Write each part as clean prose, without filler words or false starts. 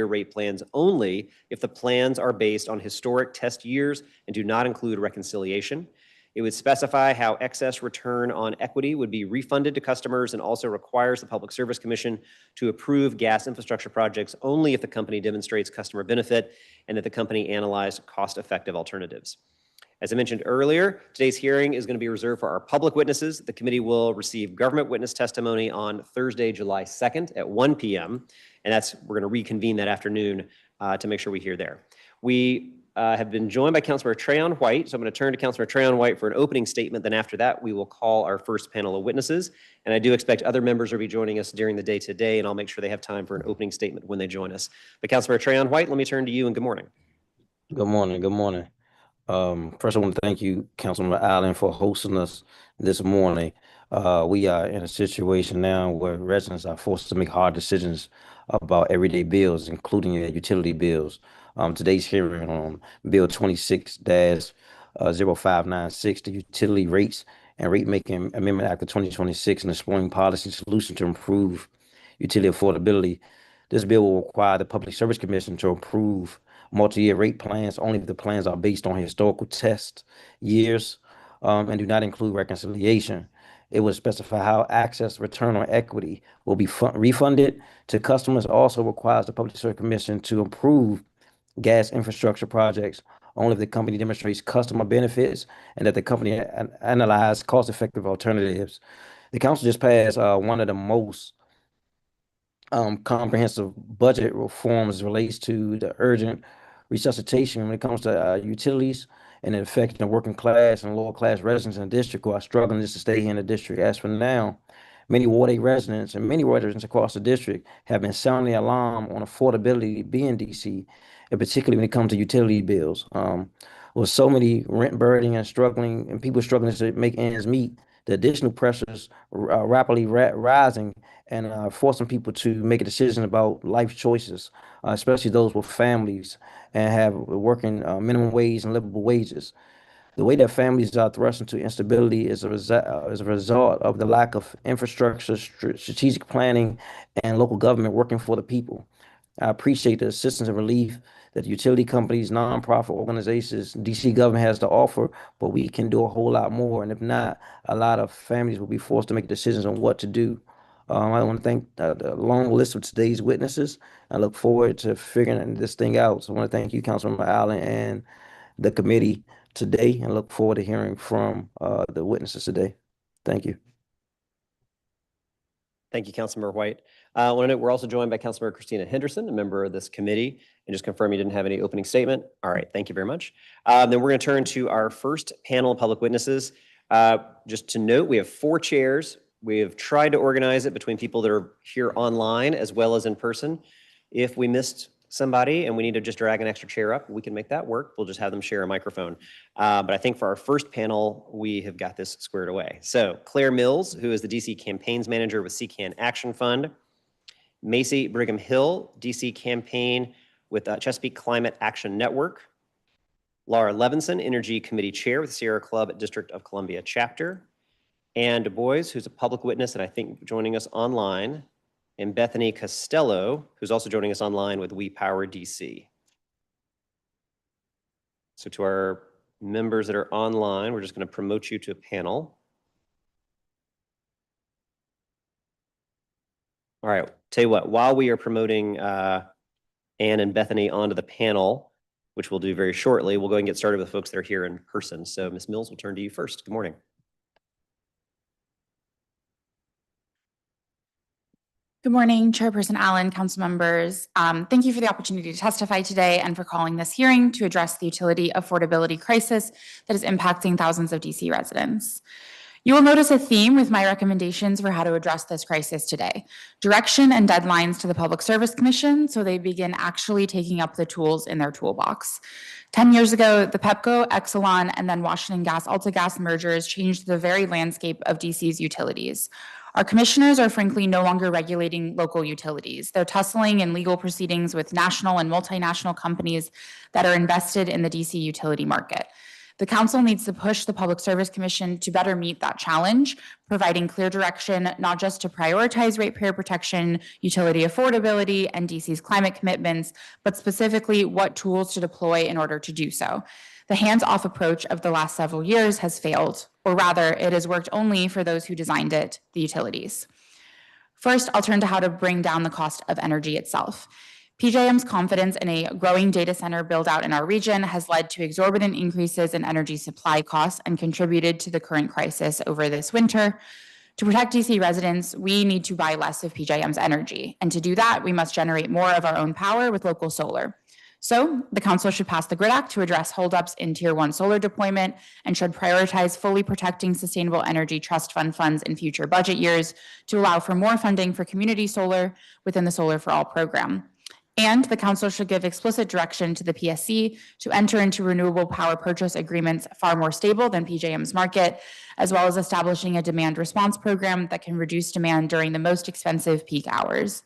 rate plans only if the plans are based on historic test years and do not include reconciliation. It would specify how excess return on equity would be refunded to customers and also requires the Public Service Commission to approve gas infrastructure projects only if the company demonstrates customer benefit and that the company analyzed cost-effective alternatives. As I mentioned earlier, today's hearing is going to be reserved for our public witnesses. The committee will receive government witness testimony on Thursday, July 2nd at 1 p.m. And we're going to reconvene that afternoon to make sure we hear there. We have been joined by Councilmember Trayon White. So I'm going to turn to Councilmember Trayon White for an opening statement. Then after that, we will call our first panel of witnesses. And I do expect other members will be joining us during the day today, and I'll make sure they have time for an opening statement when they join us. But Councilmember Trayon White, let me turn to you and good morning. Good morning. Good morning. First, I want to thank you, Councilman Allen, for hosting us this morning. We are in a situation now where residents are forced to make hard decisions about everyday bills, including their utility bills. Today's hearing on Bill 26-0596, the Utility Rates and Rate Making Amendment Act of 2026, and exploring policy solutions to improve utility affordability. This bill will require the Public Service Commission to approve multi-year rate plans only if the plans are based on historical test years and do not include reconciliation. It will specify how excess return on equity will be refunded to customers. Also requires the Public Service Commission to approve gas infrastructure projects only if the company demonstrates customer benefits and that the company analyze cost-effective alternatives. The council just passed one of the most comprehensive budget reforms relates to the urgent resuscitation when it comes to utilities and it affecting the working class and lower class residents in the district who are struggling just to stay here in the district. As for now, many Ward 8 residents and many residents across the district have been sounding the alarm on affordability being DC, and particularly when it comes to utility bills. With so many rent burden and struggling and people struggling to make ends meet, the additional pressures rapidly rising and forcing people to make a decision about life choices, especially those with families and have working minimum wage and livable wages. The way that families are thrust into instability is a result of the lack of infrastructure, strategic planning, and local government working for the people. I appreciate the assistance and relief that utility companies, nonprofit organizations, DC government has to offer, but we can do a whole lot more. And if not, a lot of families will be forced to make decisions on what to do. I want to thank the long list of today's witnesses. I look forward to figuring this thing out. So I want to thank you, Councilman Allen, and the committee today, and look forward to hearing from the witnesses today. Thank you. Thank you, Councilmember White. I want to note we're also joined by Councilmember Christina Henderson, a member of this committee, and just confirm you didn't have any opening statement. All right, thank you very much. Then we're going to turn to our first panel of public witnesses. Just to note, we have 4 chairs. We have tried to organize it between people that are here online as well as in person. If we missed somebody and we need to just drag an extra chair up, we can make that work. We'll just have them share a microphone. But I think for our first panel, we have got this squared away. So Claire Mills, who is the DC Campaigns Manager with CCAN Action Fund. Macy Brigham Hill, DC Campaign with Chesapeake Climate Action Network. Laura Levinson, Energy Committee Chair with Sierra Club District of Columbia Chapter. Ann Du Bois, who's a public witness and I think joining us online. And Bethany Costello, who's also joining us online with We Power DC. So to our members that are online, we're just going to promote you to a panel. All right, tell you what, while we are promoting Ann and Bethany onto the panel, which we'll do very shortly, we'll go ahead and get started with folks that are here in person. So Ms. Mills, we'll turn to you first. Good morning. Good morning, Chairperson Allen, council members. Thank you for the opportunity to testify today and for calling this hearing to address the utility affordability crisis that is impacting thousands of DC residents. You will notice a theme with my recommendations for how to address this crisis today: direction and deadlines to the Public Service Commission so they begin actually taking up the tools in their toolbox. 10 years ago, the Pepco, Exelon, and then Washington Gas AltaGas mergers changed the very landscape of DC's utilities. Our commissioners are frankly no longer regulating local utilities. They're tussling in legal proceedings with national and multinational companies that are invested in the DC utility market. The council needs to push the Public Service Commission to better meet that challenge, providing clear direction, not just to prioritize ratepayer protection, utility affordability, and DC's climate commitments, but specifically what tools to deploy in order to do so. The hands-off approach of the last several years has failed, or rather, it has worked only for those who designed it, the utilities. First, I'll turn to how to bring down the cost of energy itself. PJM's confidence in a growing data center build out in our region has led to exorbitant increases in energy supply costs and contributed to the current crisis over this winter. To protect DC residents, we need to buy less of PJM's energy. And to do that, we must generate more of our own power with local solar. So the council should pass the GRID Act to address holdups in Tier 1 solar deployment and should prioritize fully protecting sustainable energy trust fund funds in future budget years to allow for more funding for community solar within the Solar for All program. And the council should give explicit direction to the PSC to enter into renewable power purchase agreements far more stable than PJM's market, as well as establishing a demand response program that can reduce demand during the most expensive peak hours.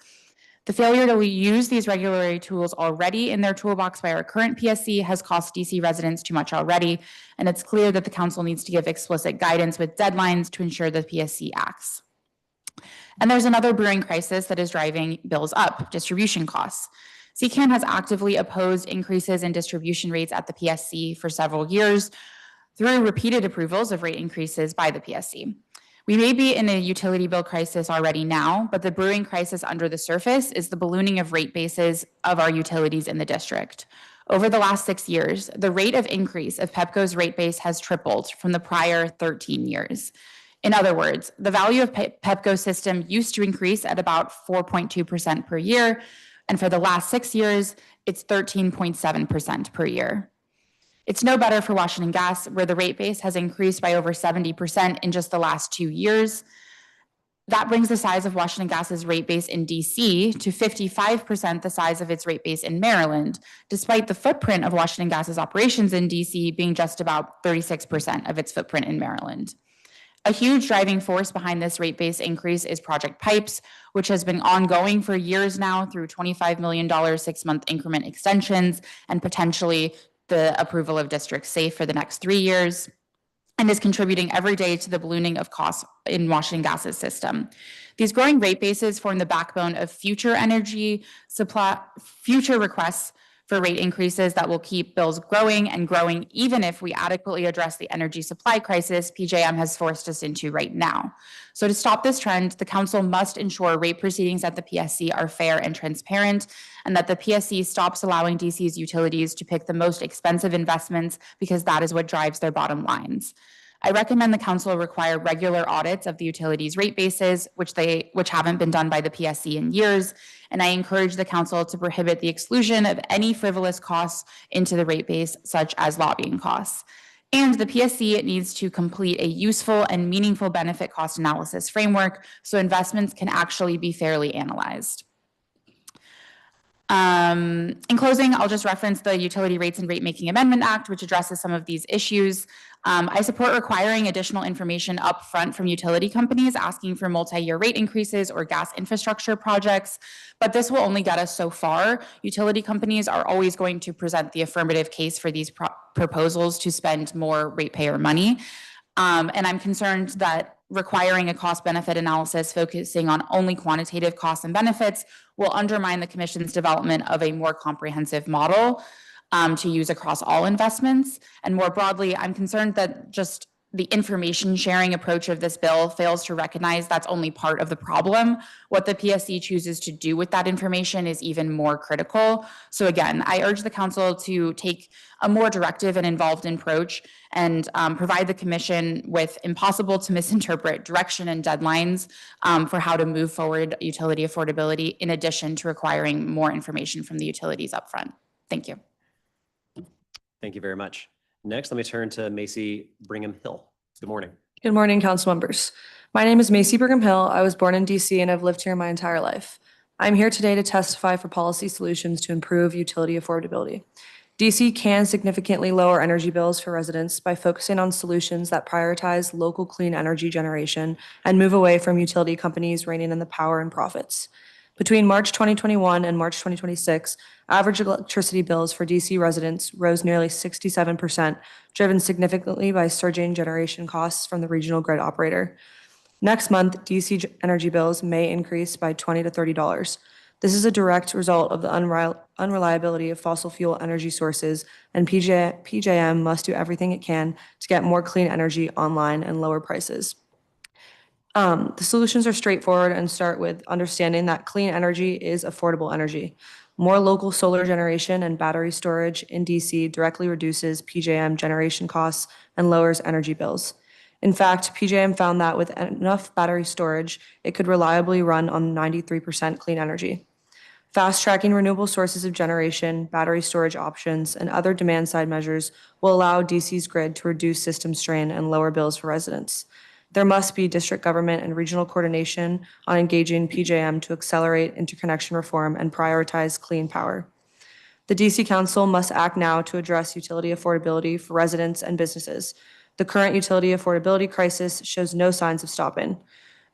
The failure to use these regulatory tools already in their toolbox by our current PSC has cost DC residents too much already, and it's clear that the council needs to give explicit guidance with deadlines to ensure the PSC acts. And there's another brewing crisis that is driving bills up, distribution costs. CCAN has actively opposed increases in distribution rates at the PSC for several years through repeated approvals of rate increases by the PSC. We may be in a utility bill crisis already now, but the brewing crisis under the surface is the ballooning of rate bases of our utilities in the district. Over the last 6 years, the rate of increase of PEPCO's rate base has tripled from the prior 13 years. In other words, the value of PEPCO's system used to increase at about 4.2% per year, and for the last 6 years, it's 13.7% per year. It's no better for Washington Gas, where the rate base has increased by over 70% in just the last 2 years. That brings the size of Washington Gas's rate base in DC to 55% the size of its rate base in Maryland, despite the footprint of Washington Gas's operations in DC being just about 36% of its footprint in Maryland. A huge driving force behind this rate base increase is Project Pipes, which has been ongoing for years now through $25 million 6-month increment extensions and potentially the approval of District Safe for the next 3 years, and is contributing every day to the ballooning of costs in Washington Gas's system. These growing rate bases form the backbone of future energy supply, future requests for rate increases that will keep bills growing and growing, even if we adequately address the energy supply crisis PJM has forced us into right now. So to stop this trend, the council must ensure rate proceedings at the PSC are fair and transparent, and that the PSC stops allowing DC's utilities to pick the most expensive investments because that is what drives their bottom lines. I recommend the council require regular audits of the utilities' rate bases, which haven't been done by the PSC in years, and I encourage the council to prohibit the exclusion of any frivolous costs into the rate base, such as lobbying costs. And the PSC needs to complete a useful and meaningful benefit cost analysis framework so investments can actually be fairly analyzed. In closing, I'll just reference the Utility Rates and Rate Making Amendment Act, which addresses some of these issues. I support requiring additional information upfront from utility companies asking for multi-year rate increases or gas infrastructure projects, but this will only get us so far. Utility companies are always going to present the affirmative case for these proposals to spend more ratepayer money. And I'm concerned that requiring a cost-benefit analysis focusing on only quantitative costs and benefits will undermine the Commission's development of a more comprehensive model to use across all investments. And more broadly, I'm concerned that just the information sharing approach of this bill fails to recognize that's only part of the problem. What the PSC chooses to do with that information is even more critical. So again, I urge the council to take a more directive and involved approach and provide the commission with impossible to misinterpret direction and deadlines for how to move forward utility affordability, in addition to requiring more information from the utilities upfront. Thank you. Thank you very much. Next, let me turn to Macy Brigham Hill. Good morning. Good morning, council members. My name is Macy Brigham Hill. I was born in DC and I've lived here my entire life. I'm here today to testify for policy solutions to improve utility affordability. DC can significantly lower energy bills for residents by focusing on solutions that prioritize local clean energy generation and move away from utility companies reining in the power and profits. Between March 2021 and March 2026, average electricity bills for DC residents rose nearly 67%, driven significantly by surging generation costs from the regional grid operator. Next month, DC energy bills may increase by $20 to $30. This is a direct result of the unreliability of fossil fuel energy sources, and PJM must do everything it can to get more clean energy online and lower prices. The solutions are straightforward and start with understanding that clean energy is affordable energy. More local solar generation and battery storage in DC directly reduces PJM generation costs and lowers energy bills. In fact, PJM found that with enough battery storage, it could reliably run on 93% clean energy. Fast-tracking renewable sources of generation, battery storage options, and other demand-side measures will allow DC's grid to reduce system strain and lower bills for residents. There must be district government and regional coordination on engaging PJM to accelerate interconnection reform and prioritize clean power. The DC Council must act now to address utility affordability for residents and businesses. The current utility affordability crisis shows no signs of stopping.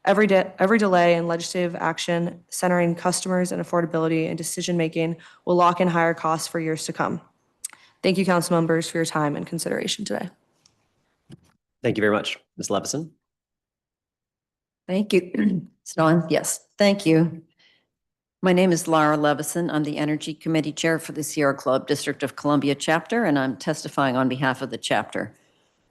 Every delay in legislative action centering customers and affordability and decision-making will lock in higher costs for years to come. Thank you, council members, for your time and consideration today. Thank you very much. Ms. Levison? Thank you. It's on? Yes, thank you. My name is Laura Levison. I'm the Energy Committee Chair for the Sierra Club District of Columbia chapter, and I'm testifying on behalf of the chapter.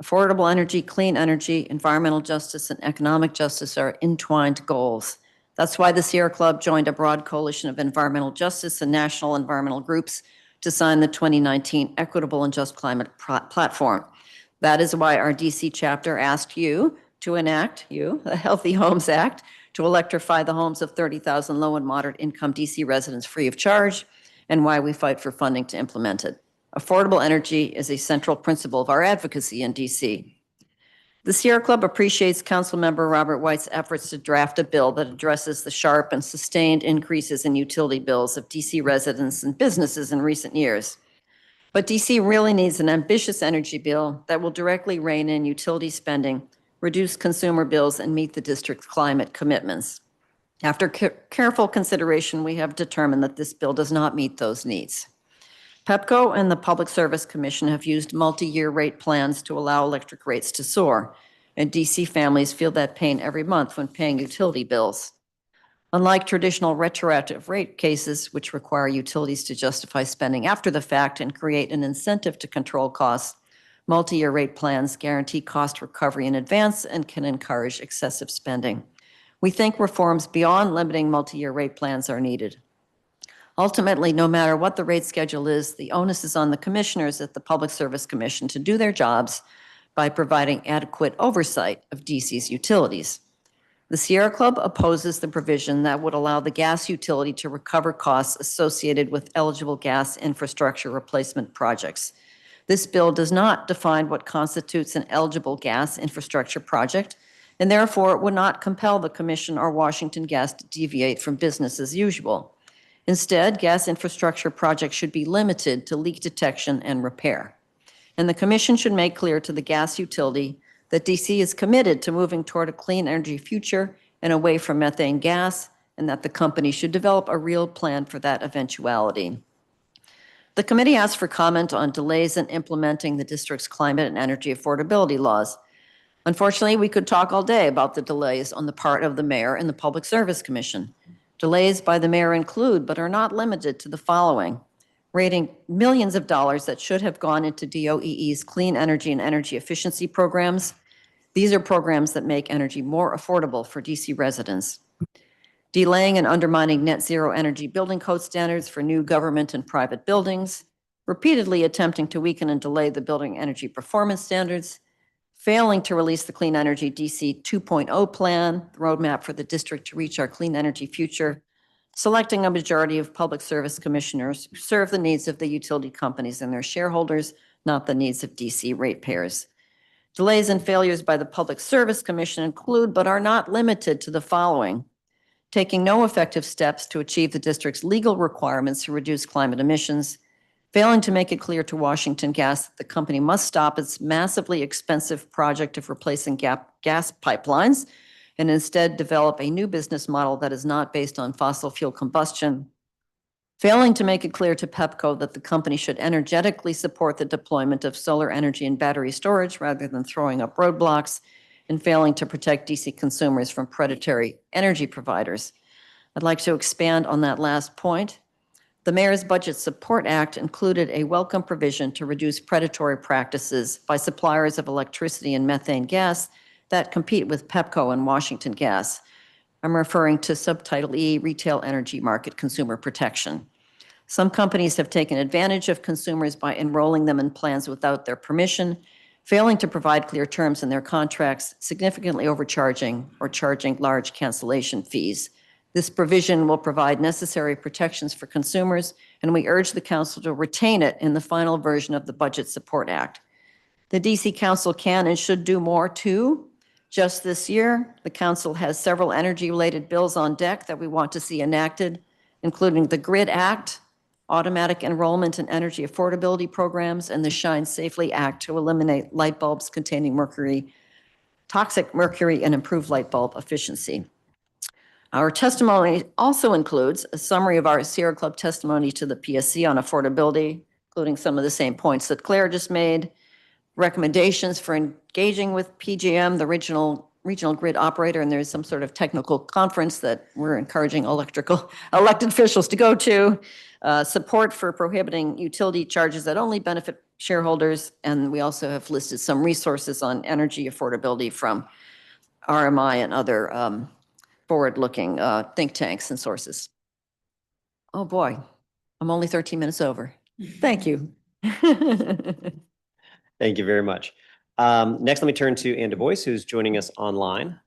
Affordable energy, clean energy, environmental justice, and economic justice are entwined goals. That's why the Sierra Club joined a broad coalition of environmental justice and national environmental groups to sign the 2019 Equitable and Just Climate Platform. That is why our DC chapter asked you to enact, the Healthy Homes Act, to electrify the homes of 30,000 low and moderate income DC residents free of charge, and why we fight for funding to implement it. Affordable energy is a central principle of our advocacy in DC. The Sierra Club appreciates Councilmember Robert White's efforts to draft a bill that addresses the sharp and sustained increases in utility bills of DC residents and businesses in recent years. But DC really needs an ambitious energy bill that will directly rein in utility spending, reduce consumer bills, and meet the district's climate commitments. After careful consideration, we have determined that this bill does not meet those needs. PEPCO and the Public Service Commission have used multi-year rate plans to allow electric rates to soar, and DC families feel that pain every month when paying utility bills. Unlike traditional retroactive rate cases, which require utilities to justify spending after the fact and create an incentive to control costs, multi-year rate plans guarantee cost recovery in advance and can encourage excessive spending. We think reforms beyond limiting multi-year rate plans are needed. Ultimately, no matter what the rate schedule is, the onus is on the commissioners at the Public Service Commission to do their jobs by providing adequate oversight of DC's utilities. The Sierra Club opposes the provision that would allow the gas utility to recover costs associated with eligible gas infrastructure replacement projects. This bill does not define what constitutes an eligible gas infrastructure project, and therefore it would not compel the Commission or Washington Gas to deviate from business as usual. Instead, gas infrastructure projects should be limited to leak detection and repair. And the Commission should make clear to the gas utility that DC is committed to moving toward a clean energy future and away from methane gas, and that the company should develop a real plan for that eventuality. The committee asked for comment on delays in implementing the district's climate and energy affordability laws. Unfortunately, we could talk all day about the delays on the part of the mayor and the Public Service Commission. Delays by the mayor include, but are not limited to, the following: rating millions of dollars that should have gone into DOEE's clean energy and energy efficiency programs. These are programs that make energy more affordable for DC residents. Delaying and undermining net zero energy building code standards for new government and private buildings. Repeatedly attempting to weaken and delay the building energy performance standards. Failing to release the Clean Energy DC 2.0 plan, the roadmap for the district to reach our clean energy future, selecting a majority of public service commissioners who serve the needs of the utility companies and their shareholders, not the needs of DC ratepayers. Delays and failures by the Public Service Commission include, but are not limited to, the following: taking no effective steps to achieve the district's legal requirements to reduce climate emissions, failing to make it clear to Washington Gas that the company must stop its massively expensive project of replacing gas pipelines and instead develop a new business model that is not based on fossil fuel combustion. Failing to make it clear to Pepco that the company should energetically support the deployment of solar energy and battery storage rather than throwing up roadblocks, and failing to protect DC consumers from predatory energy providers. I'd like to expand on that last point. The Mayor's Budget Support Act included a welcome provision to reduce predatory practices by suppliers of electricity and methane gas that compete with Pepco and Washington Gas. I'm referring to Subtitle E, Retail Energy Market Consumer Protection. Some companies have taken advantage of consumers by enrolling them in plans without their permission, failing to provide clear terms in their contracts, significantly overcharging or charging large cancellation fees. This provision will provide necessary protections for consumers, and we urge the Council to retain it in the final version of the Budget Support Act. The DC Council can and should do more too. Just this year, the Council has several energy-related bills on deck that we want to see enacted, including the GRID Act, automatic enrollment in energy affordability programs, and the Shine Safely Act to eliminate light bulbs containing mercury, toxic mercury, and improve light bulb efficiency. Our testimony also includes a summary of our Sierra Club testimony to the PSC on affordability, including some of the same points that Claire just made, recommendations for engaging with PJM, the regional grid operator, and there's some sort of technical conference that we're encouraging elected officials to go to, support for prohibiting utility charges that only benefit shareholders, and we also have listed some resources on energy affordability from RMI and other forward-looking think tanks and sources. Oh boy, I'm only 13 minutes over. Thank you. Thank you very much. Next, let me turn to Ann Du Bois, who's joining us online.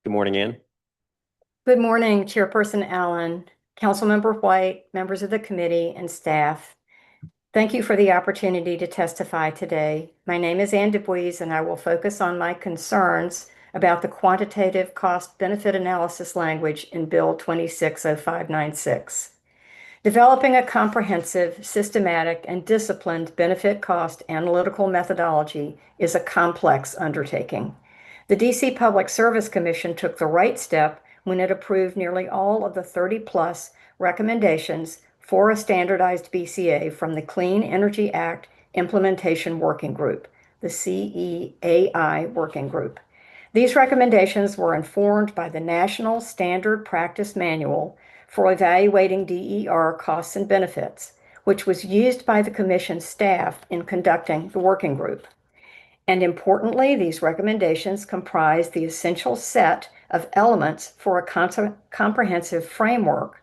Good morning, Ann. Good morning, Chairperson Allen, Councilmember White, members of the committee, and staff. Thank you for the opportunity to testify today. My name is Ann Du Bois, and I will focus on my concerns about the quantitative cost-benefit analysis language in Bill 260596. Developing a comprehensive, systematic, and disciplined benefit cost analytical methodology is a complex undertaking. The DC Public Service Commission took the right step when it approved nearly all of the 30-plus recommendations for a standardized BCA from the Clean Energy Act Implementation Working Group, the CEAI Working Group. These recommendations were informed by the National Standard Practice Manual for Evaluating DER Costs and Benefits, which was used by the Commission staff in conducting the working group. And importantly, these recommendations comprise the essential set of elements for a comprehensive framework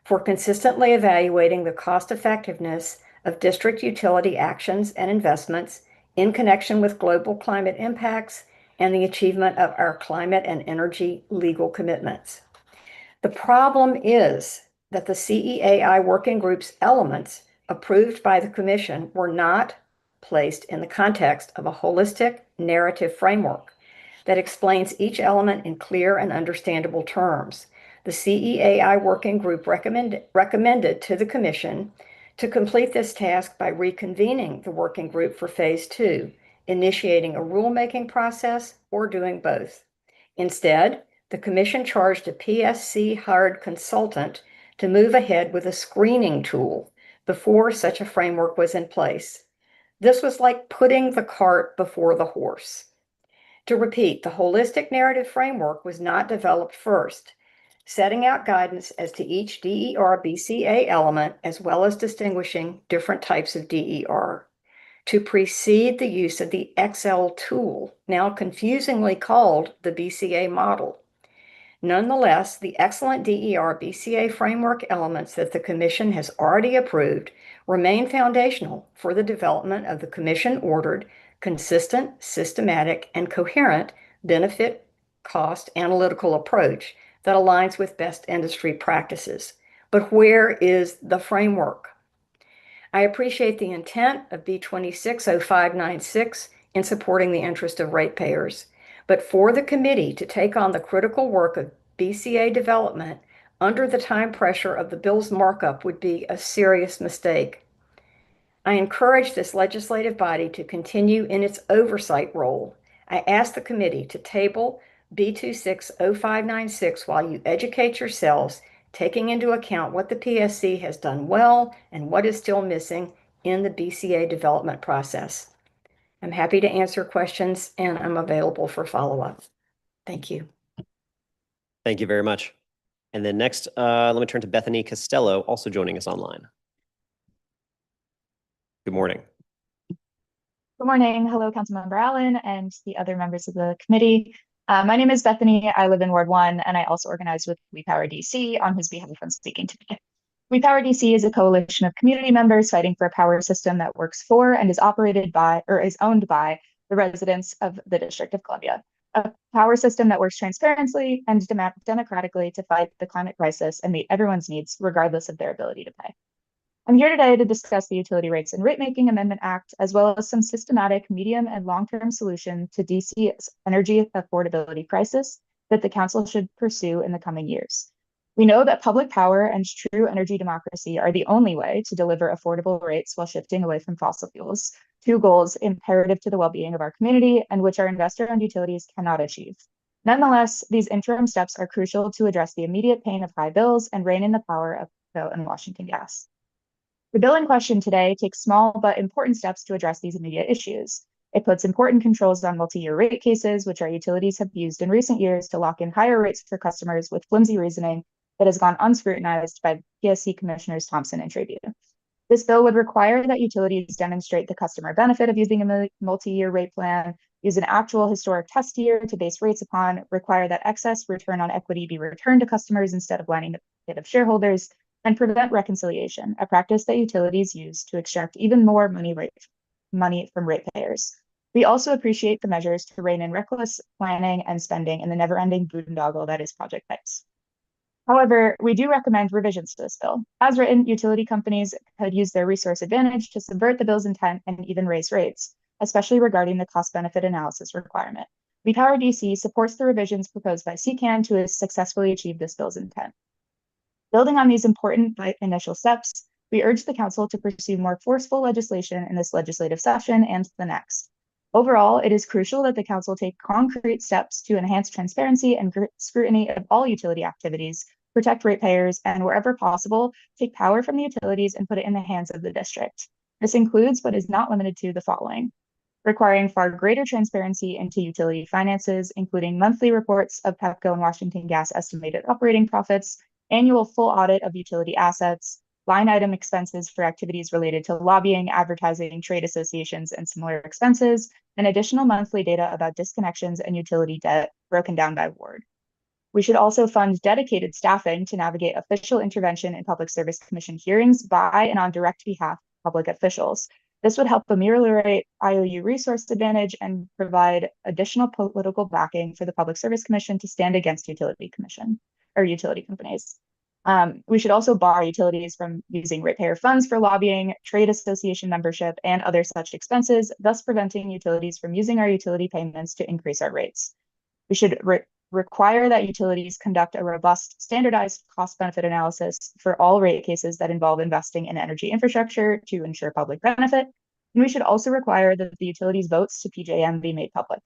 for consistently evaluating the cost effectiveness of district utility actions and investments in connection with global climate impacts and the achievement of our climate and energy legal commitments. The problem is that the CEAI working group's elements approved by the Commission were not placed in the context of a holistic narrative framework that explains each element in clear and understandable terms. The CEAI working group recommended to the Commission to complete this task by reconvening the working group for Phase 2, initiating a rulemaking process, or doing both. Instead, the Commission charged a PSC-hired consultant to move ahead with a screening tool before such a framework was in place. This was like putting the cart before the horse. To repeat, the holistic narrative framework was not developed first, setting out guidance as to each DER BCA element, as well as distinguishing different types of DER. To precede the use of the Excel tool, now confusingly called the BCA model. Nonetheless, the excellent DER BCA framework elements that the Commission has already approved remain foundational for the development of the Commission-ordered, consistent, systematic, and coherent benefit cost analytical approach that aligns with best industry practices. But where is the framework? I appreciate the intent of B 260596 in supporting the interest of ratepayers, but for the committee to take on the critical work of BCA development under the time pressure of the bill's markup would be a serious mistake. I encourage this legislative body to continue in its oversight role. I ask the committee to table B260596 while you educate yourselves, taking into account what the PSC has done well and what is still missing in the BCA development process. I'm happy to answer questions and I'm available for follow-up. Thank you. Thank you very much. And then next, let me turn to Bethany Costello, also joining us online. Good morning. Good morning. Hello, Councilmember Allen and the other members of the committee. My name is Bethany. I live in Ward 1, and I also organize with We Power DC, on whose behalf I'm speaking today. We Power DC is a coalition of community members fighting for a power system that works for and is operated by, or is owned by, the residents of the District of Columbia. A power system that works transparently and democratically to fight the climate crisis and meet everyone's needs, regardless of their ability to pay. I'm here today to discuss the Utility Rates and Ratemaking Amendment Act, as well as some systematic medium and long-term solution to DC's energy affordability crisis that the council should pursue in the coming years. We know that public power and true energy democracy are the only way to deliver affordable rates while shifting away from fossil fuels, two goals imperative to the well-being of our community and which our investor-owned utilities cannot achieve. Nonetheless, these interim steps are crucial to address the immediate pain of high bills and rein in the power of PECO and Washington Gas. The bill in question today takes small but important steps to address these immediate issues. It puts important controls on multi-year rate cases, which our utilities have used in recent years to lock in higher rates for customers with flimsy reasoning that has gone unscrutinized by PSC Commissioners Thompson and Trabue. This bill would require that utilities demonstrate the customer benefit of using a multi-year rate plan, use an actual historic test year to base rates upon, require that excess return on equity be returned to customers instead of lining the pocket of shareholders, and prevent reconciliation, a practice that utilities use to extract even more money from ratepayers. We also appreciate the measures to rein in reckless planning and spending in the never-ending boondoggle that is project pipes. However, we do recommend revisions to this bill. As written, utility companies could use their resource advantage to subvert the bill's intent and even raise rates, especially regarding the cost-benefit analysis requirement. We Power DC supports the revisions proposed by CCAN to successfully achieve this bill's intent. Building on these important initial steps, we urge the council to pursue more forceful legislation in this legislative session and the next. Overall, it is crucial that the council take concrete steps to enhance transparency and scrutiny of all utility activities, protect ratepayers, and wherever possible, take power from the utilities and put it in the hands of the district. This includes, but is not limited to, the following: requiring far greater transparency into utility finances, including monthly reports of PEPCO and Washington Gas estimated operating profits, annual full audit of utility assets, line item expenses for activities related to lobbying, advertising, trade associations, and similar expenses, and additional monthly data about disconnections and utility debt broken down by ward. We should also fund dedicated staffing to navigate official intervention in Public Service Commission hearings by and on direct behalf of public officials. This would help ameliorate IOU resource advantage and provide additional political backing for the Public Service Commission to stand against utility companies. We should also bar utilities from using ratepayer funds for lobbying, trade association membership, and other such expenses, thus preventing utilities from using our utility payments to increase our rates. We should require that utilities conduct a robust, standardized cost-benefit analysis for all rate cases that involve investing in energy infrastructure to ensure public benefit. And we should also require that the utilities' votes to PJM be made public.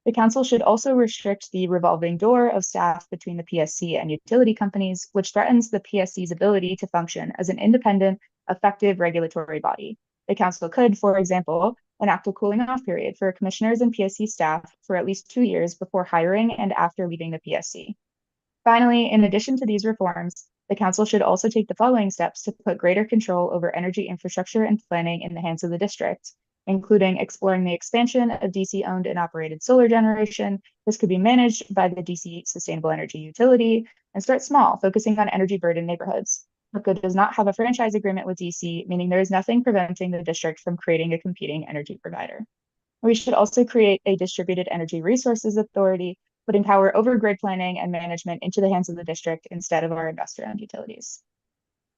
The council should also restrict the revolving door of staff between the PSC and utility companies, which threatens the PSC's ability to function as an independent, effective regulatory body. The council could, for example, enact a cooling off period for commissioners and PSC staff for at least 2 years before hiring and after leaving the PSC. Finally, in addition to these reforms, the council should also take the following steps to put greater control over energy infrastructure and planning in the hands of the district, including exploring the expansion of DC-owned and operated solar generation. This could be managed by the DC Sustainable Energy Utility, and start small, focusing on energy burdened neighborhoods. PECO does not have a franchise agreement with DC, meaning there is nothing preventing the district from creating a competing energy provider. We should also create a distributed energy resources authority, putting power over grid planning and management into the hands of the district instead of our investor-owned utilities.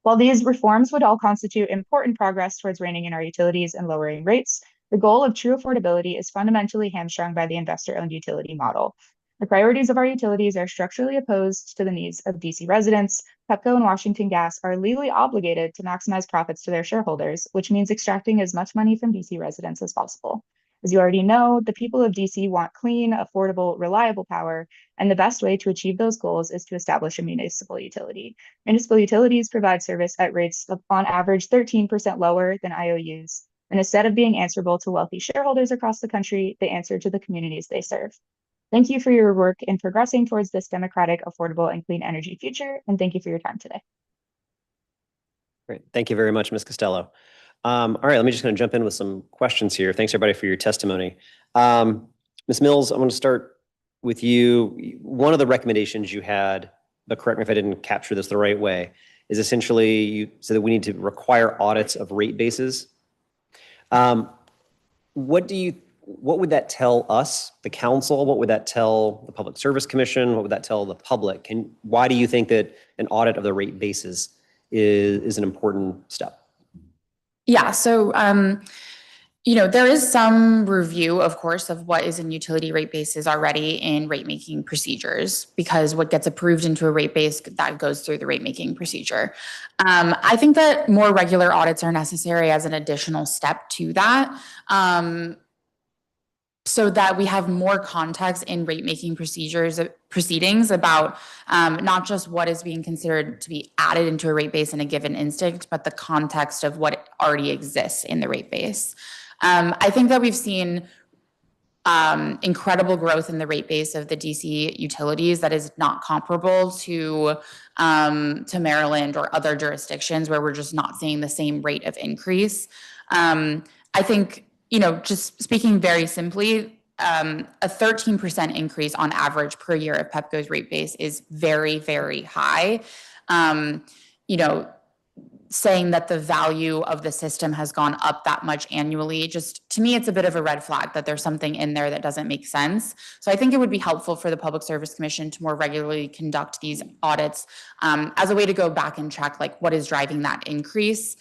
While these reforms would all constitute important progress towards reining in our utilities and lowering rates, the goal of true affordability is fundamentally hamstrung by the investor-owned utility model. The priorities of our utilities are structurally opposed to the needs of DC residents. PEPCO and Washington Gas are legally obligated to maximize profits to their shareholders, which means extracting as much money from DC residents as possible. As you already know, the people of DC want clean, affordable, reliable power, and the best way to achieve those goals is to establish a municipal utility. Municipal utilities provide service at rates of, on average, 13% lower than IOUs. And instead of being answerable to wealthy shareholders across the country, they answer to the communities they serve. Thank you for your work in progressing towards this democratic, affordable, and clean energy future, and thank you for your time today. Great. Thank you very much, Ms. Costello. All right, let me just kind of jump in with some questions here. Thanks, everybody, for your testimony. Ms. Mills, I want to start with you. One of the recommendations you had, but correct me if I didn't capture this the right way, is essentially you said that we need to require audits of rate bases. What would that tell us, the council? What would that tell the Public Service Commission? What would that tell the public? Why do you think that an audit of the rate bases is an important step? Yeah, so there is some review, of course, of what is in utility rate bases already in rate making procedures, because what gets approved into a rate base, that goes through the rate making procedure. I think that more regular audits are necessary as an additional step to that. So that we have more context in rate making proceedings about not just what is being considered to be added into a rate base in a given instant, but the context of what already exists in the rate base. I think that we've seen incredible growth in the rate base of the DC utilities that is not comparable to Maryland or other jurisdictions where we're just not seeing the same rate of increase. I think, just speaking very simply, a 13% increase on average per year of PEPCO's rate base is very, very high. Saying that the value of the system has gone up that much annually, just to me, it's a bit of a red flag that there's something in there that doesn't make sense. So I think it would be helpful for the Public Service Commission to more regularly conduct these audits as a way to go back and check like what is driving that increase.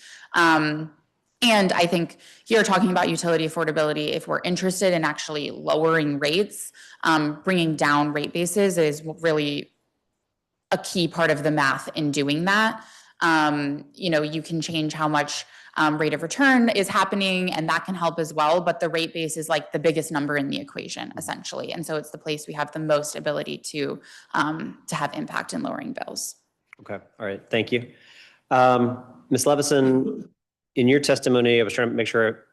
And I think here talking about utility affordability, if we're interested in actually lowering rates, bringing down rate bases is really a key part of the math in doing that. You can change how much rate of return is happening, and that can help as well. But the rate base is like the biggest number in the equation, essentially. And so it's the place we have the most ability to have impact in lowering bills. Okay. All right. Thank you. Ms. Levison, in your testimony, I was trying to make sure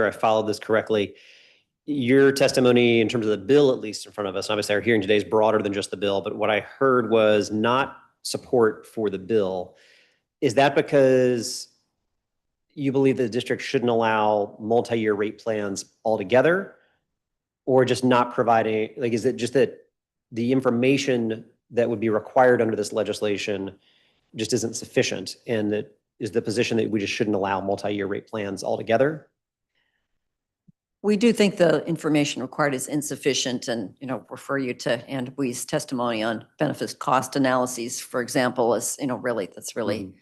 I followed this correctly. Your testimony in terms of the bill, at least in front of us, obviously our hearing today is broader than just the bill, but what I heard was not support for the bill. Is that because you believe the district shouldn't allow multi-year rate plans altogether, or just not providing, like, is it just that the information that would be required under this legislation just isn't sufficient, and that is the position that we just shouldn't allow multi-year rate plans altogether? We do think the information required is insufficient, and refer you to Ann Dubuis' testimony on benefits cost analyses, for example, as that's really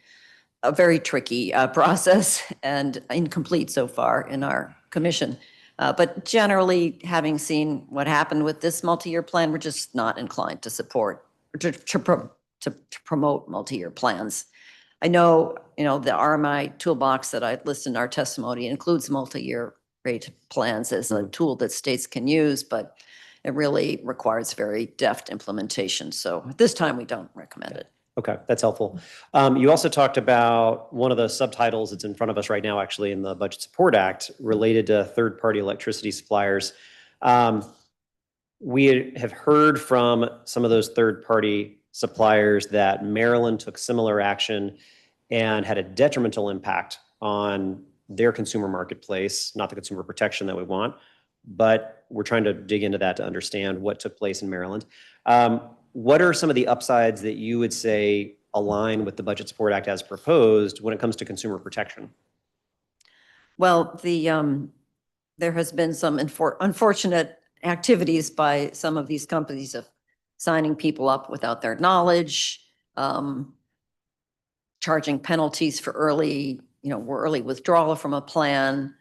a very tricky process and incomplete so far in our commission. But generally, having seen what happened with this multi-year plan, we're just not inclined to support or to promote multi-year plans. I know, the RMI toolbox that I listed in our testimony includes multi-year rate plans as a tool that states can use, but it really requires very deft implementation. So at this time, we don't recommend it. Okay, that's helpful. You also talked about one of the subtitles that's in front of us right now, actually, in the Budget Support Act related to third-party electricity suppliers. We have heard from some of those third-party suppliers that Maryland took similar action and had a detrimental impact on their consumer marketplace, not the consumer protection that we want, but we're trying to dig into that to understand what took place in Maryland. What are some of the upsides that you would say align with the Budget Support Act as proposed when it comes to consumer protection? Well, there has been some unfortunate activities by some of these companies of signing people up without their knowledge, charging penalties for early withdrawal from a plan,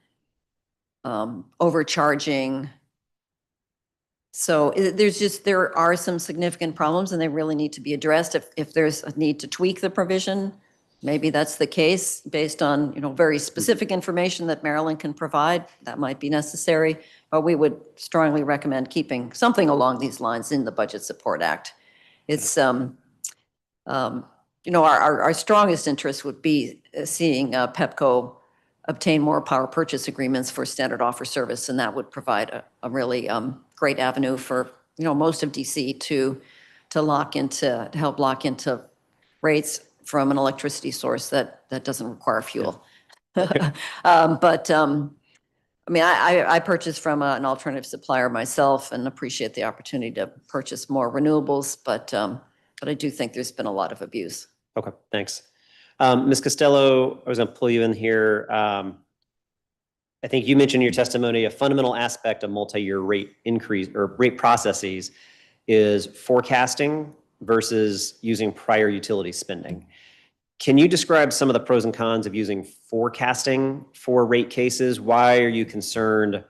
overcharging. So there are some significant problems, and they really need to be addressed. If there's a need to tweak the provision, maybe that's the case based on, very specific information that Maryland can provide. That might be necessary, but we would strongly recommend keeping something along these lines in the Budget Support Act. It's, our strongest interest would be seeing PEPCO obtain more power purchase agreements for standard offer service, and that would provide a really great avenue for, most of DC to help lock into rates from an electricity source that doesn't require fuel. I purchase from an alternative supplier myself and appreciate the opportunity to purchase more renewables, but I do think there's been a lot of abuse. Okay, thanks. Ms. Costello, I was going to pull you in here. I think you mentioned in your testimony a fundamental aspect of multi-year rate increase or rate processes is forecasting versus using prior utility spending. Can you describe some of the pros and cons of using forecasting for rate cases? Why are you concerned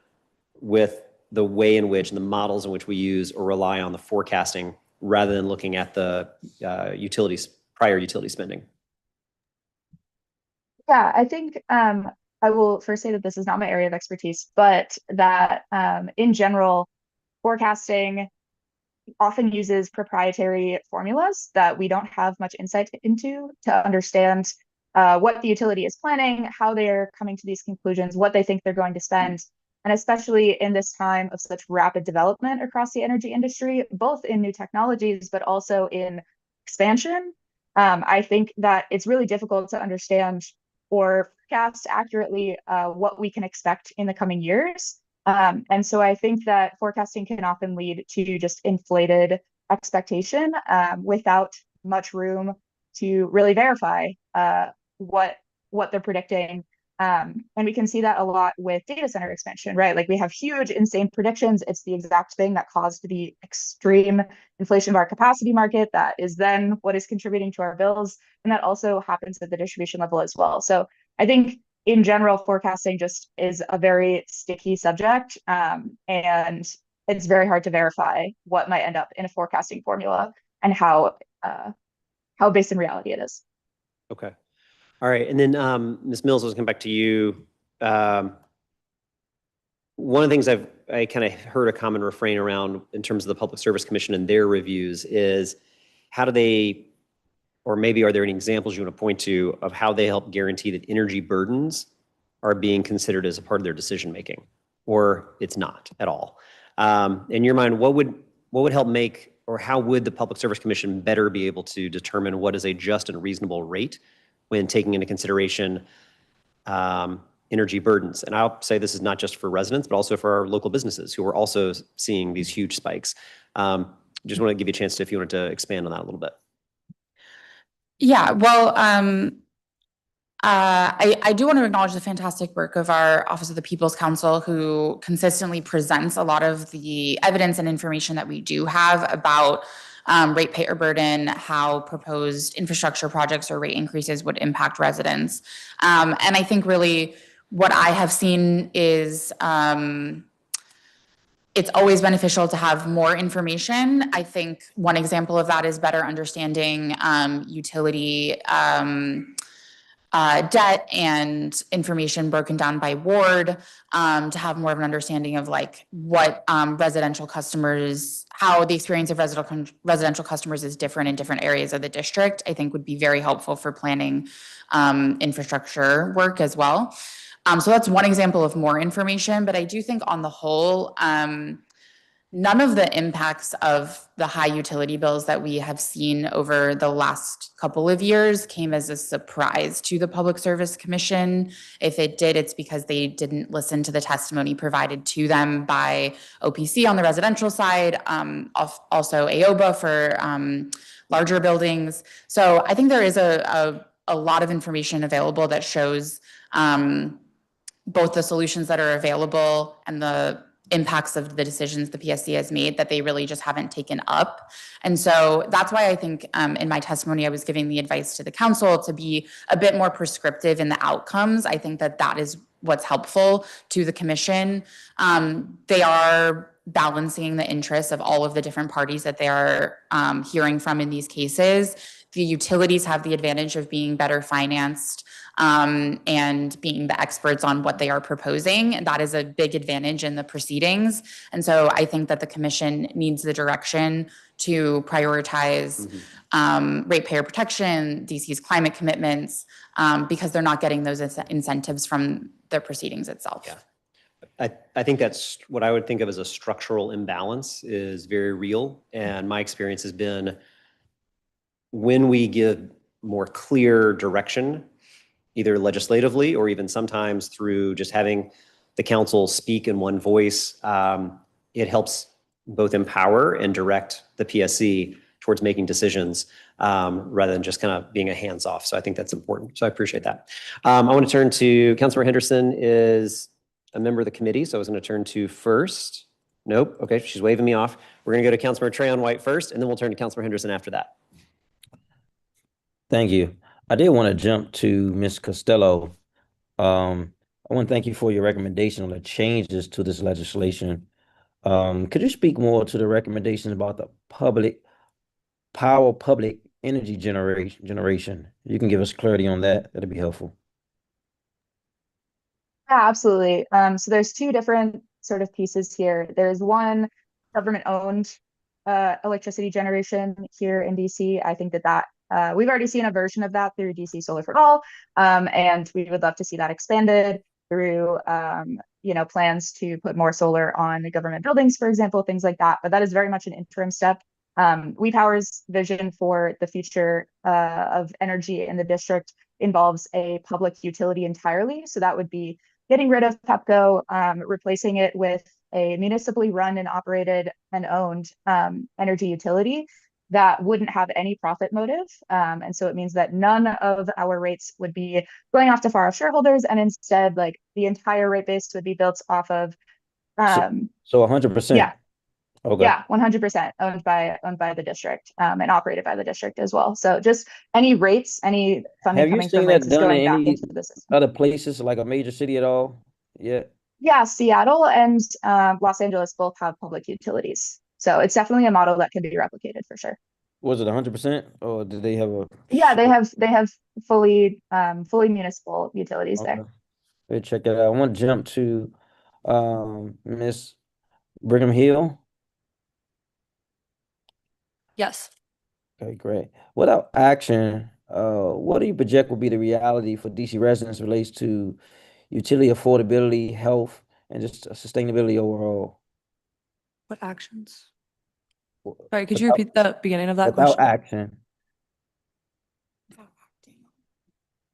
with the way in which and the models in which we use or rely on the forecasting rather than looking at the prior utility spending? Yeah, I think I will first say that this is not my area of expertise, but that in general, forecasting often uses proprietary formulas that we don't have much insight into to understand what the utility is planning, how they're coming to these conclusions, what they think they're going to spend. And especially in this time of such rapid development across the energy industry, both in new technologies, but also in expansion, I think that it's really difficult to understand or forecast accurately what we can expect in the coming years. And so I think that forecasting can often lead to just inflated expectation without much room to really verify what they're predicting. And we can see that a lot with data center expansion, right? Like we have huge, insane predictions. It's the exact thing that caused the extreme inflation of our capacity market. That is then what is contributing to our bills. And that also happens at the distribution level as well. So I think in general, forecasting just is a very sticky subject, and it's very hard to verify what might end up in a forecasting formula and how based in reality it is. Okay. All right. And then Ms. Mills, I was coming back to you. One of the things I kind of heard a common refrain around in terms of the Public Service Commission and their reviews is how do they, or maybe are there any examples you want to point to of how they help guarantee that energy burdens are being considered as a part of their decision making, or it's not at all? In your mind, what would help make, or how would the Public Service Commission better be able to determine what is a just and reasonable rate when taking into consideration energy burdens? And I'll say this is not just for residents, but also for our local businesses who are also seeing these huge spikes. Just want to give you a chance to, if you wanted to expand on that a little bit. Yeah, well, I do want to acknowledge the fantastic work of our Office of the People's Counsel, who consistently presents a lot of the evidence and information that we do have about ratepayer burden, how proposed infrastructure projects or rate increases would impact residents. And I think really what I have seen is it's always beneficial to have more information. I think one example of that is better understanding utility debt and information broken down by ward to have more of an understanding of like what residential customers, how the experience of residential customers is different in different areas of the district, I think would be very helpful for planning infrastructure work as well. So that's one example of more information, but I do think on the whole, none of the impacts of the high utility bills that we have seen over the last couple of years came as a surprise to the Public Service Commission. If it did, it's because they didn't listen to the testimony provided to them by OPC on the residential side, also AOBA for larger buildings. So I think there is a lot of information available that shows both the solutions that are available and the impacts of the decisions the PSC has made that they really just haven't taken up. And so that's why I think in my testimony, I was giving the advice to the council to be a bit more prescriptive in the outcomes. I think that is what's helpful to the commission. They are balancing the interests of all of the different parties that they are hearing from in these cases. The utilities have the advantage of being better financed and being the experts on what they are proposing. And that is a big advantage in the proceedings. And so I think that the commission needs the direction to prioritize ratepayer protection, DC's climate commitments, because they're not getting those incentives from the proceedings itself. Yeah. I think that's what I would think of as a structural imbalance is very real. And my experience has been when we give more clear direction, either legislatively or even sometimes through just having the council speak in one voice, it helps both empower and direct the PSC towards making decisions rather than just kind of being a hands-off. So I think that's important. So I appreciate that. I want to turn to Councilmember Henderson is a member of the committee. So I was going to turn to first. Nope. Okay. She's waving me off. We're going to go to Councilmember Trayon White first, and then we'll turn to Councilmember Henderson after that. Thank you. I did want to jump to Ms. Costello. I want to thank you for your recommendation on the changes to this legislation. Could you speak more to the recommendations about the public energy generation? You can give us clarity on that. That'd be helpful. Yeah, absolutely. So there's two different sort of pieces here. There's one government-owned electricity generation here in DC. I think that we've already seen a version of that through DC Solar for All, and we would love to see that expanded through plans to put more solar on government buildings, for example, things like that. But that is very much an interim step. WePower's vision for the future of energy in the district involves a public utility entirely. So that would be getting rid of PEPCO, replacing it with a municipally run and operated and owned energy utility that wouldn't have any profit motive. And so it means that none of our rates would be going off to far off shareholders, and instead, like, the entire rate base would be built off of so 100%. Yeah. Okay. Yeah, 100% owned by the district and operated by the district as well. So just any rates, any funding coming from rates is going back into the system. Other places like a major city at all? Yeah. Yeah, Seattle and Los Angeles both have public utilities. So it's definitely a model that can be replicated for sure. Was it 100% or did they have a? Yeah, they have fully municipal utilities there. Okay, check it out. I want to jump to Miss Brigham Hill. Yes. Okay, great. Without action, what do you project will be the reality for DC residents relates to utility affordability, health, and just sustainability overall? What actions? Sorry, could you repeat the beginning of that Without question? action.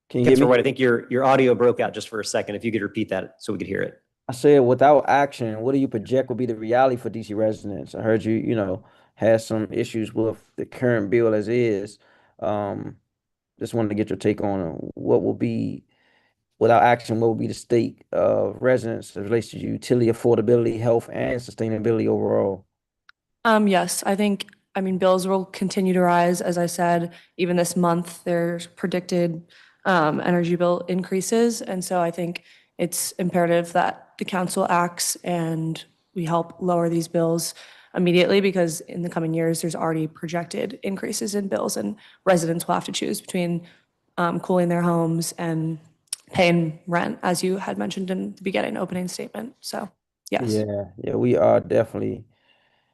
Can you hear Councilmember me? White, I think your audio broke out just for a second. If you could repeat that so we could hear it. I said, without action, what do you project will be the reality for DC residents? I heard you had some issues with the current bill as is. Just wanted to get your take on what will be, without action, what will be the state of residents as relates to utility affordability, health, and sustainability overall? Yes, I mean, bills will continue to rise. As I said, even this month, there's predicted energy bill increases. And so I think it's imperative that the council acts and we help lower these bills immediately, because in the coming years, there's already projected increases in bills, and residents will have to choose between cooling their homes and paying rent, as you had mentioned in the beginning opening statement. So, yes. Yeah, we are definitely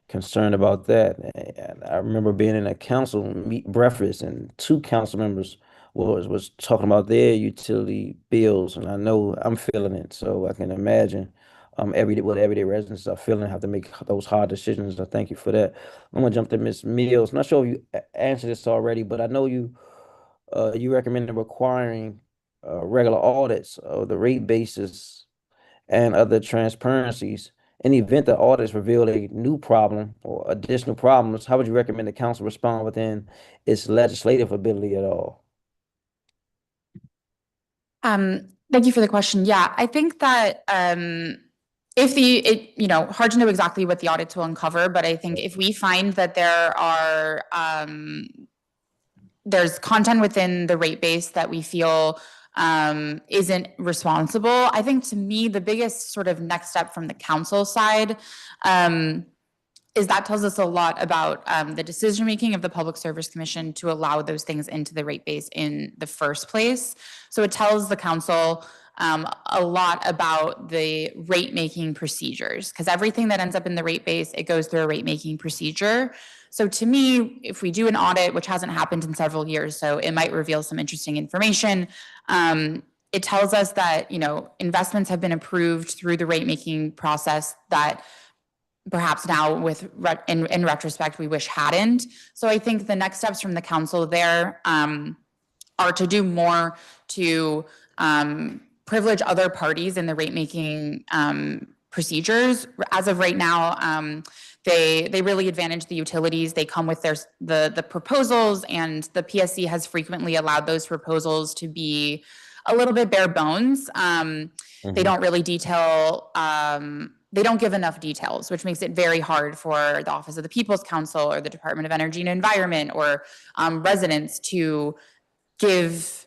concerned about that. And I remember being in a council breakfast, and two council members was talking about their utility bills, and I know I'm feeling it, so I can imagine everyday residents are feeling, have to make those hard decisions. I thank you for that. I'm gonna jump to Ms. Mills. Not sure if you answered this already, but I know you recommended requiring regular audits of the rate basis and other transparencies. In the event the audits reveal a new problem or additional problems, how would you recommend the council respond within its legislative ability at all? Thank you for the question. Yeah, I think that hard to know exactly what the audits will uncover, but I think if we find that there's content within the rate base that we feel isn't responsible, I think, to me, the biggest sort of next step from the council side is that tells us a lot about the decision-making of the Public Service Commission to allow those things into the rate base in the first place. So it tells the council a lot about the rate-making procedures, because everything that ends up in the rate base, it goes through a rate-making procedure. So to me, if we do an audit, which hasn't happened in several years, so it might reveal some interesting information, it tells us that, investments have been approved through the rate-making process that perhaps now in retrospect, we wish hadn't. So I think the next steps from the council there are to do more to privilege other parties in the rate making procedures. As of right now, they really advantage the utilities. They come with the proposals, and the PSC has frequently allowed those proposals to be a little bit bare bones. They don't really detail. They don't give enough details, which makes it very hard for the Office of the People's Counsel or the Department of Energy and Environment or residents to give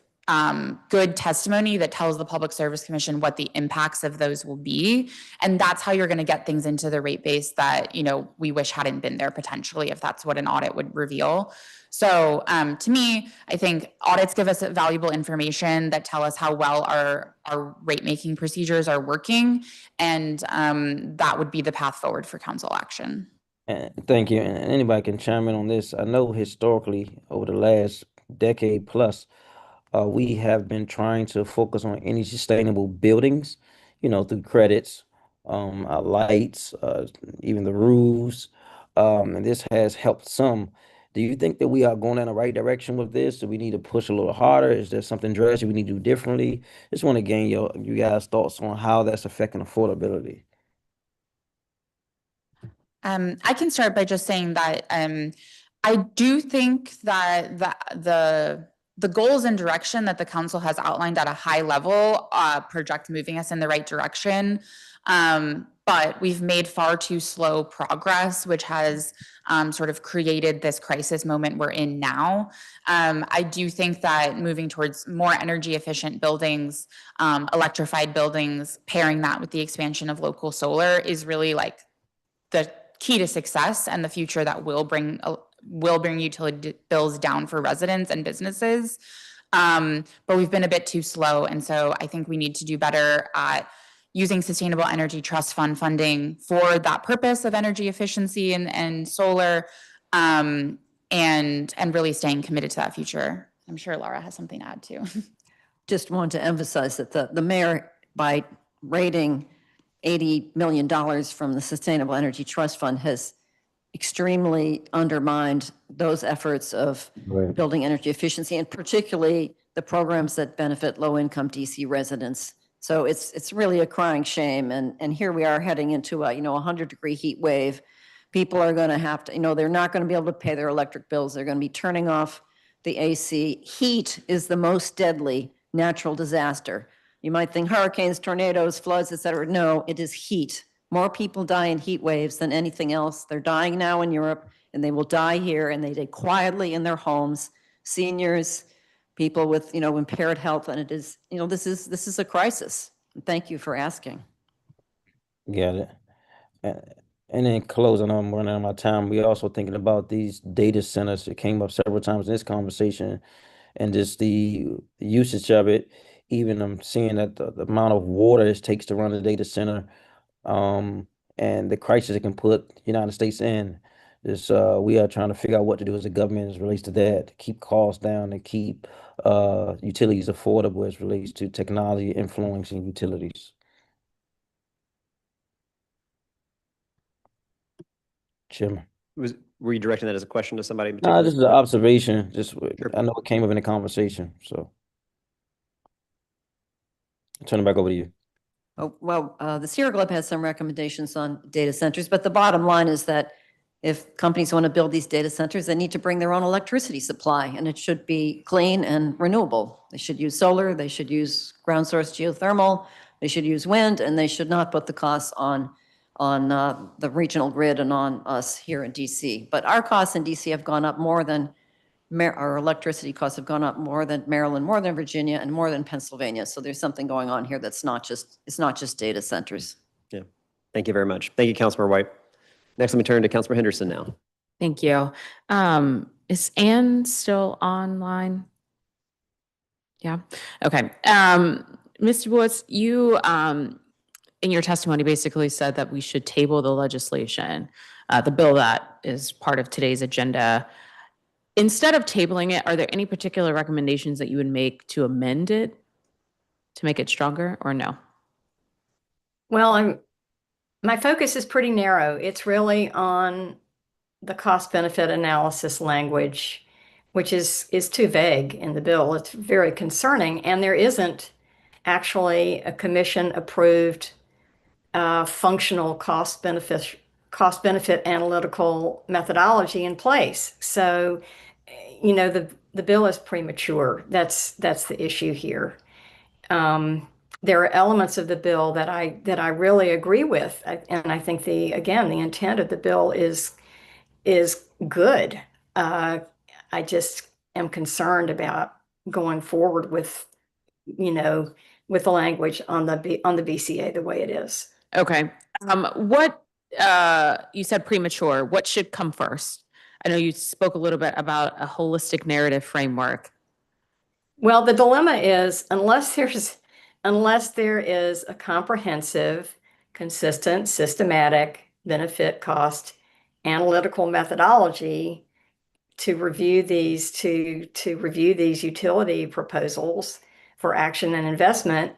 good testimony that tells the Public Service Commission what the impacts of those will be. And that's how you're going to get things into the rate base that, we wish hadn't been there potentially, if that's what an audit would reveal. So to me, I think audits give us valuable information that tell us how well our rate-making procedures are working. And that would be the path forward for council action. Thank you. And anybody can chime in on this. I know historically, over the last decade plus, we have been trying to focus on energy sustainable buildings, through credits, lights, even the roofs, and this has helped some. Do you think that we are going in the right direction with this? Do we need to push a little harder? Is there something drastic we need to do differently? Just want to gain you guys' thoughts on how that's affecting affordability. I can start by just saying that I do think that the goals and direction that the council has outlined at a high level project moving us in the right direction. But we've made far too slow progress, which has sort of created this crisis moment we're in now. I do think that moving towards more energy efficient buildings, electrified buildings, pairing that with the expansion of local solar is really like the key to success and the future that will bring utility bills down for residents and businesses. But we've been a bit too slow. And so I think we need to do better at using Sustainable Energy Trust Fund funding for that purpose of energy efficiency and solar, and really staying committed to that future. I'm sure Laura has something to add too. Just want to emphasize that the mayor, by rating $80 million from the Sustainable Energy Trust Fund, has extremely undermined those efforts of building energy efficiency, and particularly the programs that benefit low-income DC residents. So it's really a crying shame. And here we are heading into a 100-degree heat wave. People are going to have to, they're not going to be able to pay their electric bills. They're going to be turning off the AC. Heat is the most deadly natural disaster. You might think hurricanes, tornadoes, floods, et cetera. No, it is heat. More people die in heat waves than anything else. They're dying now in Europe, and they will die here, and they die quietly in their homes. Seniors, people with impaired health, and it is this is a crisis. Thank you for asking. Got it. And in closing, I'm running out of my time. We're also thinking about these data centers. It came up several times in this conversation, and just the usage of it. Even I'm seeing that the amount of water it takes to run a data center, and the crisis it can put the United States in. This we are trying to figure out what to do as a government as it relates to that, to keep costs down and keep utilities affordable as it relates to technology influencing utilities. Chairman. Were you directing that as a question to somebody in No, particular? this is an observation. Sure. I know it came up in the conversation, so I'll turn it back over to you. Oh, well, the Sierra Club has some recommendations on data centers, but the bottom line is that if companies want to build these data centers, they need to bring their own electricity supply, and it should be clean and renewable. They should use solar, they should use ground source geothermal, they should use wind, and they should not put the costs on the regional grid and on us here in DC. But our costs in DC have gone up more than our electricity costs have gone up more than Maryland, more than Virginia, and more than Pennsylvania. So there's something going on here that's it's not just data centers. Yeah. Thank you very much. Thank you, Councilmember White. Next, let me turn to Councilmember Henderson now. Thank you. Is Ann still online? Yeah. Okay. Mr. Woods, you in your testimony basically said that we should table the legislation, the bill that is part of today's agenda. Instead of tabling it, are there any particular recommendations that you would make to amend it to make it stronger, or no? Well, my focus is pretty narrow. It's really on the cost benefit analysis language, which is too vague in the bill. It's very concerning, and there isn't actually a commission approved functional cost benefit analytical methodology in place. So, the bill is premature. That's the issue here. There are elements of the bill that I really agree with, and I think the intent of the bill is good. I just am concerned about going forward with the language on the BCA the way it is. Okay. What you said premature. What should come first? I know you spoke a little bit about a holistic narrative framework. Well, the dilemma is unless there is a comprehensive, consistent, systematic benefit cost analytical methodology to review these utility proposals for action and investment,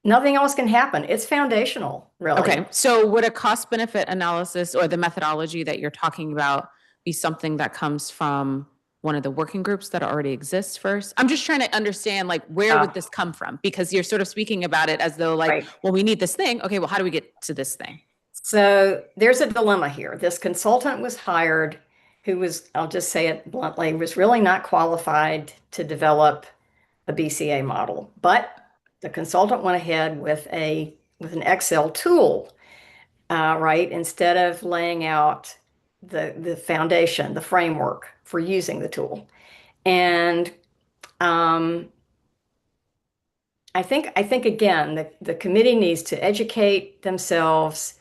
nothing else can happen. It's foundational, really. Okay. So would a cost benefit analysis or the methodology that you're talking about be something that comes from one of the working groups that already exists first? I'm just trying to understand, like, where would this come from? Because you're sort of speaking about it as though, like, well, we need this thing. Okay, well, how do we get to this thing? So there's a dilemma here. This consultant was hired who was, I'll just say it bluntly, was really not qualified to develop a BCA model. But the consultant went ahead with an Excel tool, right? Instead of laying out the foundation, the framework for using the tool. And I think again, the committee needs to educate themselves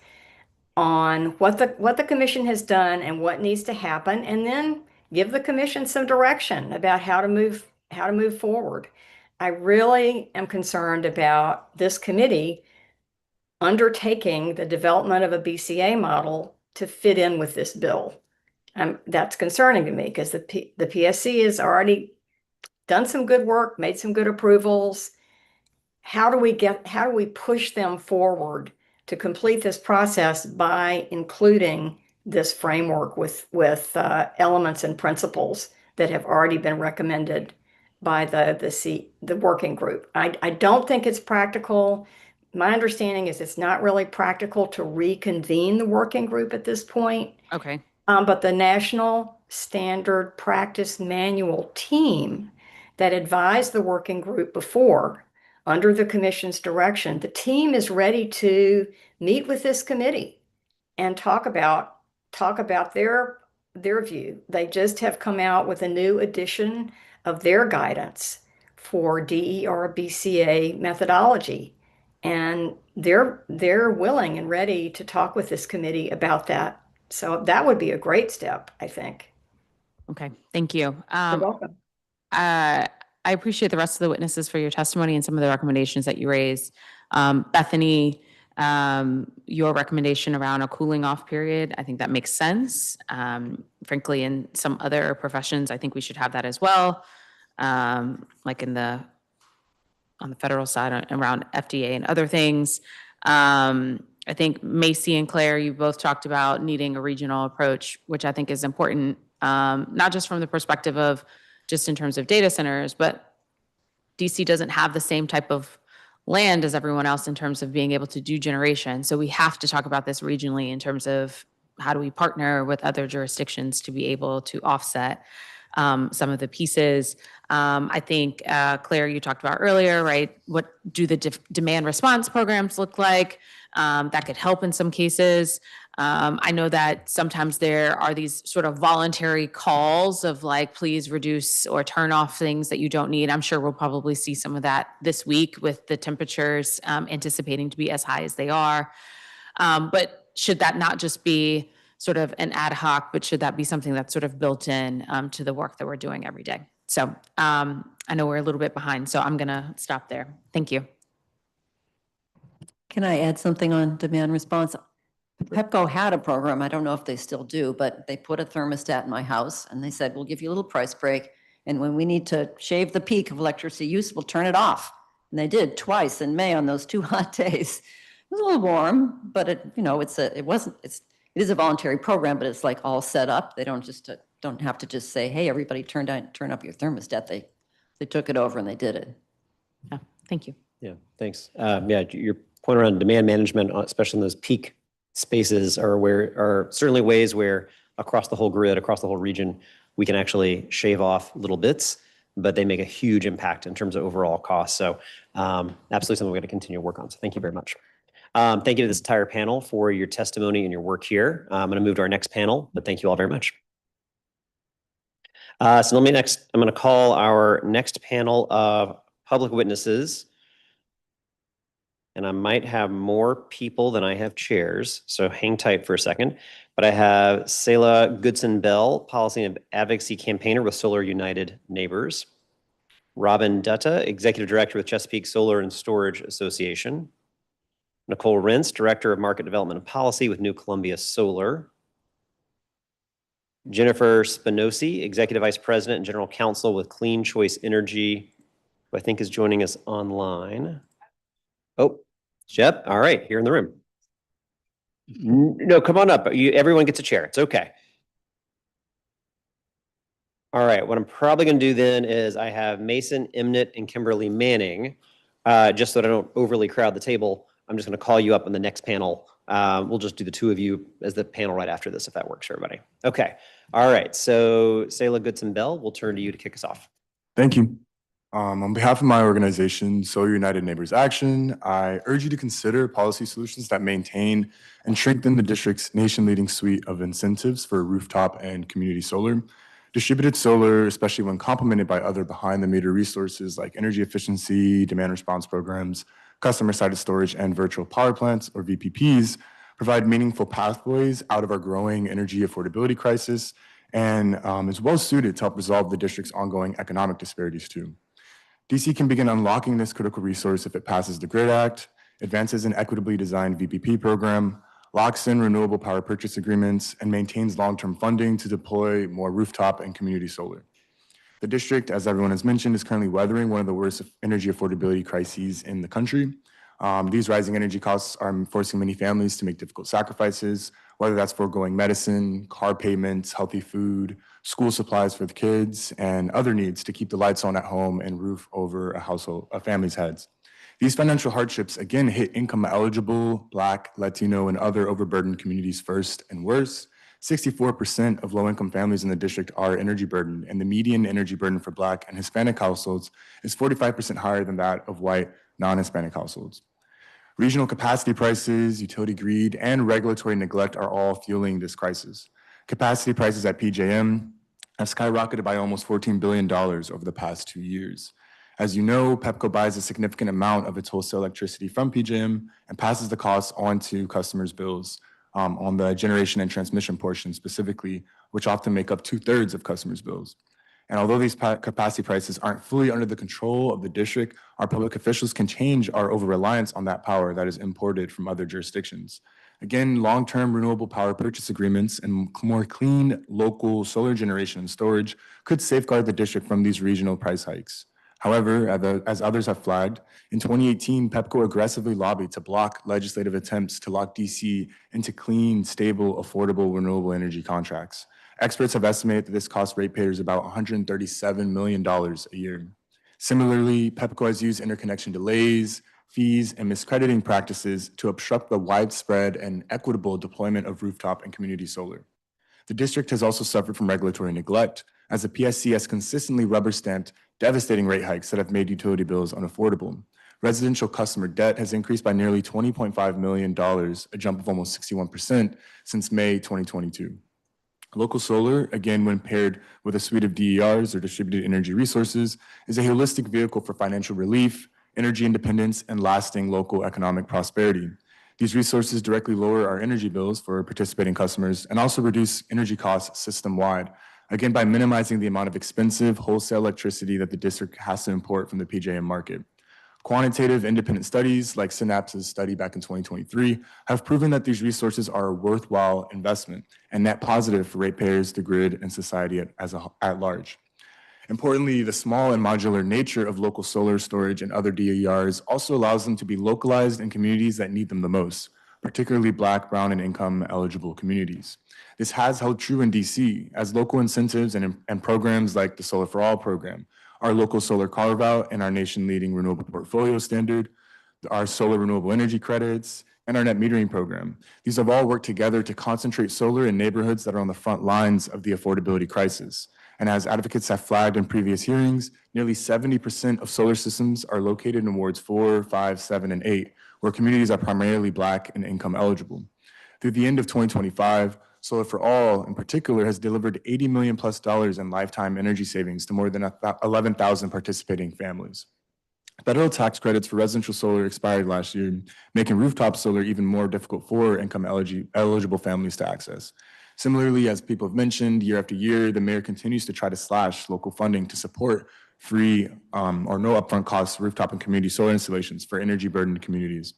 on what the commission has done and what needs to happen, and then give the commission some direction about how to move forward. I really am concerned about this committee undertaking the development of a BCA model to fit in with this bill. That's concerning to me because the PSC has already done some good work, made some good approvals. How do we push them forward to complete this process by including this framework with elements and principles that have already been recommended by the working group? I don't think it's practical. My understanding is it's not really practical to reconvene the working group at this point. Okay. But the National Standard Practice Manual team that advised the working group before, under the commission's direction, the team is ready to meet with this committee and talk about their view. They just have come out with a new edition of their guidance for DER BCA methodology. And they're willing and ready to talk with this committee about that. So that would be a great step, I think. Okay. Thank you. You're welcome. I appreciate the rest of the witnesses for your testimony and some of the recommendations that you raised. Bethany, your recommendation around a cooling off period, I think that makes sense. Frankly, in some other professions, I think we should have that as well. Like on the federal side around FDA and other things. I think Macy and Claire, you both talked about needing a regional approach, which I think is important, not just from the perspective of just in terms of data centers, but DC doesn't have the same type of land as everyone else in terms of being able to do generation. So we have to talk about this regionally in terms of how do we partner with other jurisdictions to be able to offset some of the pieces. I think, Claire, you talked about earlier, right? What do the demand response programs look like? That could help in some cases. I know that sometimes there are these sort of voluntary calls of like, please reduce or turn off things that you don't need. I'm sure we'll probably see some of that this week with the temperatures anticipating to be as high as they are. But should that not just be sort of an ad hoc, but should that be something that's sort of built in to the work that we're doing every day? So I know we're a little bit behind, so I'm going to stop there. Thank you. Can I add something on demand response? Pepco had a program, I don't know if they still do, but they put a thermostat in my house and they said, we'll give you a little price break. And when we need to shave the peak of electricity use, we'll turn it off. And they did twice in May on those 2 hot days. It was a little warm, but it is a voluntary program, but it's like all set up. They don't have to just say, hey, everybody turn up your thermostat. They took it over and they did it. Yeah, thank you. Yeah, thanks. Yeah, your point around demand management, especially in those peak spaces, are certainly ways where across the whole grid, across the whole region, we can actually shave off little bits, but they make a huge impact in terms of overall cost. So absolutely something we're going to continue to work on. So thank you very much. Thank you to this entire panel for your testimony and your work here. I'm going to move to our next panel, but thank you all very much. I'm going to call our next panel of public witnesses. And I might have more people than I have chairs, so hang tight for a second. But I have Selah Goodson-Bell, Policy and Advocacy Campaigner with Solar United Neighbors. Robin Dutta, Executive Director with Chesapeake Solar and Storage Association. Nicole Rentz, Director of Market Development and Policy with New Columbia Solar. Jennifer Spinosi, Executive Vice President and General Counsel with Clean Choice Energy, who I think is joining us online. Oh, Shep, all right, here in the room. No, come on up. Everyone gets a chair. It's okay. All right, what I'm probably going to do then is I have Mason, Imnit, and Kimberly Manning. Just so that I don't overly crowd the table, I'm just going to call you up on the next panel. We'll just do the two of you as the panel right after this, if that works for everybody. Okay. All right. So Selah Goodson-Bell, we'll turn to you to kick us off. Thank you. On behalf of my organization, Solar United Neighbors Action, I urge you to consider policy solutions that maintain and strengthen the district's nation-leading suite of incentives for rooftop and community solar. Distributed solar, especially when complemented by other behind-the-meter resources like energy efficiency, demand response programs, customer-sided storage, and virtual power plants, or VPPs, provide meaningful pathways out of our growing energy affordability crisis and is well-suited to help resolve the district's ongoing economic disparities too. DC can begin unlocking this critical resource if it passes the GRID Act, advances an equitably designed VPP program, locks in renewable power purchase agreements, and maintains long-term funding to deploy more rooftop and community solar. The district, as everyone has mentioned, is currently weathering one of the worst energy affordability crises in the country. These rising energy costs are forcing many families to make difficult sacrifices, whether that's foregoing medicine, car payments, healthy food, school supplies for the kids, and other needs to keep the lights on at home and roof over a family's heads. These financial hardships again hit income-eligible, Black, Latino, and other overburdened communities first and worst. 64% of low-income families in the district are energy burdened, and the median energy burden for Black and Hispanic households is 45% higher than that of white, non-Hispanic households. Regional capacity prices, utility greed, and regulatory neglect are all fueling this crisis. Capacity prices at PJM have skyrocketed by almost $14 billion over the past 2 years. As you know, Pepco buys a significant amount of its wholesale electricity from PJM and passes the costs on to customers' bills on the generation and transmission portion specifically, which often make up 2/3 of customers' bills. And although these capacity prices aren't fully under the control of the district, our public officials can change our over-reliance on that power that is imported from other jurisdictions. Again, long-term renewable power purchase agreements and more clean local solar generation and storage could safeguard the district from these regional price hikes. However, as others have flagged, in 2018, Pepco aggressively lobbied to block legislative attempts to lock DC into clean, stable, affordable, renewable energy contracts. Experts have estimated that this costs ratepayers about $137 million a year. Similarly, Pepco has used interconnection delays, fees, and miscrediting practices to obstruct the widespread and equitable deployment of rooftop and community solar. The district has also suffered from regulatory neglect, as the PSC has consistently rubber-stamped devastating rate hikes that have made utility bills unaffordable. Residential customer debt has increased by nearly $20.5 million, a jump of almost 61% since May 2022. Local solar, again, when paired with a suite of DERs or distributed energy resources, is a holistic vehicle for financial relief, energy independence, and lasting local economic prosperity. These resources directly lower our energy bills for participating customers and also reduce energy costs system-wide, again, by minimizing the amount of expensive wholesale electricity that the district has to import from the PJM market. Quantitative independent studies like Synapse's study back in 2023 have proven that these resources are a worthwhile investment and net positive for ratepayers, the grid, and society at large. Importantly, the small and modular nature of local solar storage and other DERs also allows them to be localized in communities that need them the most, particularly Black, Brown, and income-eligible communities. This has held true in DC, as local incentives and programs like the Solar for All program, our local solar carve-out, and our nation-leading renewable portfolio standard, our solar renewable energy credits, and our net metering program. These have all worked together to concentrate solar in neighborhoods that are on the front lines of the affordability crisis. And as advocates have flagged in previous hearings, nearly 70% of solar systems are located in wards 4, 5, 7, and 8, where communities are primarily Black and income eligible. Through the end of 2025, Solar for All, in particular, has delivered $80 million plus in lifetime energy savings to more than 11,000 participating families. Federal tax credits for residential solar expired last year, making rooftop solar even more difficult for income eligible families to access. Similarly, as people have mentioned, year after year, the mayor continues to try to slash local funding to support free or no upfront costs rooftop and community solar installations for energy burdened communities.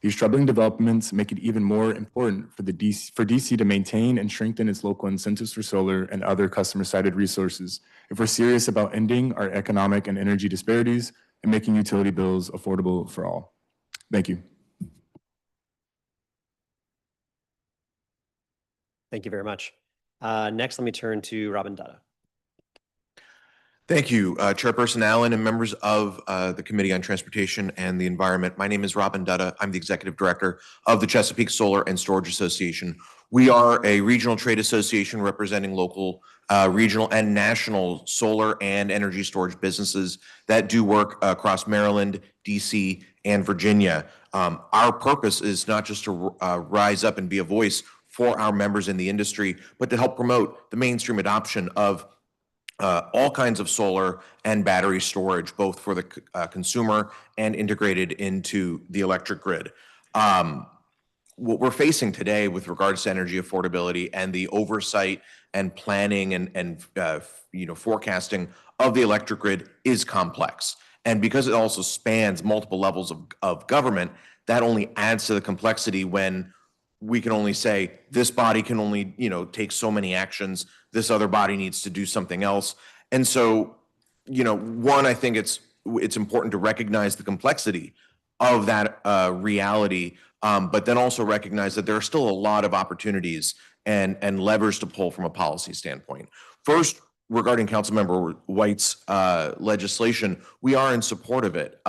These troubling developments make it even more important for DC to maintain and strengthen its local incentives for solar and other customer-sided resources if we're serious about ending our economic and energy disparities and making utility bills affordable for all. Thank you. Thank you very much. Next, let me turn to Robin Dutta. Thank you, Chairperson Allen and members of the Committee on Transportation and the Environment. My name is Robin Dutta. I'm the Executive Director of the Chesapeake Solar and Storage Association. We are a regional trade association representing local, regional, and national solar and energy storage businesses that do work across Maryland, DC, and Virginia. Our purpose is not just to rise up and be a voice for our members in the industry, but to help promote the mainstream adoption of all kinds of solar and battery storage, both for the consumer and integrated into the electric grid. What we're facing today with regards to energy affordability and the oversight and planning and forecasting of the electric grid is complex. And because it also spans multiple levels of government, that only adds to the complexity when we can only say this body can only take so many actions, this other body needs to do something else. And so, one, I think it's important to recognize the complexity of that reality, but then also recognize that there are still a lot of opportunities and levers to pull from a policy standpoint. First, regarding Councilmember White's legislation, we are in support of it.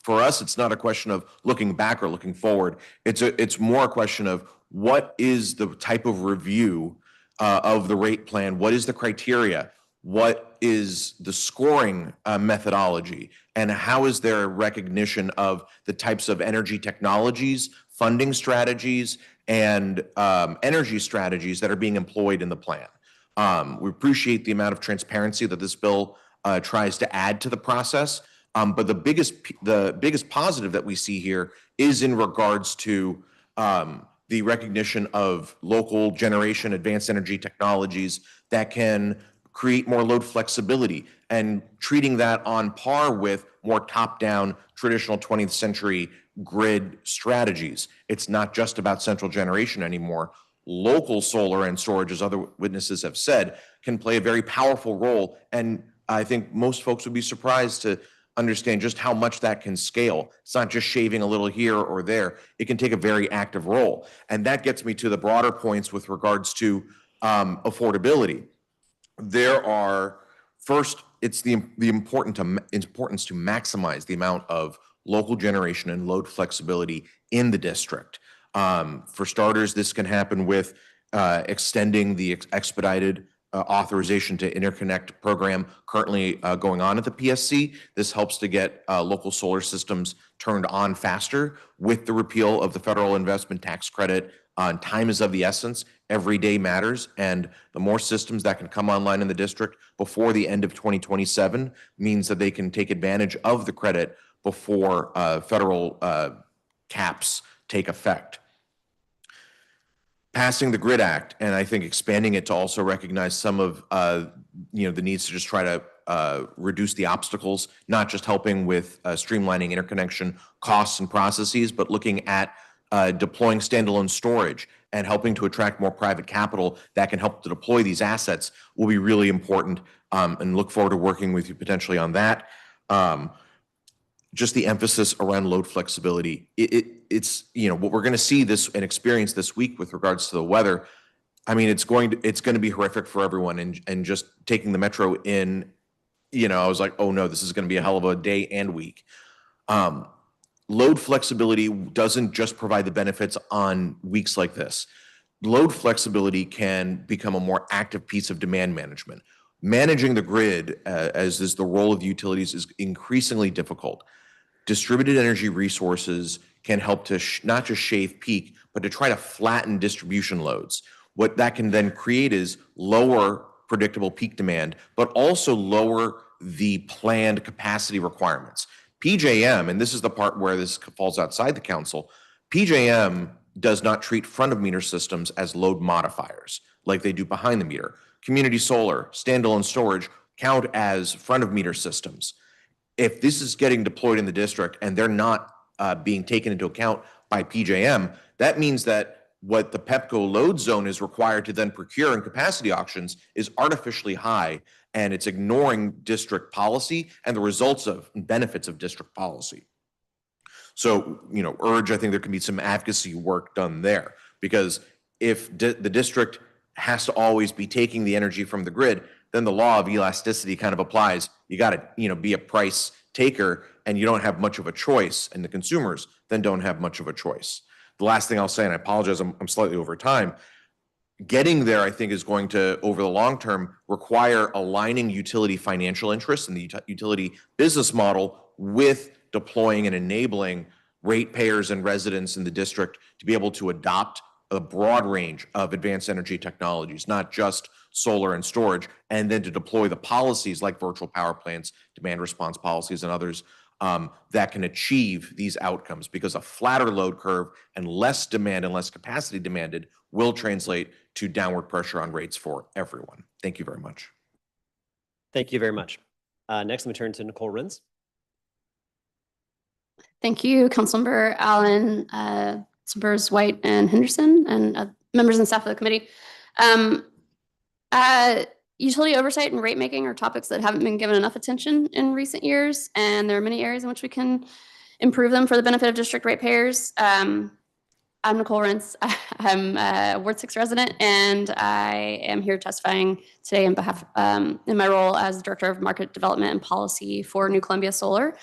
For us, it's not a question of looking back or looking forward. It's more a question of what is the type of review of the rate plan? What is the criteria? What is the scoring methodology? And how is there recognition of the types of energy technologies, funding strategies, and energy strategies that are being employed in the plan? We appreciate the amount of transparency that this bill tries to add to the process. But the biggest positive that we see here is in regards to the recognition of local generation, advanced energy technologies that can create more load flexibility and treating that on par with more top-down traditional 20th century grid strategies. It's not just about central generation anymore. Local solar and storage, as other witnesses have said, can play a very powerful role. And I think most folks would be surprised to understand just how much that can scale. It's not just shaving a little here or there. It can take a very active role. And that gets me to the broader points with regards to affordability. There are, first, it's the importance to maximize the amount of local generation and load flexibility in the district. For starters, this can happen with extending the expedited authorization to interconnect program currently going on at the PSC. This helps to get local solar systems turned on faster with the repeal of the federal investment tax credit. Time is of the essence. Every day matters. And the more systems that can come online in the district before the end of 2027 means that they can take advantage of the credit before federal caps take effect. Passing the Grid Act, and I think expanding it to also recognize some of the needs to just try to reduce the obstacles, not just helping with streamlining interconnection costs and processes, but looking at deploying standalone storage and helping to attract more private capital that can help to deploy these assets will be really important, and look forward to working with you potentially on that. Just the emphasis around load flexibility. It's what we're going to see this and experience this week with regards to the weather. I mean, it's going to be horrific for everyone. And just taking the metro in, I was like, oh no, this is going to be a hell of a day and week. Load flexibility doesn't just provide the benefits on weeks like this. Load flexibility can become a more active piece of demand management. Managing the grid, as is the role of the utilities, is increasingly difficult. Distributed energy resources can help to not just shave peak, but to try to flatten distribution loads. What that can then create is lower predictable peak demand, but also lower the planned capacity requirements. PJM, and this is the part where this falls outside the council, PJM does not treat front of meter systems as load modifiers like they do behind the meter. Community solar, standalone storage count as front of meter systems. If this is getting deployed in the district and they're not being taken into account by PJM, that means that what the PEPCO load zone is required to then procure in capacity auctions is artificially high, and it's ignoring district policy and the results of and benefits of district policy. So, I think there can be some advocacy work done there, because if the district has to always be taking the energy from the grid, then the law of elasticity kind of applies. You got to, be a price taker, and you don't have much of a choice, and the consumers then don't have much of a choice. The last thing I'll say, and I apologize, I'm slightly over time, getting there, I think, is going to, over the long term, require aligning utility financial interests and the utility business model with deploying and enabling ratepayers and residents in the district to be able to adopt a broad range of advanced energy technologies, not just solar and storage, and then to deploy the policies like virtual power plants, demand response policies, and others that can achieve these outcomes, because a flatter load curve and less demand and less capacity demanded will translate to downward pressure on rates for everyone. Thank you very much. Thank you very much. Next, I'm going to turn to Nicole Rins. Thank you, Councilmember Allen, Councilmembers White and Henderson, and members and staff of the committee. Utility oversight and rate making are topics that haven't been given enough attention in recent years, and there are many areas in which we can improve them for the benefit of district ratepayers. I'm Nicole Rins. I'm a Ward 6 resident, and I am here testifying today in behalf, in my role as Director of Market Development and Policy for New Columbia Solar.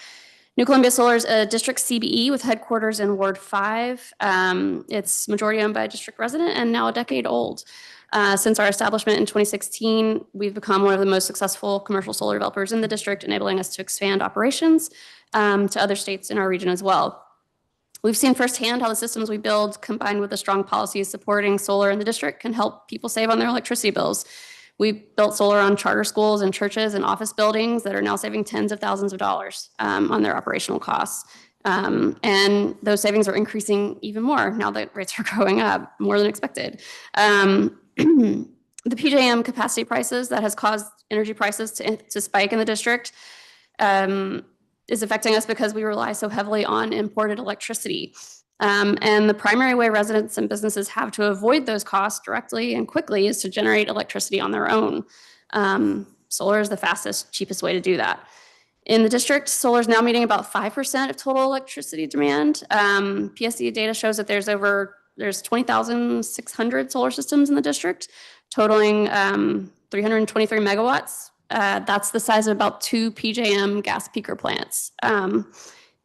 New Columbia Solar is a district CBE with headquarters in Ward 5. It's majority owned by a district resident and now a decade old. Since our establishment in 2016, we've become one of the most successful commercial solar developers in the district, enabling us to expand operations to other states in our region as well. We've seen firsthand how the systems we build, combined with the strong policies supporting solar in the district, can help people save on their electricity bills. We built solar on charter schools and churches and office buildings that are now saving tens of thousands of dollars on their operational costs. And those savings are increasing even more now that rates are going up more than expected. The PJM capacity prices that has caused energy prices to spike in the district is affecting us because we rely so heavily on imported electricity. And the primary way residents and businesses have to avoid those costs directly and quickly is to generate electricity on their own. Solar is the fastest, cheapest way to do that. In the district, solar is now meeting about 5% of total electricity demand. PSC data shows that there's 20,600 solar systems in the district, totaling 323 megawatts. That's the size of about 2 PJM gas peaker plants.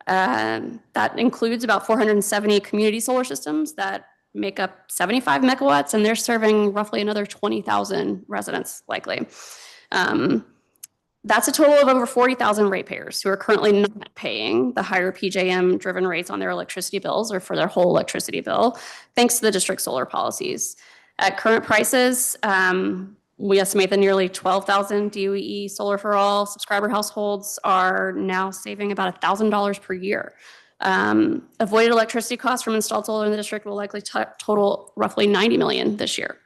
That includes about 470 community solar systems that make up 75 megawatts, and they're serving roughly another 20,000 residents likely. That's a total of over 40,000 ratepayers who are currently not paying the higher PJM-driven rates on their electricity bills or for their whole electricity bill, thanks to the district solar policies. At current prices, we estimate that nearly 12,000 DOE Solar for All subscriber households are now saving about $1,000 per year Avoided electricity costs from installed solar in the district will likely total roughly 90 million this year.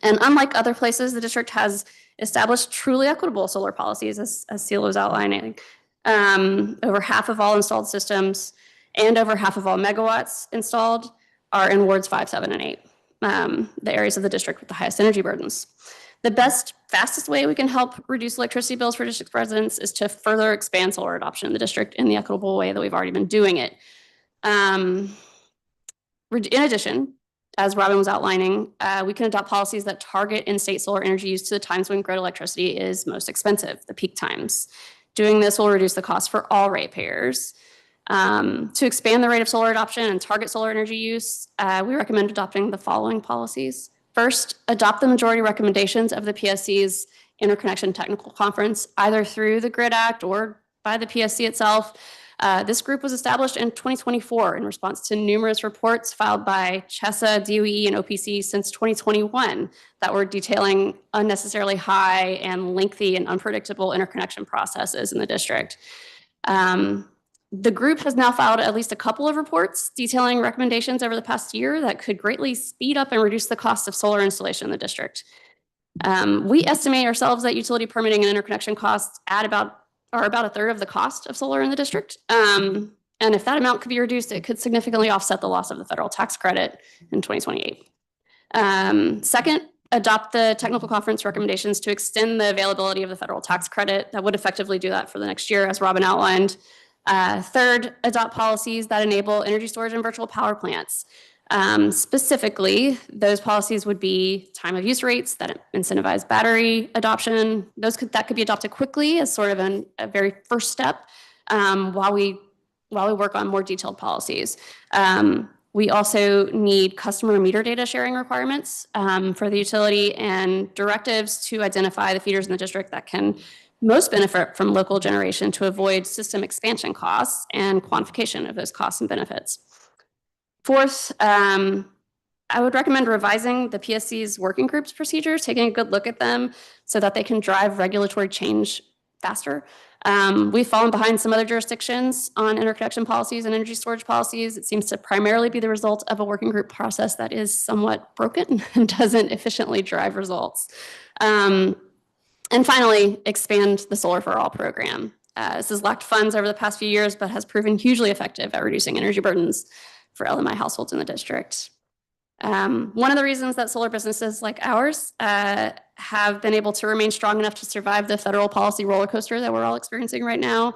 And unlike other places, the district has established truly equitable solar policies, as Seal was outlining. Over half of all installed systems and over half of all megawatts installed are in wards 5, 7, and 8, the areas of the district with the highest energy burdens. The best, fastest way we can help reduce electricity bills for district residents is to further expand solar adoption in the district in the equitable way that we've already been doing it. In addition, as Robin was outlining, we can adopt policies that target in-state solar energy use to the times when grid electricity is most expensive, the peak times. Doing this will reduce the cost for all ratepayers. To expand the rate of solar adoption and target solar energy use, we recommend adopting the following policies. First, adopt the majority recommendations of the PSC's Interconnection Technical Conference, either through the GRID Act or by the PSC itself. This group was established in 2024 in response to numerous reports filed by CHESA, DOE, and OPC since 2021 that were detailing unnecessarily high and lengthy and unpredictable interconnection processes in the district. The group has now filed at least a couple of reports detailing recommendations over the past year that could greatly speed up and reduce the cost of solar installation in the district. We estimate ourselves that utility permitting and interconnection costs are about a third of the cost of solar in the district. And if that amount could be reduced, it could significantly offset the loss of the federal tax credit in 2028. Second, adopt the technical conference recommendations to extend the availability of the federal tax credit. That would effectively do that for the next year, as Robin outlined. Third, adopt policies that enable energy storage and virtual power plants. Specifically, those policies would be time of use rates that incentivize battery adoption. That could be adopted quickly as sort of a very first step while we work on more detailed policies. We also need customer meter data sharing requirements for the utility and directives to identify the feeders in the district that can most benefit from local generation to avoid system expansion costs and quantification of those costs and benefits. Fourth, I would recommend revising the PSC's working groups procedures, taking a good look at them so that they can drive regulatory change faster. We've fallen behind some other jurisdictions on interconnection policies and energy storage policies. It seems to primarily be the result of a working group process that is somewhat broken and doesn't efficiently drive results. And finally, expand the Solar for All program. This has lacked funds over the past few years, but has proven hugely effective at reducing energy burdens for LMI households in the district. One of the reasons that solar businesses like ours have been able to remain strong enough to survive the federal policy roller coaster that we're all experiencing right now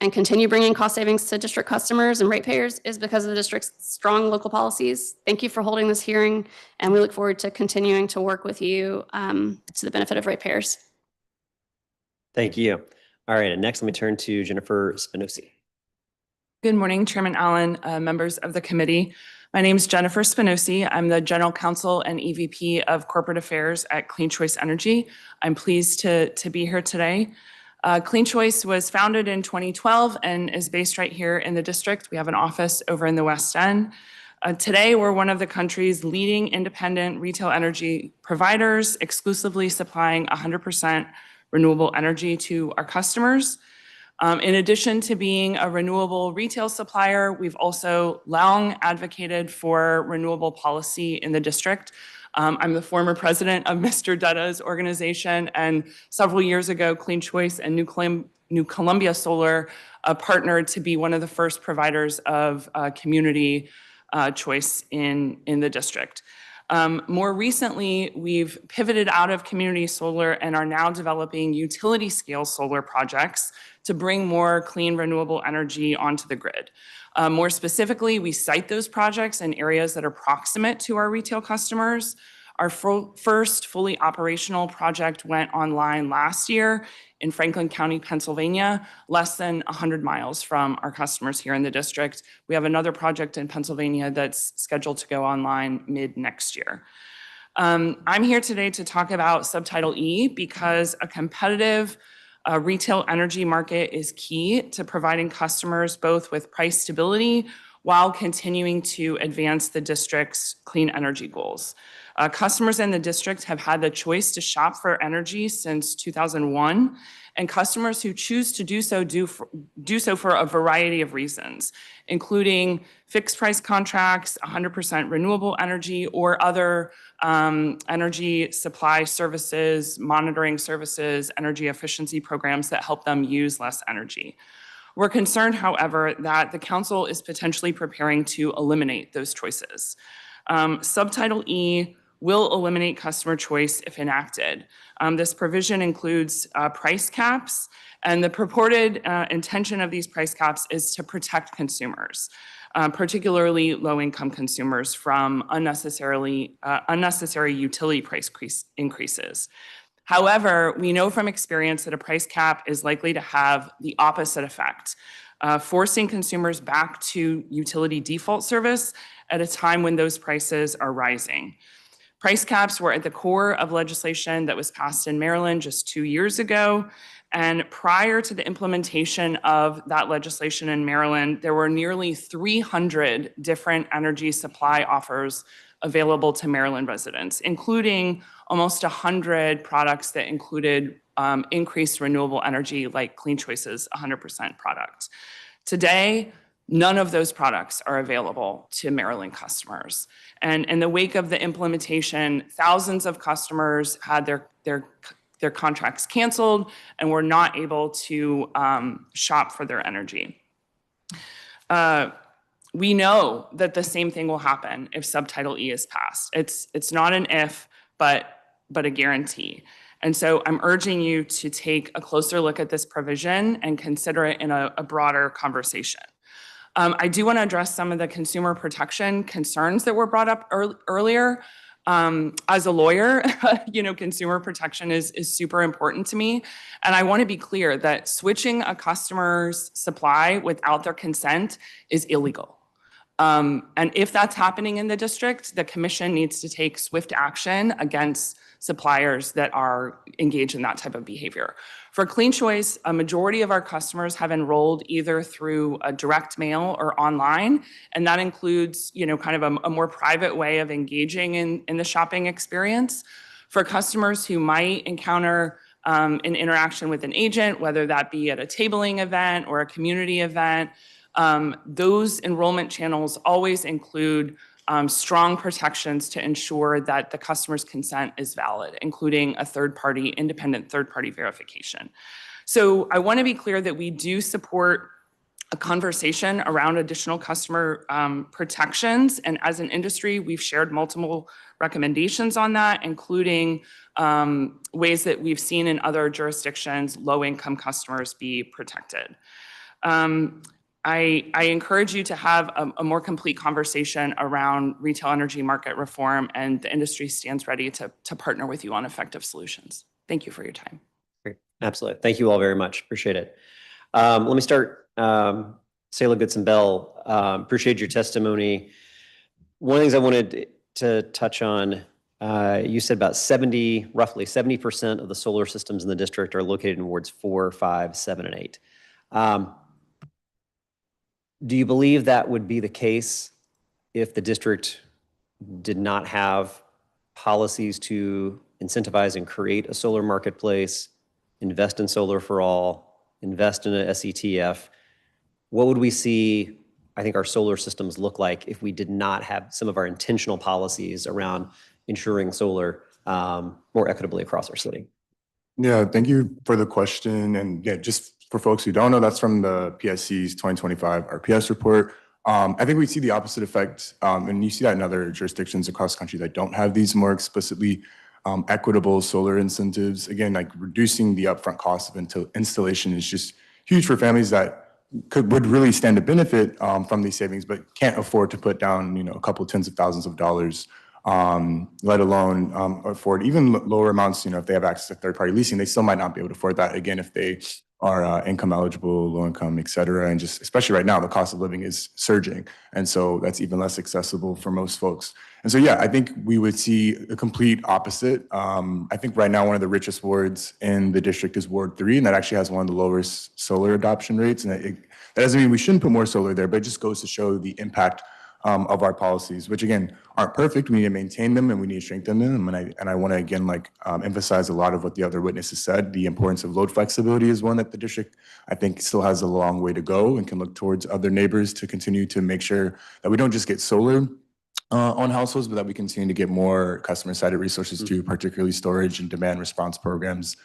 and continue bringing cost savings to district customers and ratepayers is because of the district's strong local policies. Thank you for holding this hearing, and we look forward to continuing to work with you to the benefit of ratepayers. Thank you. All right, and next let me turn to Jennifer Spinosi. Good morning, Chairman Allen, members of the committee. My name is Jennifer Spinosi. I'm the General Counsel and EVP of Corporate Affairs at Clean Choice Energy. I'm pleased to be here today. Clean Choice was founded in 2012 and is based right here in the district. We have an office over in the West End. Today, we're one of the country's leading independent retail energy providers, exclusively supplying 100% renewable energy to our customers. In addition to being a renewable retail supplier, we've also long advocated for renewable policy in the district. I'm the former president of Mr. Dutta's organization, and several years ago, Clean Choice and New Columbia Solar partnered to be one of the first providers of community choice in the district. More recently, we've pivoted out of community solar and are now developing utility scale solar projects to bring more clean renewable energy onto the grid. More specifically, we cite those projects in areas that are proximate to our retail customers. Our first fully operational project went online last year in Franklin County, Pennsylvania, less than 100 miles from our customers here in the district. We have another project in Pennsylvania that's scheduled to go online mid next year. I'm here today to talk about Subtitle E because a competitive retail energy market is key to providing customers both with price stability while continuing to advance the district's clean energy goals. Customers in the district have had the choice to shop for energy since 2001, and customers who choose to do so for a variety of reasons, including fixed price contracts, 100% renewable energy, or other energy supply services, monitoring services, energy efficiency programs that help them use less energy. We're concerned, however, that the council is potentially preparing to eliminate those choices. Subtitle E will eliminate customer choice if enacted. This provision includes price caps, and the purported intention of these price caps is to protect consumers, particularly low-income consumers, from unnecessary utility price increases. However, we know from experience that a price cap is likely to have the opposite effect, forcing consumers back to utility default service at a time when those prices are rising. Price caps were at the core of legislation that was passed in Maryland just 2 years ago. And prior to the implementation of that legislation in Maryland, there were nearly 300 different energy supply offers available to Maryland residents, including almost 100 products that included increased renewable energy, like Clean Choice's 100% product. Today, none of those products are available to Maryland customers. And in the wake of the implementation, thousands of customers had their contracts canceled and were not able to shop for their energy. We know that the same thing will happen if Subtitle E is passed. It's not an if, but a guarantee. And so I'm urging you to take a closer look at this provision and consider it in a broader conversation. I do want to address some of the consumer protection concerns that were brought up earlier. As a lawyer, consumer protection is super important to me. And I want to be clear that switching a customer's supply without their consent is illegal. And if that's happening in the district, the commission needs to take swift action against suppliers that are engaged in that type of behavior. For Clean Choice, a majority of our customers have enrolled either through a direct mail or online, and that includes, kind of a more private way of engaging in the shopping experience. For customers who might encounter an interaction with an agent, whether that be at a tabling event or a community event, those enrollment channels always include strong protections to ensure that the customer's consent is valid, including a independent third-party verification. So I want to be clear that we do support a conversation around additional customer protections. And as an industry, we've shared multiple recommendations on that, including ways that we've seen in other jurisdictions low-income customers be protected. I encourage you to have a more complete conversation around retail energy market reform, and the industry stands ready to partner with you on effective solutions. Thank you for your time. Great. Absolutely. Thank you all very much. Appreciate it. Let me start. Sayla Goodson-Bell, appreciate your testimony. One of the things I wanted to touch on, you said about roughly 70% of the solar systems in the district are located in wards 4, 5, 7, and 8. Do you believe that would be the case if the district did not have policies to incentivize and create a solar marketplace, invest in solar for all, invest in a SETF? What would we see, I think, our solar systems look like if we did not have some of our intentional policies around ensuring solar more equitably across our city? Yeah, thank you for the question. And yeah, just for folks who don't know, that's from the PSC's 2025 RPS report. I think we see the opposite effect, and you see that in other jurisdictions across the country that don't have these more explicitly equitable solar incentives. Again, like reducing the upfront cost of installation is just huge for families that would really stand to benefit from these savings, but can't afford to put down, a couple tens of thousands of dollars, let alone afford even lower amounts. If they have access to third-party leasing, they still might not be able to afford that. Again, if they are income eligible, low income, et cetera. And just especially right now, the cost of living is surging. And so that's even less accessible for most folks. And so, yeah, I think we would see a complete opposite. I think right now, one of the richest wards in the district is Ward 3, and that actually has one of the lowest solar adoption rates. And that doesn't mean we shouldn't put more solar there, but it just goes to show the impact of our policies, which again aren't perfect. We need to maintain them and we need to strengthen them. And I want to again emphasize a lot of what the other witnesses said. The importance of load flexibility is one that the district I think still has a long way to go and can look towards other neighbors to continue to make sure that we don't just get solar on households, but that we continue to get more customer-sided resources too, particularly storage and demand response programs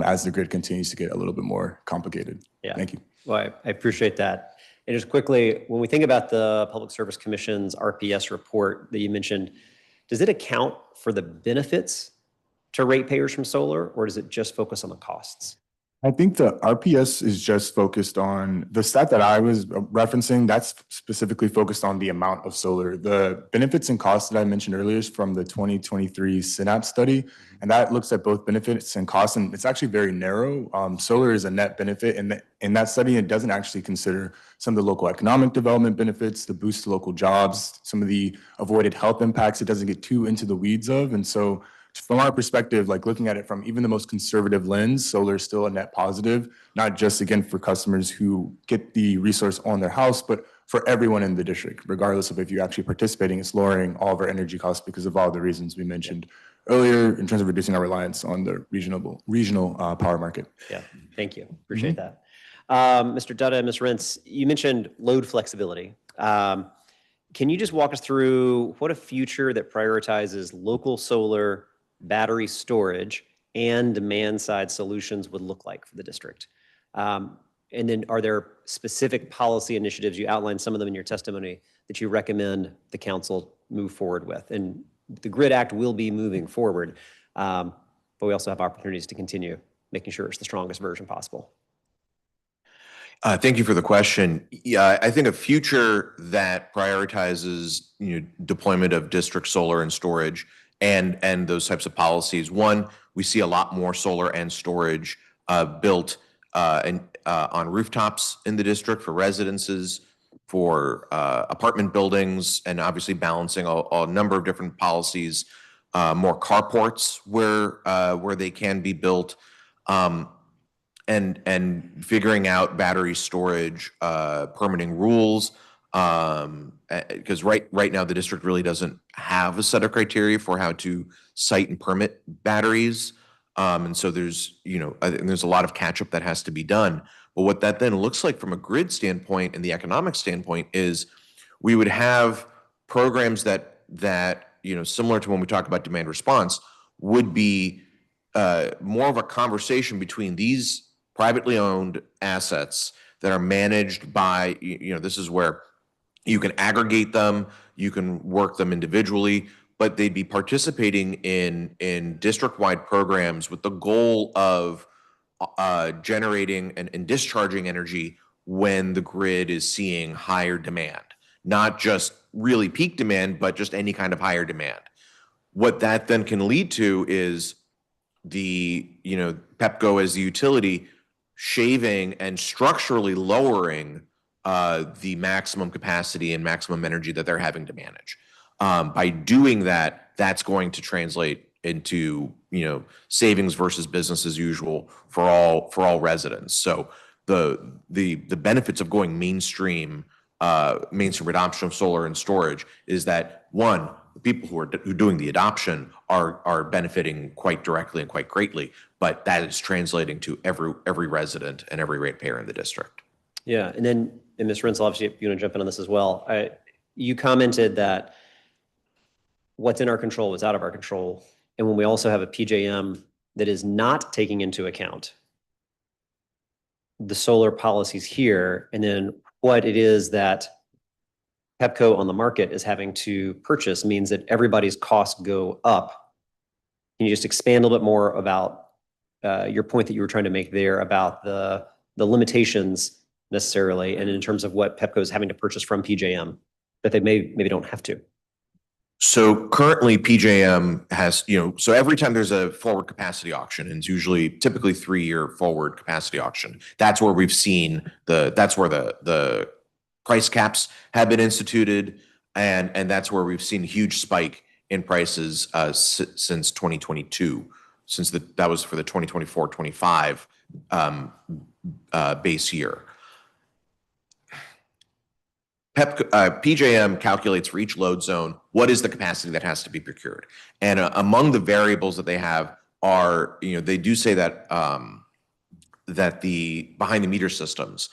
as the grid continues to get a little bit more complicated. Yeah. Thank you. Well, I appreciate that. And just quickly, when we think about the Public Service Commission's RPS report that you mentioned, does it account for the benefits to ratepayers from solar, or does it just focus on the costs? I think the RPS is just focused on the stat that I was referencing. That's specifically focused on the amount of solar. The benefits and costs that I mentioned earlier is from the 2023 Synapse study, and that looks at both benefits and costs, and it's actually very narrow. Solar is a net benefit, and in that study, it doesn't actually consider some of the local economic development benefits, the boost to local jobs, some of the avoided health impacts. It doesn't get too into the weeds of, and so from our perspective, like looking at it from even the most conservative lens, solar is still a net positive, not just again for customers who get the resource on their house, but for everyone in the district, regardless of if you're actually participating. It's lowering all of our energy costs because of all the reasons we mentioned earlier in terms of reducing our reliance on the regional power market. Yeah, thank you. Appreciate that. Mr. Dutta and Ms. Rentz, you mentioned load flexibility. Can you just walk us through what a future that prioritizes local solar, battery storage, and demand side solutions would look like for the district? And then are there specific policy initiatives, you outlined some of them in your testimony, that you recommend the council move forward with? And the GRID Act will be moving forward, but we also have opportunities to continue making sure it's the strongest version possible. Thank you for the question. Yeah, I think a future that prioritizes deployment of district solar and storage and those types of policies. One, we see a lot more solar and storage built on rooftops in the district for residences, for apartment buildings, and obviously balancing a number of different policies, more carports where they can be built, and figuring out battery storage permitting rules. Because right now the district really doesn't have a set of criteria for how to site and permit batteries, and so there's there's a lot of catch up that has to be done. But what that then looks like from a grid standpoint and the economic standpoint is we would have programs that similar to when we talk about demand response would be more of a conversation between these privately owned assets that are managed by this is where you can aggregate them, you can work them individually, but they'd be participating in district-wide programs with the goal of generating and discharging energy when the grid is seeing higher demand, not just really peak demand, but just any kind of higher demand. What that then can lead to is the PEPCO as the utility shaving and structurally lowering the maximum capacity and maximum energy that they're having to manage. By doing that, that's going to translate into savings versus business as usual for all residents. So the benefits of going mainstream adoption of solar and storage is that one, the people who are doing the adoption are benefiting quite directly and quite greatly, but that is translating to every resident and every ratepayer in the district. Yeah, and Ms. Rentz, obviously, if you want to jump in on this as well. You commented that what's in our control is out of our control. And when we also have a PJM that is not taking into account the solar policies here, and then what it is that PEPCO on the market is having to purchase means that everybody's costs go up. Can you just expand a little bit more about your point that you were trying to make there about the limitations necessarily, and in terms of what PEPCO is having to purchase from PJM that they maybe don't have to? So currently PJM has, so every time there's a forward capacity auction, and it's usually typically 3-year forward capacity auction, that's where we've seen that's where the price caps have been instituted. And that's where we've seen a huge spike in prices since 2022, since that was for the 2024-25 base year. PJM calculates for each load zone what is the capacity that has to be procured. And among the variables that they have are, they do say that that the behind the meter systems,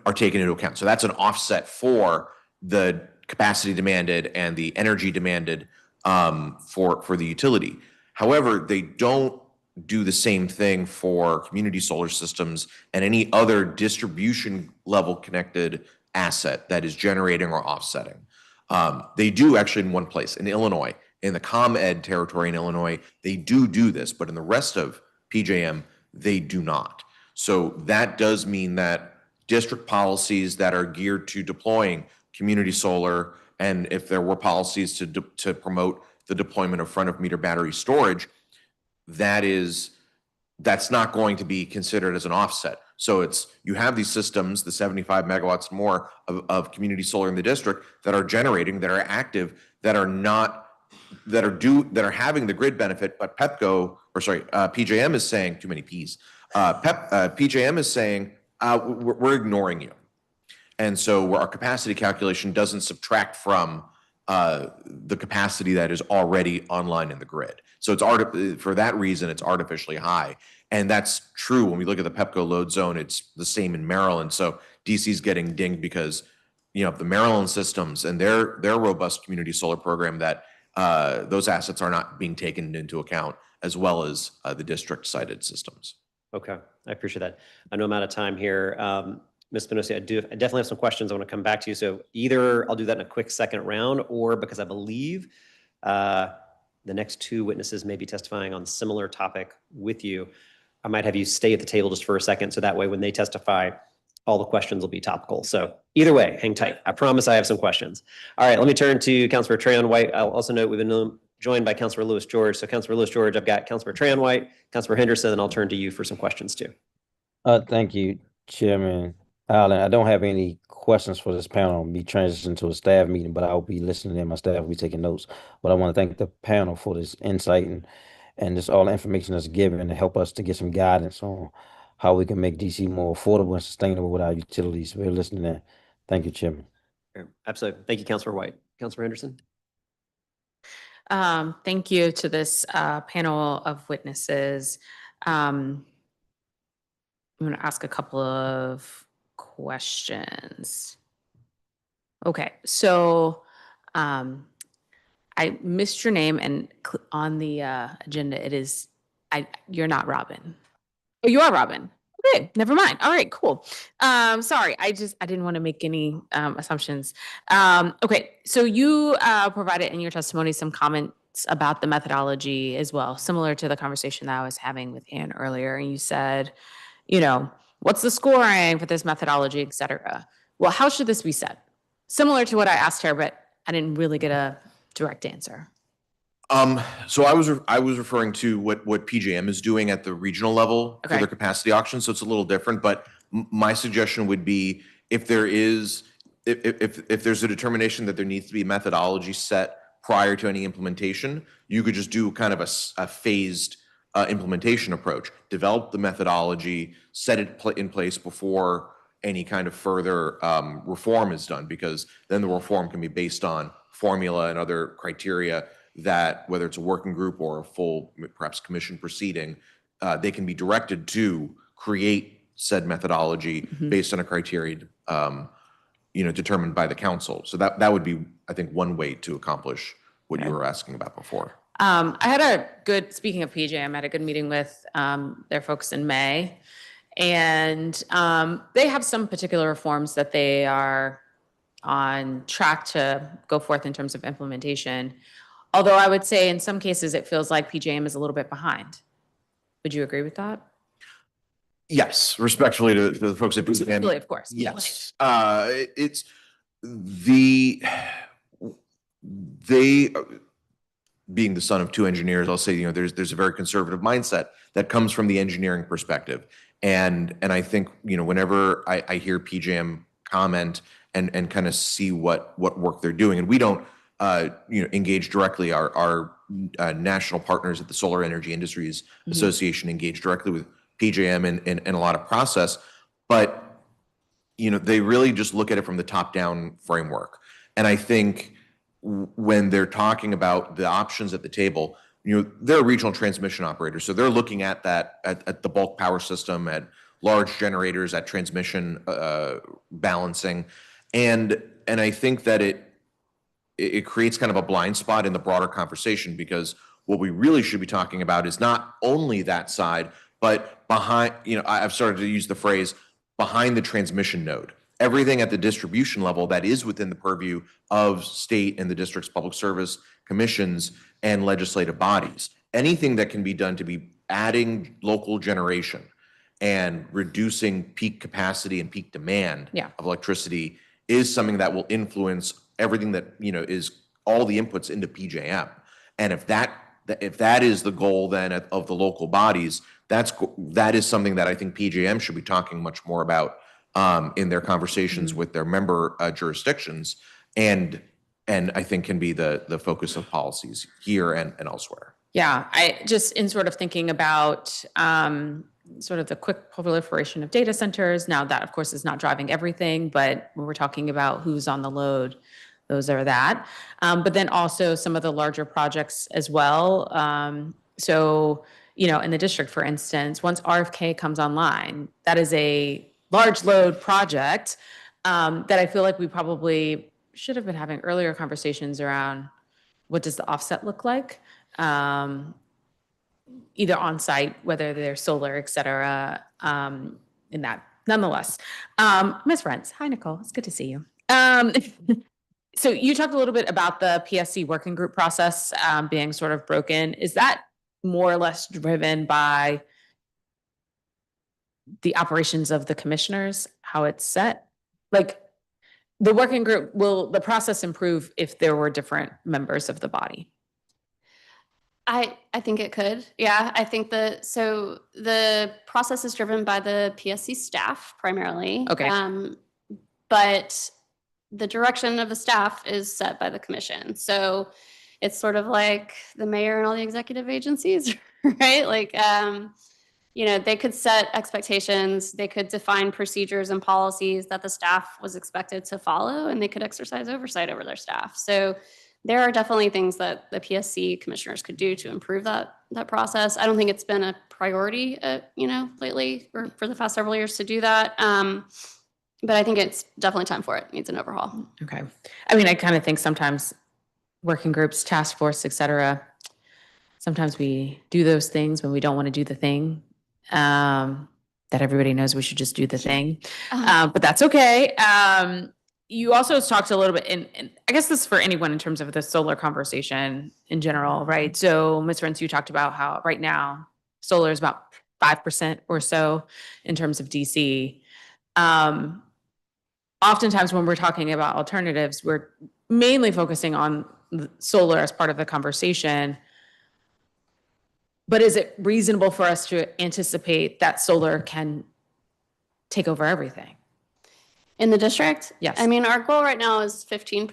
are taken into account. So that's an offset for the capacity demanded and the energy demanded for the utility. However, they don't do the same thing for community solar systems and any other distribution level connected asset that is generating or offsetting. They do actually in one place, in Illinois, in the ComEd territory in Illinois, they do this, but in the rest of PJM, they do not. So that does mean that district policies that are geared to deploying community solar, and if there were policies to promote the deployment of front of meter battery storage, that's not going to be considered as an offset. So you have these systems, the 75 megawatts more of community solar in the district that are generating, that are active, that are having the grid benefit, but PJM is saying, too many P's. PJM is saying, we're ignoring you. And so our capacity calculation doesn't subtract from the capacity that is already online in the grid. So for that reason, it's artificially high. And that's true when we look at the PEPCO load zone. It's the same in Maryland. So DC's getting dinged because the Maryland systems and their robust community solar program, that those assets are not being taken into account, as well as the district cited systems. Okay, I appreciate that. I know I'm out of time here. Ms. Spinosi, I definitely have some questions I want to come back to you. So either I'll do that in a quick second round, or because I believe the next two witnesses may be testifying on a similar topic with you, I might have you stay at the table just for a second, so that way when they testify, all the questions will be topical. So either way, hang tight. I promise I have some questions. All right, let me turn to Councilor Trayon White. I'll also note we've been joined by Councilor Lewis George. So Councilor Lewis George, I've got Councilor Trayon White, Councilor Henderson, and I'll turn to you for some questions too. Thank you, Chairman Allen. I don't have any questions for this panel. I'll be transitioning to a staff meeting, but I'll be listening and my staff will be taking notes. But I want to thank the panel for this insight and just all the information that's given to help us to get some guidance on how we can make DC more affordable and sustainable with our utilities. We're listening in. Thank you, Chairman. Absolutely. Thank you, Councilor White. Councilor Henderson. Thank you to this panel of witnesses. I'm going to ask a couple of questions. Okay, so I missed your name, and on the agenda it is, you're not Robin. Oh, you are Robin. Okay, never mind. All right, cool. Sorry, I didn't want to make any assumptions. Okay, so you provided in your testimony some comments about the methodology as well, similar to the conversation that I was having with Ann earlier. And you said, what's the scoring for this methodology, et cetera. Well, how should this be set? Similar to what I asked her, but I didn't really get a direct answer. So I was referring to what PJM is doing at the regional level for their capacity auction. So it's a little different, but my suggestion would be if there's a determination that there needs to be a methodology set prior to any implementation, you could just do kind of a phased implementation approach. Develop the methodology, set it in place before any kind of further reform is done, because then the reform can be based on formula and other criteria that, whether it's a working group or a full, perhaps commission proceeding, they can be directed to create said methodology based on a criteria, determined by the council. So that would be, I think, one way to accomplish what you were asking about before. Speaking of PJM, I had a good meeting with their folks in May, and they have some particular reforms that they are on track to go forth in terms of implementation. Although I would say in some cases, it feels like PJM is a little bit behind. Would you agree with that? Yes, respectfully to the folks at PJM. Respectfully, of course. Yes. they, being the son of two engineers, I'll say, there's a very conservative mindset that comes from the engineering perspective. And I think, whenever I hear PJM comment and kind of see what work they're doing, and we don't, engage directly, our national partners at the Solar Energy Industries Association engage directly with PJM in a lot of process, but they really just look at it from the top-down framework. And I think when they're talking about the options at the table, they're a regional transmission operator, so they're looking at that at the bulk power system, at large generators, at transmission balancing, and I think that it creates kind of a blind spot in the broader conversation, because what we really should be talking about is not only that side, but behind. I've started to use the phrase behind the transmission node. Everything at the distribution level that is within the purview of state and the district's public service commissions and legislative bodies. Anything that can be done to be adding local generation and reducing peak capacity and peak demand of electricity is something that will influence everything that is all the inputs into PJM. And if that is the goal then of the local bodies, that is something that I think PJM should be talking much more about in their conversations with their member jurisdictions, and I think can be the focus of policies here and elsewhere. Yeah, I just in sort of thinking about sort of the quick proliferation of data centers. Now that, of course, is not driving everything, but when we're talking about who's on the load, those are that. But then also some of the larger projects as well. So, in the district, for instance, once RFK comes online, that is a large load project that I feel like we probably should have been having earlier conversations around what does the offset look like, either on site, whether they're solar, et cetera, in that. Nonetheless, Ms. Rentz, hi, Nicole, it's good to see you. So you talked a little bit about the PSC working group process being sort of broken. Is that more or less driven by the operations of the commissioners, how it's set? Like the working group, will the process improve if there were different members of the body? I think it could. Yeah, I think so the process is driven by the PSC staff primarily. Okay. But the direction of the staff is set by the commission. So it's sort of like the mayor and all the executive agencies, right? Like, they could set expectations, they could define procedures and policies that the staff was expected to follow, and they could exercise oversight over their staff. So there are definitely things that the PSC commissioners could do to improve that process. I don't think it's been a priority, lately or for the past several years to do that. But I think it's definitely time for it. It needs an overhaul. Okay. I mean, I kind of think sometimes working groups, task force, et cetera, sometimes we do those things when we don't want to do the thing that everybody knows we should just do the thing. But that's okay. You also talked a little bit, and I guess this is for anyone in terms of the solar conversation in general, right? So Ms. Rentz, you talked about how right now solar is about 5% or so in terms of DC. Oftentimes when we're talking about alternatives, we're mainly focusing on solar as part of the conversation. But is it reasonable for us to anticipate that solar can take over everything? In the district? Yes. I mean, our goal right now is 15%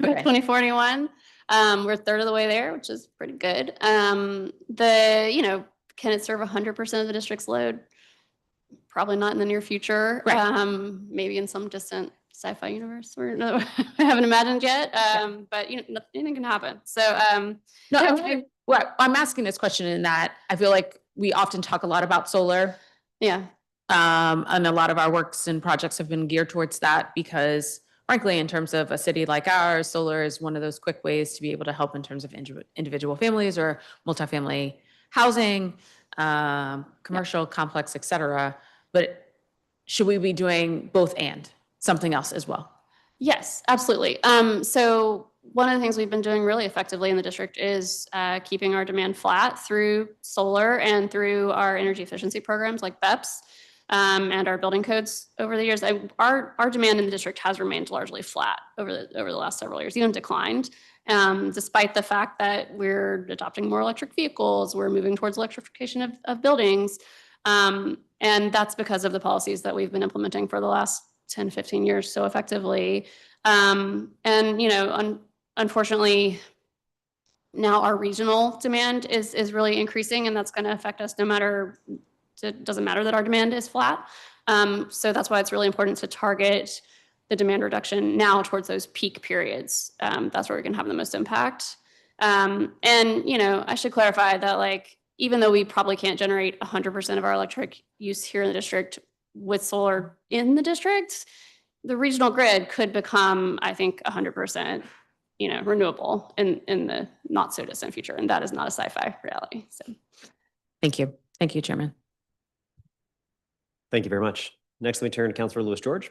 by 2041. We're a third of the way there, which is pretty good. Can it serve 100% of the district's load? Probably not in the near future. Right. Maybe in some distant sci-fi universe where I haven't imagined yet. But anything can happen. So I'm asking this question in that I feel like we often talk a lot about solar. Yeah. And a lot of our works and projects have been geared towards that because, frankly, in terms of a city like ours, solar is one of those quick ways to be able to help in terms of individual families or multifamily housing, commercial complex, et cetera. But should we be doing both and something else as well? Yes, absolutely. So one of the things we've been doing really effectively in the district is keeping our demand flat through solar and through our energy efficiency programs like BEPS. and our building codes over the years. Our demand in the district has remained largely flat over the last several years, even declined, despite the fact that we're adopting more electric vehicles, we're moving towards electrification of buildings. And that's because of the policies that we've been implementing for the last 10, 15 years so effectively. And, unfortunately, now our regional demand is really increasing, and that's going to affect us no matter, it doesn't matter that our demand is flat. So that's why it's really important to target the demand reduction now towards those peak periods. That's where we can have the most impact. And, I should clarify that, even though we probably can't generate 100% of our electric use here in the district with solar in the district, the regional grid could become, I think, 100%, renewable in the not so distant future. And that is not a sci-fi reality. So Thank you. Thank you, Chairman. Thank you very much. Next, let me turn to Councilor Lewis George.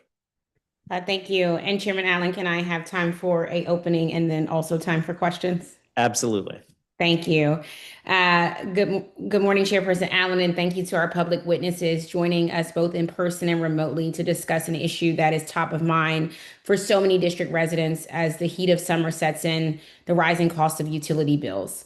Thank you. And Chairman Allen, can I have time for a opening and then also time for questions? Absolutely. Thank you. Good morning, Chairperson Allen, and thank you to our public witnesses joining us both in person and remotely to discuss an issue that is top of mind for so many district residents as the heat of summer sets in, the rising cost of utility bills.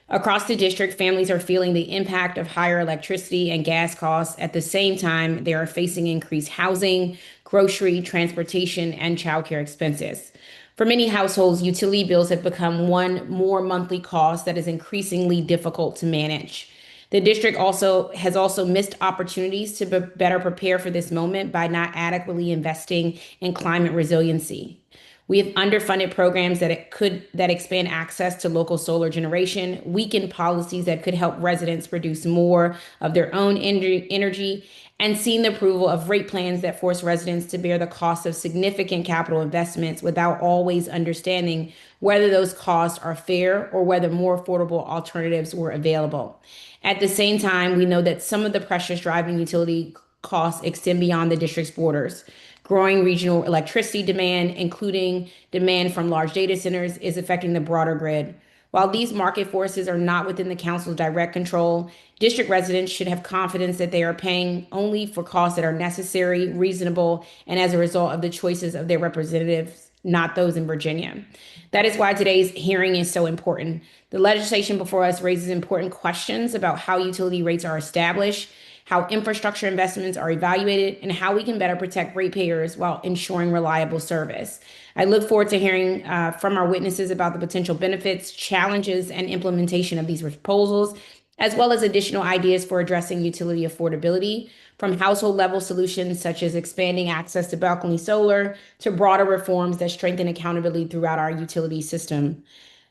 Across the district, families are feeling the impact of higher electricity and gas costs. At the same time, they are facing increased housing, grocery, transportation, and childcare expenses. For many households, utility bills have become one more monthly cost that is increasingly difficult to manage. The district has also missed opportunities to better prepare for this moment by not adequately investing in climate resiliency. We have underfunded programs that expand access to local solar generation, weaken policies that could help residents produce more of their own energy, and seen the approval of rate plans that force residents to bear the cost of significant capital investments without always understanding whether those costs are fair or whether more affordable alternatives were available. At the same time, we know that some of the pressures driving utility costs extend beyond the district's borders. Growing regional electricity demand, including demand from large data centers, is affecting the broader grid. While these market forces are not within the council's direct control, district residents should have confidence that they are paying only for costs that are necessary, reasonable, and as a result of the choices of their representatives, not those in Virginia. That is why today's hearing is so important. The legislation before us raises important questions about how utility rates are established, how infrastructure investments are evaluated, and how we can better protect ratepayers while ensuring reliable service. I look forward to hearing from our witnesses about the potential benefits, challenges, and implementation of these proposals, as well as additional ideas for addressing utility affordability, from household level solutions such as expanding access to balcony solar to broader reforms that strengthen accountability throughout our utility system.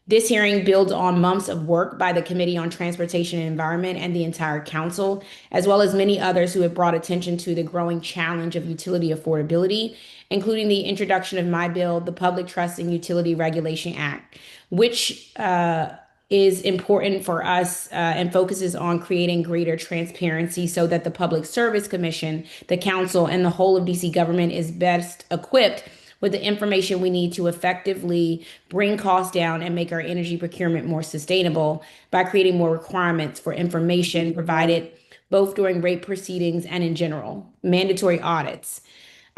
This hearing builds on months of work by the Committee on Transportation and Environment and the entire council, as well as many others who have brought attention to the growing challenge of utility affordability, including the introduction of my bill, the Public Trust and Utility Regulation Act, which is important for us and focuses on creating greater transparency so that the Public Service Commission, the council, and the whole of DC government is best equipped with the information we need to effectively bring costs down and make our energy procurement more sustainable by creating more requirements for information provided both during rate proceedings and in general, mandatory audits.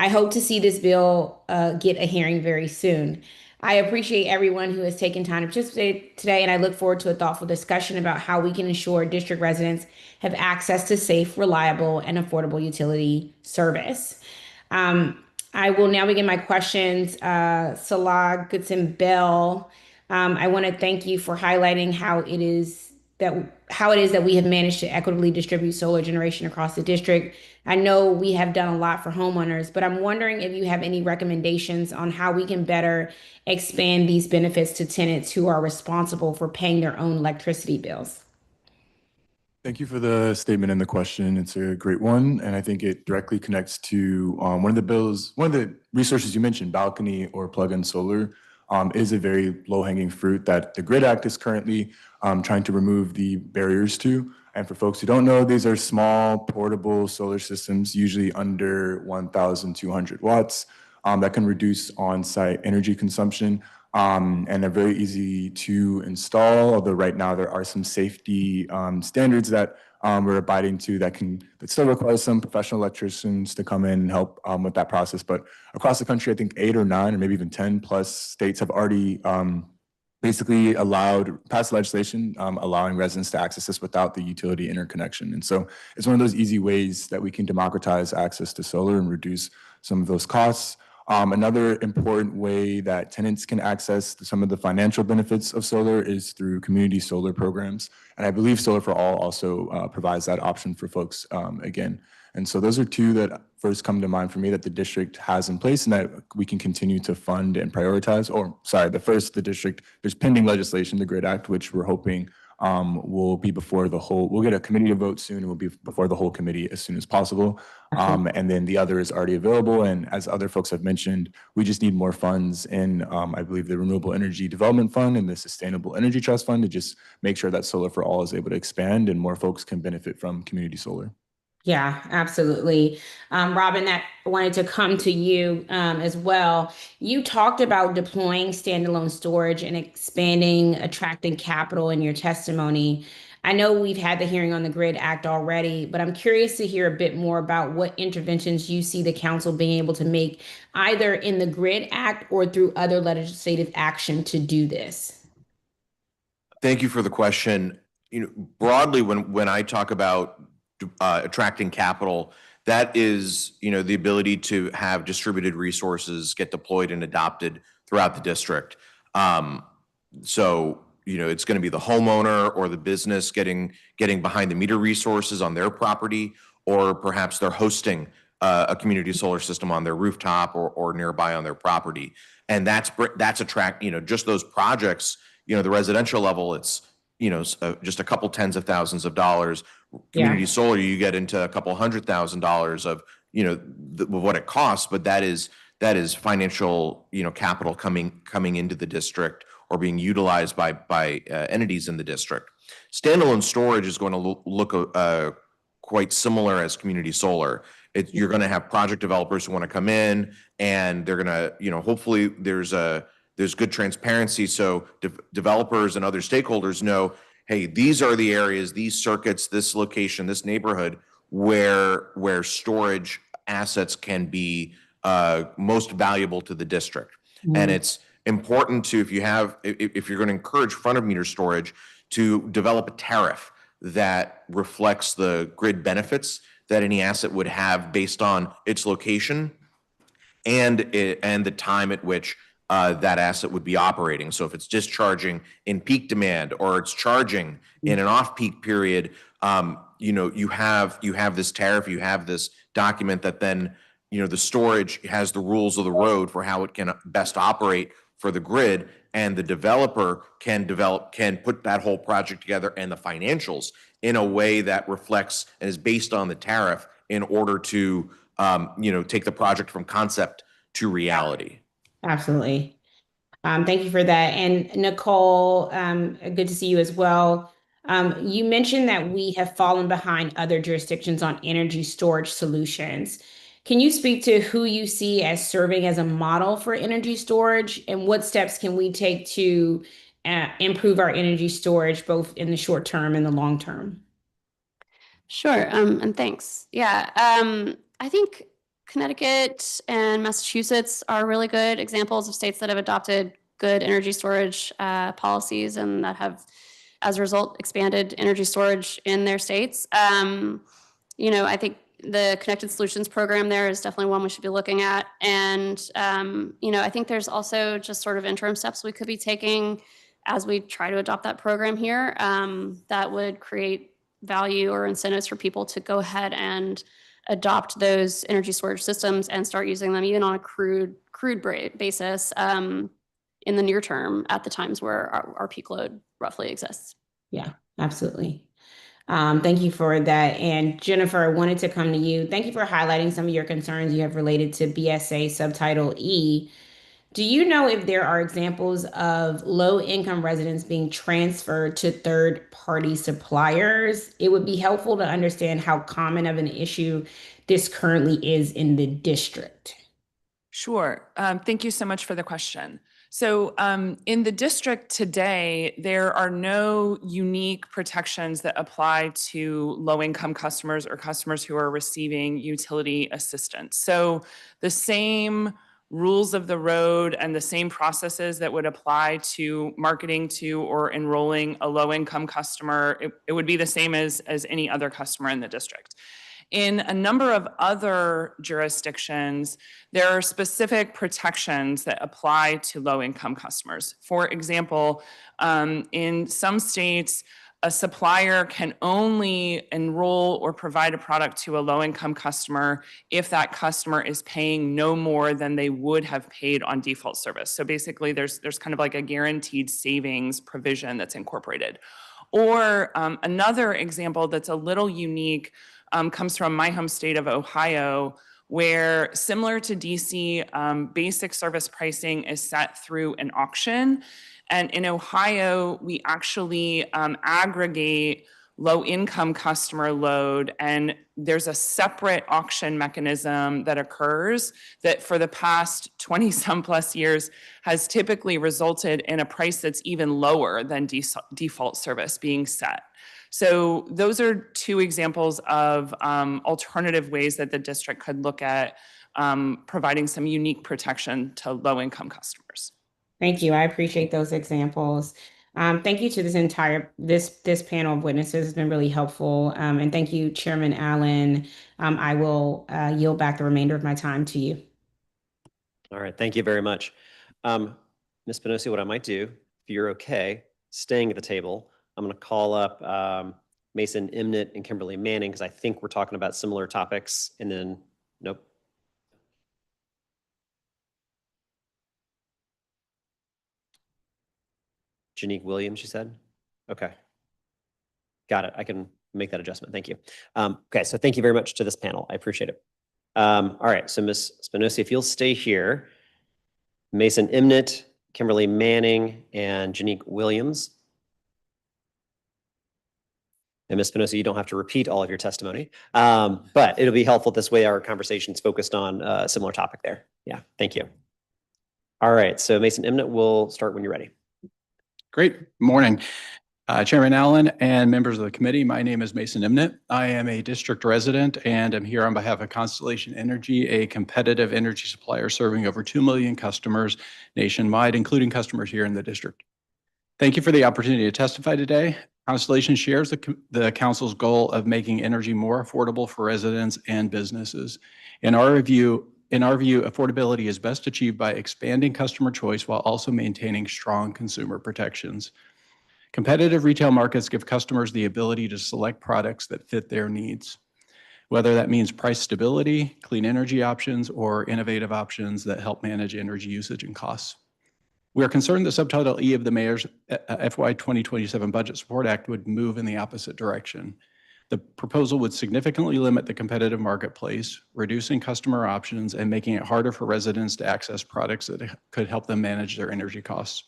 I hope to see this bill get a hearing very soon. I appreciate everyone who has taken time to participate today, and I look forward to a thoughtful discussion about how we can ensure district residents have access to safe, reliable, and affordable utility service. I will now begin my questions. Salah Goodson Bell, I want to thank you for highlighting how it is that we have managed to equitably distribute solar generation across the district. I know we have done a lot for homeowners, but I'm wondering if you have any recommendations on how we can better expand these benefits to tenants who are responsible for paying their own electricity bills. Thank you for the statement and the question. It's a great one, and I think it directly connects to one of the resources you mentioned, balcony or plug-in solar, is a very low-hanging fruit that the Grid Act is currently trying to remove the barriers to. And for folks who don't know, these are small, portable solar systems, usually under 1,200 watts, that can reduce on-site energy consumption. And they're very easy to install, although right now there are some safety standards that we're abiding to that still requires some professional electricians to come in and help with that process. But across the country, I think 8 or 9 or maybe even 10 plus states have already basically passed legislation allowing residents to access this without the utility interconnection. And so it's one of those easy ways that we can democratize access to solar and reduce some of those costs. Another important way that tenants can access some of the financial benefits of solar is through community solar programs. And I believe Solar for All also provides that option for folks again. And so those are two that first come to mind for me that the district has in place and that we can continue to fund and prioritize. Or sorry, the district, there's pending legislation, the GRID Act, which we're hoping will be before we'll get a committee to vote soon and will be before the whole committee as soon as possible. And then the other is already available. And as other folks have mentioned, we just need more funds in, I believe, the Renewable Energy Development Fund and the Sustainable Energy Trust Fund to just make sure that Solar for All is able to expand and more folks can benefit from community solar. Yeah, absolutely. Robin, I wanted to come to you as well. You talked about deploying standalone storage and attracting capital in your testimony. I know we've had the hearing on the GRID Act already, but I'm curious to hear a bit more about what interventions you see the council being able to make either in the GRID Act or through other legislative action to do this. Thank you for the question. Broadly, when I talk about attracting capital, that is, the ability to have distributed resources get deployed and adopted throughout the district. So, it's going to be the homeowner or the business getting behind the meter resources on their property, or perhaps they're hosting a community solar system on their rooftop or nearby on their property. And that's just those projects, the residential level, it's, just a couple tens of thousands of dollars. Community solar, you get into a couple $100,000 of, what it costs, but that is financial, capital coming into the district or being utilized by entities in the district. Standalone storage is going to look quite similar as community solar. You're going to have project developers who want to come in, and they're going to, hopefully there's good transparency so developers and other stakeholders know, hey, these are the areas, these circuits, this location, this neighborhood where storage assets can be most valuable to the district. And it's important to, if you're going to encourage front of meter storage, to develop a tariff that reflects the grid benefits that any asset would have based on its location and the time at which that asset would be operating. So if it's discharging in peak demand or it's charging in an off-peak period, you have this tariff, you have this document that then, the storage has the rules of the road for how it can best operate for the grid, and the developer can put that whole project together and the financials in a way that reflects and is based on the tariff in order to, take the project from concept to reality. Absolutely. Thank you for that. And Nicole, good to see you as well. You mentioned that we have fallen behind other jurisdictions on energy storage solutions. Can you speak to who you see as serving as a model for energy storage, and what steps can we take to improve our energy storage, both in the short term and the long term? Sure, and thanks. Yeah, I think Connecticut and Massachusetts are really good examples of states that have adopted good energy storage policies and that have, as a result, expanded energy storage in their states. I think the Connected Solutions program there is definitely one we should be looking at. And, I think there's also just sort of interim steps we could be taking as we try to adopt that program here that would create value or incentives for people to go ahead and adopt those energy storage systems and start using them even on a crude basis in the near term at the times where our peak load roughly exists. Yeah, absolutely. Thank you for that. And Jennifer, I wanted to come to you. Thank you for highlighting some of your concerns you have related to BSA Subtitle E. Do you know if there are examples of low-income residents being transferred to third-party suppliers? It would be helpful to understand how common of an issue this currently is in the district. Sure. Thank you so much for the question. So in the district today, there are no unique protections that apply to low-income customers or customers who are receiving utility assistance. So the same rules of the road and the same processes that would apply to marketing to or enrolling a low-income customer, it would be the same as any other customer in the district. In a number of other jurisdictions, there are specific protections that apply to low-income customers. For example, in some states, a supplier can only enroll or provide a product to a low-income customer if that customer is paying no more than they would have paid on default service. So basically, there's kind of like a guaranteed savings provision that's incorporated. Or another example that's a little unique comes from my home state of Ohio, where similar to DC, basic service pricing is set through an auction. And in Ohio, we actually aggregate low-income customer load, and there's a separate auction mechanism that occurs that for the past 20-some plus years has typically resulted in a price that's even lower than default service being set. So those are two examples of alternative ways that the district could look at providing some unique protection to low-income customers. Thank you. I appreciate those examples. Thank you to this panel of witnesses. It's been really helpful. And thank you, Chairman Allen. I will yield back the remainder of my time to you. All right, thank you very much. Ms. Spinosi, what I might do, if you're okay, staying at the table, I'm going to call up Mason Imnett and Kimberly Manning, because I think we're talking about similar topics. And then, nope. Janique Williams, you said? Okay. Got it. I can make that adjustment. Thank you. Okay, so thank you very much to this panel. I appreciate it. All right, so Ms. Spinosi, if you'll stay here, Mason Imnett, Kimberly Manning, and Janique Williams. And Ms. Spinosi, you don't have to repeat all of your testimony, but it'll be helpful this way. Our conversation's focused on a similar topic there. Yeah, thank you. All right, so Mason Imnett, we'll start when you're ready. Great. Morning. Chairman Allen and members of the committee, my name is Mason Imnett. I am a district resident and I'm here on behalf of Constellation Energy, a competitive energy supplier serving over 2 million customers nationwide, including customers here in the district. Thank you for the opportunity to testify today. Constellation shares the council's goal of making energy more affordable for residents and businesses. In our view, affordability is best achieved by expanding customer choice while also maintaining strong consumer protections. Competitive retail markets give customers the ability to select products that fit their needs, whether that means price stability, clean energy options, or innovative options that help manage energy usage and costs. We are concerned that Subtitle E of the Mayor's FY 2027 Budget Support Act would move in the opposite direction. The proposal would significantly limit the competitive marketplace, reducing customer options and making it harder for residents to access products that could help them manage their energy costs.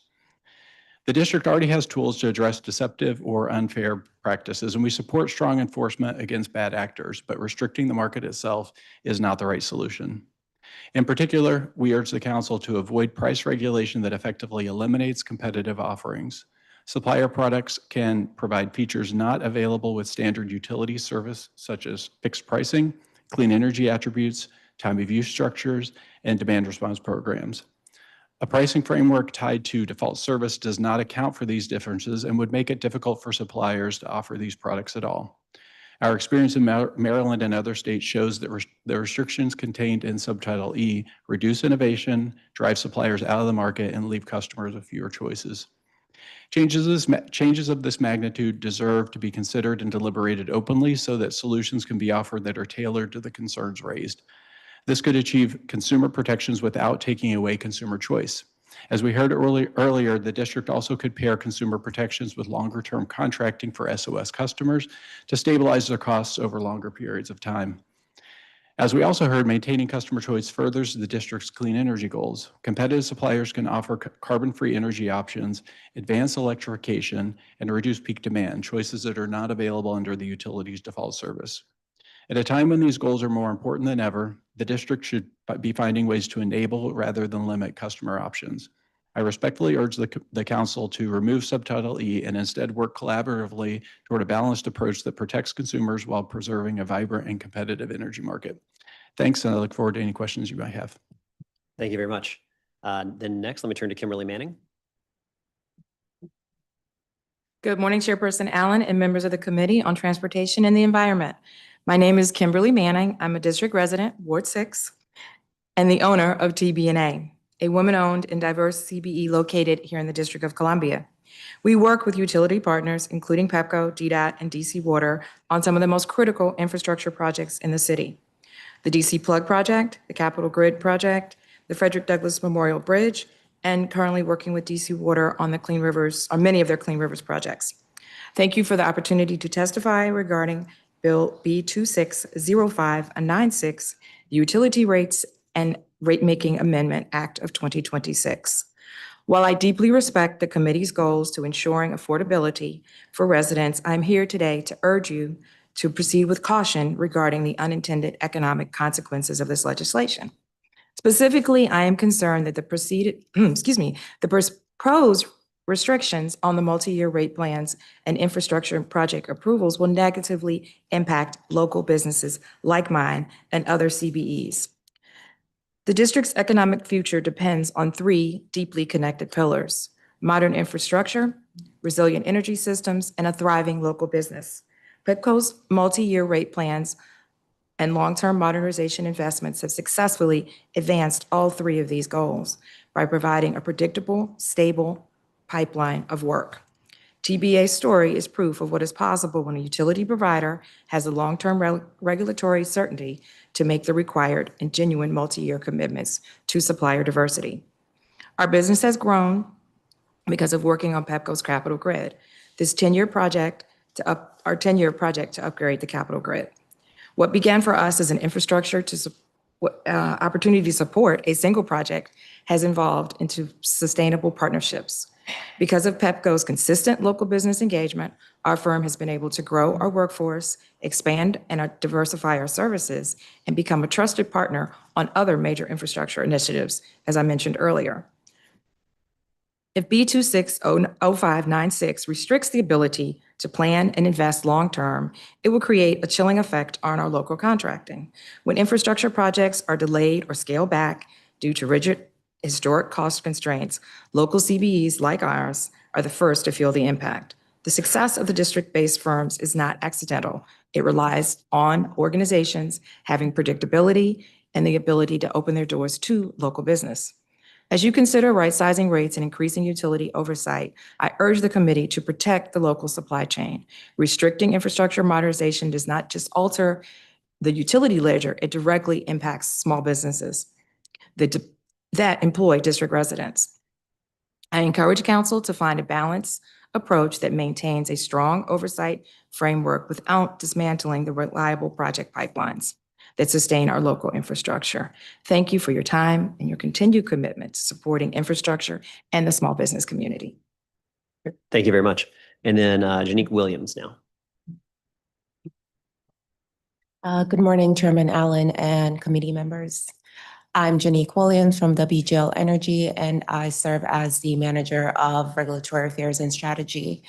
The district already has tools to address deceptive or unfair practices, and we support strong enforcement against bad actors, but restricting the market itself is not the right solution. In particular, we urge the council to avoid price regulation that effectively eliminates competitive offerings. Supplier products can provide features not available with standard utility service, such as fixed pricing, clean energy attributes, time of use structures, and demand response programs. A pricing framework tied to default service does not account for these differences and would make it difficult for suppliers to offer these products at all. Our experience in Maryland and other states shows that the restrictions contained in Subtitle E reduce innovation, drive suppliers out of the market, and leave customers with fewer choices. Changes of this magnitude deserve to be considered and deliberated openly so that solutions can be offered that are tailored to the concerns raised. This could achieve consumer protections without taking away consumer choice. As we heard earlier, the district also could pair consumer protections with longer-term contracting for SOS customers to stabilize their costs over longer periods of time. As we also heard, maintaining customer choice furthers the district's clean energy goals. Competitive suppliers can offer carbon-free energy options, advance electrification, and reduce peak demand, choices that are not available under the utility's default service. At a time when these goals are more important than ever, the district should be finding ways to enable rather than limit customer options. I respectfully urge the council to remove subtitle E and instead work collaboratively toward a balanced approach that protects consumers while preserving a vibrant and competitive energy market. Thanks, and I look forward to any questions you might have. Thank you very much. Then next, let me turn to Kimberly Manning. Good morning, Chairperson Allen and members of the Committee on Transportation and the Environment. My name is Kimberly Manning. I'm a district resident, Ward 6, and the owner of TBNA, a woman-owned and diverse CBE located here in the District of Columbia. We work with utility partners, including PEPCO, DDOT, and DC Water, on some of the most critical infrastructure projects in the city. The DC Plug Project, the Capitol Grid Project, the Frederick Douglass Memorial Bridge, and currently working with DC Water on many of their Clean Rivers projects. Thank you for the opportunity to testify regarding Bill B260596, the Utility Rates and Rate-Making Amendment Act of 2026. While I deeply respect the committee's goals to ensuring affordability for residents, I'm here today to urge you to proceed with caution regarding the unintended economic consequences of this legislation. Specifically, I am concerned that the proposed restrictions on the multi-year rate plans and infrastructure project approvals will negatively impact local businesses like mine and other CBEs. The district's economic future depends on three deeply connected pillars: modern infrastructure, resilient energy systems, and a thriving local business. PEPCO's multi-year rate plans and long-term modernization investments have successfully advanced all three of these goals by providing a predictable, stable pipeline of work. TBA's story is proof of what is possible when a utility provider has the long-term regulatory certainty to make the required and genuine multi-year commitments to supplier diversity. Our business has grown because of working on PEPCO's Capitol Grid, our 10-year project to upgrade the Capitol Grid. What began for us as an infrastructure opportunity to support a single project has evolved into sustainable partnerships. Because of PEPCO's consistent local business engagement, our firm has been able to grow our workforce, expand and diversify our services, and become a trusted partner on other major infrastructure initiatives, as I mentioned earlier. If B260596 restricts the ability to plan and invest long-term, it will create a chilling effect on our local contracting. When infrastructure projects are delayed or scaled back due to rigid historic cost constraints, local CBEs like ours are the first to feel the impact. The success of the district-based firms is not accidental. It relies on organizations having predictability and the ability to open their doors to local business. As you consider right-sizing rates and increasing utility oversight, I urge the committee to protect the local supply chain. Restricting infrastructure modernization does not just alter the utility ledger, it directly impacts small businesses that employ district residents. I encourage council to find a balanced approach that maintains a strong oversight framework without dismantling the reliable project pipelines that sustain our local infrastructure. Thank you for your time and your continued commitment to supporting infrastructure and the small business community. Thank you very much. And then Janique Williams now. Good morning, Chairman Allen and committee members. I'm Janique Williams from WGL Energy, and I serve as the Manager of Regulatory Affairs and Strategy.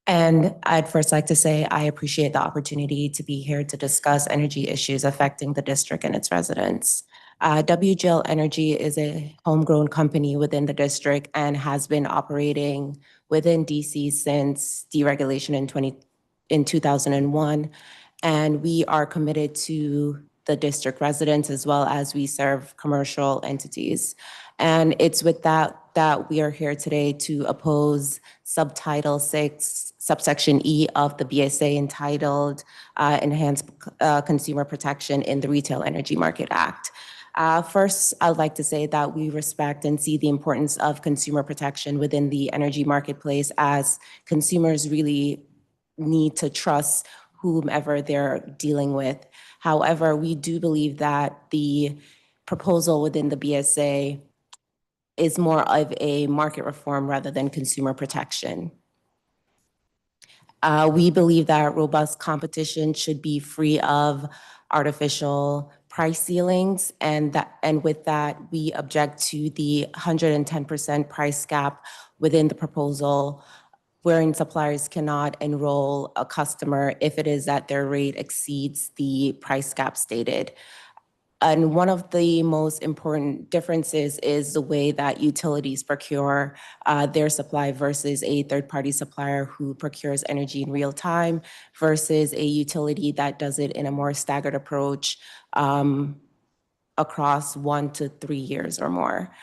And I'd first like to say I appreciate the opportunity to be here to discuss energy issues affecting the district and its residents. WGL Energy is a homegrown company within the district and has been operating within DC since deregulation in 2001. And we are committed to the district residents as well as we serve commercial entities. And it's with that we are here today to oppose Subtitle 6, Subsection E of the BSA entitled Enhanced Consumer Protection in the Retail Energy Market Act. First, I'd like to say that we respect and see the importance of consumer protection within the energy marketplace, as consumers really need to trust whomever they're dealing with. However, we do believe that the proposal within the BSA is more of a market reform rather than consumer protection. We believe that robust competition should be free of artificial price ceilings, and with that, we object to the 110% price cap within the proposal, wherein suppliers cannot enroll a customer if it is that their rate exceeds the price cap stated. And one of the most important differences is the way that utilities procure their supply versus a third-party supplier who procures energy in real time versus a utility that does it in a more staggered approach across 1 to 3 years or more.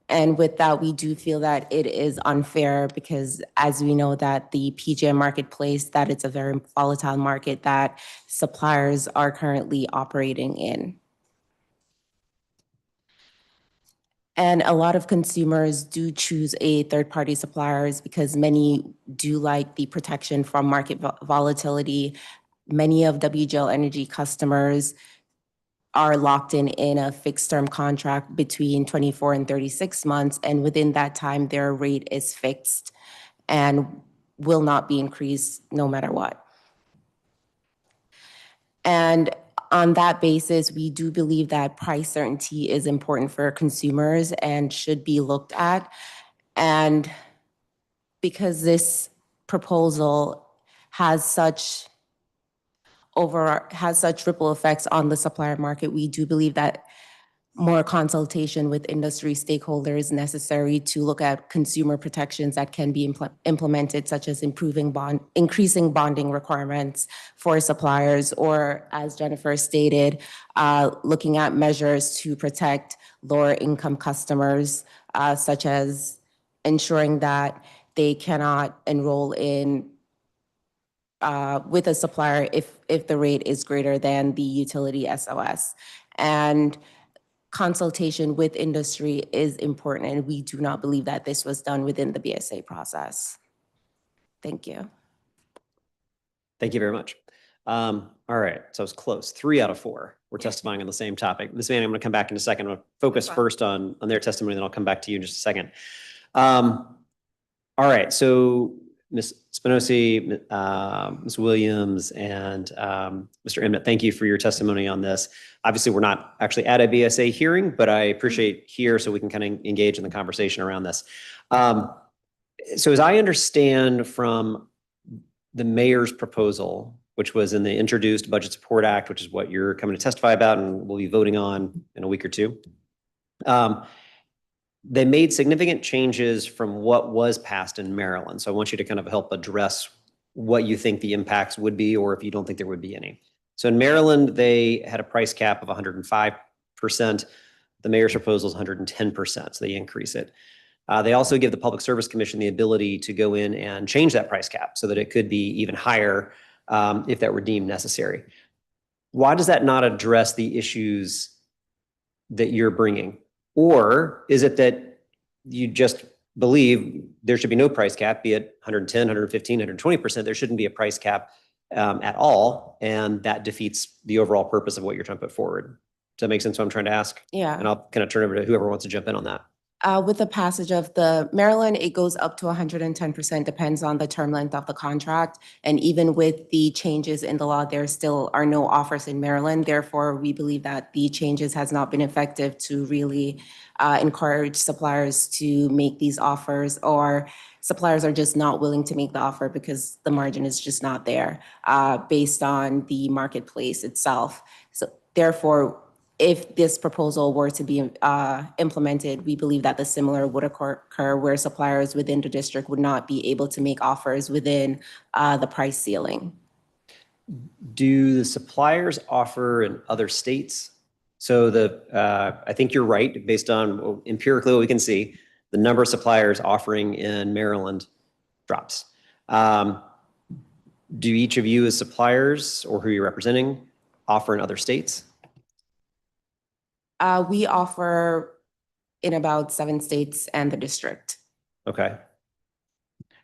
And with that, we do feel that it is unfair because as we know that the PJM marketplace, that it's a very volatile market that suppliers are currently operating in. And a lot of consumers do choose a third-party suppliers because many do like the protection from market volatility. Many of WGL Energy customers are locked in a fixed-term contract between 24 and 36 months, and within that time, their rate is fixed and will not be increased no matter what. And on that basis, we do believe that price certainty is important for consumers and should be looked at. And because this proposal has such ripple effects on the supplier market, we do believe that more consultation with industry stakeholders is necessary to look at consumer protections that can be implemented, such as increasing bonding requirements for suppliers, or as Jennifer stated, looking at measures to protect lower income customers, such as ensuring that they cannot enroll in with a supplier if the rate is greater than the utility SOS. And consultation with industry is important, and we do not believe that this was done within the BSA process. Thank you. Thank you very much. All right, so it's close. 3 out of 4 were testifying on the same topic. Ms. Manning, I'm going to come back in a second. I'm going to focus first on their testimony, then I'll come back to you in just a second. All right, so Ms. Spinosi, Ms. Williams, and Mr. Emnett, thank you for your testimony on this. Obviously, we're not actually at a BSA hearing, but I appreciate here so we can kind of engage in the conversation around this. So as I understand from the mayor's proposal, which was in the introduced Budget Support Act, which is what you're coming to testify about and we'll be voting on in a week or two, they made significant changes from what was passed in Maryland. So I want you to kind of help address what you think the impacts would be, or if you don't think there would be any. So in Maryland, they had a price cap of 105%. The mayor's proposal is 110%, so they increase it. They also give the Public Service Commission the ability to go in and change that price cap so that it could be even higher if that were deemed necessary. Why does that not address the issues that you're bringing? Or is it that you just believe there should be no price cap, be it 110, 115, 120%, there shouldn't be a price cap at all, and that defeats the overall purpose of what you're trying to put forward? Does that make sense what I'm trying to ask? Yeah. And I'll kind of turn over to whoever wants to jump in on that. With the passage of the Maryland, it goes up to 110%, depends on the term length of the contract. And even with the changes in the law, there still are no offers in Maryland. Therefore, we believe that the changes has not been effective to really encourage suppliers to make these offers, or suppliers are just not willing to make the offer because the margin is just not there based on the marketplace itself. So therefore, if this proposal were to be implemented, we believe that the similar would occur where suppliers within the district would not be able to make offers within the price ceiling. Do the suppliers offer in other states? So I think you're right, based on empirically what we can see, the number of suppliers offering in Maryland drops. Do each of you as suppliers, or who you're representing, offer in other states? We offer in about 7 states and the district. Okay.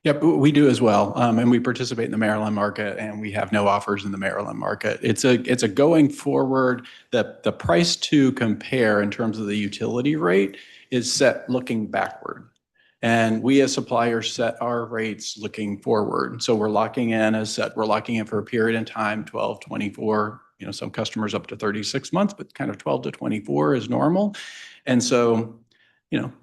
Yep, we do as well. And we participate in the Maryland market, and we have no offers in the Maryland market. It's a going forward, that the price to compare in terms of the utility rate is set looking backward. And we as suppliers set our rates looking forward. So we're locking in, as set, we're locking in for a period in time, 12, 24, some customers up to 36 months, but kind of 12 to 24 is normal. And so,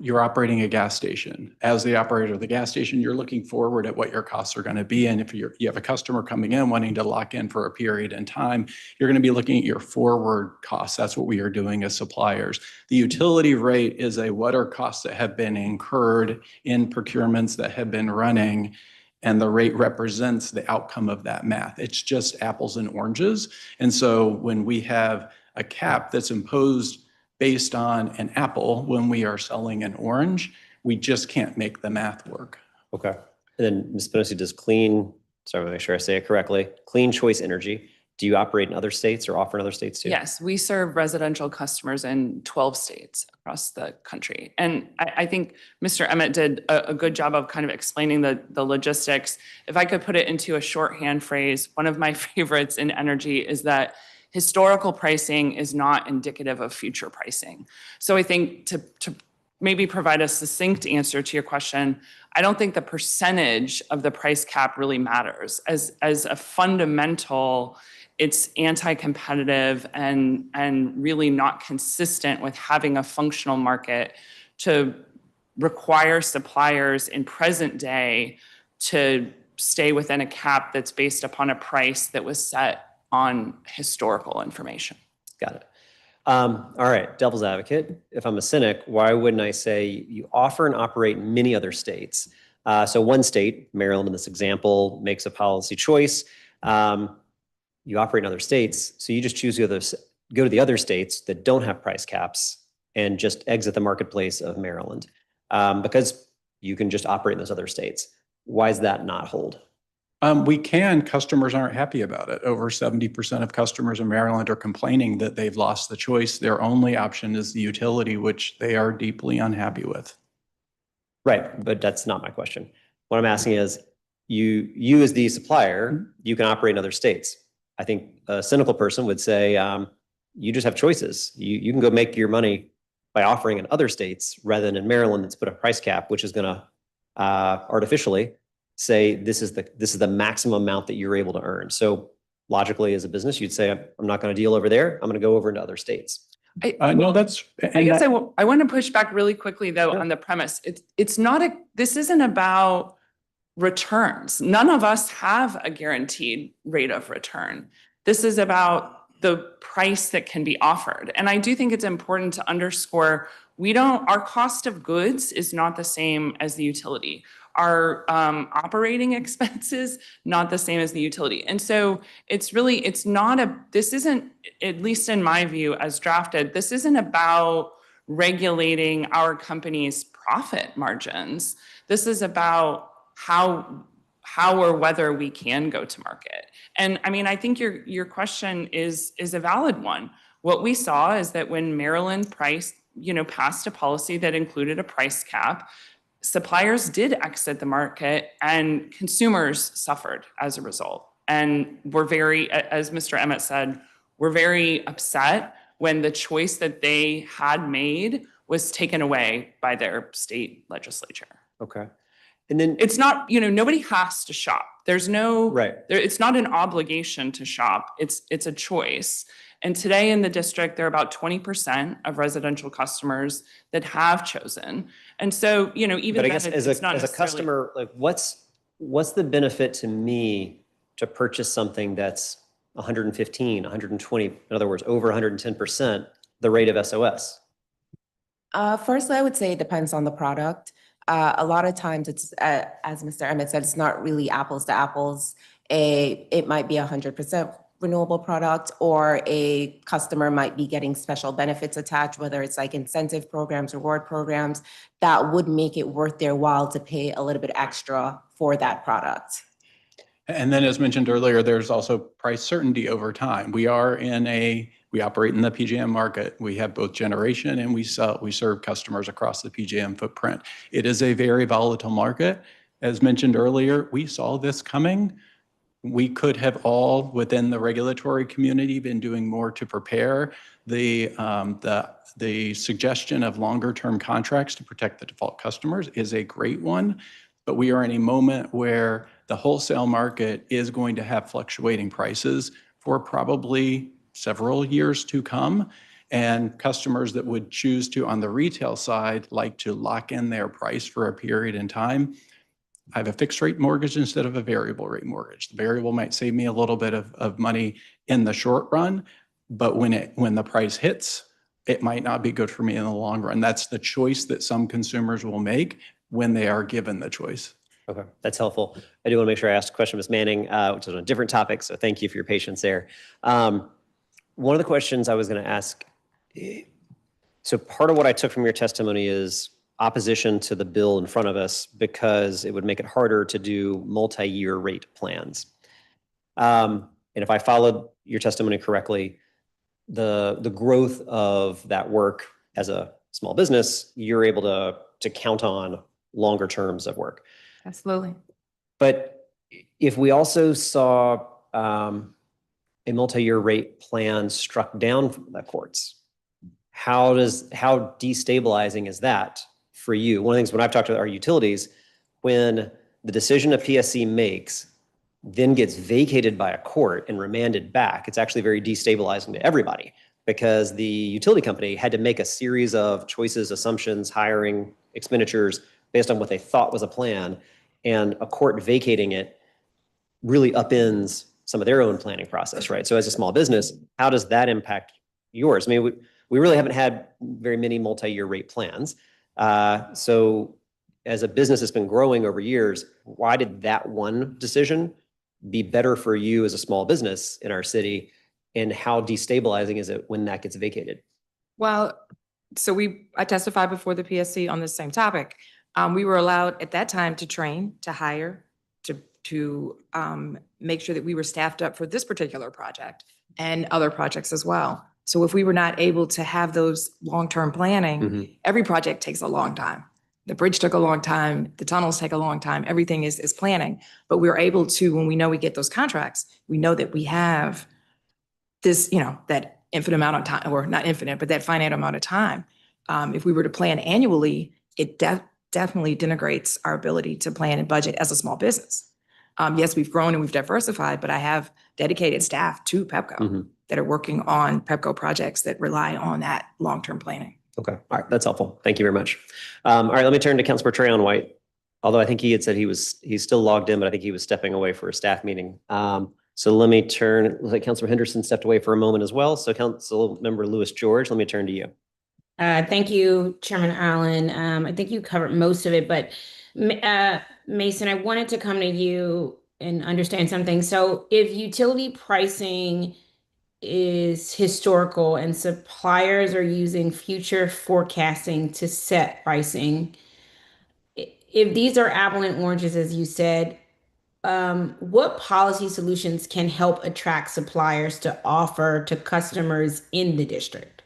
you're operating a gas station. As the operator of the gas station, you're looking forward at what your costs are going to be. And if you have a customer coming in wanting to lock in for a period in time, you're going to be looking at your forward costs. That's what we are doing as suppliers. The utility rate is what are costs that have been incurred in procurements that have been running, and the rate represents the outcome of that math. It's just apples and oranges. And so when we have a cap that's imposed based on an apple when we are selling an orange, we just can't make the math work. Okay. And then Ms. Spinosi, does sorry, to make sure I say it correctly, Clean Choice Energy, do you operate in other states or offer in other states too? Yes, we serve residential customers in 12 states across the country. And I think Mr. Emmett did a good job of kind of explaining the logistics. If I could put it into a shorthand phrase, one of my favorites in energy is that historical pricing is not indicative of future pricing. So I think to maybe provide a succinct answer to your question, I don't think the percentage of the price cap really matters. As a fundamental, it's anti-competitive and really not consistent with having a functional market to require suppliers in present day to stay within a cap that's based upon a price that was set on historical information. Got it. All right, devil's advocate. If I'm a cynic, why wouldn't I say you offer and operate in many other states? So one state, Maryland in this example, makes a policy choice. You operate in other states, so you just choose to go to the other states that don't have price caps and just exit the marketplace of Maryland because you can just operate in those other states. Why does that not hold? We can. Customers aren't happy about it. Over 70% of customers in Maryland are complaining that they've lost the choice. Their only option is the utility, which they are deeply unhappy with. Right, but that's not my question. What I'm asking is, you as the supplier, you can operate in other states. I think a cynical person would say, you just have choices. You can go make your money by offering in other states rather than in Maryland that's put a price cap, which is going to artificially say this is the maximum amount that you're able to earn. So logically, as a business, you'd say, I'm not going to deal over there. I'm going to go over into other states. No, that's. I guess I want to push back really quickly though on the premise. This isn't about returns. None of us have a guaranteed rate of return. This is about the price that can be offered. And I do think it's important to underscore, our cost of goods is not the same as the utility. Our operating expenses, not the same as the utility. And so this isn't, at least in my view as drafted, this isn't about regulating our company's profit margins. This is about how or whether we can go to market. And I mean, I think your question is a valid one. What we saw is that when Maryland passed a policy that included a price cap, suppliers did exit the market and consumers suffered as a result. And we're as Mr. Emmett said, we're very upset when the choice that they had made was taken away by their state legislature. Okay. And then it's not, nobody has to shop. There's no, right. It's not an obligation to shop. It's a choice. And today in the district, there are about 20% of residential customers that have chosen. And so, even but I guess as a customer, like what's the benefit to me to purchase something that's 115, 120, in other words, over 110% the rate of SOS? Firstly, I would say it depends on the product. A lot of times it's, as Mr. Emmett said, it's not really apples to apples. It might be 100% renewable product, or a customer might be getting special benefits attached, whether it's like incentive programs, reward programs, that would make it worth their while to pay a little bit extra for that product. And then as mentioned earlier, there's also price certainty over time. We operate in the PJM market. We have both generation and we serve customers across the PJM footprint. It is a very volatile market. As mentioned earlier, we saw this coming. We could have all within the regulatory community been doing more to prepare. The suggestion of longer term contracts to protect the default customers is a great one, but we are in a moment where the wholesale market is going to have fluctuating prices for probably several years to come. And customers that would choose to, on the retail side, like to lock in their price for a period in time. I have a fixed rate mortgage instead of a variable rate mortgage. The variable might save me a little bit of money in the short run, but when the price hits, it might not be good for me in the long run. That's the choice that some consumers will make when they are given the choice. Okay, that's helpful. I do want to make sure I asked a question, Ms. Manning, which is on a different topic, so thank you for your patience there. One of the questions I was going to ask, so part of what I took from your testimony is opposition to the bill in front of us because it would make it harder to do multi-year rate plans. And if I followed your testimony correctly, the growth of that work as a small business, you're able to count on longer terms of work. Absolutely. But if we also saw a multi-year rate plan struck down from the courts, how destabilizing is that for you? One of the things when I've talked to our utilities, when the decision a PSC makes then gets vacated by a court and remanded back, it's actually very destabilizing to everybody because the utility company had to make a series of choices, assumptions, hiring, expenditures based on what they thought was a plan, and a court vacating it really upends some of their own planning process, right? So as a small business, how does that impact yours? I mean, we really haven't had very many multi-year rate plans. So as a business that's been growing over years, why did that one decision be better for you as a small business in our city? And how destabilizing is it when that gets vacated? Well, so I testified before the PSC on this same topic. We were allowed at that time to train, to hire, to make sure that we were staffed up for this particular project and other projects as well. So if we were not able to have those long-term planning, every project takes a long time. The bridge took a long time, the tunnels take a long time, everything is planning. But we're able to, when we know we get those contracts, we know that we have this, that infinite amount of time, or not infinite, but that finite amount of time. If we were to plan annually, it definitely denigrates our ability to plan and budget as a small business. Yes, we've grown and we've diversified, but I have dedicated staff to PEPCO that are working on PEPCO projects that rely on that long-term planning. Okay, all right, that's helpful. Thank you very much. All right, let me turn to Councilor Trayon White. Although I think he had said he's still logged in, but I think he was stepping away for a staff meeting. So let me turn, looks like Councilor Henderson stepped away for a moment as well. So Councilmember Lewis George, let me turn to you. Thank you, Chairman Allen. I think you covered most of it, but Mason, I wanted to come to you and understand something. So if utility pricing is historical and suppliers are using future forecasting to set pricing, if these are apple and oranges, as you said, what policy solutions can help attract suppliers to offer to customers in the district?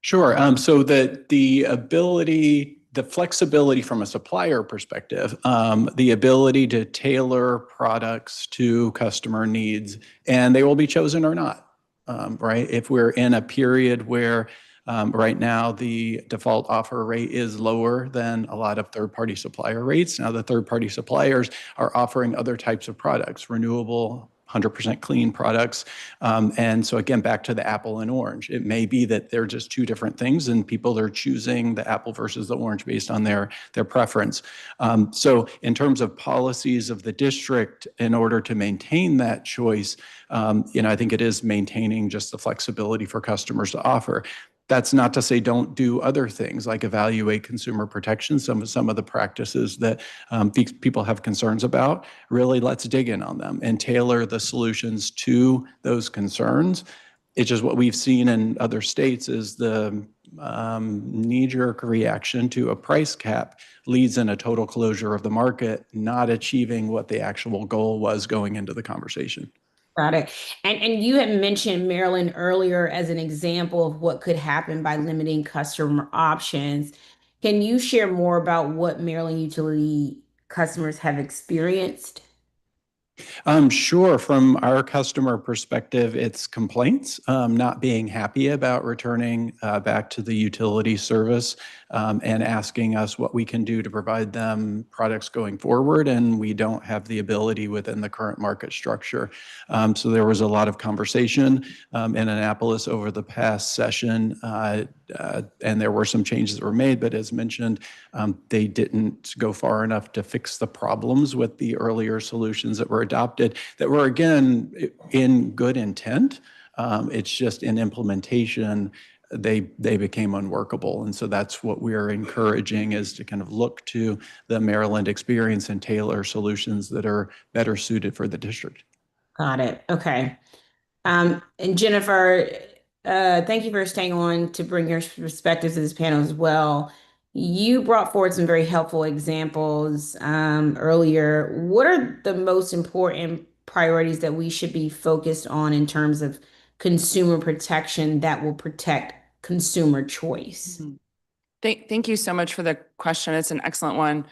Sure. So the flexibility from a supplier perspective, the ability to tailor products to customer needs, and they will be chosen or not, right? If we're in a period where right now the default offer rate is lower than a lot of third-party supplier rates. Now the third-party suppliers are offering other types of products, renewable, 100% clean products. And so again, back to the apple and orange, it may be that they're just two different things and people are choosing the apple versus the orange based on their preference. So in terms of policies of the district, in order to maintain that choice, I think it is maintaining just the flexibility for customers to offer. That's not to say don't do other things like evaluate consumer protection, some of the practices that people have concerns about. Really, let's dig in on them and tailor the solutions to those concerns. It's just what we've seen in other states is the knee-jerk reaction to a price cap leads in a total closure of the market, not achieving what the actual goal was going into the conversation. Got it. And you had mentioned Maryland earlier as an example of what could happen by limiting customer options. Can you share more about what Maryland utility customers have experienced? Sure. From our customer perspective, it's complaints, not being happy about returning back to the utility service and asking us what we can do to provide them products going forward. And we don't have the ability within the current market structure. So there was a lot of conversation in Annapolis over the past session, and there were some changes that were made. But as mentioned, they didn't go far enough to fix the problems with the earlier solutions that were adopted that were, again, in good intent. It's just in implementation, they became unworkable. And so that's what we're encouraging, is to kind of look to the Maryland experience and tailor solutions that are better suited for the district. Got it. Okay. And Jennifer, thank you for staying on to bring your perspectives to this panel as well. You brought forward some very helpful examples earlier. What are the most important priorities that we should be focused on in terms of consumer protection that will protect consumer choice? Thank you so much for the question. It's an excellent one.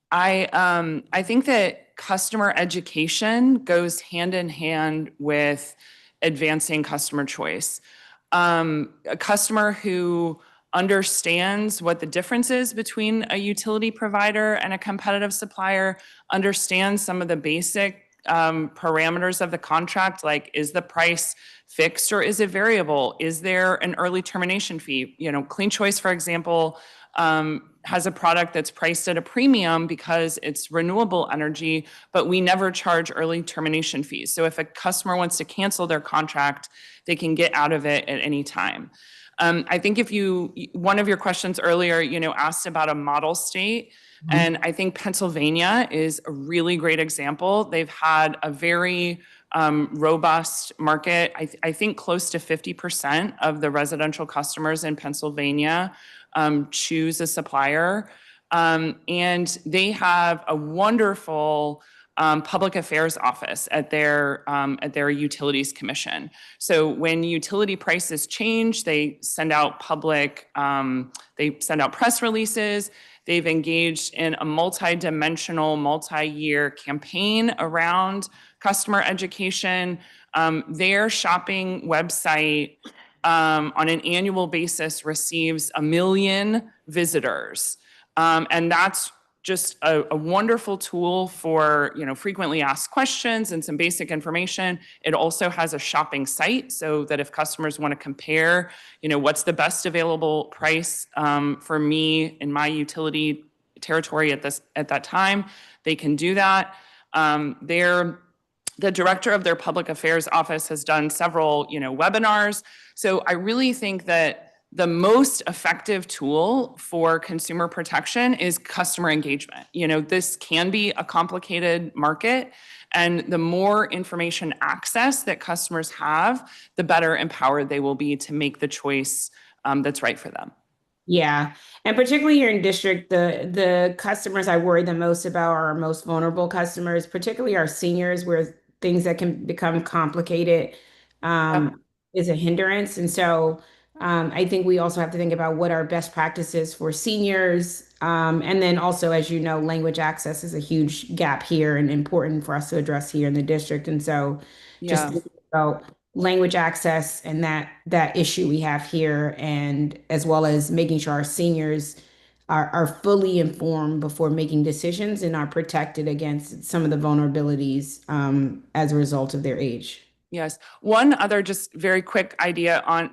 I think that customer education goes hand in hand with advancing customer choice. A customer who understands what the difference is between a utility provider and a competitive supplier, understands some of the basic parameters of the contract, like is the price fixed or is it variable? Is there an early termination fee? Clean Choice, for example, has a product that's priced at a premium because it's renewable energy, but we never charge early termination fees. So if a customer wants to cancel their contract, they can get out of it at any time. I think one of your questions earlier, asked about a model state. And I think Pennsylvania is a really great example. They've had a very robust market. I think close to 50% of the residential customers in Pennsylvania choose a supplier. And they have a wonderful public affairs office at their utilities commission. So when utility prices change, they send out press releases. They've engaged in a multi-dimensional, multi-year campaign around customer education. Their shopping website on an annual basis receives 1 million visitors. And that's just a wonderful tool for frequently asked questions and some basic information. It also has a shopping site so that if customers want to compare, what's the best available price for me in my utility territory at that time, they can do that. The director of their public affairs office has done several webinars. So I really think that the most effective tool for consumer protection is customer engagement. This can be a complicated market, and the more information access that customers have, the better empowered they will be to make the choice that's right for them. Yeah. And particularly here in district, the customers I worry the most about are our most vulnerable customers, particularly our seniors, where things that can become complicated is a hindrance. And so I think we also have to think about what are best practices for seniors. And then also, as you know, language access is a huge gap here and important for us to address here in the district. And so just thinking about language access and that issue we have here, and as well as making sure our seniors are fully informed before making decisions and are protected against some of the vulnerabilities as a result of their age. Yes. One other just very quick idea on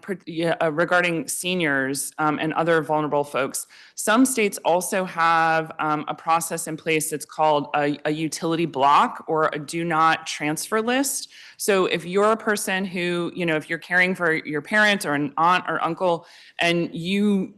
regarding seniors and other vulnerable folks. Some states also have a process in place that's called a utility block or a do not transfer list. So if you're a person who, if you're caring for your parent or an aunt or uncle, and you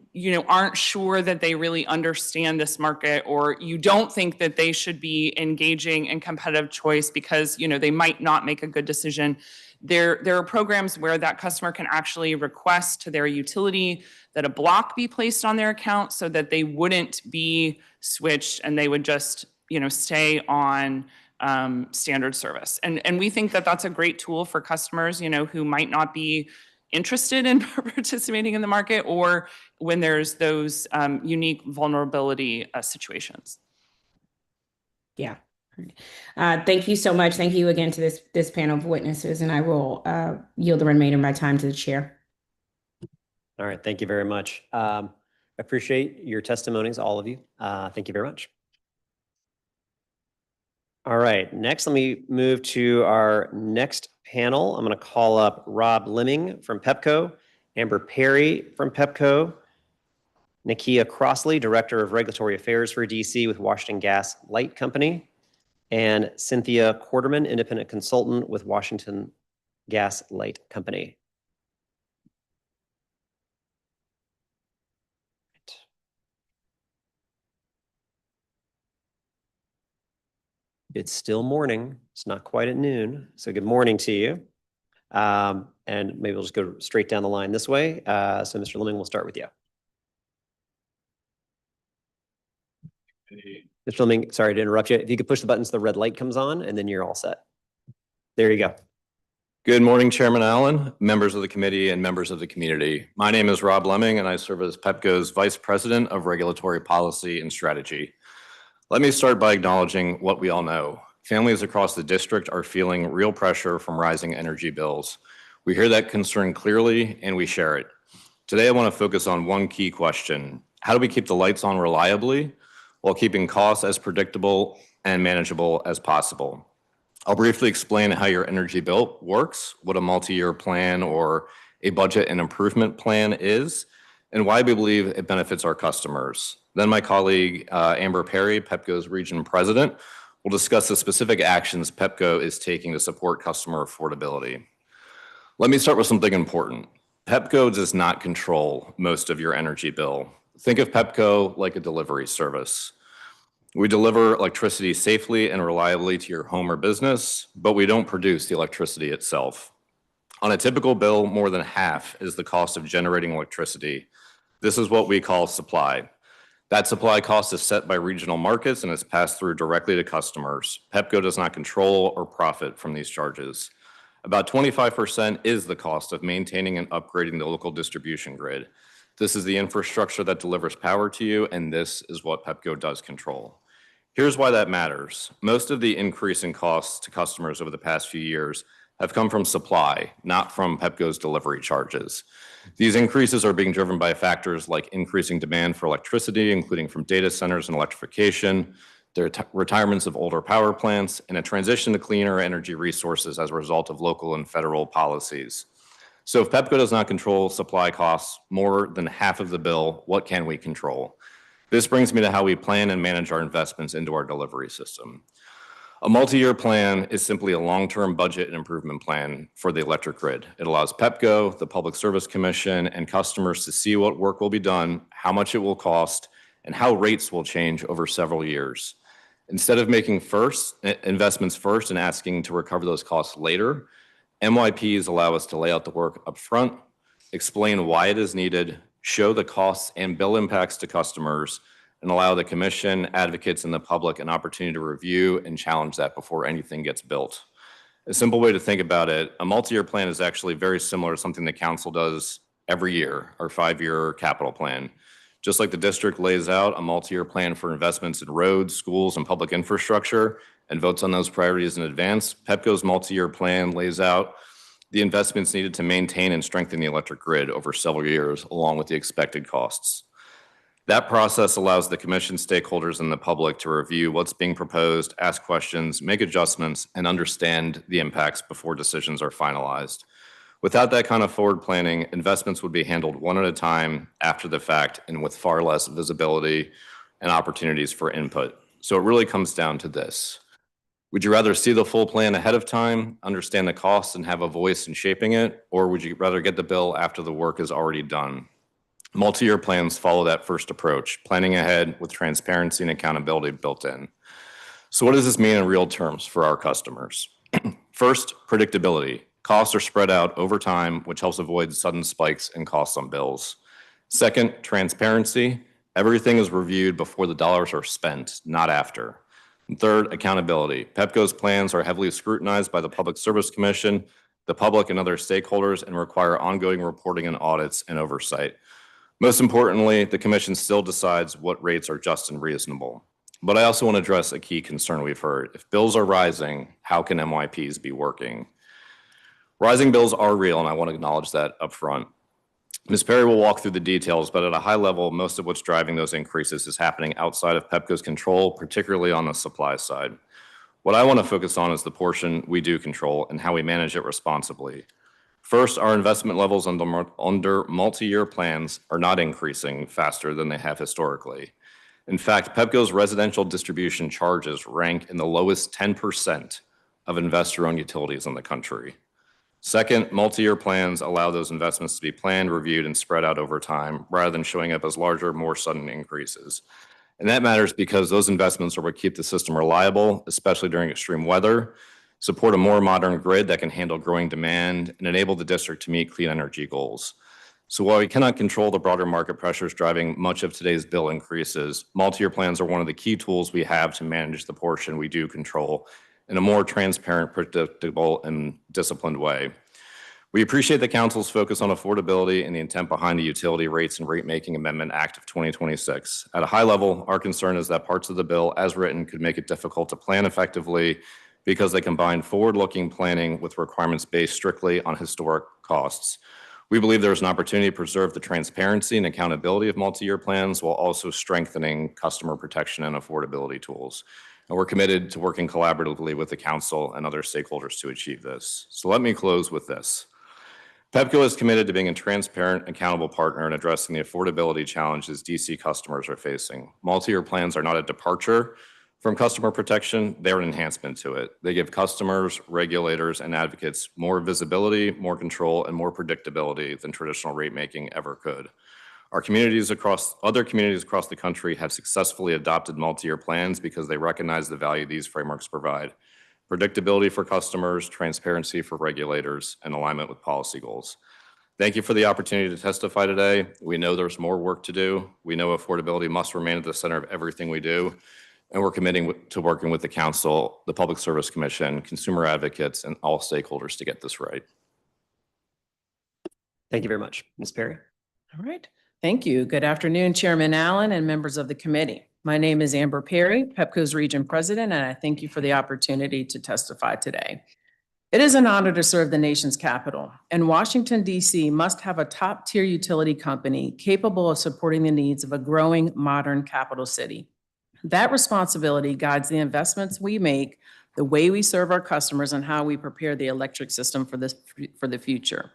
aren't sure that they really understand this market, or you don't think that they should be engaging in competitive choice because, they might not make a good decision, there are programs where that customer can actually request to their utility that a block be placed on their account so that they wouldn't be switched and they would just, stay on standard service. And we think that that's a great tool for customers, who might not be interested in participating in the market, or when there's those unique vulnerability situations. Yeah. Thank you so much. Thank you again to this panel of witnesses, and I will yield the remainder of my time to the chair. All right, thank you very much. I appreciate your testimonies, all of you. Thank you very much. All right, next, let me move to our next panel. I'm going to call up Rob Lemming from PEPCO, Amber Perry from PEPCO, Nakia Crossley, Director of Regulatory Affairs for DC with Washington Gas Light Company, and Cynthia Quarterman, Independent Consultant with Washington Gas Light Company. It's still morning. It's not quite at noon. So good morning to you. And maybe we'll just go straight down the line this way. So Mr. Lemming, we'll start with you. Mr. Lemming, sorry to interrupt you. If you could push the button so the red light comes on, and then you're all set. There you go. Good morning, Chairman Allen, members of the committee, and members of the community. My name is Rob Lemming, and I serve as PEPCO's Vice President of Regulatory Policy and Strategy. Let me start by acknowledging what we all know. Families across the district are feeling real pressure from rising energy bills. We hear that concern clearly, and we share it. Today, I want to focus on one key question. How do we keep the lights on reliably while keeping costs as predictable and manageable as possible? I'll briefly explain how your energy bill works, what a multi-year plan or a budget and improvement plan is, and why we believe it benefits our customers. Then my colleague, Amber Perry, PEPCO's Region President, will discuss the specific actions PEPCO is taking to support customer affordability. Let me start with something important. PEPCO does not control most of your energy bill. Think of PEPCO like a delivery service. We deliver electricity safely and reliably to your home or business, but we don't produce the electricity itself. On a typical bill, more than half is the cost of generating electricity. This is what we call supply. That supply cost is set by regional markets and is passed through directly to customers. PEPCO does not control or profit from these charges. About 25% is the cost of maintaining and upgrading the local distribution grid. This is the infrastructure that delivers power to you, and this is what PEPCO does control. Here's why that matters. Most of the increase in costs to customers over the past few years have come from supply, not from PEPCO's delivery charges. These increases are being driven by factors like increasing demand for electricity, including from data centers and electrification, the retirements of older power plants, and a transition to cleaner energy resources as a result of local and federal policies. So if PEPCO does not control supply costs more than half of the bill, what can we control? This brings me to how we plan and manage our investments into our delivery system. A multi-year plan is simply a long-term budget and improvement plan for the electric grid. It allows PEPCO, the Public Service Commission, and customers to see what work will be done, how much it will cost, and how rates will change over several years. Instead of making investments first and asking to recover those costs later, MYPs allow us to lay out the work up front, explain why it is needed, show the costs and bill impacts to customers, and allow the commission, advocates, and the public an opportunity to review and challenge that before anything gets built. A simple way to think about it, a multi-year plan is actually very similar to something the council does every year, our 5-year capital plan. Just like the district lays out a multi-year plan for investments in roads, schools, and public infrastructure and votes on those priorities in advance, PEPCO's multi-year plan lays out the investments needed to maintain and strengthen the electric grid over several years, along with the expected costs. That process allows the commission stakeholders and the public to review what's being proposed, ask questions, make adjustments, and understand the impacts before decisions are finalized. Without that kind of forward planning, investments would be handled one at a time after the fact and with far less visibility and opportunities for input. So it really comes down to this. Would you rather see the full plan ahead of time, understand the costs, and have a voice in shaping it, or would you rather get the bill after the work is already done? Multi-year plans follow that first approach, planning ahead with transparency and accountability built in. So what does this mean in real terms for our customers? First, predictability. Costs are spread out over time, which helps avoid sudden spikes in costs on bills. Second, transparency. Everything is reviewed before the dollars are spent, not after. And third, accountability. PEPCO's plans are heavily scrutinized by the Public Service Commission, the public, and other stakeholders, and require ongoing reporting and audits and oversight. Most importantly, the commission still decides what rates are just and reasonable. But I also want to address a key concern we've heard. If bills are rising, how can MYPs be working? Rising bills are real, and I want to acknowledge that up front. Ms. Perry will walk through the details, but at a high level, most of what's driving those increases is happening outside of PEPCO's control, particularly on the supply side. What I want to focus on is the portion we do control and how we manage it responsibly. First, our investment levels under multi-year plans are not increasing faster than they have historically. In fact, PEPCO's residential distribution charges rank in the lowest 10% of investor-owned utilities in the country. Second, multi-year plans allow those investments to be planned, reviewed, and spread out over time, rather than showing up as larger, more sudden increases. And that matters because those investments are what keep the system reliable, especially during extreme weather, support a more modern grid that can handle growing demand, and enable the district to meet clean energy goals. So while we cannot control the broader market pressures driving much of today's bill increases, multi-year plans are one of the key tools we have to manage the portion we do control in a more transparent, predictable, and disciplined way. We appreciate the Council's focus on affordability and the intent behind the Utility Rates and Rate Making Amendment Act of 2026. At a high level, our concern is that parts of the bill, as written, could make it difficult to plan effectively because they combine forward-looking planning with requirements based strictly on historic costs. We believe there is an opportunity to preserve the transparency and accountability of multi-year plans while also strengthening customer protection and affordability tools. And we're committed to working collaboratively with the Council and other stakeholders to achieve this. So let me close with this. PEPCO is committed to being a transparent, accountable partner in addressing the affordability challenges DC customers are facing. Multi-year plans are not a departure from customer protection, they're an enhancement to it. They give customers, regulators, and advocates more visibility, more control, and more predictability than traditional rate making ever could. Other communities across the country have successfully adopted multi-year plans because they recognize the value these frameworks provide. Predictability for customers, transparency for regulators, and alignment with policy goals. Thank you for the opportunity to testify today. We know there's more work to do. We know affordability must remain at the center of everything we do. And we're committing to working with the Council, the Public Service Commission, consumer advocates, and all stakeholders to get this right. Thank you very much. Ms. Perry. All right. Thank you. Good afternoon, Chairman Allen and members of the committee. My name is Amber Perry, PEPCO's Region President, and I thank you for the opportunity to testify today. It is an honor to serve the nation's capital, and Washington, D.C. must have a top-tier utility company capable of supporting the needs of a growing, modern capital city. That responsibility guides the investments we make, the way we serve our customers, and how we prepare the electric system for the future.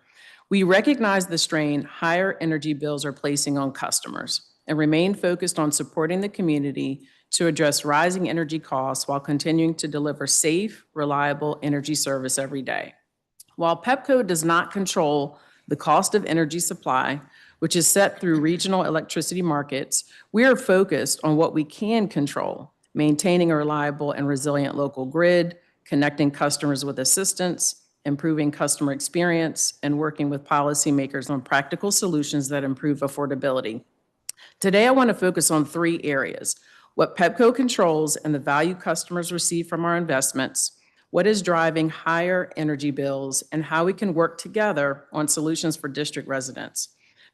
We recognize the strain higher energy bills are placing on customers and remain focused on supporting the community to address rising energy costs while continuing to deliver safe, reliable energy service every day. While PEPCO does not control the cost of energy supply, which is set through regional electricity markets, we are focused on what we can control, maintaining a reliable and resilient local grid, connecting customers with assistance, improving customer experience, and working with policymakers on practical solutions that improve affordability. Today, I want to focus on 3 areas: what PEPCO controls and the value customers receive from our investments, what is driving higher energy bills, and how we can work together on solutions for district residents.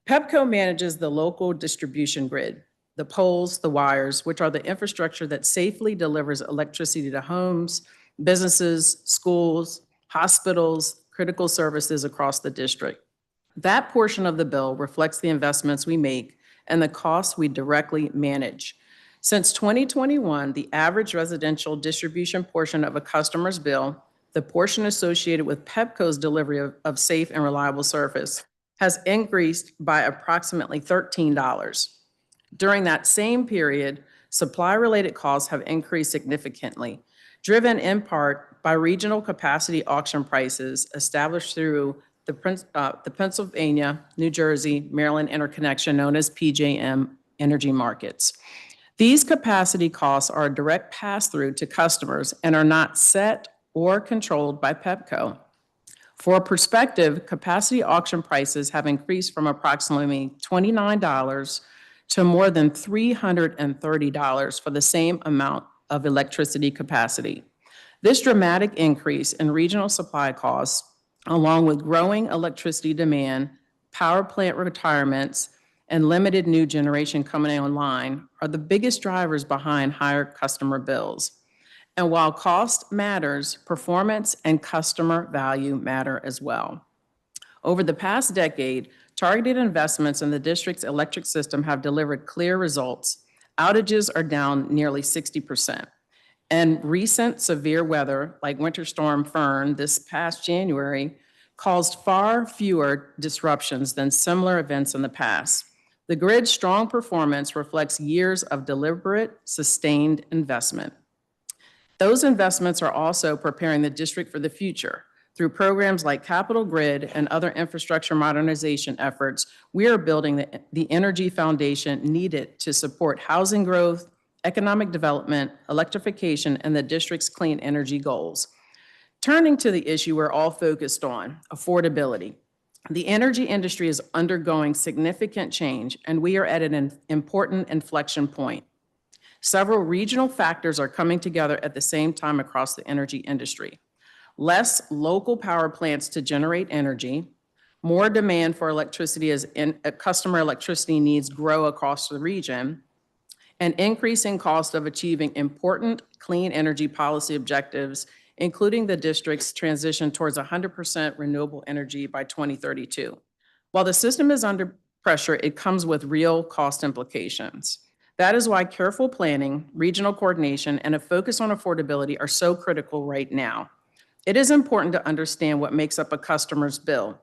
PEPCO manages the local distribution grid, the poles, the wires, which are the infrastructure that safely delivers electricity to homes, businesses, schools, hospitals, critical services across the district. That portion of the bill reflects the investments we make and the costs we directly manage. Since 2021, the average residential distribution portion of a customer's bill, the portion associated with PEPCO's delivery of safe and reliable service, has increased by approximately $13. During that same period, supply-related costs have increased significantly, driven in part by regional capacity auction prices established through the Pennsylvania, New Jersey, Maryland interconnection known as PJM energy markets. These capacity costs are a direct pass-through to customers and are not set or controlled by PEPCO. For perspective, capacity auction prices have increased from approximately $29 to more than $330 for the same amount of electricity capacity. This dramatic increase in regional supply costs, along with growing electricity demand, power plant retirements, and limited new generation coming online are the biggest drivers behind higher customer bills. And while cost matters, performance and customer value matter as well. Over the past decade, targeted investments in the district's electric system have delivered clear results. Outages are down nearly 60%. And recent severe weather, like Winter Storm Fern this past January, caused far fewer disruptions than similar events in the past. The grid's strong performance reflects years of deliberate, sustained investment. Those investments are also preparing the district for the future. Through programs like Capital Grid and other infrastructure modernization efforts, we are building the energy foundation needed to support housing growth, economic development, electrification, and the district's clean energy goals. Turning to the issue we're all focused on, affordability. The energy industry is undergoing significant change, and we are at an important inflection point. Several regional factors are coming together at the same time across the energy industry. Less local power plants to generate energy, more demand for electricity as customer electricity needs grow across the region, and increasing cost of achieving important clean energy policy objectives, including the district's transition towards 100% renewable energy by 2032. While the system is under pressure, it comes with real cost implications. That is why careful planning, regional coordination, and a focus on affordability are so critical right now. It is important to understand what makes up a customer's bill.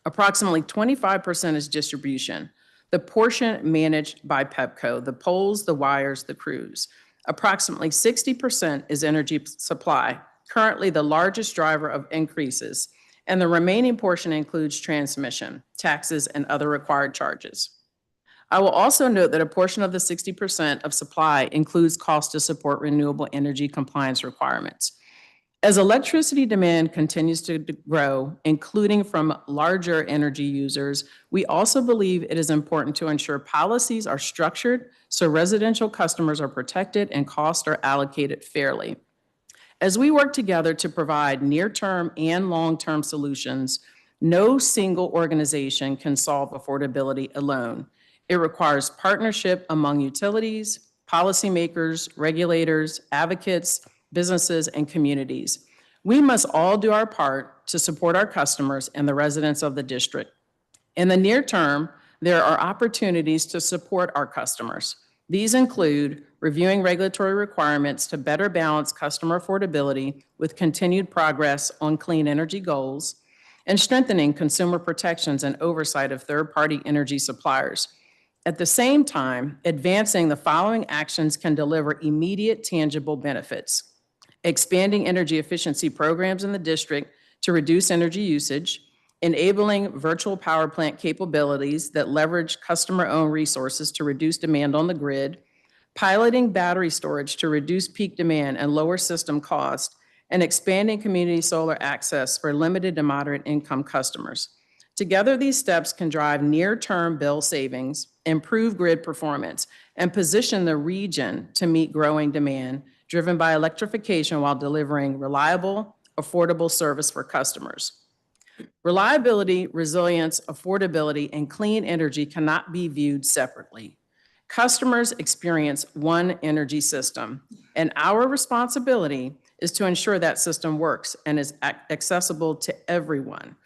Approximately 25% is distribution, the portion managed by PEPCO, the poles, the wires, the crews. Approximately 60% is energy supply, currently the largest driver of increases, and the remaining portion includes transmission, taxes, and other required charges. I will also note that a portion of the 60% of supply includes cost to support renewable energy compliance requirements. As electricity demand continues to grow, including from larger energy users, we also believe it is important to ensure policies are structured so residential customers are protected and costs are allocated fairly. As we work together to provide near-term and long-term solutions, no single organization can solve affordability alone. It requires partnership among utilities, policymakers, regulators, advocates, businesses, and communities. We must all do our part to support our customers and the residents of the district. In the near term, there are opportunities to support our customers. These include reviewing regulatory requirements to better balance customer affordability with continued progress on clean energy goals, and strengthening consumer protections and oversight of third-party energy suppliers. At the same time, advancing the following actions can deliver immediate tangible benefits. Expanding energy efficiency programs in the district to reduce energy usage, enabling virtual power plant capabilities that leverage customer-owned resources to reduce demand on the grid, piloting battery storage to reduce peak demand and lower system cost, and expanding community solar access for limited to moderate income customers. Together, these steps can drive near-term bill savings, improve grid performance, and position the region to meet growing demand driven by electrification while delivering reliable, affordable service for customers. Reliability, resilience, affordability, and clean energy cannot be viewed separately. Customers experience one energy system, and our responsibility is to ensure that system works and is accessible to everyone.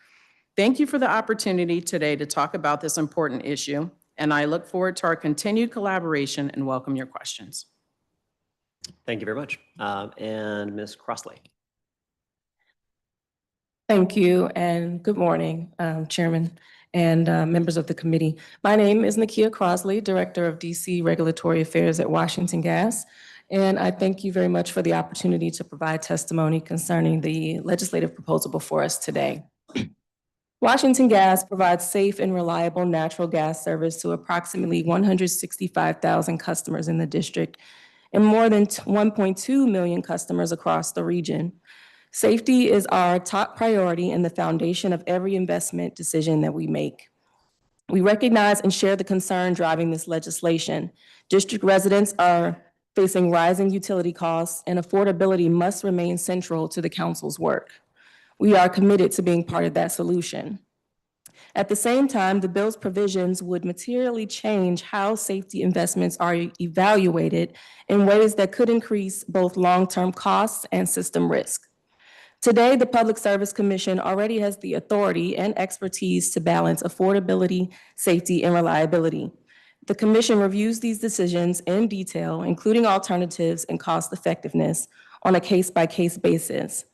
Thank you for the opportunity today to talk about this important issue, and I look forward to our continued collaboration and welcome your questions. Thank you very much. And Ms. Crossley. Thank you, and good morning, Chairman and members of the committee. My name is Nakia Crossley, Director of DC Regulatory Affairs at Washington Gas, and I thank you very much for the opportunity to provide testimony concerning the legislative proposal before us today. Washington Gas provides safe and reliable natural gas service to approximately 165,000 customers in the district and more than 1.2 million customers across the region. Safety is our top priority and the foundation of every investment decision that we make. We recognize and share the concern driving this legislation. District residents are facing rising utility costs, and affordability must remain central to the council's work. We are committed to being part of that solution. At the same time, the bill's provisions would materially change how safety investments are evaluated in ways that could increase both long-term costs and system risk. Today, the Public Service Commission already has the authority and expertise to balance affordability, safety, and reliability. The Commission reviews these decisions in detail, including alternatives and cost effectiveness, on a case-by-case basis.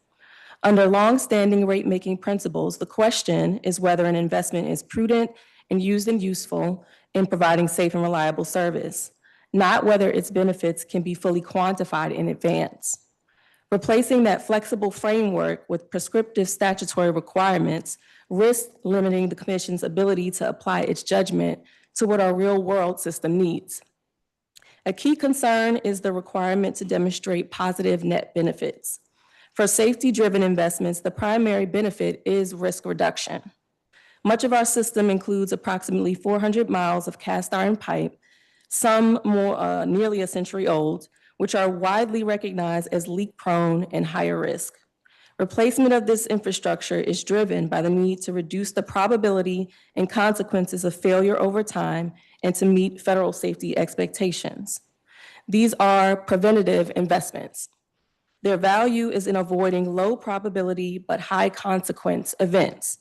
Under longstanding rate-making principles, the question is whether an investment is prudent and useful in providing safe and reliable service, not whether its benefits can be fully quantified in advance. Replacing that flexible framework with prescriptive statutory requirements risks limiting the Commission's ability to apply its judgment to what our real-world system needs. A key concern is the requirement to demonstrate positive net benefits. For safety-driven investments, the primary benefit is risk reduction. Much of our system includes approximately 400 miles of cast iron pipe, some more nearly a century old, which are widely recognized as leak-prone and higher risk. Replacement of this infrastructure is driven by the need to reduce the probability and consequences of failure over time and to meet federal safety expectations. These are preventative investments. Their value is in avoiding low probability but high consequence events.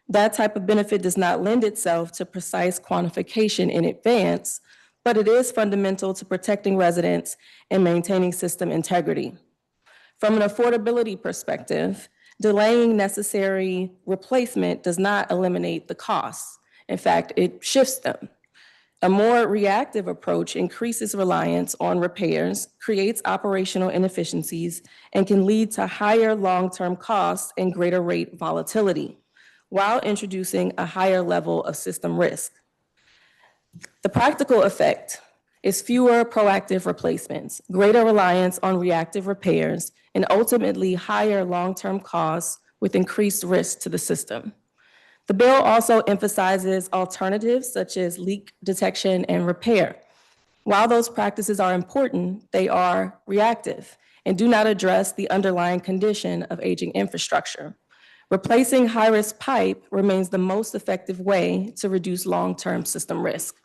That type of benefit does not lend itself to precise quantification in advance, but it is fundamental to protecting residents and maintaining system integrity. From an affordability perspective, delaying necessary replacement does not eliminate the costs. In fact, it shifts them. A more reactive approach increases reliance on repairs, creates operational inefficiencies, and can lead to higher long-term costs and greater rate volatility, while introducing a higher level of system risk. The practical effect is fewer proactive replacements, greater reliance on reactive repairs, and ultimately higher long-term costs with increased risk to the system. The bill also emphasizes alternatives such as leak detection and repair. While those practices are important, they are reactive and do not address the underlying condition of aging infrastructure. Replacing high-risk pipe remains the most effective way to reduce long-term system risk.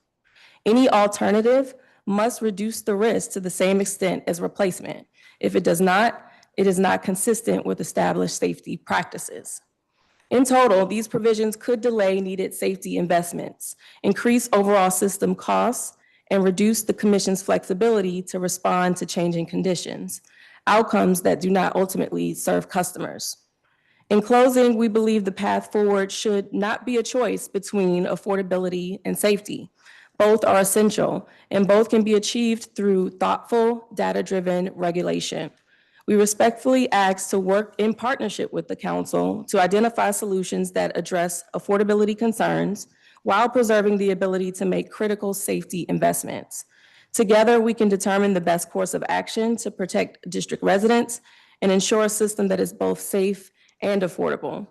Any alternative must reduce the risk to the same extent as replacement. If it does not, it is not consistent with established safety practices. In total, these provisions could delay needed safety investments, increase overall system costs, and reduce the Commission's flexibility to respond to changing conditions, outcomes that do not ultimately serve customers. In closing, we believe the path forward should not be a choice between affordability and safety. Both are essential, and both can be achieved through thoughtful, data-driven regulation. We respectfully ask to work in partnership with the Council to identify solutions that address affordability concerns while preserving the ability to make critical safety investments. Together, we can determine the best course of action to protect district residents and ensure a system that is both safe and affordable.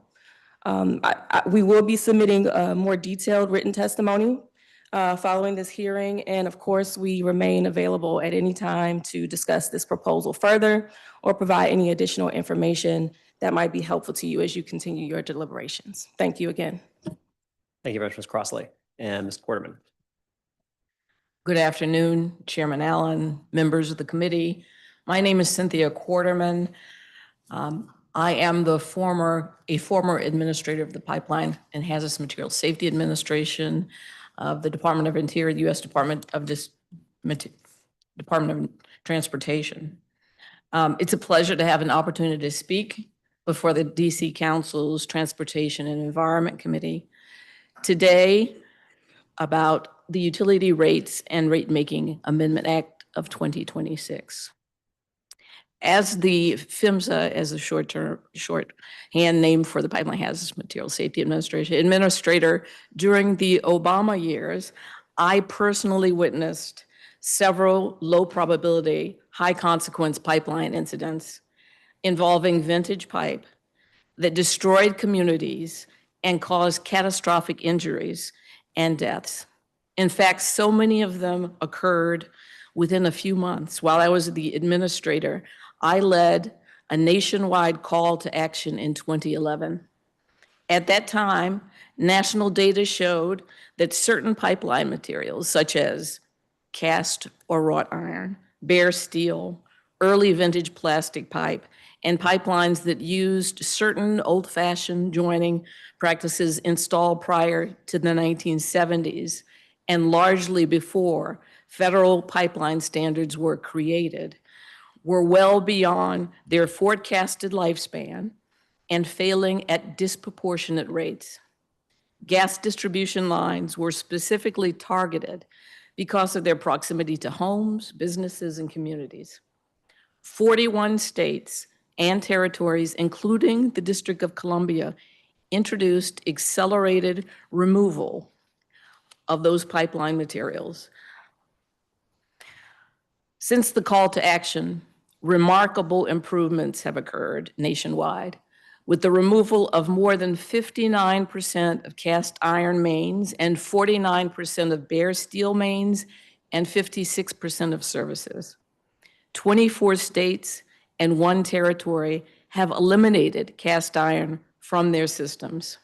We will be submitting a more detailed written testimony following this hearing, and of course, we remain available at any time to discuss this proposal further or provide any additional information that might be helpful to you as you continue your deliberations. Thank you again. Thank you very much, Ms. Crossley. And Ms. Quarterman. Good afternoon, Chairman Allen, members of the committee. My name is Cynthia Quarterman. I am a former administrator of the Pipeline and Hazardous Materials Safety Administration of the Department of Interior, the U.S. Department of Transportation. It's a pleasure to have an opportunity to speak before the DC Council's Transportation and Environment Committee today about the Utility Rates and Rate Making Amendment Act of 2026. As the PHMSA, as a shorthand name for the Pipeline Hazardous Materials Safety Administrator, during the Obama years, I personally witnessed several low probability, high consequence pipeline incidents involving vintage pipe that destroyed communities and caused catastrophic injuries and deaths. In fact, so many of them occurred within a few months. While I was the administrator, I led a nationwide call to action in 2011. At that time, national data showed that certain pipeline materials, such as cast or wrought iron, bare steel, early vintage plastic pipe, and pipelines that used certain old-fashioned joining practices installed prior to the 1970s and largely before federal pipeline standards were created, were well beyond their forecasted lifespan and failing at disproportionate rates. Gas distribution lines were specifically targeted because of their proximity to homes, businesses, and communities. 41 states and territories, including the District of Columbia, introduced accelerated removal of those pipeline materials. Since the call to action, remarkable improvements have occurred nationwide, with the removal of more than 59% of cast iron mains and 49% of bare steel mains and 56% of services. 24 states and 1 territory have eliminated cast iron from their systems.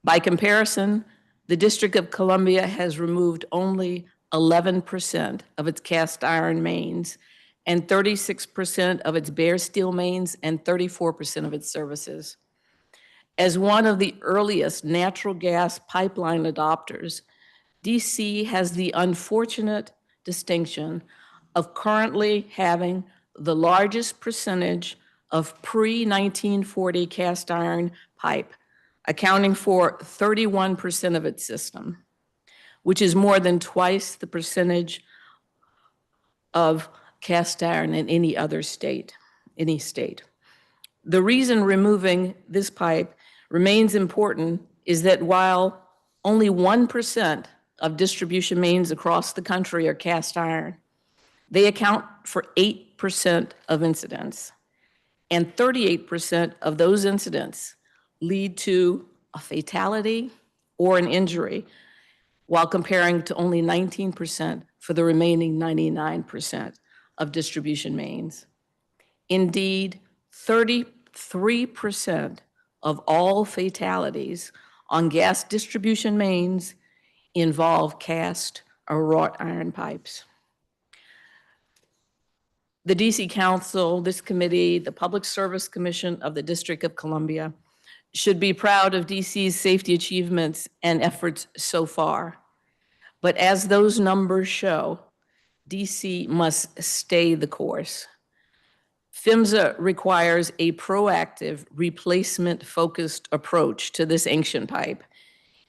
By comparison, the District of Columbia has removed only 11% of its cast iron mains and 36% of its bare steel mains and 34% of its services. As one of the earliest natural gas pipeline adopters, DC has the unfortunate distinction of currently having the largest percentage of pre-1940 cast iron pipe, accounting for 31% of its system, which is more than twice the percentage of cast iron in any other state, any state. The reason removing this pipe remains important is that while only 1% of distribution mains across the country are cast iron, they account for 8% of incidents, and 38% of those incidents lead to a fatality or an injury, while comparing to only 19% for the remaining 99% of distribution mains. Indeed, 33% of all fatalities on gas distribution mains involve cast or wrought iron pipes. The DC Council, this committee, the Public Service Commission of the District of Columbia should be proud of DC's safety achievements and efforts so far. But as those numbers show, DC must stay the course. PHMSA requires a proactive, replacement-focused approach to this ancient pipe.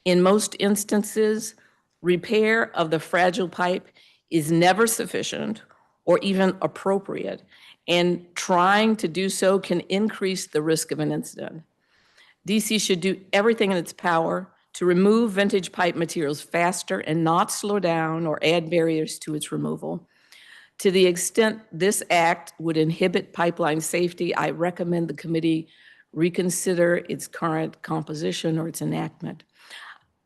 In most instances, repair of the fragile pipe is never sufficient or even appropriate, and trying to do so can increase the risk of an incident. DC should do everything in its power to remove vintage pipe materials faster and not slow down or add barriers to its removal. To the extent this act would inhibit pipeline safety, I recommend the committee reconsider its current composition or its enactment.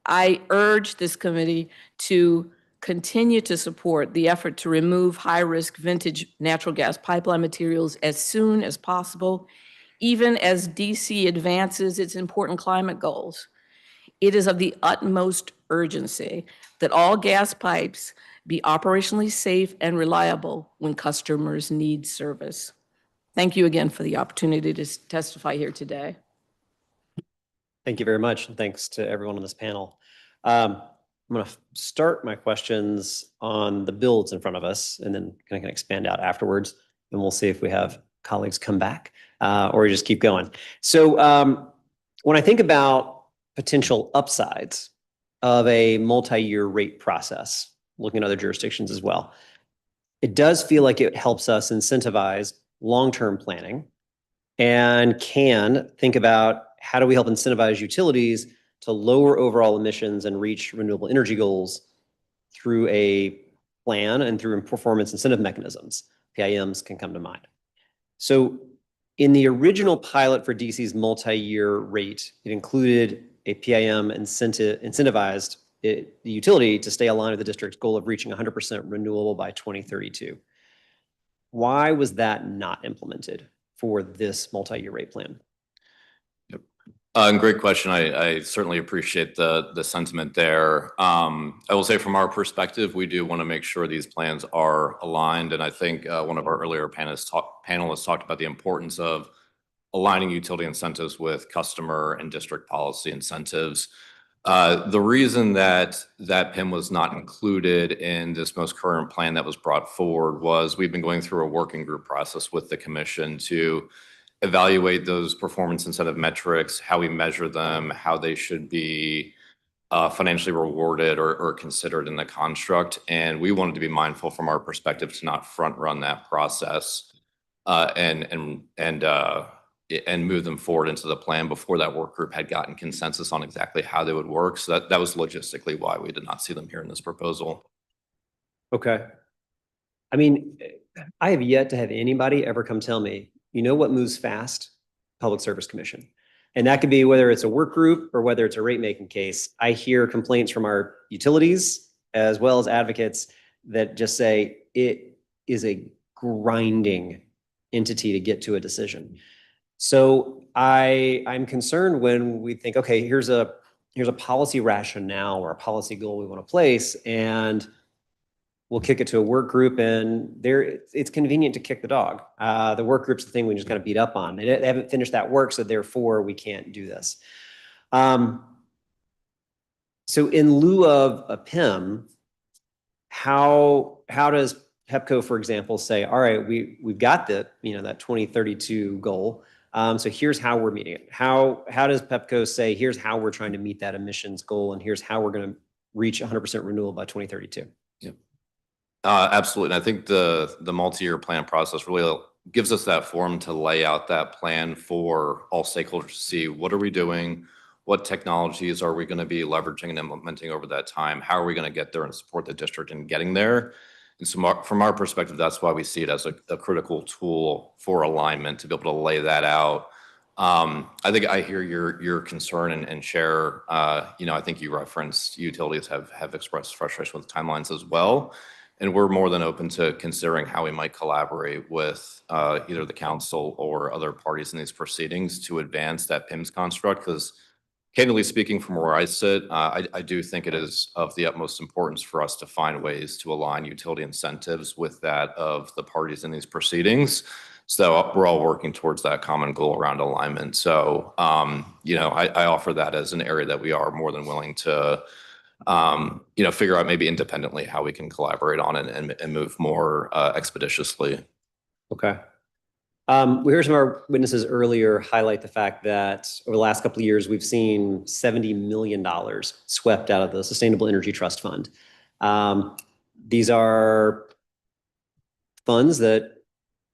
I urge this committee to continue to support the effort to remove high-risk vintage natural gas pipeline materials as soon as possible, even as DC advances its important climate goals. It is of the utmost urgency that all gas pipes be operationally safe and reliable when customers need service. Thank you again for the opportunity to testify here today. Thank you very much, and thanks to everyone on this panel. I'm going to start my questions on the bills in front of us, and then I can expand out afterwards, and we'll see if we have colleagues come back or just keep going. So when I think about potential upsides of a multi-year rate process, looking at other jurisdictions as well, it does feel like it helps us incentivize long-term planning and can think about how do we help incentivize utilities to lower overall emissions and reach renewable energy goals through a plan and through performance incentive mechanisms. PIMs can come to mind. So in the original pilot for DC's multi-year rate, it included a PIM incentivized the utility to stay aligned with the district's goal of reaching 100% renewable by 2032. Why was that not implemented for this multi-year rate plan? Great question. I certainly appreciate the sentiment there. I will say from our perspective, we do want to make sure these plans are aligned. And I think one of our earlier panelists talked about the importance of aligning utility incentives with customer and district policy incentives. The reason that PIM was not included in this most current plan that was brought forward was we've been going through a working group process with the commission to evaluate those performance incentive metrics, how we measure them, how they should be financially rewarded or considered in the construct. And we wanted to be mindful from our perspective to not front run that process and move them forward into the plan before that work group had gotten consensus on exactly how they would work. So that was logistically why we did not see them here in this proposal. Okay. I mean, I have yet to have anybody ever come tell me, you know what moves fast? Public Service Commission. And that could be whether it's a work group or whether it's a rate making case. I hear complaints from our utilities as well as advocates that just say it is a grinding entity to get to a decision. So I'm concerned when we think, okay, here's a policy rationale or a policy goal we want to place, and we'll kick it to a work group, and it's convenient to kick the dog. The work group's the thing we just kind of beat up on. They haven't finished that work, so therefore we can't do this. So in lieu of a PIM, how does PEPCO, for example, say, all right, we've got that 2032 goal. So here's how we're meeting it. How does PEPCO say, here's how we're trying to meet that emissions goal, and here's how we're going to reach 100% renewable by 2032? Absolutely. And I think the multi-year plan process really gives us that forum to lay out that plan for all stakeholders to see what are we doing, what technologies are we going to be leveraging and implementing over that time, how are we going to get there and support the district in getting there. And so from our perspective, that's why we see it as a critical tool for alignment to be able to lay that out. I think I hear your concern and share, I think you referenced utilities have expressed frustration with timelines as well. And we're more than open to considering how we might collaborate with either the council or other parties in these proceedings to advance that PIMS construct. Because candidly speaking, from where I sit, I do think it is of the utmost importance for us to find ways to align utility incentives with that of the parties in these proceedings. So we're all working towards that common goal around alignment. So, I offer that as an area that we are more than willing to figure out maybe independently how we can collaborate on it and move more expeditiously. Okay. We heard some of our witnesses earlier highlight the fact that over the last couple of years, we've seen $70 million swept out of the Sustainable Energy Trust Fund. These are funds that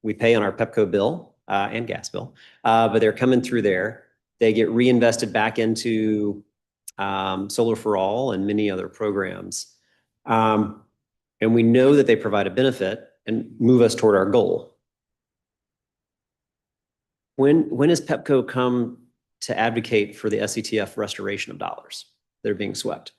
we pay on our PEPCO bill and gas bill, but they're coming through there. They get reinvested back into Solar for All and many other programs. And we know that they provide a benefit and move us toward our goal. When has PEPCO come to advocate for the SCTF restoration of dollars that are being swept?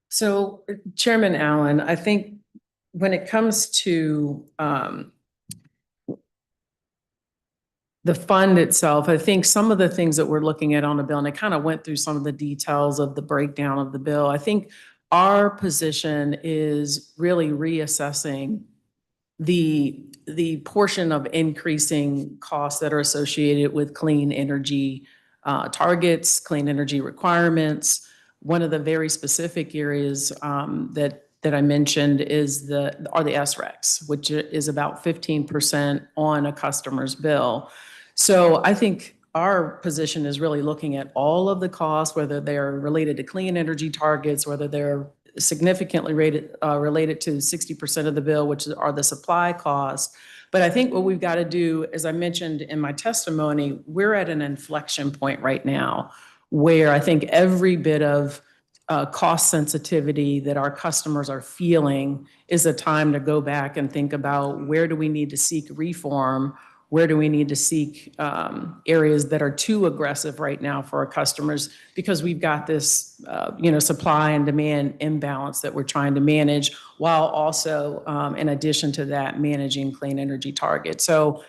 So Chairman Allen, I think when it comes to the fund itself, I think some of the things that we're looking at on the bill, and I kind of went through some of the details of the breakdown of the bill. I think our position is really reassessing the portion of increasing costs that are associated with clean energy targets, clean energy requirements. One of the very specific areas that I mentioned are the SRECs, which is about 15% on a customer's bill. So I think our position is really looking at all of the costs, whether they're related to clean energy targets, whether they're significantly related to 60% of the bill, which are the supply costs. But I think what we've got to do, as I mentioned in my testimony, we're at an inflection point right now where I think every bit of cost sensitivity that our customers are feeling is a time to go back and think about where do we need to seek reform, where do we need to seek areas that are too aggressive right now for our customers, because we've got this, supply and demand imbalance that we're trying to manage, while also, in addition to that, managing clean energy targets. So,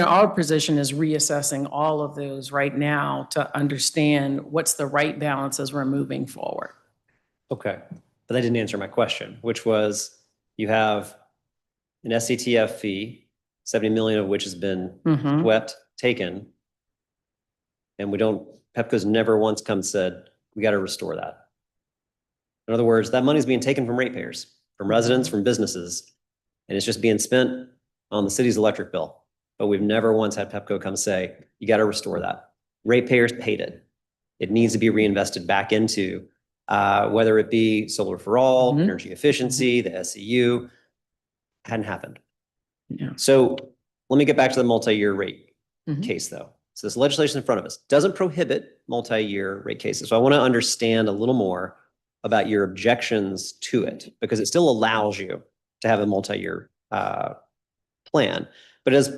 our position is reassessing all of those right now to understand what's the right balance as we're moving forward. Okay, but that didn't answer my question, which was, you have an SCTF fee, 70 million of which has been swept, taken. And Pepco's never once come and said, we got to restore that. In other words, that money is being taken from ratepayers, from residents, from businesses, and it's just being spent on the city's electric bill. But we've never once had Pepco come say, you got to restore that. Ratepayers paid it. It needs to be reinvested back into, whether it be solar for all, energy efficiency, the SEU. Hadn't happened. Yeah. So let me get back to the multi-year rate case, though. So this legislation in front of us doesn't prohibit multi-year rate cases. So I want to understand a little more about your objections to it, because it still allows you to have a multi-year plan, but it does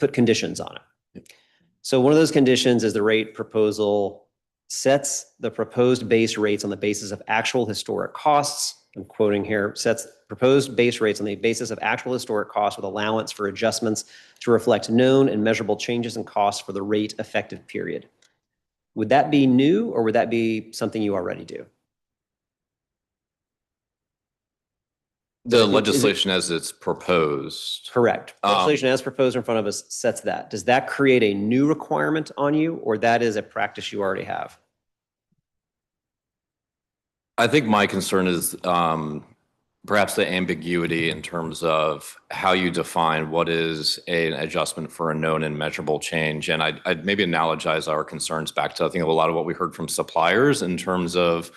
put conditions on it. So one of those conditions is the rate proposal sets the proposed base rates on the basis of actual historic costs. I'm quoting here, sets proposed base rates on the basis of actual historic costs with allowance for adjustments to reflect known and measurable changes in costs for the rate effective period. Would that be new, or would that be something you already do? The legislation as it's proposed. Correct. Legislation as proposed in front of us sets that. Does that create a new requirement on you, or that is a practice you already have? I think my concern is perhaps the ambiguity in terms of how you define what is an adjustment for a known and measurable change. And I'd maybe analogize our concerns back to, I think, a lot of what we heard from suppliers in terms of,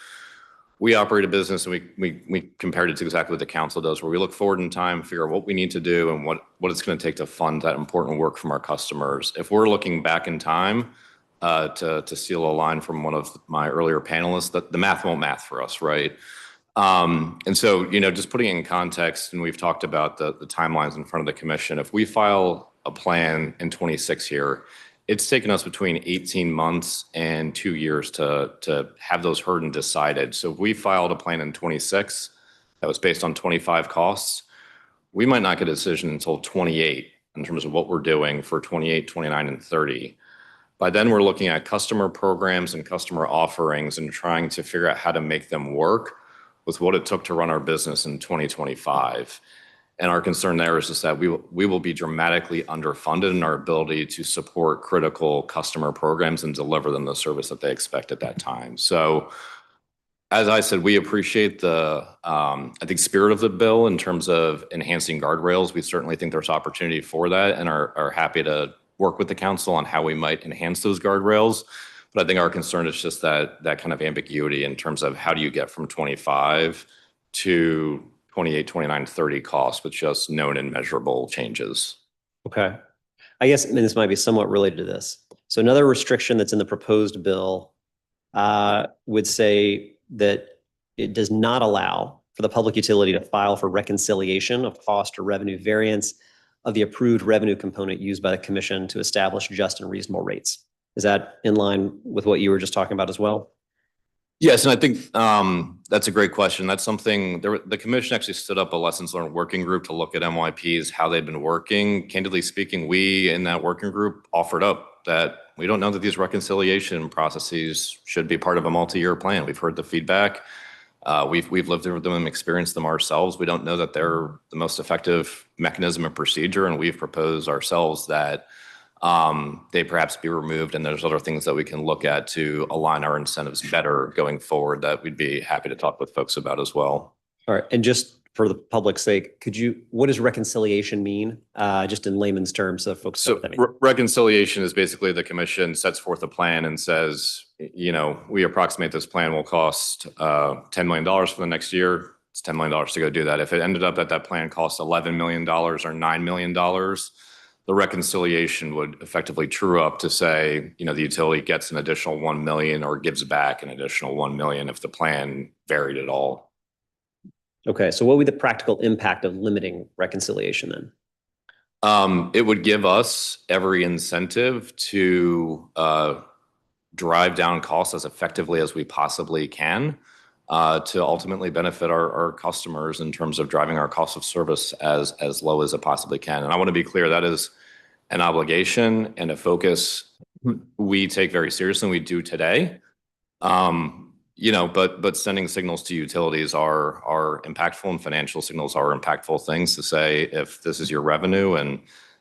we operate a business, and we compared it to exactly what the council does, where we look forward in time, figure out what we need to do and what it's going to take to fund that important work from our customers. If we're looking back in time, to steal a line from one of my earlier panelists, that the math won't math for us, right? And so, just putting it in context, and we've talked about the timelines in front of the commission. If we file a plan in 26 here, it's taken us between 18 months and 2 years to have those heard and decided. So if we filed a plan in 26 that was based on 25 costs, we might not get a decision until 28 in terms of what we're doing for 28, 29, and 30. By then, we're looking at customer programs and customer offerings and trying to figure out how to make them work with what it took to run our business in 2025. And our concern there is just that we will be dramatically underfunded in our ability to support critical customer programs and deliver them the service that they expect at that time. So, as I said, we appreciate the, I think, spirit of the bill in terms of enhancing guardrails. We certainly think there's opportunity for that, and are happy to work with the council on how we might enhance those guardrails. But I think our concern is just that kind of ambiguity in terms of how do you get from 25 to 28, 29, 30 costs with just known and measurable changes. Okay. I guess, and this might be somewhat related to this. So another restriction that's in the proposed bill would say that it does not allow for the public utility to file for reconciliation of cost or revenue variance of the approved revenue component used by the commission to establish just and reasonable rates. Is that in line with what you were just talking about as well? Yes, and I think that's a great question. That's something, the commission actually stood up a lessons learned working group to look at MYPs, how they've been working. Candidly speaking, we in that working group offered up that we don't know that these reconciliation processes should be part of a multi-year plan. We've heard the feedback. We've lived through them and experienced them ourselves. We don't know that they're the most effective mechanism and procedure, and we've proposed ourselves that they perhaps be removed, and there's other things that we can look at to align our incentives better going forward that we'd be happy to talk with folks about as well. All right, and just for the public's sake, what does reconciliation mean, just in layman's terms, so folks know what that means? Reconciliation is basically the commission sets forth a plan and says, we approximate this plan will cost $10 million for the next year. It's $10 million to go do that. If it ended up that plan costs $11 million or $9 million, the reconciliation would effectively true up to say, the utility gets an additional $1 million or gives back an additional $1 million if the plan varied at all. Okay, so what would be the practical impact of limiting reconciliation then? It would give us every incentive to drive down costs as effectively as we possibly can to ultimately benefit our customers in terms of driving our cost of service as low as it possibly can. And I want to be clear, that is an obligation and a focus we take very seriously, and we do today. But sending signals to utilities are impactful, and financial signals are impactful things to say, if this is your revenue and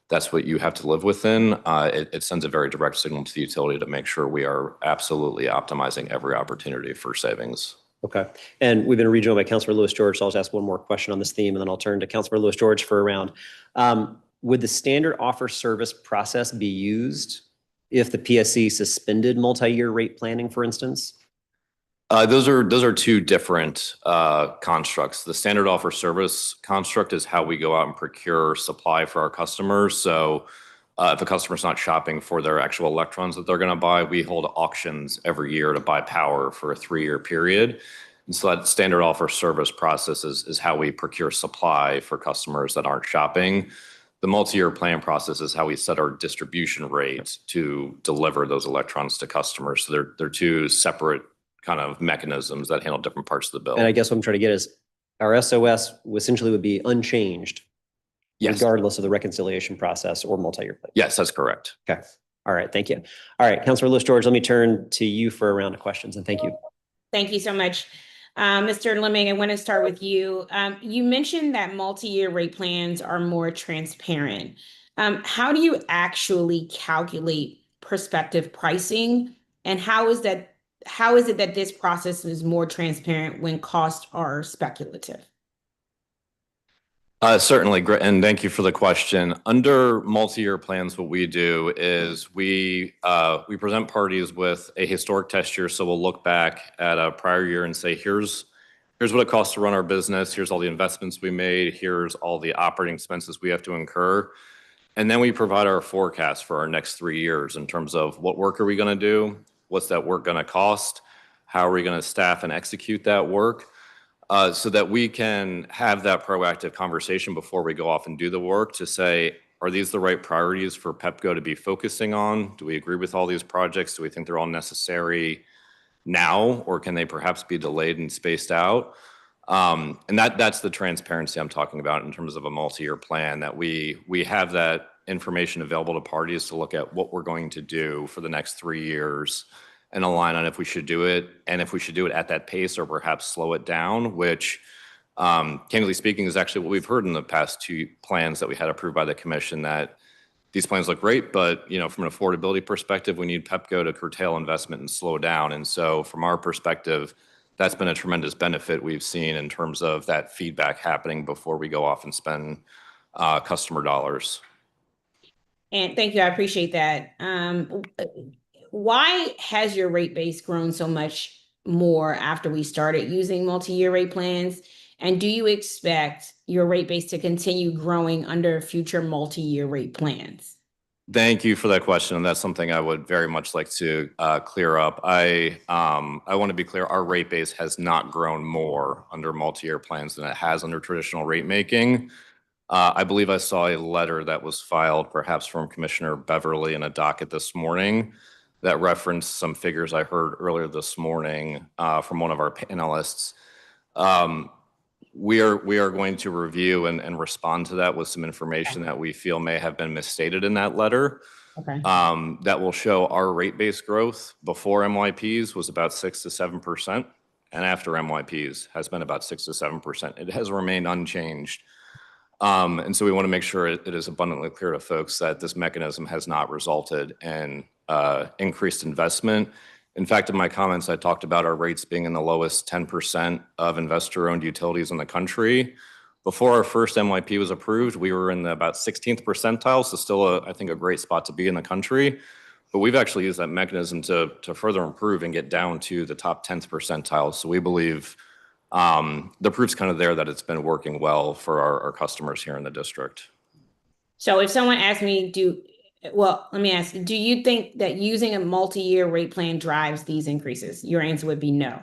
that's what you have to live within, it sends a very direct signal to the utility to make sure we are absolutely optimizing every opportunity for savings. Okay. And we've been rejoined by Councilor Lewis George, so I'll just ask one more question on this theme, and then I'll turn to Councilor Lewis George for a round. Would the standard offer service process be used if the PSC suspended multi-year rate planning, for instance? Those are two different constructs. The standard offer service construct is how we go out and procure supply for our customers. So if a customer's not shopping for their actual electrons that they're going to buy, we hold auctions every year to buy power for a 3-year period. And so that standard offer service process is how we procure supply for customers that aren't shopping. The multi-year plan process is how we set our distribution rates to deliver those electrons to customers. So they're two separate kind of mechanisms that handle different parts of the bill. And I guess what I'm trying to get is our SOS essentially would be unchanged, yes, regardless of the reconciliation process or multi-year plan. Yes, that's correct. Okay. All right. Thank you. All right. Councilor Lewis George, let me turn to you for a round of questions, and thank you. Thank you so much. Mr. Lemming, I want to start with you. You mentioned that multi-year rate plans are more transparent. How do you actually calculate prospective pricing, and how is it that this process is more transparent when costs are speculative? Certainly, and thank you for the question. Under multi-year plans, what we do is we present parties with a historic test year. So we'll look back at a prior year and say, here's what it costs to run our business. Here's all the investments we made. Here's all the operating expenses we have to incur. And then we provide our forecast for our next 3 years in terms of what work are we going to do? What's that work going to cost? How are we going to staff and execute that work? So that we can have that proactive conversation before we go off and do the work to say, are these the right priorities for PEPCO to be focusing on? Do we agree with all these projects? Do we think they're all necessary now, or can they perhaps be delayed and spaced out? And that's the transparency I'm talking about in terms of a multi-year plan, that we have that information available to parties to look at what we're going to do for the next 3 years and align on if we should do it, and if we should do it at that pace or perhaps slow it down, which, candidly speaking, is actually what we've heard in the past 2 plans that we had approved by the commission, that these plans look great, but from an affordability perspective, we need PEPCO to curtail investment and slow down. And so from our perspective, that's been a tremendous benefit we've seen in terms of that feedback happening before we go off and spend customer dollars. And thank you. I appreciate that. Why has your rate base grown so much more after we started using multi-year rate plans? And do you expect your rate base to continue growing under future multi-year rate plans? Thank you for that question, and that's something I would very much like to clear up. I want to be clear, our rate base has not grown more under multi-year plans than it has under traditional rate making. I believe I saw a letter that was filed perhaps from Commissioner Beverly in a docket this morning that referenced some figures I heard earlier this morning from one of our panelists. We are going to review and respond to that with some information that we feel may have been misstated in that letter. Okay. That will show our rate base growth before MYPs was about 6 to 7%, and after MYPs has been about 6 to 7%. It has remained unchanged. And so we want to make sure it is abundantly clear to folks that this mechanism has not resulted in increased investment. In fact, in my comments, I talked about our rates being in the lowest 10% of investor-owned utilities in the country. Before our first MYP was approved, we were in the about 16th percentile, so still, I think, a great spot to be in the country. But we've actually used that mechanism to further improve and get down to the top 10th percentile. So we believe the proof's kind of there that it's been working well for our customers here in the district. So if someone asked me, let me ask, do you think that using a multi-year rate plan drives these increases? Your answer would be no.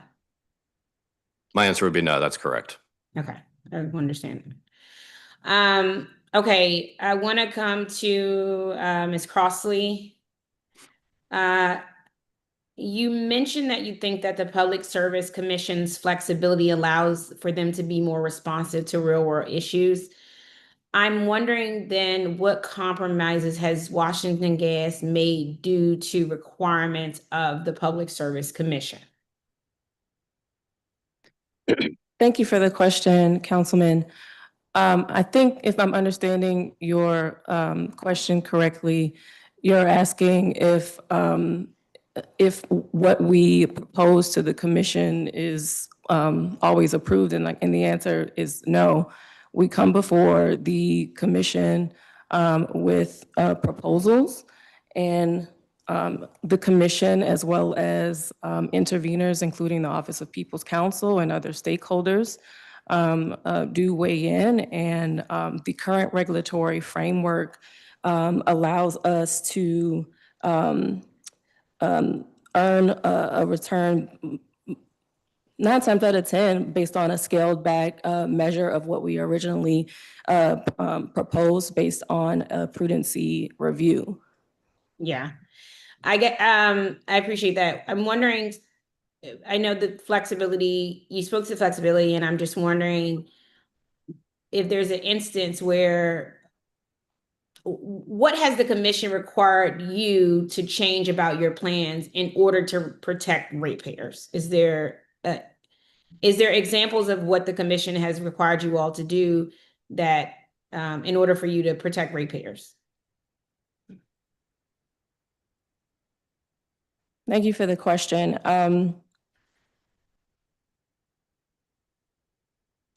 My answer would be no, that's correct. Okay, I understand. Okay, I want to come to Ms. Crossley. You mentioned that you think that the Public Service Commission's flexibility allows for them to be more responsive to real world issues. I'm wondering then what compromises has Washington Gas made due to requirements of the Public Service Commission? Thank you for the question, Councilman. I think if I'm understanding your question correctly, you're asking if what we propose to the commission is always approved, and the answer is no. We come before the commission with proposals, and the commission, as well as interveners, including the Office of People's Counsel and other stakeholders, do weigh in, and the current regulatory framework allows us to earn a return 9 times out of 10 based on a scaled back measure of what we originally proposed based on a prudency review. Yeah, I appreciate that. I'm wondering, I know the flexibility, you spoke to flexibility, and I'm just wondering if there's an instance where what has the commission required you to change about your plans in order to protect ratepayers? Is there examples of what the commission has required you all to do that in order for you to protect ratepayers? Thank you for the question.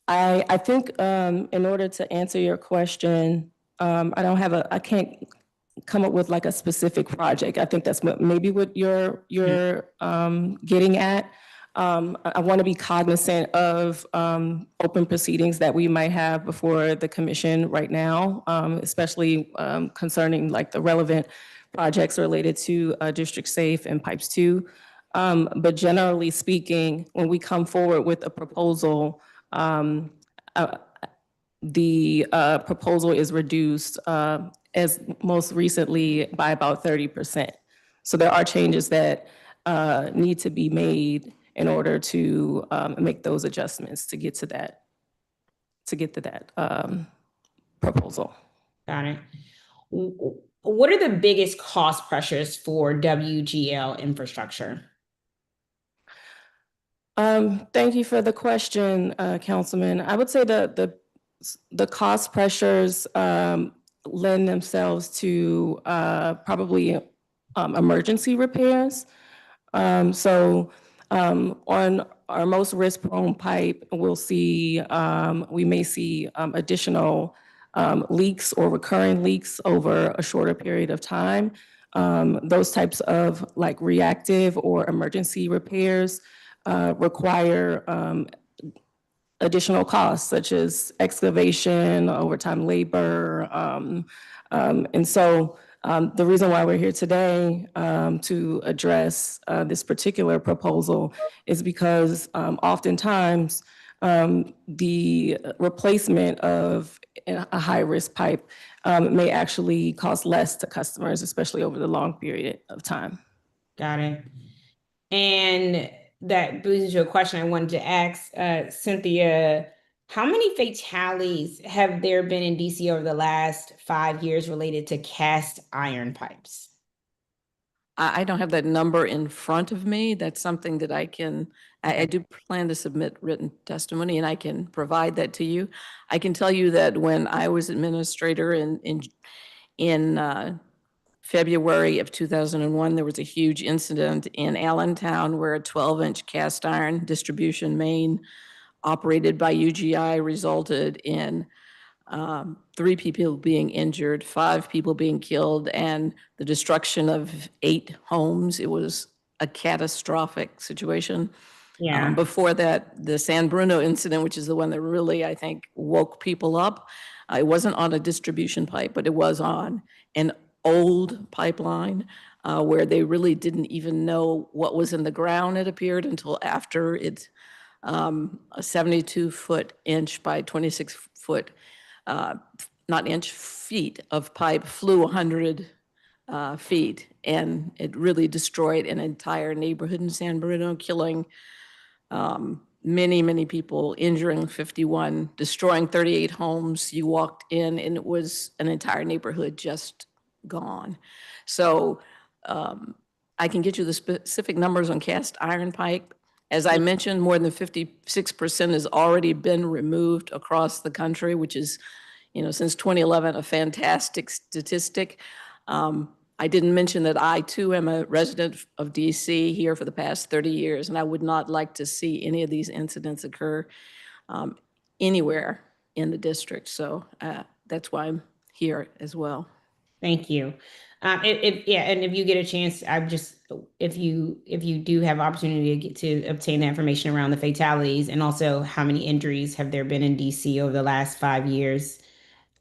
I think in order to answer your question, I can't come up with like a specific project. I think that's maybe what you're getting at. I want to be cognizant of open proceedings that we might have before the commission right now, especially concerning like the relevant projects related to District Safe and Pipes 2. But generally speaking, when we come forward with a proposal, the proposal is reduced as most recently by about 30%. So there are changes that need to be made in order to make those adjustments to get to that, proposal. Got it. What are the biggest cost pressures for WGL infrastructure? Thank you for the question, Councilman. I would say the cost pressures lend themselves to probably emergency repairs. So on our most risk-prone pipe, we may see additional leaks or recurring leaks over a shorter period of time. Those types of like reactive or emergency repairs require additional costs such as excavation, overtime labor. And so the reason why we're here today to address this particular proposal is because oftentimes the replacement of a high-risk pipe may actually cost less to customers, especially over the long period of time. Got it. And that brings me to a question I wanted to ask Cynthia. How many fatalities have there been in DC over the last 5 years related to cast iron pipes? I don't have that number in front of me. That's something that I do plan to submit written testimony, and I can provide that to you. I can tell you that when I was administrator in February of 2001, there was a huge incident in Allentown where a 12-inch cast iron distribution main operated by UGI resulted in 3 people being injured, 5 people being killed, and the destruction of 8 homes. It was a catastrophic situation. Yeah. Before that, the San Bruno incident, which is the one that really, I think, woke people up. It wasn't on a distribution pipe, but it was on an old pipeline where they really didn't even know what was in the ground, it appeared, until after it, a 72-foot inch by 26-foot not inch, feet of pipe flew 100 feet, and it really destroyed an entire neighborhood in San Bruno, killing many, many people, injuring 51, destroying 38 homes. You walked in and it was an entire neighborhood just gone. So I can get you the specific numbers on cast iron pipe. As I mentioned, more than 56% has already been removed across the country, which is, since 2011, a fantastic statistic. I didn't mention that I too am a resident of DC here for the past 30 years, and I would not like to see any of these incidents occur anywhere in the district. So that's why I'm here as well. Thank you. Yeah, and if you get a chance, if you do have opportunity to obtain the information around the fatalities and also how many injuries have there been in DC over the last 5 years,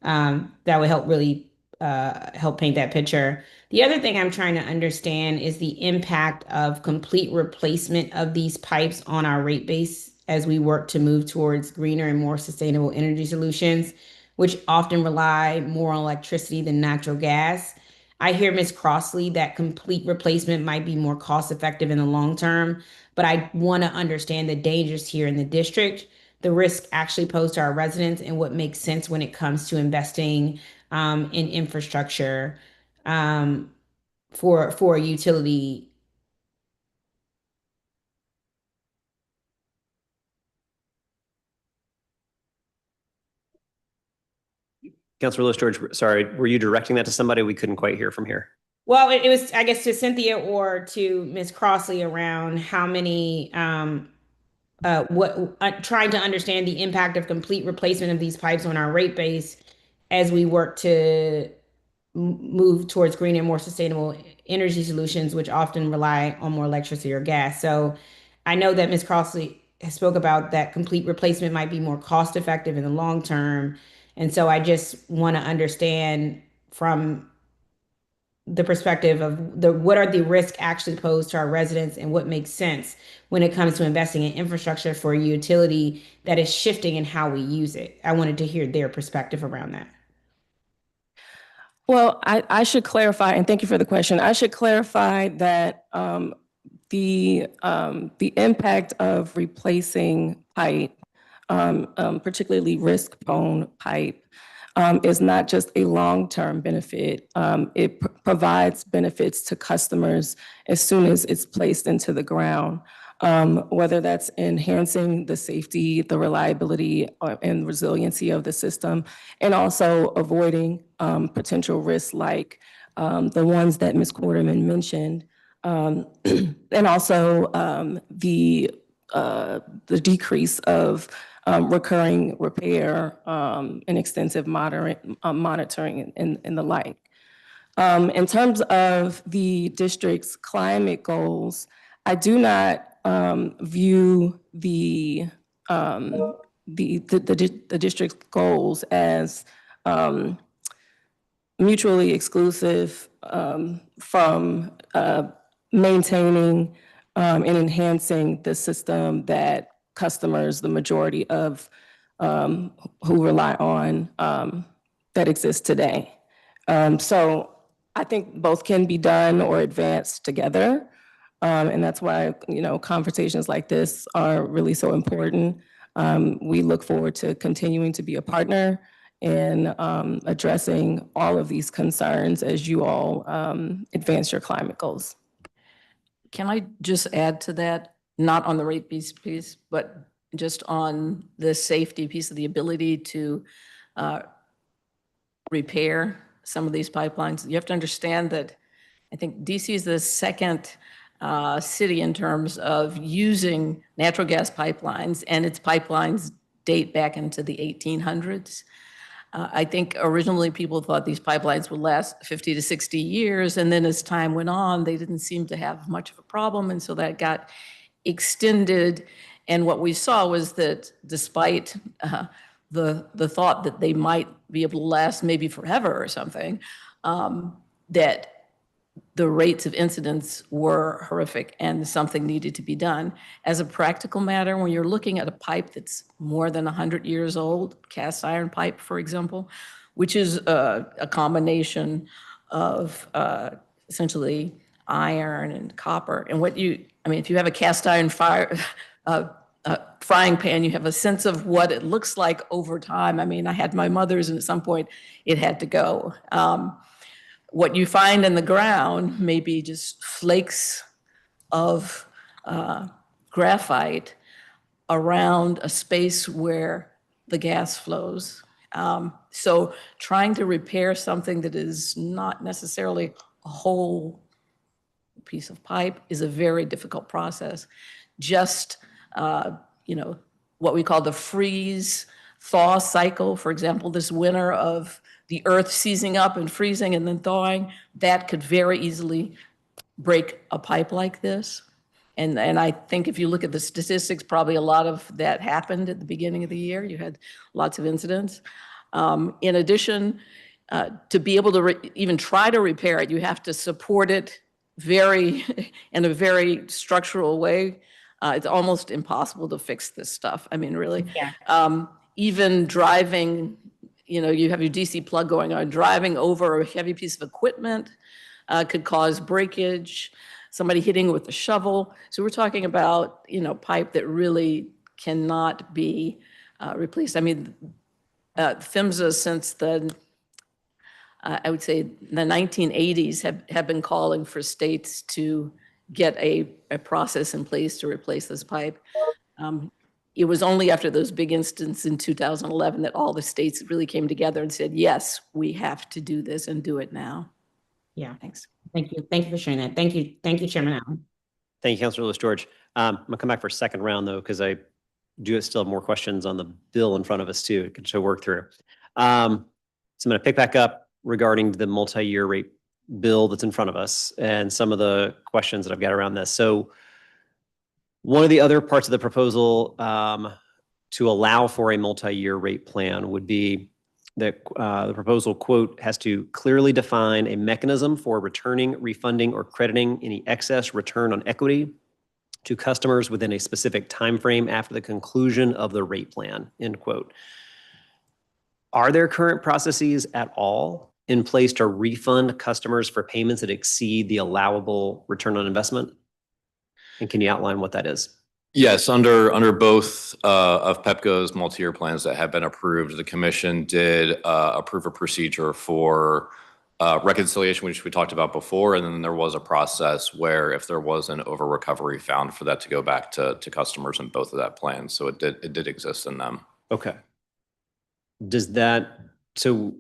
that would help really help paint that picture. The other thing I'm trying to understand is the impact of complete replacement of these pipes on our rate base as we work to move towards greener and more sustainable energy solutions, which often rely more on electricity than natural gas. I hear Ms. Crossley that complete replacement might be more cost effective in the long term, but I want to understand the dangers here in the district, the risk actually posed to our residents, and what makes sense when it comes to investing in infrastructure for a utility. Councilor Lewis George, sorry, were you directing that to somebody? We couldn't quite hear from here. Well, it was, I guess, to Cynthia or to Ms. Crossley around how many, trying to understand the impact of complete replacement of these pipes on our rate base as we work to move towards greener and more sustainable energy solutions, which often rely on more electricity or gas. So I know that Ms. Crossley has spoke about that complete replacement might be more cost effective in the long term. And so I just want to understand from the perspective of what are the risks actually posed to our residents and what makes sense when it comes to investing in infrastructure for a utility that is shifting in how we use it. I wanted to hear their perspective around that. Well, I should clarify, and thank you for the question. I should clarify that the impact of replacing pipe, particularly risk-prone pipe, is not just a long-term benefit. It provides benefits to customers as soon as it's placed into the ground, whether that's enhancing the safety, the reliability, and resiliency of the system, and also avoiding potential risks like the ones that Ms. Quarterman mentioned, and also the decrease of recurring repair and extensive monitoring and the like. In terms of the district's climate goals, I do not view the district's goals as mutually exclusive from maintaining and enhancing the system that customers, the majority of who rely on, that exists today. So I think both can be done or advanced together. And that's why, conversations like this are really so important. We look forward to continuing to be a partner in addressing all of these concerns as you all advance your climate goals. Can I just add to that, not on the rate piece, but just on the safety piece of the ability to repair some of these pipelines? You have to understand that I think DC is the second city in terms of using natural gas pipelines, and its pipelines date back into the 1800s. I think originally people thought these pipelines would last 50 to 60 years, and then as time went on, they didn't seem to have much of a problem, and so that got extended. And what we saw was that despite the thought that they might be able to last maybe forever or something, that the rates of incidents were horrific and something needed to be done. As a practical matter, when you're looking at a pipe that's more than 100 years old, cast iron pipe, for example, which is a combination of essentially iron and copper. And if you have a cast iron frying pan, you have a sense of what it looks like over time. I mean, I had my mother's, and at some point it had to go. What you find in the ground may be just flakes of graphite around a space where the gas flows. So trying to repair something that is not necessarily a whole piece of pipe is a very difficult process. Just, what we call the freeze-thaw cycle, for example, this winter of the earth seizing up and freezing and then thawing, that could very easily break a pipe like this. And I think if you look at the statistics, probably a lot of that happened at the beginning of the year. You had lots of incidents. In addition, to be able to even try to repair it, you have to support it in a very structural way. It's almost impossible to fix this stuff. I mean, really. Yeah. Even driving, you have your DC plug going on, driving over a heavy piece of equipment could cause breakage, somebody hitting with a shovel. So we're talking about, pipe that really cannot be replaced. I mean, PHMSA since I would say the 1980s have been calling for states to get a process in place to replace this pipe. It was only after those big incidents in 2011 that all the states really came together and said, yes, we have to do this and do it now. Yeah, thanks. Thank you. Thank you for sharing that. Thank you. Thank you, Chairman Allen. Thank you, Councilor Lewis George. I'm going to come back for a second round, though, because I do still have more questions on the bill in front of us, too, to work through. So I'm going to pick back up regarding the multi-year rate bill that's in front of us and some of the questions that I've got around this. So one of the other parts of the proposal to allow for a multi-year rate plan would be that the proposal, quote, has to clearly define a mechanism for returning, refunding, or crediting any excess return on equity to customers within a specific time frame after the conclusion of the rate plan, end quote. Are there current processes at all in place to refund customers for payments that exceed the allowable return on investment? And can you outline what that is? Yes, under both of PEPCO's multi-year plans that have been approved, the commission did approve a procedure for reconciliation, which we talked about before, and then there was a process where if there was an over recovery found, for that to go back to customers in both of that plan. So it did exist in them. Okay. So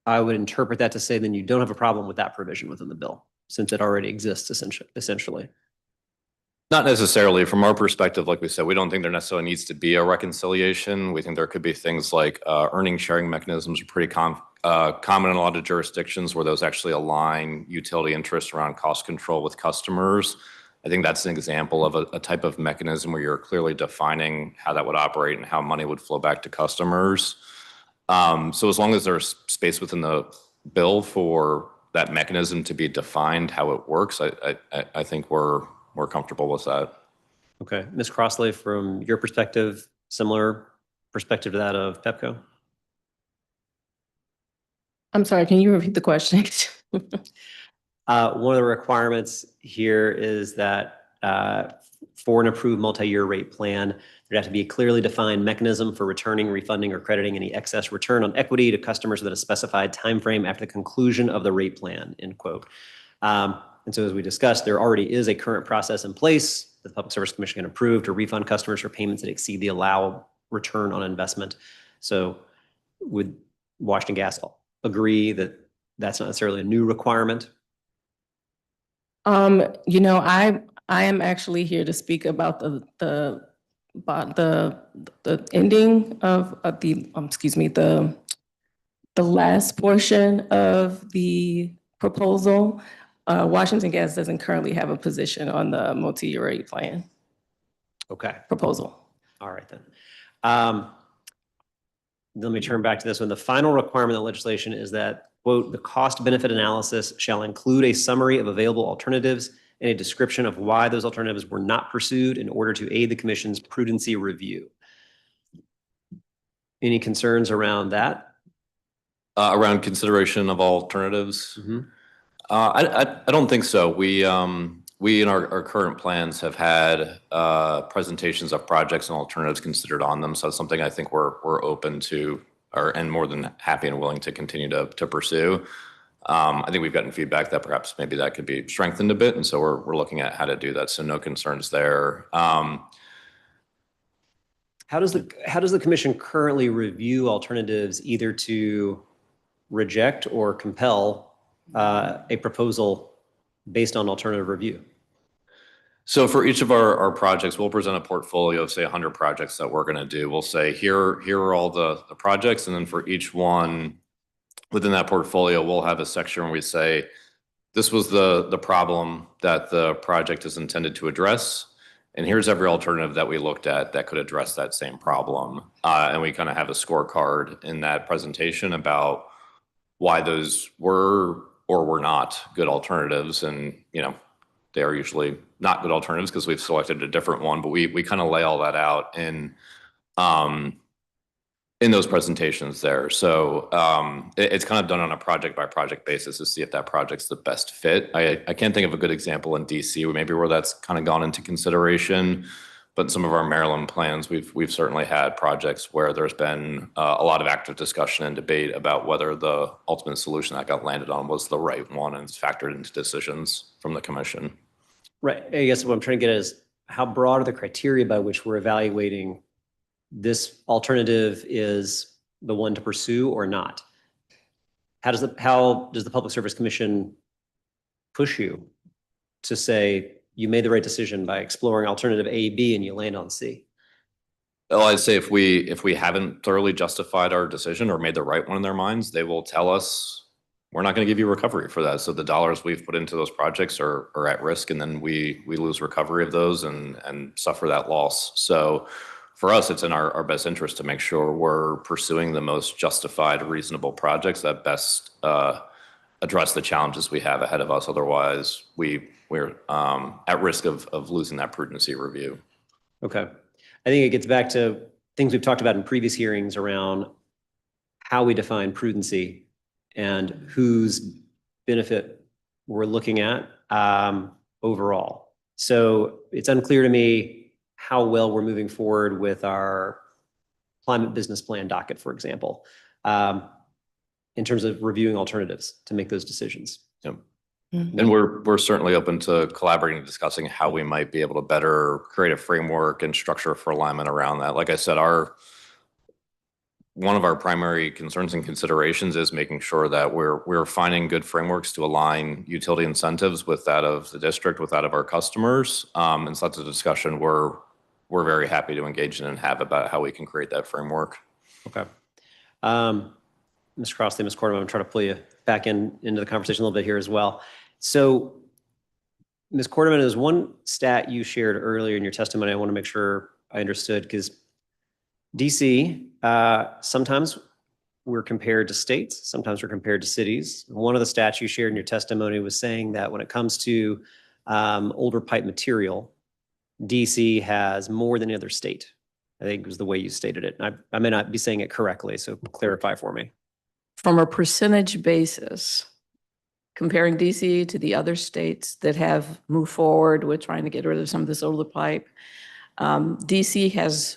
I would interpret that to say then you don't have a problem with that provision within the bill, since it already exists essentially. Not necessarily. From our perspective, like we said, we don't think there necessarily needs to be a reconciliation. We think there could be things like earning sharing mechanisms are pretty common in a lot of jurisdictions where those actually align utility interests around cost control with customers. I think that's an example of a type of mechanism where you're clearly defining how that would operate and how money would flow back to customers. So as long as there's space within the bill for that mechanism to be defined how it works, I think we're comfortable with that. Okay. Ms. Crossley, from your perspective, similar perspective to that of PEPCO? I'm sorry, can you repeat the question? One of the requirements here is that for an approved multi-year rate plan, there'd have to be a clearly defined mechanism for returning, refunding, or crediting any excess return on equity to customers within a specified timeframe after the conclusion of the rate plan, end quote. And so as we discussed, there already is a current process in place that the Public Service Commission can approve to refund customers for payments that exceed the allowed return on investment. So would Washington Gas agree that that's not necessarily a new requirement? I am actually here to speak about the ending of the last portion of the proposal. Washington Gas doesn't currently have a position on the multi-year rate plan. Okay. Proposal. All right then. Let me turn back to this one. The final requirement of the legislation is that, quote, the cost benefit analysis shall include a summary of available alternatives and a description of why those alternatives were not pursued in order to aid the Commission's prudency review. Any concerns around that? Around consideration of alternatives? I don't think so. We in our current plans have had presentations of projects and alternatives considered on them. So it's something I think we're open to, and more than happy and willing to continue to pursue. I think we've gotten feedback that perhaps maybe that could be strengthened a bit, and so we're looking at how to do that. So no concerns there. How does the commission currently review alternatives, either to reject or compel a proposal based on alternative review? So for each of our projects, we'll present a portfolio of, say, 100 projects that we're going to do. We'll say, here are all the projects, and then for each one within that portfolio, we'll have a section where we say, this was the problem that the project is intended to address, and here's every alternative that we looked at that could address that same problem. And we kind of have a scorecard in that presentation about why those were or were not good alternatives. And, they are usually not good alternatives because we've selected a different one, but we kind of lay all that out in those presentations there. So it's kind of done on a project by project basis to see if that project's the best fit. I can't think of a good example in DC where that's kind of gone into consideration, but in some of our Maryland plans, we've certainly had projects where there's been a lot of active discussion and debate about whether the ultimate solution that got landed on was the right one, and it's factored into decisions from the commission. Right. I guess what I'm trying to get at is, how broad are the criteria by which we're evaluating this alternative is the one to pursue or not? How does the Public Service Commission push you to say you made the right decision by exploring alternative A, B, and you land on C? Well, I'd say if we haven't thoroughly justified our decision or made the right one in their minds, they will tell us, we're not going to give you recovery for that. So the dollars we've put into those projects are at risk, and then we lose recovery of those and suffer that loss. So for us, it's in our best interest to make sure we're pursuing the most justified, reasonable projects that best address the challenges we have ahead of us. Otherwise, we're at risk of losing that prudency review. Okay. I think it gets back to things we've talked about in previous hearings around how we define prudency and whose benefit we're looking at overall. So it's unclear to me how well we're moving forward with our climate business plan docket, for example, in terms of reviewing alternatives to make those decisions. Yep. And we're certainly open to collaborating and discussing how we might be able to better create a framework and structure for alignment around that. Like I said, one of our primary concerns and considerations is making sure that we're finding good frameworks to align utility incentives with that of the district, with that of our customers. And so that's a discussion we're very happy to engage in and have about how we can create that framework. Okay. Ms. Crossley, Ms. Corderman, I'm trying to pull you back into the conversation a little bit here as well. So, Ms. Corderman, there's one stat you shared earlier in your testimony I want to make sure I understood, because DC, sometimes we're compared to states, sometimes we're compared to cities. One of the stats you shared in your testimony was saying that when it comes to older pipe material, DC has more than any other state. I think was the way you stated it. I may not be saying it correctly, so clarify for me. From a percentage basis, comparing DC to the other states that have moved forward with trying to get rid of some of this older pipe, DC has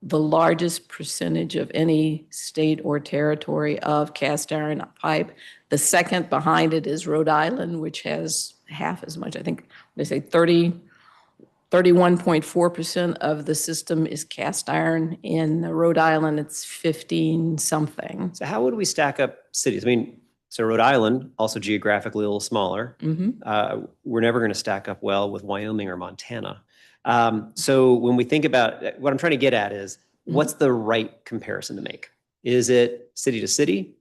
the largest percentage of any state or territory of cast iron pipe. The second behind it is Rhode Island, which has half as much. I think they say 31.4% of the system is cast iron. In Rhode Island, it's 15 something. So how would we stack up cities? I mean, so Rhode Island, also geographically a little smaller. We're never going to stack up well with Wyoming or Montana. So when we think about, what I'm trying to get at is, what's the right comparison to make? Is it city to city?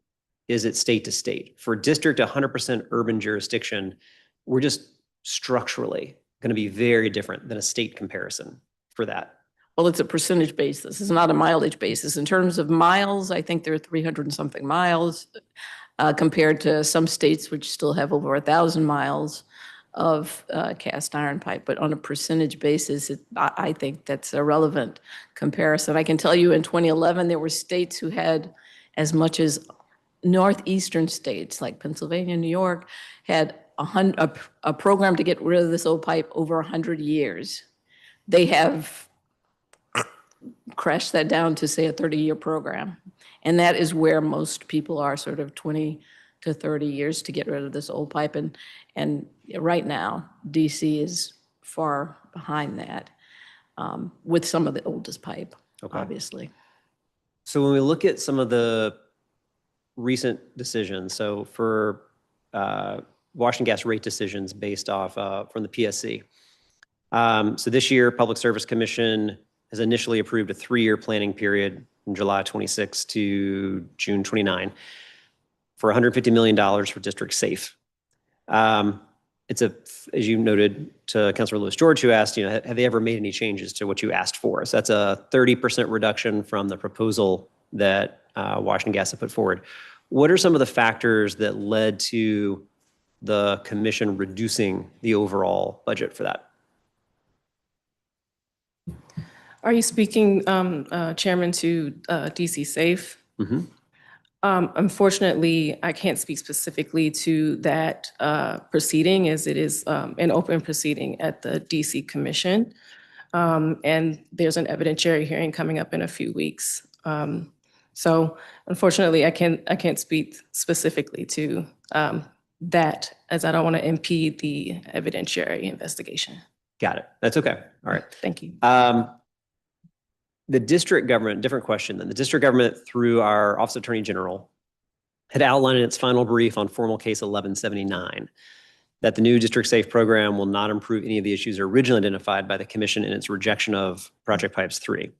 Is it state to state? For district 100% urban jurisdiction, we're just structurally going to be very different than a state comparison for that. Well, it's a percentage basis. It's not a mileage basis. In terms of miles, I think there are 300 and something miles compared to some states which still have over 1,000 miles of cast iron pipe. But on a percentage basis, I think that's a relevant comparison. I can tell you in 2011, there were states who had as much as northeastern states like Pennsylvania, New York, had a program to get rid of this old pipe over 100 years. They have crashed that down to, say, a 30-year program. And that is where most people are, sort of 20 to 30 years to get rid of this old pipe. And right now, DC is far behind that with some of the oldest pipe, obviously. So when we look at some of the recent decisions, so for Washington Gas rate decisions based off from the PSC. So this year, Public Service Commission has initially approved a 3-year planning period from July 26 to June 29 for $150 million for District Safe. It's as you noted to Councilor Lewis George, who asked, have they ever made any changes to what you asked for? So that's a 30% reduction from the proposal that Washington Gas had put forward. What are some of the factors that led to the commission reducing the overall budget for that? Are you speaking, Chairman, to DC Safe? Mm-hmm. Unfortunately, I can't speak specifically to that proceeding, as it is an open proceeding at the DC Commission. And there's an evidentiary hearing coming up in a few weeks. So unfortunately, I can't speak specifically to that, as I don't want to impede the evidentiary investigation. Got it. That's okay. All right. Thank you. The district government, different question then. The district government, through our Office of Attorney General, had outlined in its final brief on formal case 1179 that the new District Safe program will not improve any of the issues originally identified by the commission in its rejection of Project Pipes 3.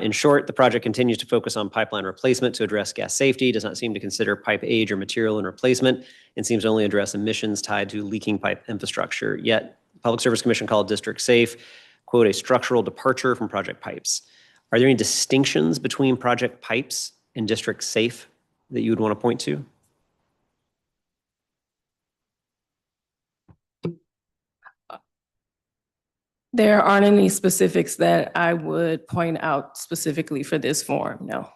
In short, the project continues to focus on pipeline replacement to address gas safety, does not seem to consider pipe age or material in replacement, and seems to only address emissions tied to leaking pipe infrastructure. Yet, the Public Service Commission called District Safe, quote, a structural departure from Project Pipes. Are there any distinctions between Project Pipes and District Safe that you would want to point to? There aren't any specifics that I would point out specifically for this forum, no.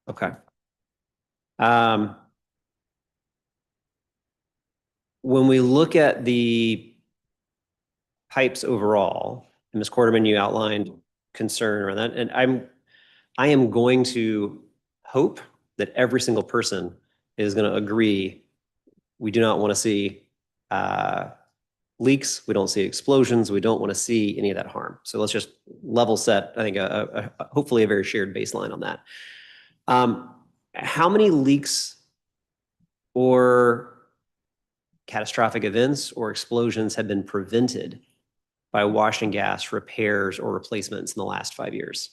Okay. When we look at the pipes overall, and Ms. Quarterman, you outlined concern around that, and I am going to hope that every single person is going to agree we do not want to see leaks, we don't see explosions, we don't want to see any of that harm. So let's just level set, I think, hopefully a very shared baseline on that. How many leaks or catastrophic events or explosions have been prevented by Washington Gas repairs or replacements in the last 5 years?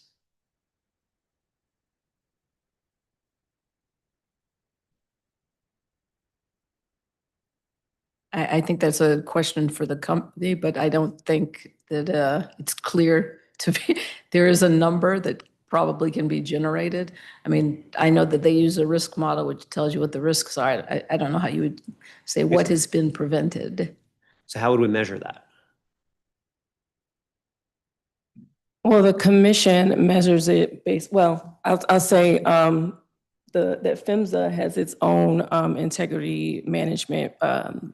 I think that's a question for the company, but I don't think that it's clear to me. There is a number that probably can be generated. I mean, I know that they use a risk model, which tells you what the risks are. I don't know how you would say what has been prevented. So how would we measure that? Well, the commission measures it based, well, I'll say that PHMSA has its own integrity management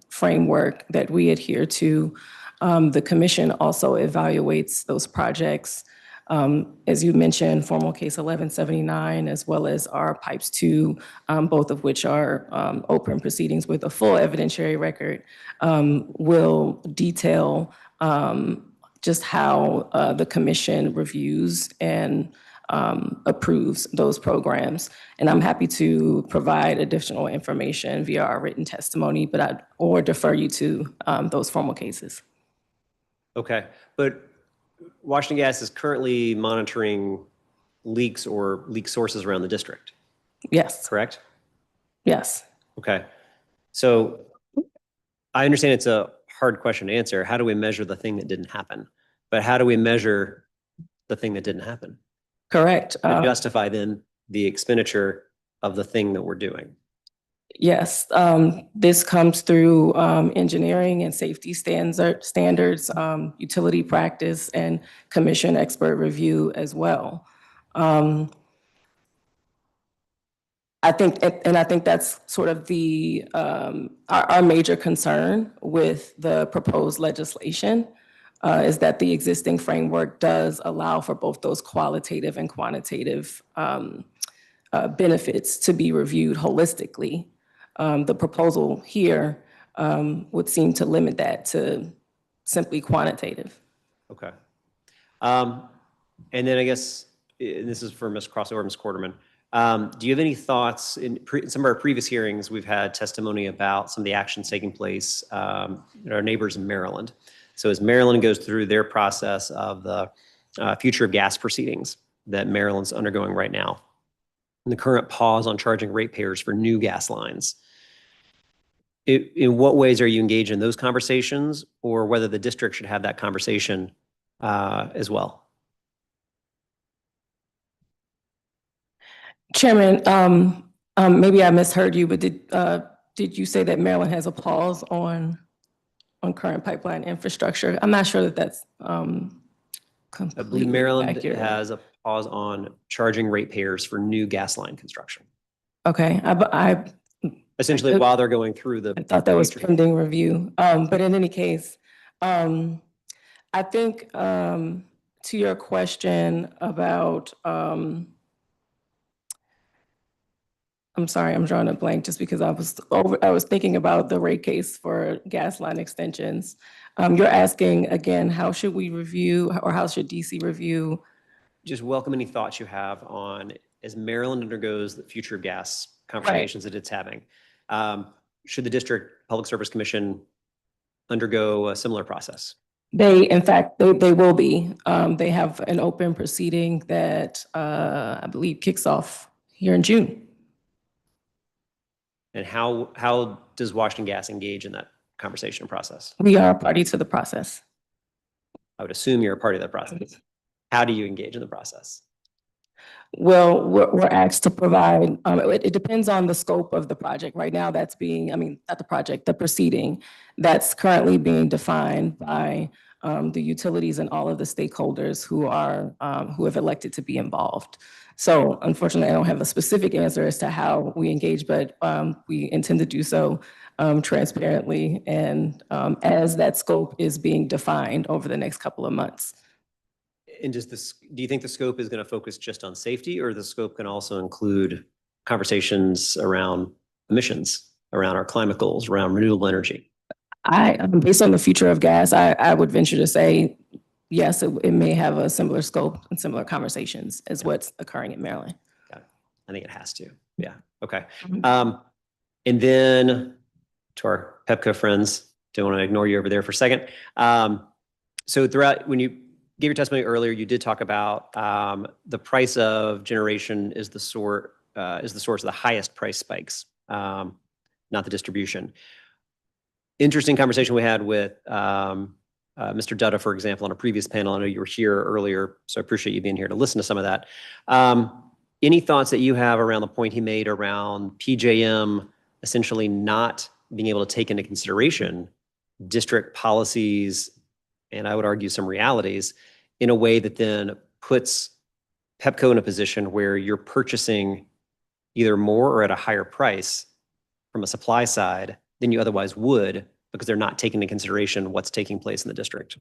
framework that we adhere to. The commission also evaluates those projects. As you mentioned, formal case 1179, as well as our Pipes 2, both of which are open proceedings with a full evidentiary record, will detail just how the commission reviews and approves those programs. And I'm happy to provide additional information via our written testimony, or defer you to those formal cases. Okay, but Washington Gas is currently monitoring leaks or leak sources around the district. Yes. Correct? Yes. Okay. So I understand it's a hard question to answer. How do we measure the thing that didn't happen? But how do we measure the thing that didn't happen? Correct. To justify then the expenditure of the thing that we're doing. Yes, this comes through engineering and safety standards, utility practice, and commission expert review as well. I think, and I think that's sort of the, our major concern with the proposed legislation, is that the existing framework does allow for both those qualitative and quantitative benefits to be reviewed holistically. The proposal here would seem to limit that to simply quantitative. Okay. And then I guess, and this is for Ms. Crossover, Ms. Quarterman. Do you have any thoughts in some of our previous hearings? We've had testimony about some of the actions taking place in our neighbors in Maryland. So as Maryland goes through their process of the future of gas proceedings that Maryland's undergoing right now, and the current pause on charging ratepayers for new gas lines, in what ways are you engaged in those conversations, or whether the district should have that conversation as well? Chairman, maybe I misheard you, but did you say that Maryland has a pause on current pipeline infrastructure? I'm not sure that that's I believe completely Maryland accurate. has a pause on charging ratepayers for new gas line construction. Okay, Essentially, while they're going through the. I thought that was pending review. But in any case, I think to your question about, I'm sorry, I'm drawing a blank just because I was thinking about the rate case for gas line extensions. You're asking again, how should we review, or how should DC review? Just welcome any thoughts you have on, as Maryland undergoes the future of gas conversations that it's having. Should the District Public Service Commission undergo a similar process? In fact, they will be. They have an open proceeding that I believe kicks off here in June. And how does Washington Gas engage in that conversation process? We are a party to the process. I would assume you're a part of that process. How do you engage in the process? Well, we're asked to provide, it depends on the scope of the project. Right now, that's being, I mean, not the project, the proceeding, that's currently being defined by the utilities and all of the stakeholders who have elected to be involved. So unfortunately, I don't have a specific answer as to how we engage, but we intend to do so transparently and as that scope is being defined over the next couple of months. And do you think the scope is going to focus just on safety, or the scope can also include conversations around emissions, around our climate goals, around renewable energy? Based on the future of gas, I would venture to say, yes, it may have a similar scope and similar conversations as what's occurring in Maryland. Yeah, I think it has to. Yeah. Okay. And then to our PEPCO friends, don't want to ignore you over there for a second. So throughout, when you gave your testimony earlier, you did talk about the price of generation is the source of the highest price spikes, not the distribution. Interesting conversation we had with Mr. Dutta, for example, on a previous panel. I know you were here earlier, so I appreciate you being here to listen to some of that. Any thoughts that you have around the point he made around PJM essentially not being able to take into consideration district policies, and I would argue some realities, in a way that then puts PEPCO in a position where you're purchasing either more or at a higher price from a supply side than you otherwise would, because they're not taking into consideration what's taking place in the district?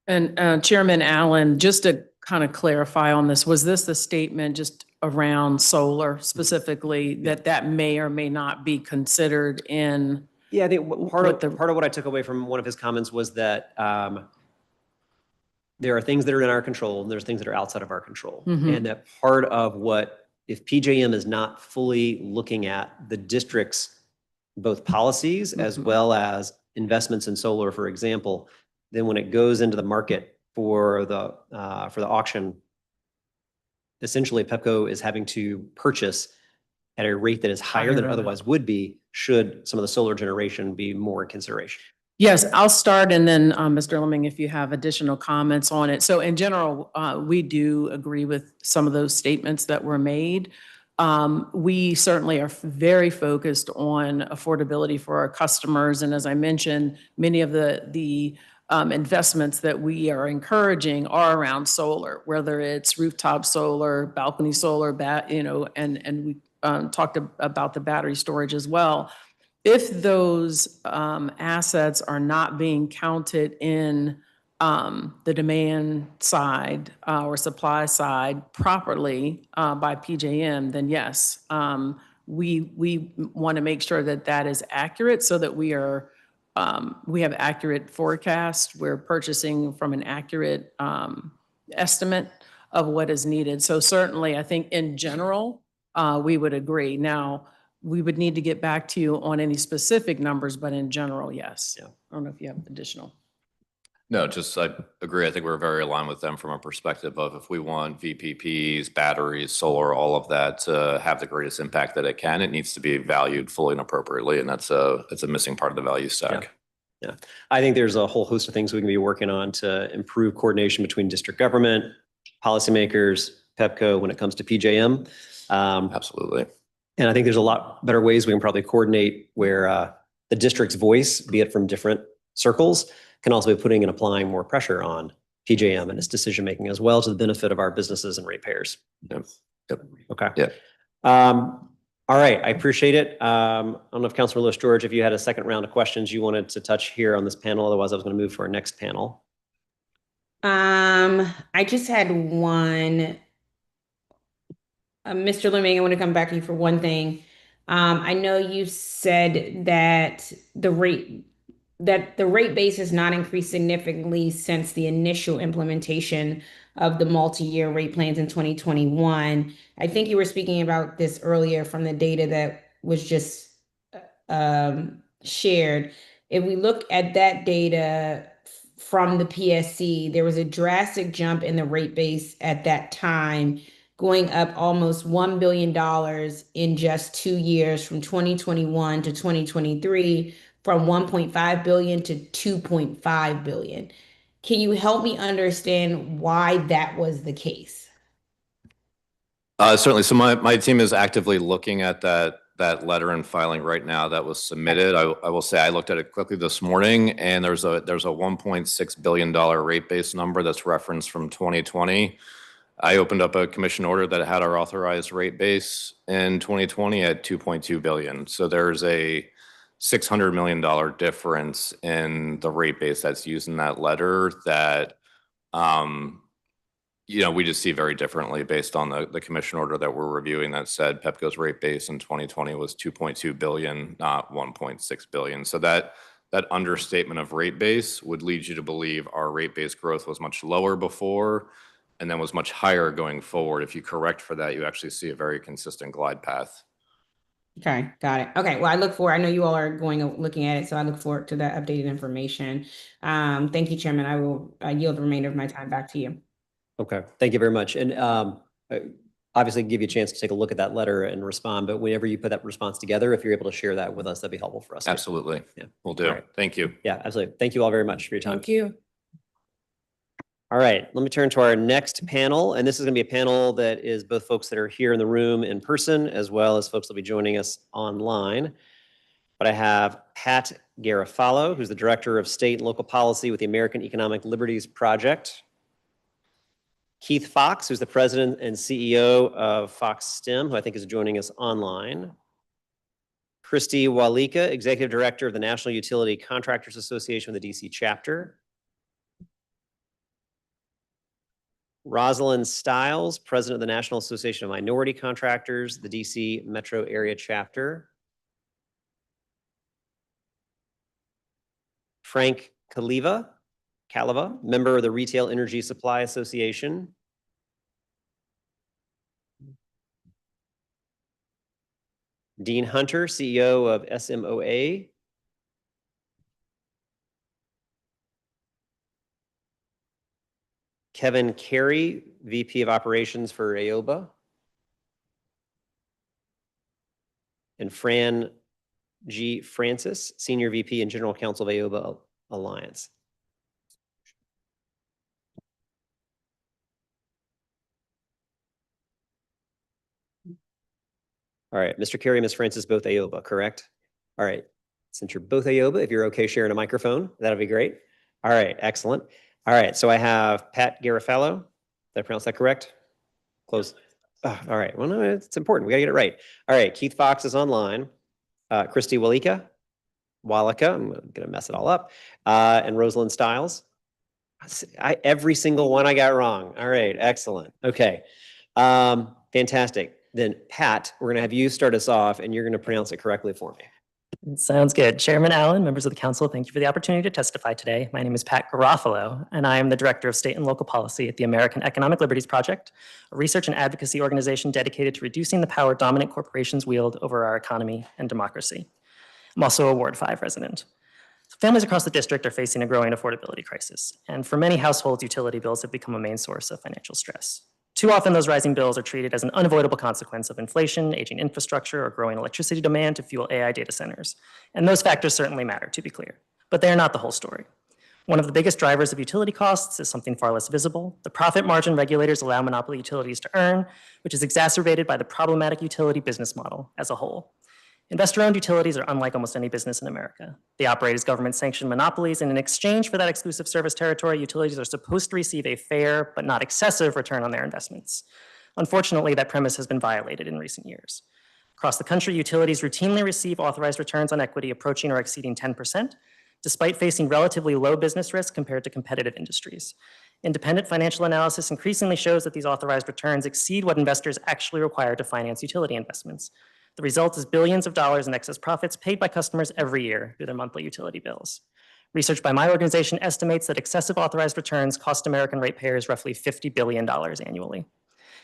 And Chairman Allen, just to kind of clarify on this, was this the statement just around solar specifically, that may or may not be considered in? Yeah, I think part of what I took away from one of his comments was that there are things that are in our control and there's things that are outside of our control. And that part of what, if PJM is not fully looking at the district's both policies as well as investments in solar, for example, then when it goes into the market for the auction, essentially PEPCO is having to purchase at a rate that is higher than it otherwise would be, should some of the solar generation be more in consideration. Yes, I'll start, and then Mr. Lemming, if you have additional comments on it. So in general, we do agree with some of those statements that were made. We certainly are very focused on affordability for our customers. And as I mentioned, many of the investments that we are encouraging are around solar, whether it's rooftop solar, balcony solar, and talked about the battery storage as well. If those assets are not being counted in the demand side or supply side properly by PJM, then yes, we want to make sure that that is accurate so that we have accurate forecast. We're purchasing from an accurate estimate of what is needed. So certainly, I think in general, we would agree. Now, we would need to get back to you on any specific numbers, but in general, yes. Yeah. I don't know if you have additional. No, just I agree. I think we're very aligned with them from a perspective of if we want VPPs, batteries, solar, all of that to have the greatest impact that it can, it needs to be valued fully and appropriately. And it's a missing part of the value stack. Yeah. I think there's a whole host of things we can be working on to improve coordination between district government, policymakers, PEPCO when it comes to PJM. Absolutely. And I think there's a lot better ways we can probably coordinate where the district's voice, be it from different circles, can also be putting and applying more pressure on PJM and its decision-making as well to the benefit of our businesses and ratepayers. Yep. Okay. Yeah. All right. I appreciate it. I don't know if Councilor Lewis George, if you had a second round of questions you wanted to touch here on this panel. Otherwise, I was going to move to our next panel. I just had one. Mr. Lemming, I want to come back to you for one thing. I know you said that the rate base has not increased significantly since the initial implementation of the multi-year rate plans in 2021. I think you were speaking about this earlier from the data that was just shared. If we look at that data from the PSC, there was a drastic jump in the rate base at that time, going up almost $1 billion in just 2 years from 2021 to 2023, from 1.5 billion to 2.5 billion. Can you help me understand why that was the case? Certainly. So my team is actively looking at that letter and filing right now that was submitted. I will say I looked at it quickly this morning, and there's a $1.6 billion rate base number that's referenced from 2020. I opened up a commission order that had our authorized rate base in 2020 at 2.2 billion. So there's a $600 million difference in the rate base that's used in that letter that, we just see very differently based on the commission order that we're reviewing that said PEPCO's rate base in 2020 was 2.2 billion, not 1.6 billion. So that understatement of rate base would lead you to believe our rate base growth was much lower before and then was much higher going forward. If you correct for that, you actually see a very consistent glide path. Okay, got it. Okay, well, I know you all are looking at it, so I look forward to that updated information. Thank you, Chairman. I will yield the remainder of my time back to you. Okay, thank you very much. And obviously give you a chance to take a look at that letter and respond, but whenever you put that response together, if you're able to share that with us, that'd be helpful for us. Absolutely. Yeah, we'll do. Right. Thank you. Yeah, absolutely. Thank you all very much for your time. Thank you. All right, let me turn to our next panel. And this is going to be a panel that is both folks that are here in the room in person, as well as folks that will be joining us online. But I have Pat Garofalo, who's the Director of State and Local Policy with the American Economic Liberties Project. Keith Fox, who's the President and CEO of Fox STEM, who I think is joining us online. Christy Walika, Executive Director of the National Utility Contractors Association of the DC chapter. Rosalind Stiles, President of the National Association of Minority Contractors, the DC Metro Area Chapter. Frank Caliva, member of the Retail Energy Supply Association. Dean Hunter, CEO of SMOA. Kevin Carey, VP of Operations for AOBA. And Fran G. Francis, Senior VP and General Counsel of AOBA Alliance. All right, Mr. Carey and Ms. Francis, both AOBA, correct? All right, since you're both AOBA, if you're okay sharing a microphone, that'd be great. All right, excellent. All right, so I have Pat Garofalo. Did I pronounce that correct? Close. All right. Well, no, it's important. We got to get it right. All right. Keith Fox is online. Christy Walika, I'm going to mess it all up. And Rosalind Stiles. Every single one I got wrong. All right. Excellent. Okay. Fantastic. Then Pat, we're going to have you start us off and you're going to pronounce it correctly for me. Sounds good. Chairman Allen, members of the council, thank you for the opportunity to testify today. My name is Pat Garofalo, and I am the Director of State and Local Policy at the American Economic Liberties Project, a research and advocacy organization dedicated to reducing the power dominant corporations wield over our economy and democracy. I'm also a Ward 5 resident. Families across the district are facing a growing affordability crisis, and for many households, utility bills have become a main source of financial stress. Too often, those rising bills are treated as an unavoidable consequence of inflation, aging infrastructure, or growing electricity demand to fuel AI data centers. And those factors certainly matter, to be clear, but they are not the whole story. One of the biggest drivers of utility costs is something far less visible: the profit margin regulators allow monopoly utilities to earn, which is exacerbated by the problematic utility business model as a whole. Investor-owned utilities are unlike almost any business in America. They operate as government-sanctioned monopolies, and in exchange for that exclusive service territory, utilities are supposed to receive a fair but not excessive return on their investments. Unfortunately, that premise has been violated in recent years. Across the country, utilities routinely receive authorized returns on equity approaching or exceeding 10%, despite facing relatively low business risk compared to competitive industries. Independent financial analysis increasingly shows that these authorized returns exceed what investors actually require to finance utility investments. The result is billions of dollars in excess profits paid by customers every year through their monthly utility bills. Research by my organization estimates that excessive authorized returns cost American ratepayers roughly $50 billion annually.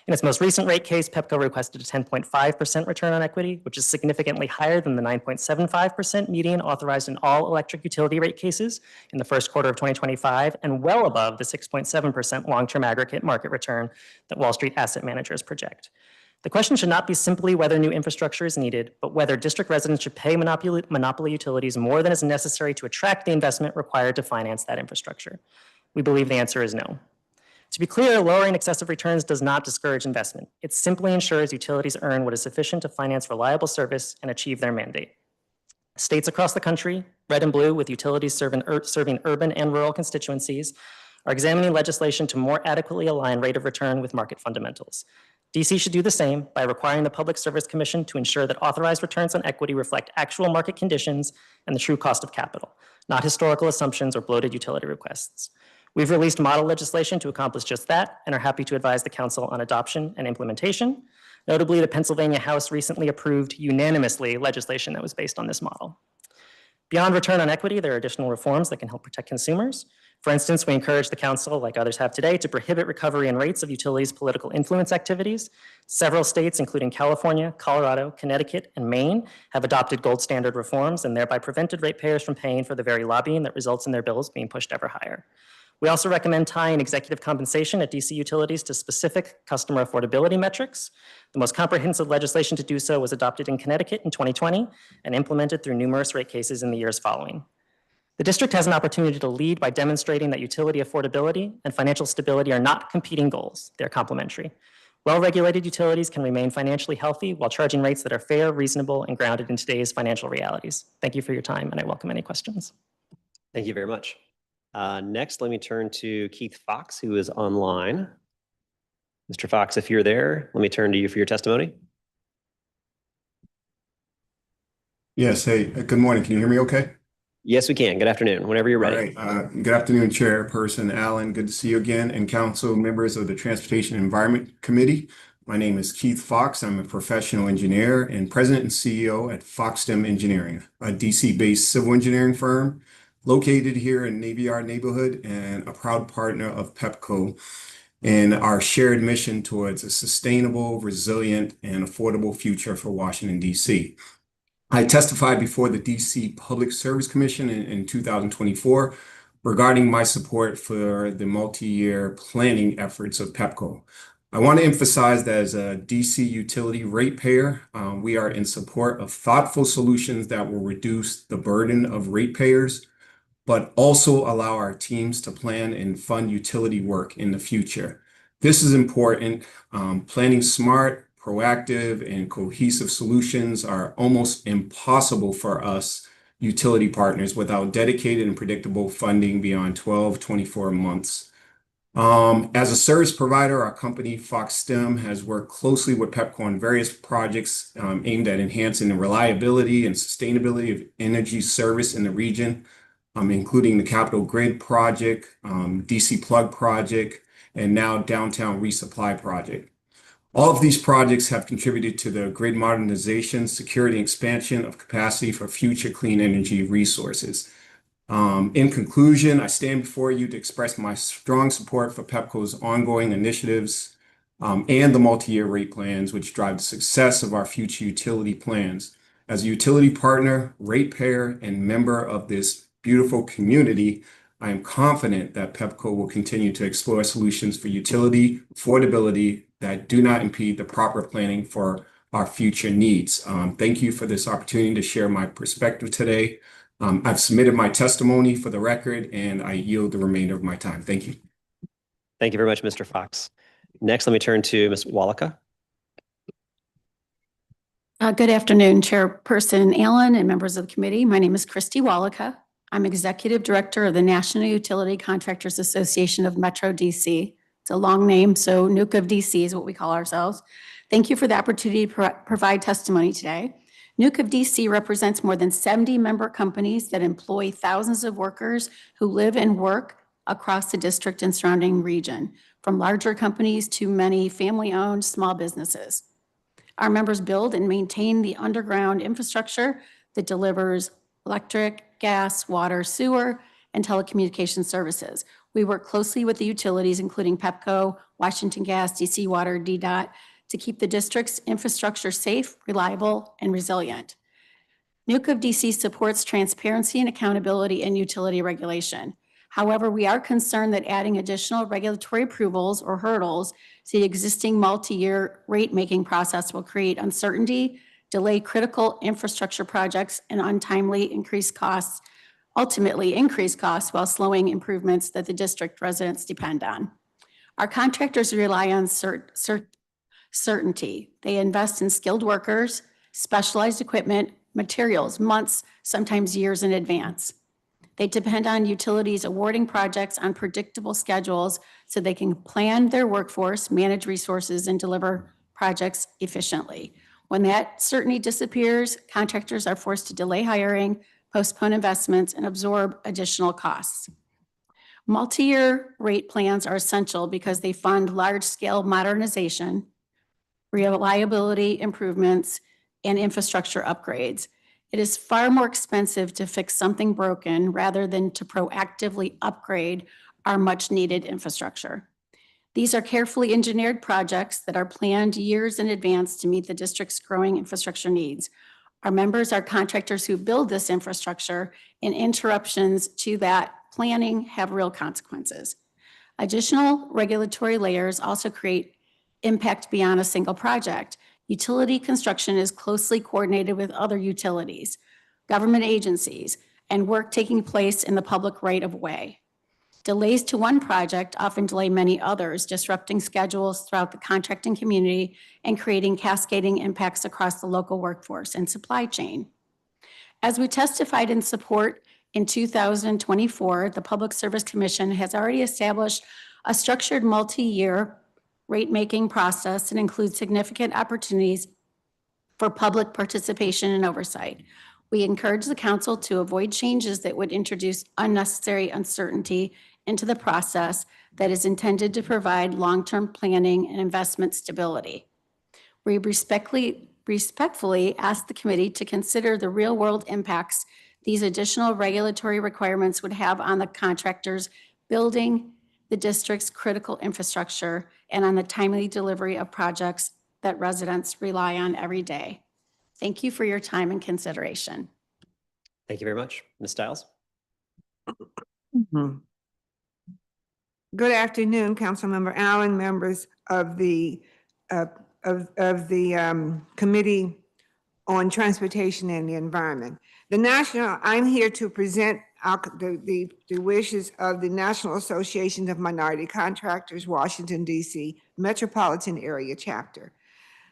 In its most recent rate case, PEPCO requested a 10.5% return on equity, which is significantly higher than the 9.75% median authorized in all electric utility rate cases in the first quarter of 2025, and well above the 6.7% long-term aggregate market return that Wall Street asset managers project. The question should not be simply whether new infrastructure is needed, but whether district residents should pay monopoly utilities more than is necessary to attract the investment required to finance that infrastructure. We believe the answer is no. To be clear, lowering excessive returns does not discourage investment. It simply ensures utilities earn what is sufficient to finance reliable service and achieve their mandate. States across the country, red and blue, with utilities serving urban and rural constituencies, are examining legislation to more adequately align rate of return with market fundamentals. DC should do the same by requiring the Public Service Commission to ensure that authorized returns on equity reflect actual market conditions and the true cost of capital, not historical assumptions or bloated utility requests. We've released model legislation to accomplish just that and are happy to advise the Council on adoption and implementation. Notably, the Pennsylvania House recently approved unanimously legislation that was based on this model. Beyond return on equity, there are additional reforms that can help protect consumers. For instance, we encourage the Council, like others have today, to prohibit recovery and rates of utilities' political influence activities. Several states, including California, Colorado, Connecticut, and Maine, have adopted gold standard reforms and thereby prevented ratepayers from paying for the very lobbying that results in their bills being pushed ever higher. We also recommend tying executive compensation at DC utilities to specific customer affordability metrics. The most comprehensive legislation to do so was adopted in Connecticut in 2020 and implemented through numerous rate cases in the years following. The district has an opportunity to lead by demonstrating that utility affordability and financial stability are not competing goals, they're complementary. Well-regulated utilities can remain financially healthy while charging rates that are fair, reasonable, and grounded in today's financial realities. Thank you for your time, and I welcome any questions. Thank you very much. Next, let me turn to Keith Fox, who is online. Mr. Fox, if you're there, let me turn to you for your testimony. Yes, hey, good morning. Can you hear me okay? Yes, we can. Good afternoon, whenever you're ready. All right. Good afternoon, Chairperson Allen. Good to see you again, and council members of the Transportation and Environment Committee. My name is Keith Fox. I'm a professional engineer and president and CEO at FoxStem Engineering, a DC-based civil engineering firm located here in Navy Yard neighborhood and a proud partner of PEPCO in our shared mission towards a sustainable, resilient, and affordable future for Washington, D.C. I testified before the DC Public Service Commission in 2024 regarding my support for the multi-year planning efforts of PEPCO. I want to emphasize that as a DC utility ratepayer, we are in support of thoughtful solutions that will reduce the burden of ratepayers, but also allow our teams to plan and fund utility work in the future. This is important. Planning smart, proactive, and cohesive solutions are almost impossible for us utility partners without dedicated and predictable funding beyond 12, 24 months. As a service provider, our company, Fox STEM, has worked closely with PEPCO on various projects aimed at enhancing the reliability and sustainability of energy service in the region, including the Capital Grid Project, DC Plug Project, and now Downtown Resupply Project. All of these projects have contributed to the grid modernization, security, and expansion of capacity for future clean energy resources. In conclusion, I stand before you to express my strong support for PEPCO's ongoing initiatives and the multi-year rate plans, which drive the success of our future utility plans. As a utility partner, ratepayer, and member of this beautiful community, I am confident that PEPCO will continue to explore solutions for utility affordability that do not impede the proper planning for our future needs. Thank you for this opportunity to share my perspective today. I've submitted my testimony for the record, and I yield the remainder of my time. Thank you. Thank you very much, Mr. Fox. Next, let me turn to Ms. Walika. Good afternoon, Chairperson Allen and members of the committee. My name is Christy Walika. I'm Executive Director of the National Utility Contractors Association of Metro DC. It's a long name, so NUC of DC is what we call ourselves. Thank you for the opportunity to provide testimony today. NUC of DC represents more than 70 member companies that employ thousands of workers who live and work across the district and surrounding region, from larger companies to many family-owned small businesses. Our members build and maintain the underground infrastructure that delivers electric, gas, water, sewer, and telecommunication services. We work closely with the utilities, including PEPCO, Washington Gas, DC Water, DDOT, to keep the district's infrastructure safe, reliable, and resilient. NUC of DC supports transparency and accountability in utility regulation. However, we are concerned that adding additional regulatory approvals or hurdles to the existing multi-year rate-making process will create uncertainty, delay critical infrastructure projects, and ultimately increase costs while slowing improvements that the district residents depend on. Our contractors rely on certainty. They invest in skilled workers, specialized equipment, materials, months, sometimes years in advance. They depend on utilities awarding projects on predictable schedules so they can plan their workforce, manage resources, and deliver projects efficiently. When that certainty disappears, contractors are forced to delay hiring, postpone investments, and absorb additional costs. Multi-year rate plans are essential because they fund large-scale modernization, reliability improvements, and infrastructure upgrades. It is far more expensive to fix something broken rather than to proactively upgrade our much-needed infrastructure. These are carefully engineered projects that are planned years in advance to meet the district's growing infrastructure needs. Our members are contractors who build this infrastructure, and interruptions to that planning have real consequences. Additional regulatory layers also create impact beyond a single project. Utility construction is closely coordinated with other utilities, government agencies, and work taking place in the public right-of-way. Delays to one project often delay many others, disrupting schedules throughout the contracting community and creating cascading impacts across the local workforce and supply chain. As we testified in support in 2024, the Public Service Commission has already established a structured multi-year rate-making process and includes significant opportunities for public participation and oversight. We encourage the council to avoid changes that would introduce unnecessary uncertainty into the process that is intended to provide long-term planning and investment stability. We respectfully ask the committee to consider the real-world impacts these additional regulatory requirements would have on the contractors building the district's critical infrastructure and on the timely delivery of projects that residents rely on every day. Thank you for your time and consideration. Thank you very much. Ms. Stiles? Good afternoon, Councilmember Allen, members of the Committee on Transportation and the Environment. I'm here to present the wishes of the National Association of Minority Contractors, Washington, D.C. Metropolitan Area Chapter.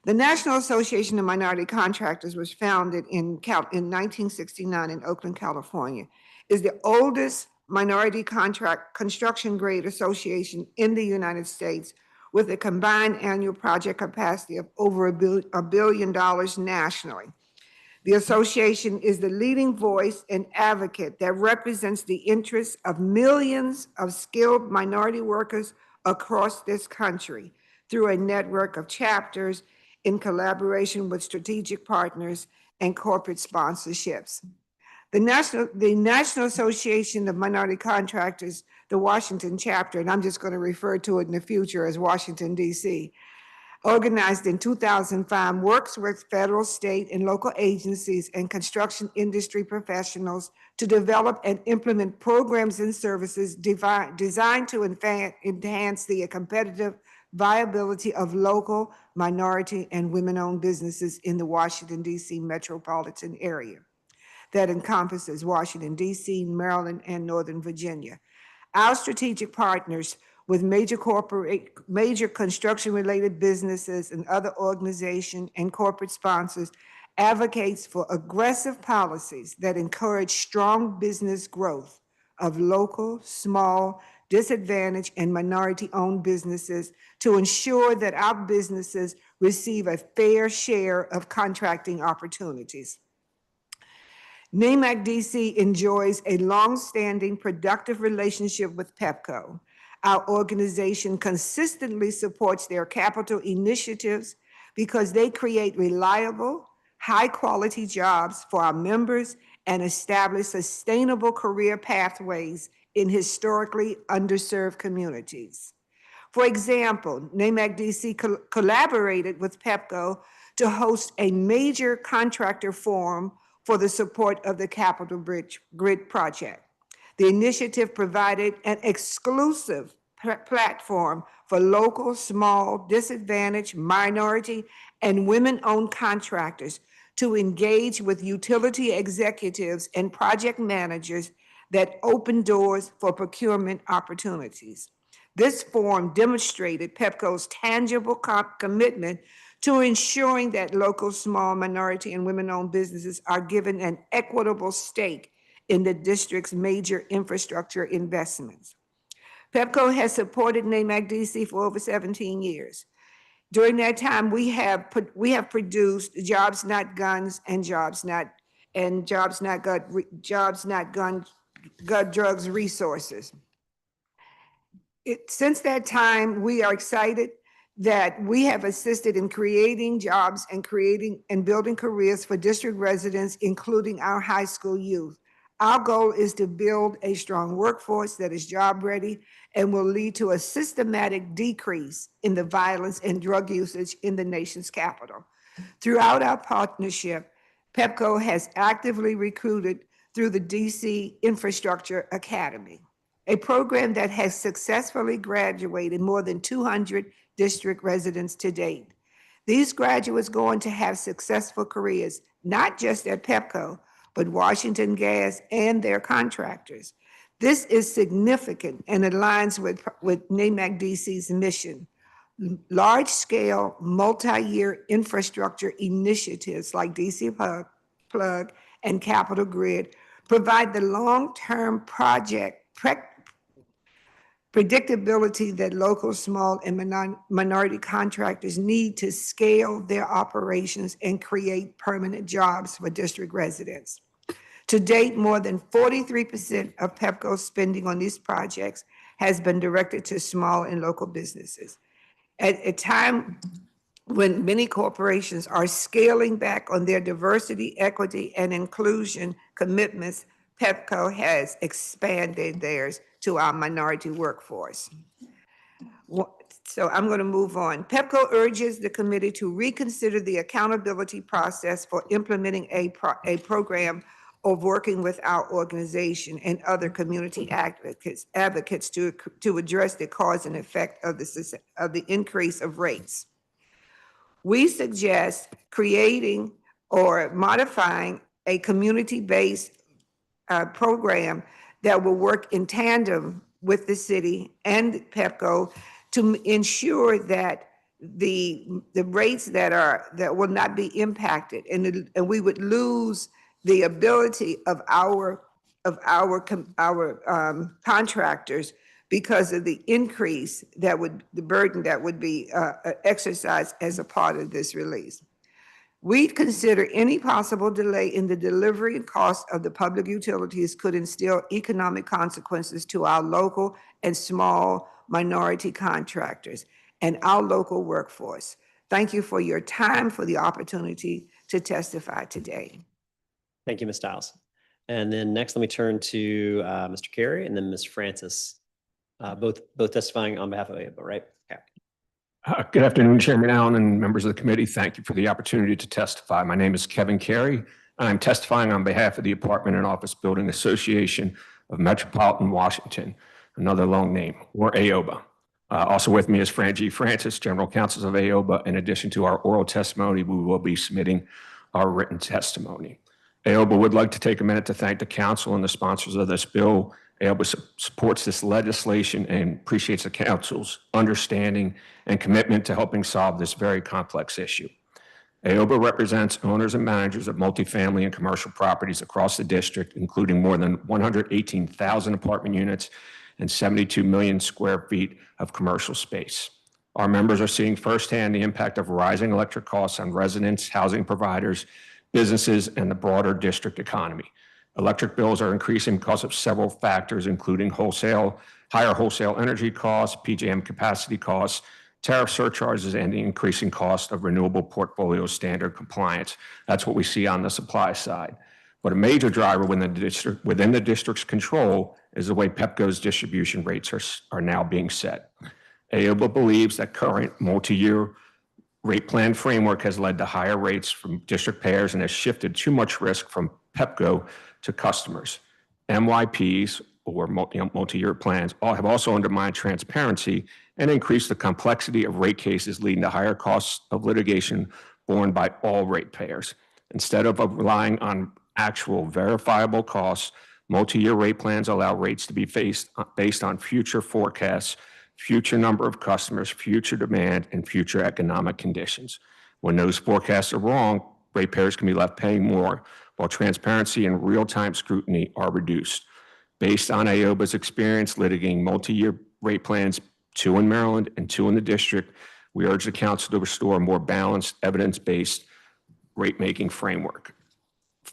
The National Association of Minority Contractors was founded in 1969 in Oakland, California. Is the oldest minority contract construction grade association in the United States, with a combined annual project capacity of over $1 billion nationally. The association is the leading voice and advocate that represents the interests of millions of skilled minority workers across this country through a network of chapters in collaboration with strategic partners and corporate sponsorships. The National Association of Minority Contractors, the Washington chapter, and I'm just going to refer to it in the future as Washington, D.C., organized in 2005, works with federal, state, and local agencies and construction industry professionals to develop and implement programs and services designed to enhance the competitive viability of local, minority, and women-owned businesses in the Washington, D.C. metropolitan area that encompasses Washington, D.C., Maryland, and Northern Virginia. Our strategic partners with major construction-related businesses and other organizations and corporate sponsors advocates for aggressive policies that encourage strong business growth of local, small, disadvantaged, and minority-owned businesses to ensure that our businesses receive a fair share of contracting opportunities. NAMAC DC enjoys a long-standing productive relationship with PEPCO. Our organization consistently supports their capital initiatives because they create reliable, high-quality jobs for our members and establish sustainable career pathways in historically underserved communities. For example, NAMAC DC collaborated with PEPCO to host a major contractor forum for the support of the Capitol Grid project. The initiative provided an exclusive platform for local, small, disadvantaged, minority, and women-owned contractors to engage with utility executives and project managers that open doors for procurement opportunities. This forum demonstrated PEPCO's tangible commitment to ensuring that local, small, minority, and women-owned businesses are given an equitable stake in the district's major infrastructure investments. PEPCO has supported NAMAC DC for over 17 years. During that time, we have produced Jobs Not Guns and Jobs Not Drugs resources. Since that time, we are excited that we have assisted in creating jobs and building careers for district residents, including our high school youth. Our goal is to build a strong workforce that is job ready and will lead to a systematic decrease in the violence and drug usage in the nation's capital. Throughout our partnership, PEPCO has actively recruited through the DC Infrastructure Academy, a program that has successfully graduated more than 200 district residents to date. These graduates go on to have successful careers, not just at PEPCO, but Washington Gas and their contractors. This is significant and aligns with NAMAC DC's mission. Large-scale, multi-year infrastructure initiatives like DC Plug and Capitol Grid provide the long-term project predictability that local, small, and minority contractors need to scale their operations and create permanent jobs for district residents. To date, more than 43% of PEPCO's spending on these projects has been directed to small and local businesses. At a time when many corporations are scaling back on their diversity, equity, and inclusion commitments, PEPCO has expanded theirs to our minority workforce. So I'm going to move on. PEPCO urges the committee to reconsider the accountability process for implementing a program of working with our organization and other community advocates to address the cause and effect of the increase of rates. We suggest creating or modifying a community-based program that will work in tandem with the city and PEPCO to ensure that the rates that will not be impacted, and we would lose the ability of our of our contractors because of the increase the burden that would be exercised as a part of this release. We'd consider any possible delay in the delivery and cost of the public utilities could instill economic consequences to our local and small minority contractors and our local workforce. Thank you for your time, for the opportunity to testify today. Thank you, Ms. Stiles. And then next, let me turn to Mr. Carey and then Ms. Francis, both testifying on behalf of AOBA, right? Okay. Good afternoon, Chairman Allen and members of the committee. Thank you for the opportunity to testify. My name is Kevin Carey, and I'm testifying on behalf of the Apartment and Office Building Association of Metropolitan Washington, another long name, or AOBA. Also with me is Frangie Francis, General Counsel of AOBA. In addition to our oral testimony, we will be submitting our written testimony. AOBA would like to take a minute to thank the council and the sponsors of this bill. AOBA supports this legislation and appreciates the council's understanding and commitment to helping solve this very complex issue. AOBA represents owners and managers of multifamily and commercial properties across the district, including more than 118,000 apartment units and 72 million square feet of commercial space. Our members are seeing firsthand the impact of rising electric costs on residents, housing providers, businesses, and the broader district economy. Electric bills are increasing because of several factors, including higher wholesale energy costs, PJM capacity costs, tariff surcharges, and the increasing cost of renewable portfolio standard compliance. That's what we see on the supply side. But a major driver within the district's control is the way PEPCO's distribution rates are now being set. AOBA believes that current multi-year rate plan framework has led to higher rates from district payers and has shifted too much risk from PEPCO to customers. MYPs, or multi-year plans, have also undermined transparency and increased the complexity of rate cases, leading to higher costs of litigation borne by all ratepayers. Instead of relying on actual verifiable costs, multi-year rate plans allow rates to be based on future forecasts, future number of customers, future demand, and future economic conditions. When those forecasts are wrong, ratepayers can be left paying more, while transparency and real-time scrutiny are reduced. Based on AOBA's experience litigating multi-year rate plans, 2 in Maryland and 2 in the district, we urge the council to restore a more balanced, evidence-based rate-making framework.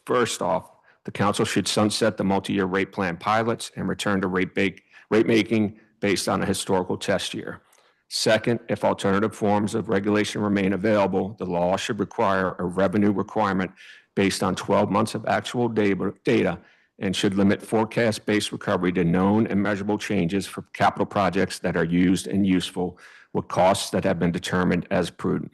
First off, the council should sunset the multi-year rate plan pilots and return to rate-making based on a historical test year. Second, if alternative forms of regulation remain available, the law should require a revenue requirement based on 12 months of actual data and should limit forecast-based recovery to known and measurable changes for capital projects that are used and useful with costs that have been determined as prudent.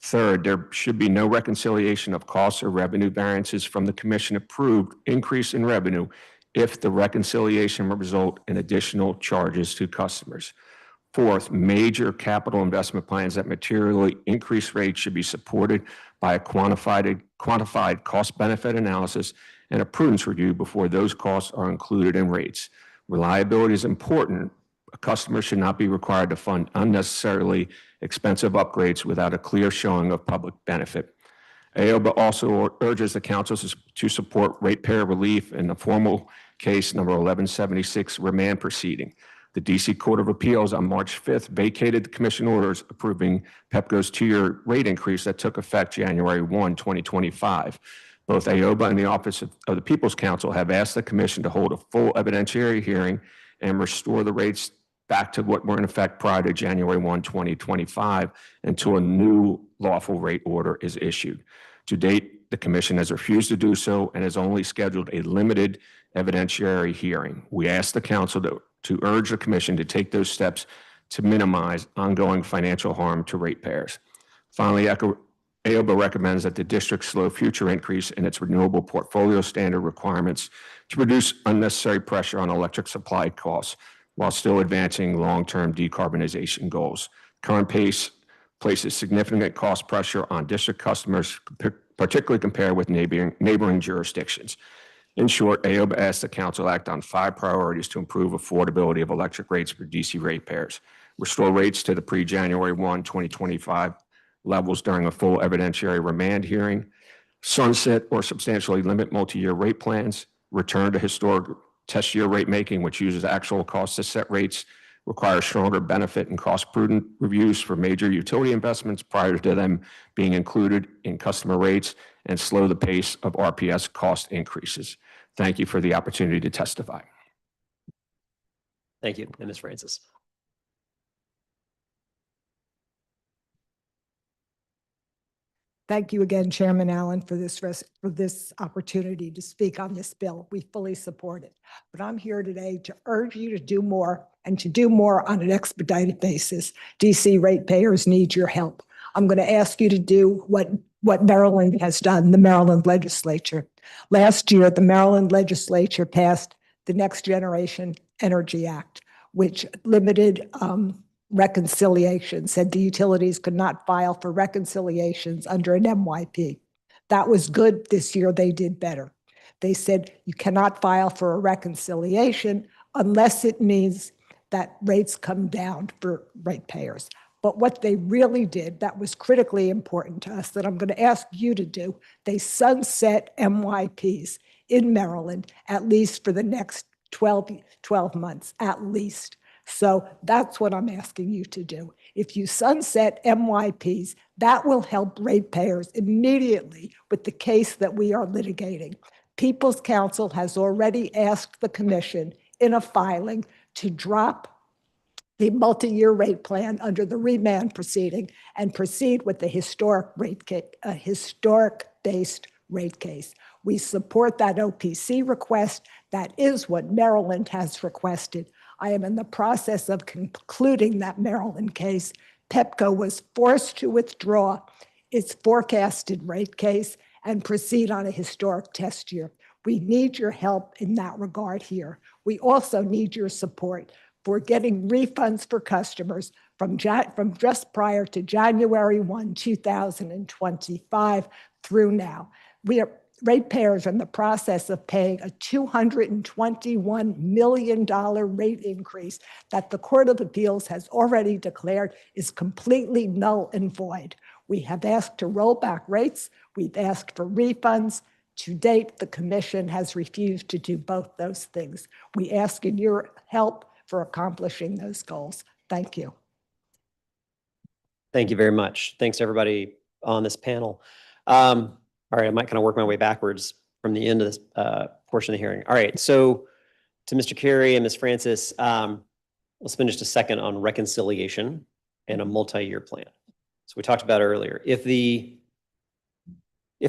Third, there should be no reconciliation of costs or revenue variances from the commission-approved increase in revenue if the reconciliation will result in additional charges to customers. Fourth, major capital investment plans that materially increase rates should be supported by a quantified cost-benefit analysis and a prudence review before those costs are included in rates. Reliability is important. A customer should not be required to fund unnecessarily expensive upgrades without a clear showing of public benefit. AOBA also urges the council to support ratepayer relief in the formal case number 1176 remand proceeding. The DC Court of Appeals on March 5th vacated the commission orders approving PEPCO's 2-year rate increase that took effect January 1, 2025. Both AOBA and the Office of the People's Counsel have asked the commission to hold a full evidentiary hearing and restore the rates back to what were in effect prior to January 1, 2025 until a new lawful rate order is issued. To date, the commission has refused to do so and has only scheduled a limited evidentiary hearing. We ask the council to urge the commission to take those steps to minimize ongoing financial harm to ratepayers. Finally, AOBA recommends that the district slow future increase in its renewable portfolio standard requirements to reduce unnecessary pressure on electric supply costs while still advancing long-term decarbonization goals. Current pace places significant cost pressure on district customers, particularly compared with neighboring jurisdictions. In short, AOBA asks the council act on 5 priorities to improve affordability of electric rates for DC ratepayers. Restore rates to the pre-January 1, 2025 levels during a full evidentiary remand hearing. Sunset or substantially limit multi-year rate plans. return to historic test year rate making, which uses actual costs to set rates, require stronger benefit and cost prudent reviews for major utility investments prior to them being included in customer rates, and slow the pace of RPS cost increases. Thank you for the opportunity to testify. Thank you. And Ms. Francis. Thank you again, Chairman Allen, for this opportunity to speak on this bill. We fully support it. But I'm here today to urge you to do more, and to do more on an expedited basis. DC ratepayers need your help. I'm going to ask you to do what Maryland has done, the Maryland legislature. Last year, the Maryland legislature passed the Next Generation Energy Act, which limited reconciliation, said the utilities could not file for reconciliations under an MYP. That was good. This year they did better. They said you cannot file for a reconciliation unless it means that rates come down for ratepayers. But what they really did that was critically important to us, that I'm going to ask you to do, they sunset MYPs in Maryland, at least for the next 12 months, at least. So that's what I'm asking you to do. If you sunset MYPs, that will help ratepayers immediately with the case that we are litigating. People's Counsel has already asked the Commission in a filing to drop the multi-year rate plan under the remand proceeding and proceed with the historic-based rate case. We support that OPC request. That is what Maryland has requested. I am in the process of concluding that Maryland case. PEPCO was forced to withdraw its forecasted rate case and proceed on a historic test year. We need your help in that regard here. We also need your support for getting refunds for customers from just prior to January 1, 2025 through now. Ratepayers are in the process of paying a $221 million rate increase that the Court of Appeals has already declared is completely null and void. We have asked to roll back rates. We've asked for refunds. To date, the Commission has refused to do both those things. We ask in your help for accomplishing those goals. Thank you. Thank you very much. Thanks, everybody on this panel. All right, I might kind of work my way backwards from the end of this portion of the hearing. All right, so to Mr. Carey and Ms. Francis, we'll spend just a second on reconciliation and a multi-year plan. So we talked about earlier. If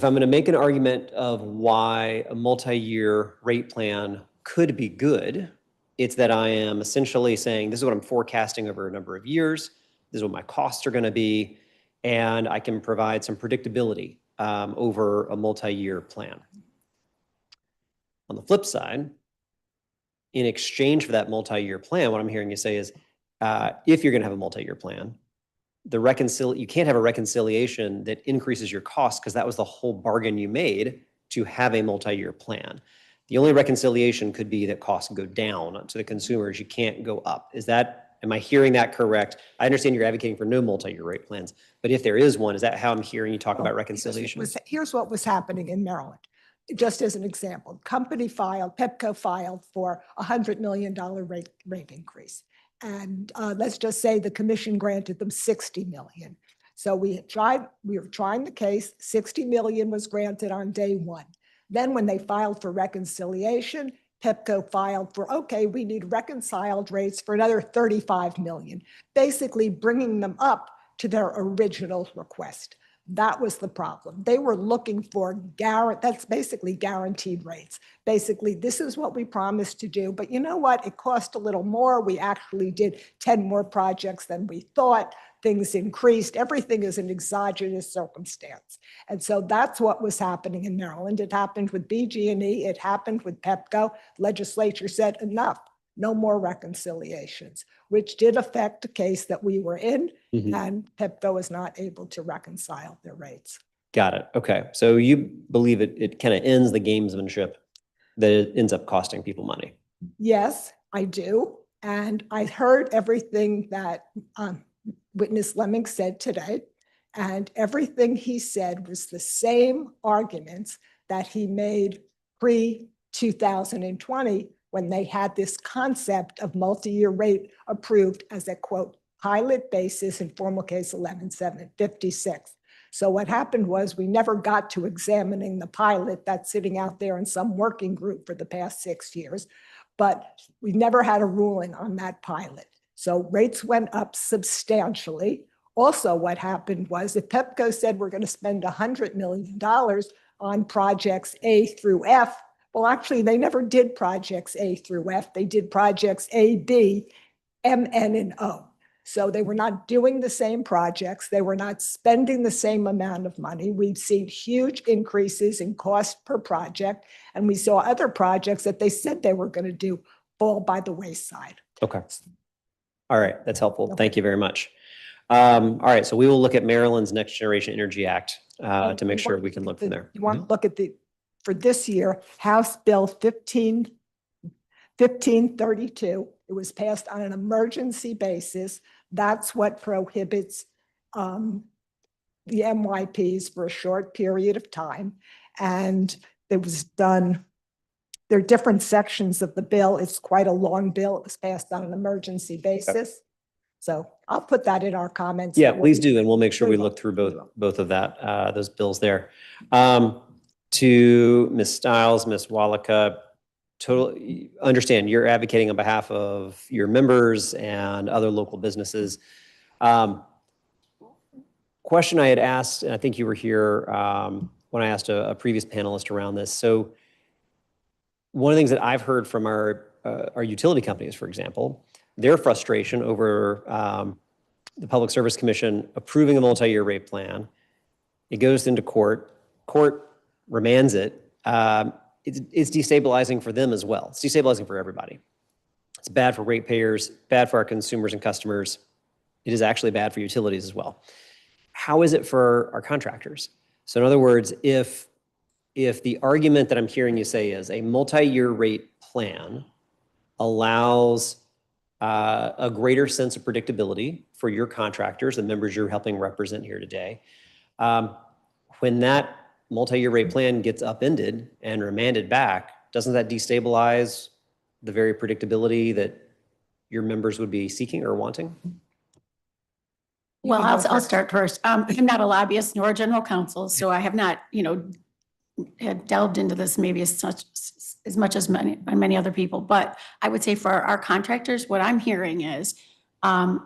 I'm going to make an argument of why a multi-year rate plan could be good, it's that I am essentially saying, this is what I'm forecasting over a number of years. This is what my costs are going to be, and I can provide some predictability over a multi-year plan. On the flip side, in exchange for that multi-year plan, what I'm hearing you say is, if you're going to have a multi-year plan, you can't have a reconciliation that increases your costs, because that was the whole bargain you made to have a multi-year plan. The only reconciliation could be that costs go down to the consumers. You can't go up. Am I hearing that correct? I understand you're advocating for no multi-year rate plans, but if there is one, is that how I'm hearing you talk about reconciliation? Here's what was happening in Maryland. Just as an example, PEPCO filed for a $100 million rate increase. And let's just say the Commission granted them $60 million. So we were trying the case, $60 million was granted on day one. Then when they filed for reconciliation, PEPCO filed for, okay, we need reconciled rates for another $35 million, basically bringing them up to their original request. That was the problem. They were looking for that's basically guaranteed rates. Basically, this is what we promised to do, but you know what? It cost a little more. We actually did 10 more projects than we thought. Things increased. Everything is an exogenous circumstance. And so that's what was happening in Maryland. It happened with BG&E. It happened with PEPCO. Legislature said enough, no more reconciliations, which did affect the case that we were in, and PEPCO was not able to reconcile their rates. Got it. Okay. So you believe it kind of ends the gamesmanship, that it ends up costing people money? Yes, I do. And I heard everything that Witness Lemming said today, and everything he said was the same arguments that he made 2020, when they had this concept of multi-year rate approved as a quote, pilot basis in formal case 11756. So what happened was we never got to examining the pilot that's sitting out there in some working group for the past 6 years, but we never had a ruling on that pilot. So rates went up substantially. Also, what happened was if PEPCO said we're going to spend $100 million on projects A through F, well, actually, they never did projects A through F. They did projects A, B, M, N, and O. So they were not doing the same projects. They were not spending the same amount of money. We've seen huge increases in cost per project, and we saw other projects that they said they were going to do fall by the wayside. Okay. All right, that's helpful. Thank you very much. All right, so we will look at Maryland's Next Generation Energy Act to make sure we can look from there. You want to look at for this year, House Bill 1532. It was passed on an emergency basis. That's what prohibits the MYPs for a short period of time. And it was done, there are different sections of the bill. It's quite a long bill. It was passed on an emergency basis. So I'll put that in our comments. Yeah, please do, and we'll make sure we look through both of those bills there. To Ms. Stiles, Ms. Wallicka, totally understand you're advocating on behalf of your members and other local businesses. Question I had asked, and I think you were here when I asked a previous panelist around this. So one of the things that I've heard from our utility companies, for example, their frustration over the Public Service Commission approving a multi-year rate plan. It goes into court. Court remands it. It's destabilizing for them as well. It's destabilizing for everybody. It's bad for ratepayers, bad for our consumers and customers. It is actually bad for utilities as well. How is it for our contractors? So in other words, if the argument that I'm hearing you say is a multi-year rate plan allows a greater sense of predictability for your contractors, the members you're helping represent here today, when that multi-year rate plan gets upended and remanded back, doesn't that destabilize the very predictability that your members would be seeking or wanting? Well, I'll start first. I'm not a lobbyist nor a general counsel, so I have not, had delved into this maybe as much as many other people. But I would say for our contractors, what I'm hearing is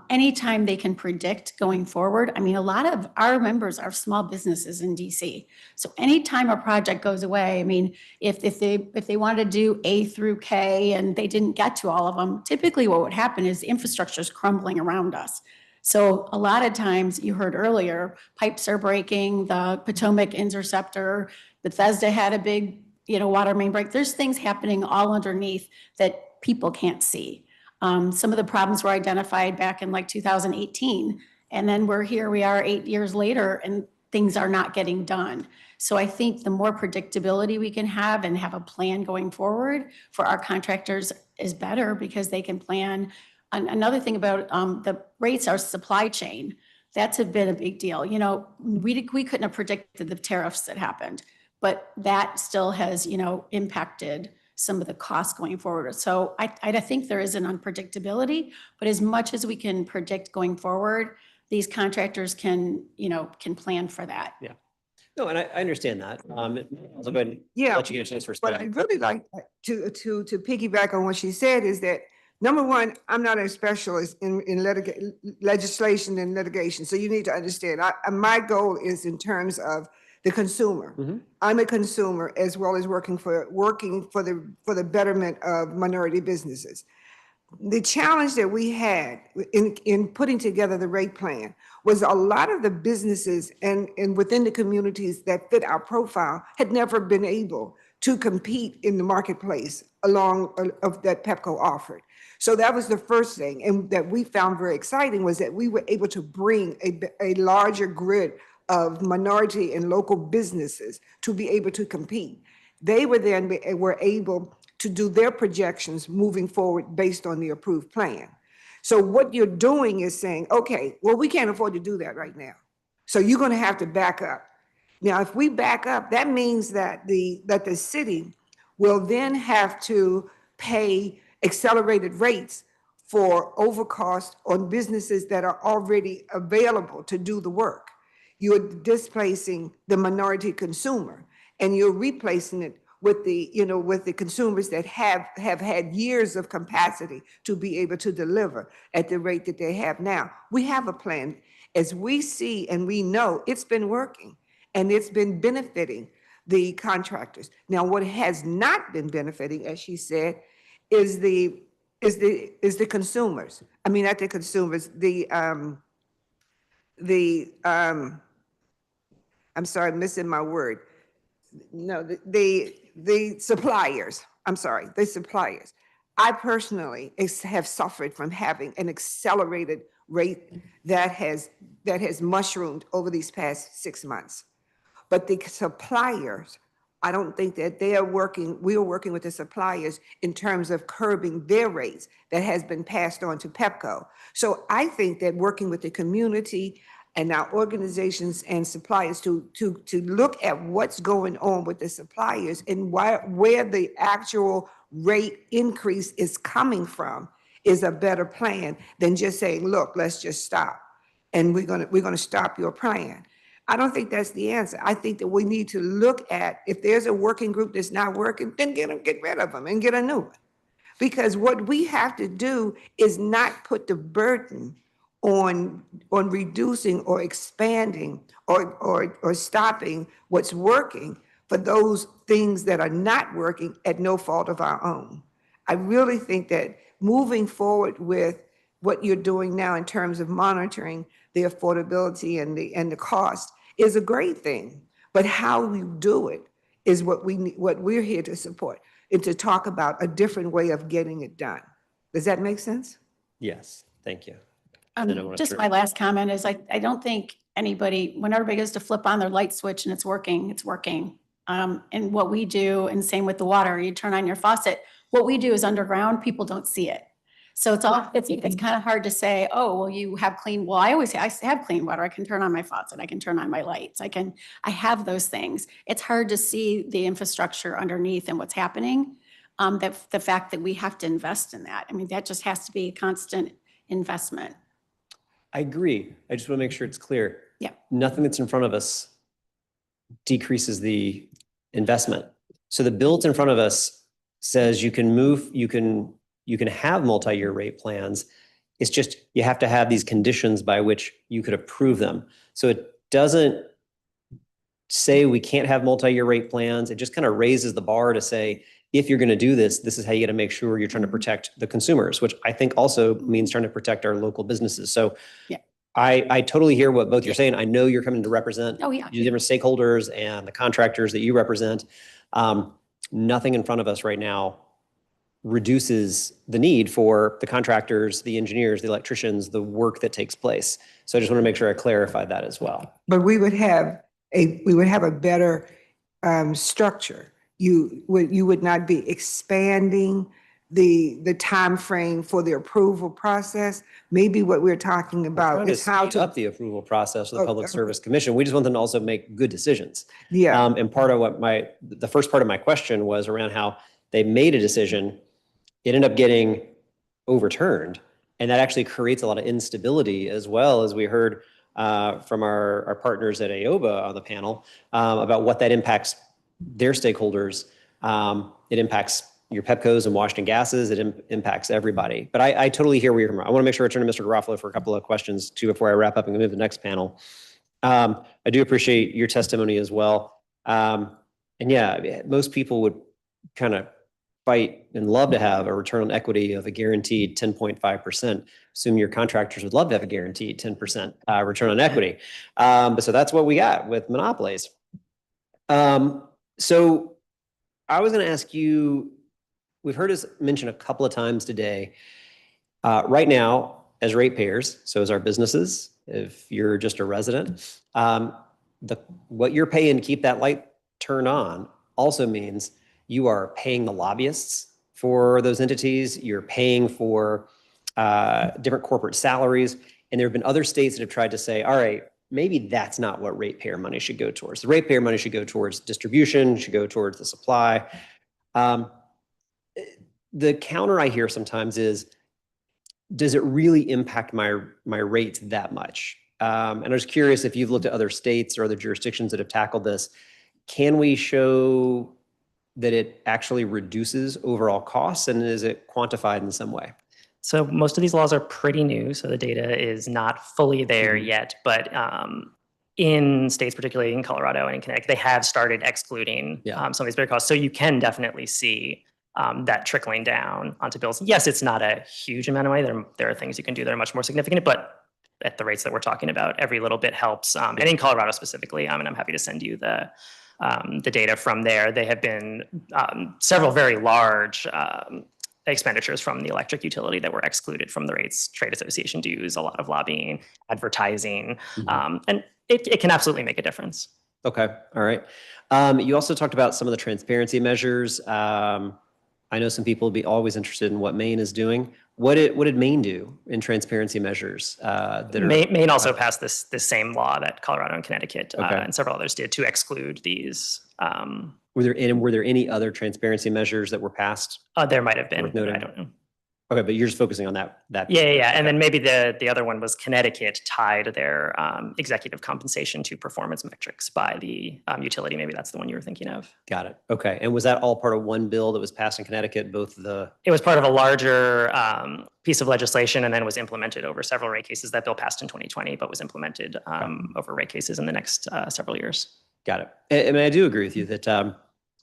anytime they can predict going forward. I mean, a lot of our members are small businesses in DC. So anytime a project goes away, I mean, if they wanted to do A through K and they didn't get to all of them, typically what would happen is the infrastructure is crumbling around us. So a lot of times, you heard earlier, pipes are breaking, the Potomac Interceptor, Bethesda had a big, water main break. There's things happening all underneath that people can't see. Some of the problems were identified back in like 2018, and then we are 8 years later, and things are not getting done. So I think the more predictability we can have and have a plan going forward for our contractors is better because they can plan. Another thing about the rates, our supply chain, that's been a big deal. We couldn't have predicted the tariffs that happened, but that still has, impacted some of the costs going forward. So I think there is an unpredictability, but as much as we can predict going forward, these contractors can plan for that. Yeah. No, and I understand that. I'll go ahead and let you get a chance to respond. What I'd really like to piggyback on what she said is that, number one, I'm not a specialist in legislation and litigation, so you need to understand. My goal is in terms of the consumer. Mm-hmm. I'm a consumer as well as working for the betterment of minority businesses. The challenge that we had in putting together the rate plan was a lot of the businesses and within the communities that fit our profile had never been able to compete in the marketplace that PEPCO offered. So that was the first thing, and that we found very exciting was that we were able to bring a larger grid of minority and local businesses to be able to compete. They were able to do their projections moving forward based on the approved plan. So what you're doing is saying, okay, well, we can't afford to do that right now. So you're going to have to back up. Now, if we back up, that means that the city will then have to pay accelerated rates for overcost on businesses that are already available to do the work. You're displacing the minority consumer, and you're replacing it with the, with the consumers that have had years of capacity to be able to deliver at the rate that they have now. We have a plan. As we see and we know, it's been working and it's been benefiting the contractors. Now, what has not been benefiting, as she said, is the consumers. I mean, not the consumers, I'm sorry, I'm missing my word. No, the suppliers. I'm sorry, the suppliers. I personally have suffered from having an accelerated rate that has mushroomed over these past 6 months. But the suppliers, I don't think that we are working with the suppliers in terms of curbing their rates that has been passed on to PEPCO. So I think that working with the community and our organizations and suppliers to look at what's going on with the suppliers and where the actual rate increase is coming from is a better plan than just saying, look, let's just stop and we're gonna stop your plan. I don't think that's the answer. I think that we need to look at, if there's a working group that's not working, then get rid of them and get a new one. Because what we have to do is not put the burden on reducing or expanding or stopping what's working for those things that are not working at no fault of our own. I really think that moving forward with what you're doing now in terms of monitoring the affordability and the cost is a great thing. But how we do it is what we're here to support and to talk about a different way of getting it done. Does that make sense? Yes, thank you. Just my last comment is I don't think anybody, when everybody goes to flip on their light switch and it's working, it's working. And what we do, and same with the water, you turn on your faucet, what we do is underground, people don't see it. So it's kind of hard to say, oh, well, you have clean, well, I have clean water. I can turn on my faucet. I can turn on my lights. I have those things. It's hard to see the infrastructure underneath and what's happening. The fact that we have to invest in that. I mean, that just has to be a constant investment. I agree. I just want to make sure it's clear. Yeah. Nothing that's in front of us decreases the investment. So the bill that's in front of us says you can have multi-year rate plans. It's just you have to have these conditions by which you could approve them. So it doesn't say we can't have multi-year rate plans. It just kind of raises the bar to say, if you're going to do this, this is how you got to make sure you're trying to protect the consumers, which I think also means trying to protect our local businesses. So yeah. I totally hear what both you're saying. I know you're coming to represent the different stakeholders and the contractors that you represent. Nothing in front of us right now reduces the need for the contractors, the engineers, the electricians, the work that takes place. So I just want to make sure I clarified that as well. But we would have a better structure. You would not be expanding the time frame for the approval process. Maybe what we're talking about is how to up the approval process of the Public Service Commission. We just want them to also make good decisions. Yeah. And part of the first part of my question was around how they made a decision. It ended up getting overturned, and that actually creates a lot of instability, as well as we heard from our partners at AOBA on the panel about what that impacts their stakeholders. It impacts your Pepcos and Washington Gases. It impacts everybody. But I totally hear where you're from. I want to make sure I turn to Mr. Garofalo for a couple of questions too before I wrap up and move to the next panel. I do appreciate your testimony as well. And yeah, most people would kind of fight and love to have a return on equity of a guaranteed 10.5%. Assume your contractors would love to have a guaranteed 10% return on equity. But so that's what we got with monopolies. So I was going to ask you, we've heard us mention a couple of times today, right now as ratepayers, so as our businesses, if you're just a resident, what you're paying to keep that light turned on also means you are paying the lobbyists for those entities. You're paying for different corporate salaries. And there have been other states that have tried to say, all right, maybe that's not what ratepayer money should go towards. The ratepayer money should go towards distribution, should go towards the supply. The counter I hear sometimes is, does it really impact my rates that much? And I was curious if you've looked at other states or other jurisdictions that have tackled this. Can we show that it actually reduces overall costs, and is it quantified in some way? So most of these laws are pretty new, so the data is not fully there Mhm. yet. But in states, particularly in Colorado and in Connecticut, they have started excluding some of these bigger costs. So you can definitely see that trickling down onto bills. Yes, it's not a huge amount of money. There are things you can do that are much more significant, but at the rates that we're talking about, every little bit helps. And in Colorado specifically, and I'm happy to send you the data from there. They have been several very large expenditures from the electric utility that were excluded from the rates. Trade association dues, a lot of lobbying, advertising, and it can absolutely make a difference. Okay, all right. You also talked about some of the transparency measures. I know some people will be always interested in what Maine is doing. What did Maine do in transparency measures that are? Maine also passed this same law that Colorado and Connecticut Okay. and several others did to exclude these. Were there any other transparency measures that were passed? There might have been, worth but noting? I don't know. Okay, but you're just focusing on that. Yeah. And then maybe the other one was Connecticut tied their executive compensation to performance metrics by the utility. Maybe that's the one you were thinking of. Got it. Okay, and was that all part of one bill that was passed in Connecticut? It was part of a larger piece of legislation and then was implemented over several rate cases. That bill passed in 2020, but was implemented over rate cases in the next several years. Got it. I mean, I do agree with you that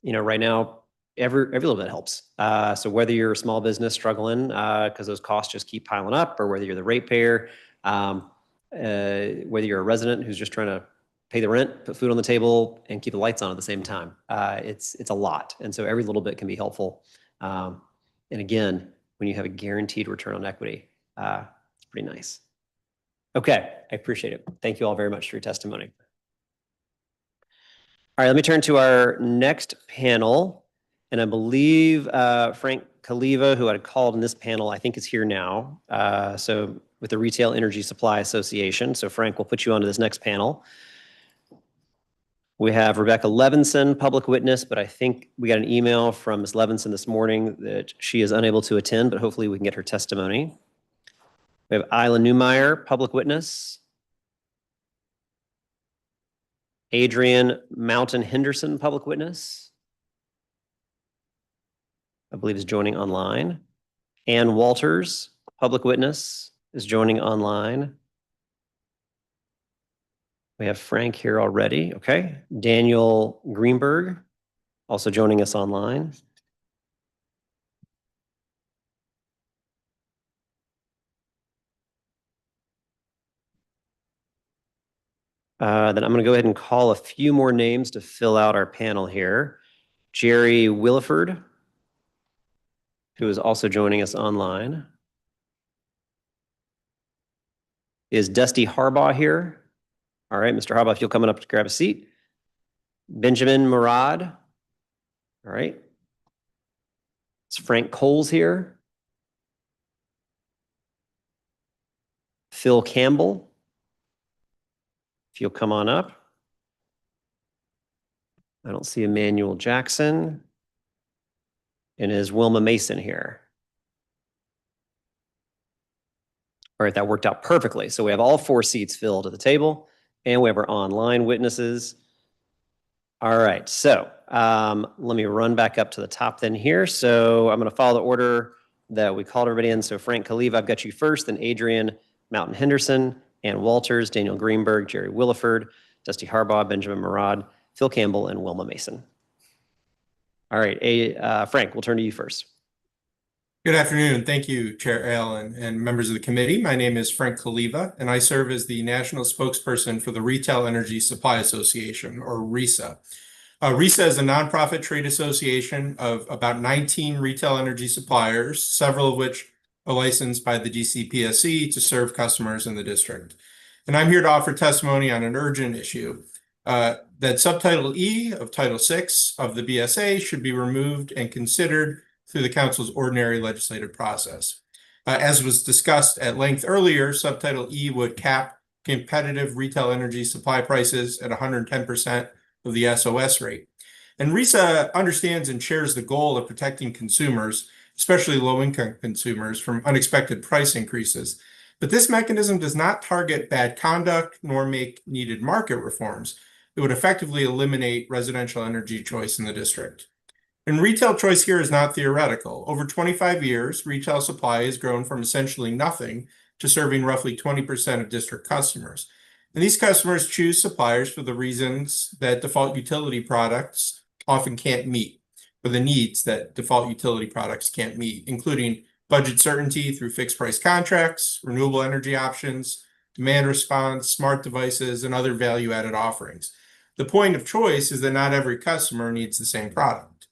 right now every little bit helps. So whether you're a small business struggling because those costs just keep piling up, or whether you're the ratepayer, whether you're a resident who's just trying to pay the rent, put food on the table, and keep the lights on at the same time, it's a lot. And so every little bit can be helpful. And again, when you have a guaranteed return on equity, it's pretty nice. Okay, I appreciate it. Thank you all very much for your testimony. All right, let me turn to our next panel. And I believe Frank Kaliva, who had called in this panel, I think is here now. So with the Retail Energy Supply Association. So Frank, we'll put you onto this next panel. We have Rebecca Levinson, public witness, but I think we got an email from Ms. Levinson this morning that she is unable to attend, but hopefully we can get her testimony. We have Isla Newmeyer, public witness. Adrian Mountain Henderson, public witness. I believe is joining online. Ann Walters, public witness, is joining online. We have Frank here already. Okay. Daniel Greenberg, also joining us online. Then I'm going to go ahead and call a few more names to fill out our panel here. Jerry Williford, who is also joining us online. Is Dusty Harbaugh here? All right, Mr. Harbaugh, if you'll come up to grab a seat. Benjamin Murad. All right. Is Frank Coles here? Phil Campbell. If you'll come on up. I don't see Emmanuel Jackson. And is Wilma Mason here? All right, that worked out perfectly. So we have all 4 seats filled at the table, and we have our online witnesses. All right, so let me run back up to the top then here. So I'm going to follow the order that we called everybody in. So Frank Kaliva, I've got you first, then Adrian Mountain Henderson, Ann Walters, Daniel Greenberg, Jerry Williford, Dusty Harbaugh, Benjamin Murad, Phil Campbell, and Wilma Mason. All right, Frank, we'll turn to you first. Good afternoon. Thank you, Chair Allen and members of the committee. My name is Frank Kaliva, and I serve as the national spokesperson for the Retail Energy Supply Association, or RESA. RESA is a nonprofit trade association of about 19 retail energy suppliers, several of which are licensed by the DC PSC to serve customers in the district. And I'm here to offer testimony on an urgent issue. That Subtitle E of Title VI of the BSA should be removed and considered through the Council's ordinary legislative process. As was discussed at length earlier, Subtitle E would cap competitive retail energy supply prices at 110% of the SOS rate. And RESA understands and shares the goal of protecting consumers, especially low-income consumers, from unexpected price increases. But this mechanism does not target bad conduct nor make needed market reforms. It would effectively eliminate residential energy choice in the district. And retail choice here is not theoretical. Over 25 years, retail supply has grown from essentially nothing to serving roughly 20% of district customers. And these customers choose suppliers for the reasons that default utility products often can't meet, or the needs that default utility products can't meet, including budget certainty through fixed price contracts, renewable energy options, demand response, smart devices, and other value-added offerings. The point of choice is that not every customer needs the same product.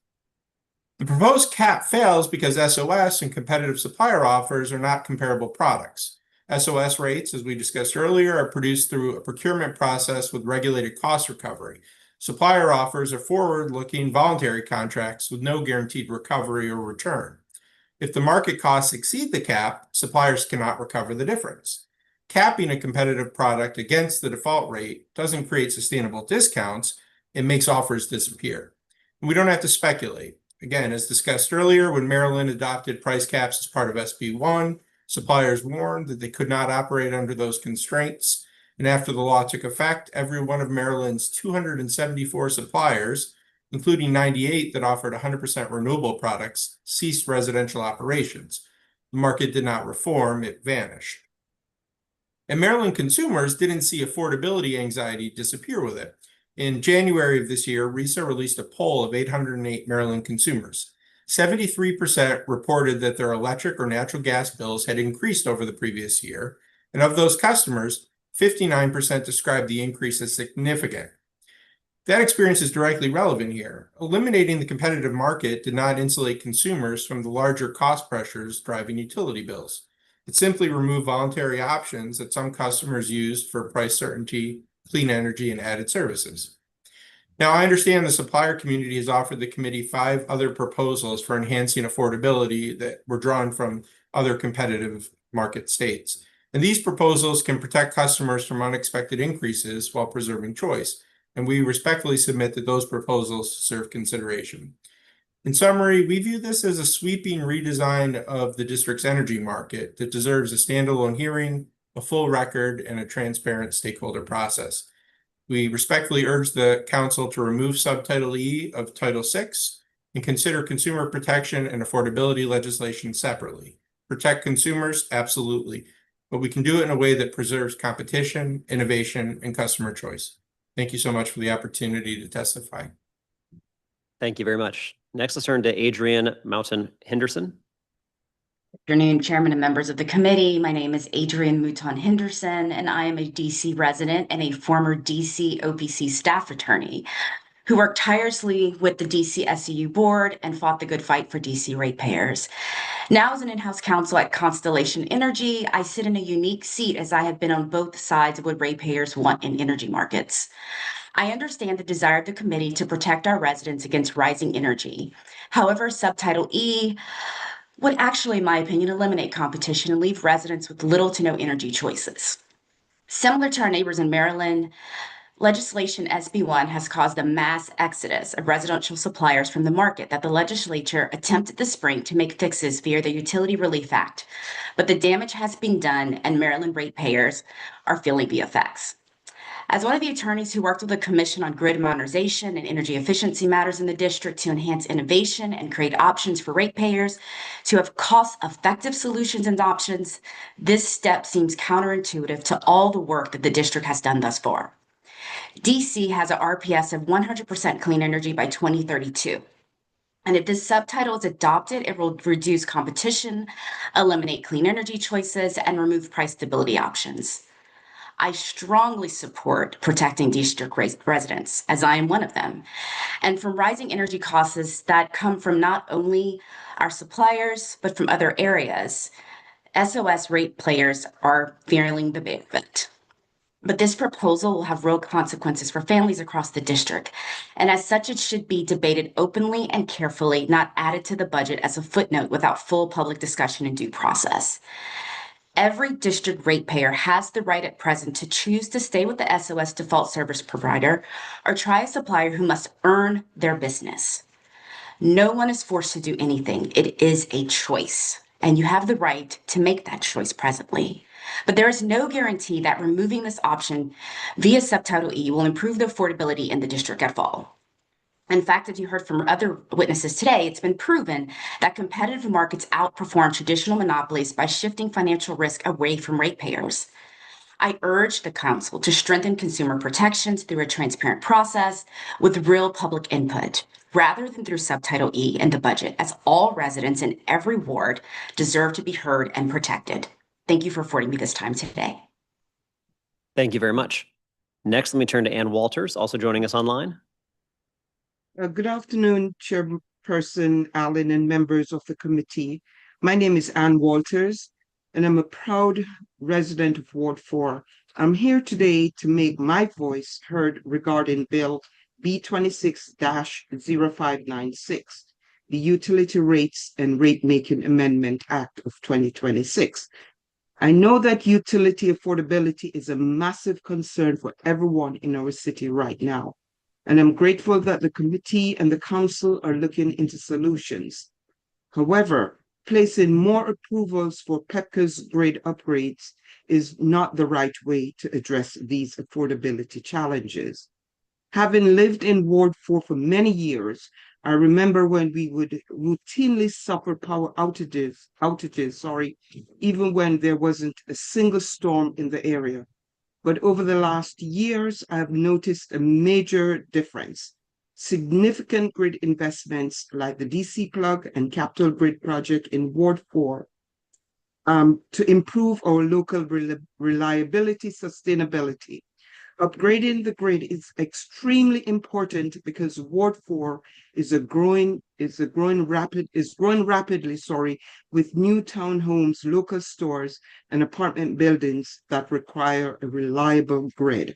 The proposed cap fails because SOS and competitive supplier offers are not comparable products. SOS rates, as we discussed earlier, are produced through a procurement process with regulated cost recovery. Supplier offers are forward-looking voluntary contracts with no guaranteed recovery or return. If the market costs exceed the cap, suppliers cannot recover the difference. Capping a competitive product against the default rate doesn't create sustainable discounts, it makes offers disappear. And we don't have to speculate. Again, as discussed earlier, when Maryland adopted price caps as part of SB 1, suppliers warned that they could not operate under those constraints. And after the law took effect, every one of Maryland's 274 suppliers, including 98 that offered 100% renewable products, ceased residential operations. The market did not reform, it vanished. And Maryland consumers didn't see affordability anxiety disappear with it. In January of this year, RESA released a poll of 808 Maryland consumers. 73% reported that their electric or natural gas bills had increased over the previous year. And of those customers, 59% described the increase as significant. That experience is directly relevant here. Eliminating the competitive market did not insulate consumers from the larger cost pressures driving utility bills. It simply removed voluntary options that some customers used for price certainty, clean energy, and added services. Now, I understand the supplier community has offered the committee 5 other proposals for enhancing affordability that were drawn from other competitive market states. And these proposals can protect customers from unexpected increases while preserving choice. And we respectfully submit that those proposals serve consideration. In summary, we view this as a sweeping redesign of the district's energy market that deserves a standalone hearing, a full record, and a transparent stakeholder process. We respectfully urge the council to remove Subtitle E of Title VI and consider consumer protection and affordability legislation separately. Protect consumers, absolutely, but we can do it in a way that preserves competition, innovation, and customer choice. Thank you so much for the opportunity to testify. Thank you very much. Next, let's turn to Adrienne Mountain Henderson. Good afternoon, Chairman and members of the committee. My name is Adrienne Mouton Henderson, and I am a DC resident and a former DC OPC staff attorney who worked tirelessly with the DC SEU board and fought the good fight for DC ratepayers. Now, as an in-house counsel at Constellation Energy, I sit in a unique seat as I have been on both sides of what ratepayers want in energy markets. I understand the desire of the committee to protect our residents against rising energy. However, Subtitle E would actually, in my opinion, eliminate competition and leave residents with little to no energy choices. Similar to our neighbors in Maryland, legislation SB 1 has caused a mass exodus of residential suppliers from the market that the legislature attempted this spring to make fixes via the Utility Relief Act. But the damage has been done, and Maryland ratepayers are feeling the effects. As one of the attorneys who worked with the Commission on grid modernization and energy efficiency matters in the district to enhance innovation and create options for ratepayers to have cost-effective solutions and options, this step seems counterintuitive to all the work that the district has done thus far. DC has a RPS of 100% clean energy by 2032. And if this subtitle is adopted, it will reduce competition, eliminate clean energy choices, and remove price stability options. I strongly support protecting district residents, as I am one of them, and from rising energy costs that come from not only our suppliers, but from other areas. SOS rate players are feeling the benefit. But this proposal will have real consequences for families across the district, and as such, it should be debated openly and carefully, not added to the budget as a footnote without full public discussion and due process. Every district ratepayer has the right at present to choose to stay with the SOS default service provider or try a supplier who must earn their business. No one is forced to do anything. It is a choice, and you have the right to make that choice presently. But there is no guarantee that removing this option via Subtitle E will improve the affordability in the district at all. In fact, as you heard from other witnesses today, it's been proven that competitive markets outperform traditional monopolies by shifting financial risk away from ratepayers. I urge the council to strengthen consumer protections through a transparent process with real public input, rather than through Subtitle E in the budget, as all residents in every ward deserve to be heard and protected. Thank you for affording me this time today. Thank you very much. Next, let me turn to Ann Walters, also joining us online. Good afternoon, Chairperson Allen and members of the committee. My name is Ann Walters, and I'm a proud resident of Ward 4. I'm here today to make my voice heard regarding Bill B26-0596, the Utility Rates and Rate Making Amendment Act of 2026. I know that utility affordability is a massive concern for everyone in our city right now. And I'm grateful that the committee and the council are looking into solutions. However, placing more approvals for PEPCA's grade upgrades is not the right way to address these affordability challenges. Having lived in Ward 4 for many years, I remember when we would routinely suffer power outages, even when there wasn't a single storm in the area. But over the last years, I've noticed a major difference. Significant grid investments like the DC plug and Capital Grid project in Ward 4 to improve our local reliability, sustainability. Upgrading the grid is extremely important because Ward 4 is growing rapidly, with new townhomes, local stores, and apartment buildings that require a reliable grid.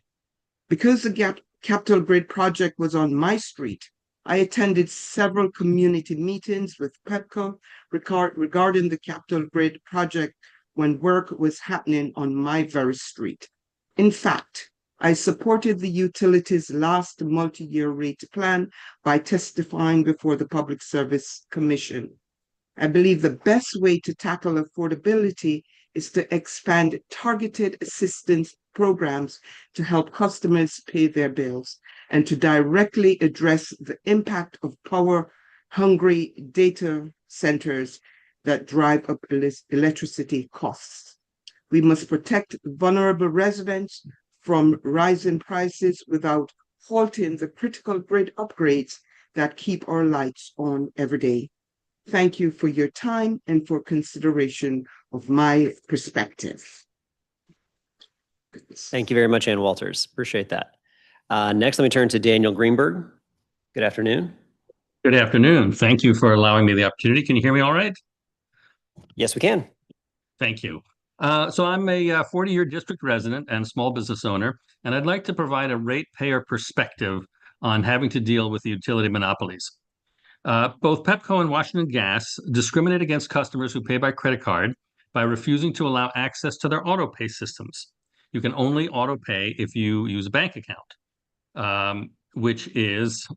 Because the Capital Grid project was on my street, I attended several community meetings with PEPCO regarding the Capital Grid project when work was happening on my very street. In fact, I supported the utilities' last multi-year rate plan by testifying before the Public Service Commission. I believe the best way to tackle affordability is to expand targeted assistance programs to help customers pay their bills and to directly address the impact of power-hungry data centers that drive up electricity costs. We must protect vulnerable residents from rising prices without halting the critical grid upgrades that keep our lights on every day. Thank you for your time and for consideration of my perspective. Thank you very much, Ann Walters. Appreciate that. Next, let me turn to Daniel Greenberg. Good afternoon. Good afternoon. Thank you for allowing me the opportunity. Can you hear me all right? Yes, we can. Thank you. So I'm a 40-year district resident and small business owner, and I'd like to provide a ratepayer perspective on having to deal with the utility monopolies. Both PEPCO and Washington Gas discriminate against customers who pay by credit card by refusing to allow access to their auto pay systems. You can only auto pay if you use a bank account, which is,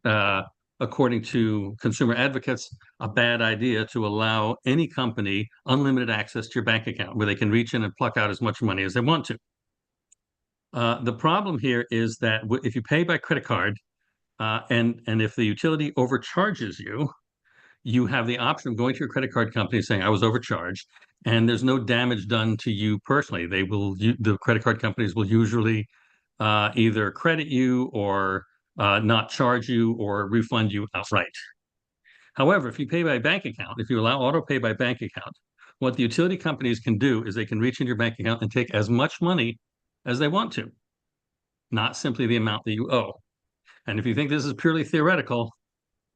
according to consumer advocates, a bad idea to allow any company unlimited access to your bank account where they can reach in and pluck out as much money as they want to. The problem here is that if you pay by credit card and if the utility overcharges you, you have the option of going to your credit card company saying, I was overcharged, and there's no damage done to you personally. The credit card companies will usually either credit you or not charge you or refund you outright. However, if you pay by bank account, if you allow auto pay by bank account, what the utility companies can do is they can reach into your bank account and take as much money as they want to, not simply the amount that you owe. And if you think this is purely theoretical,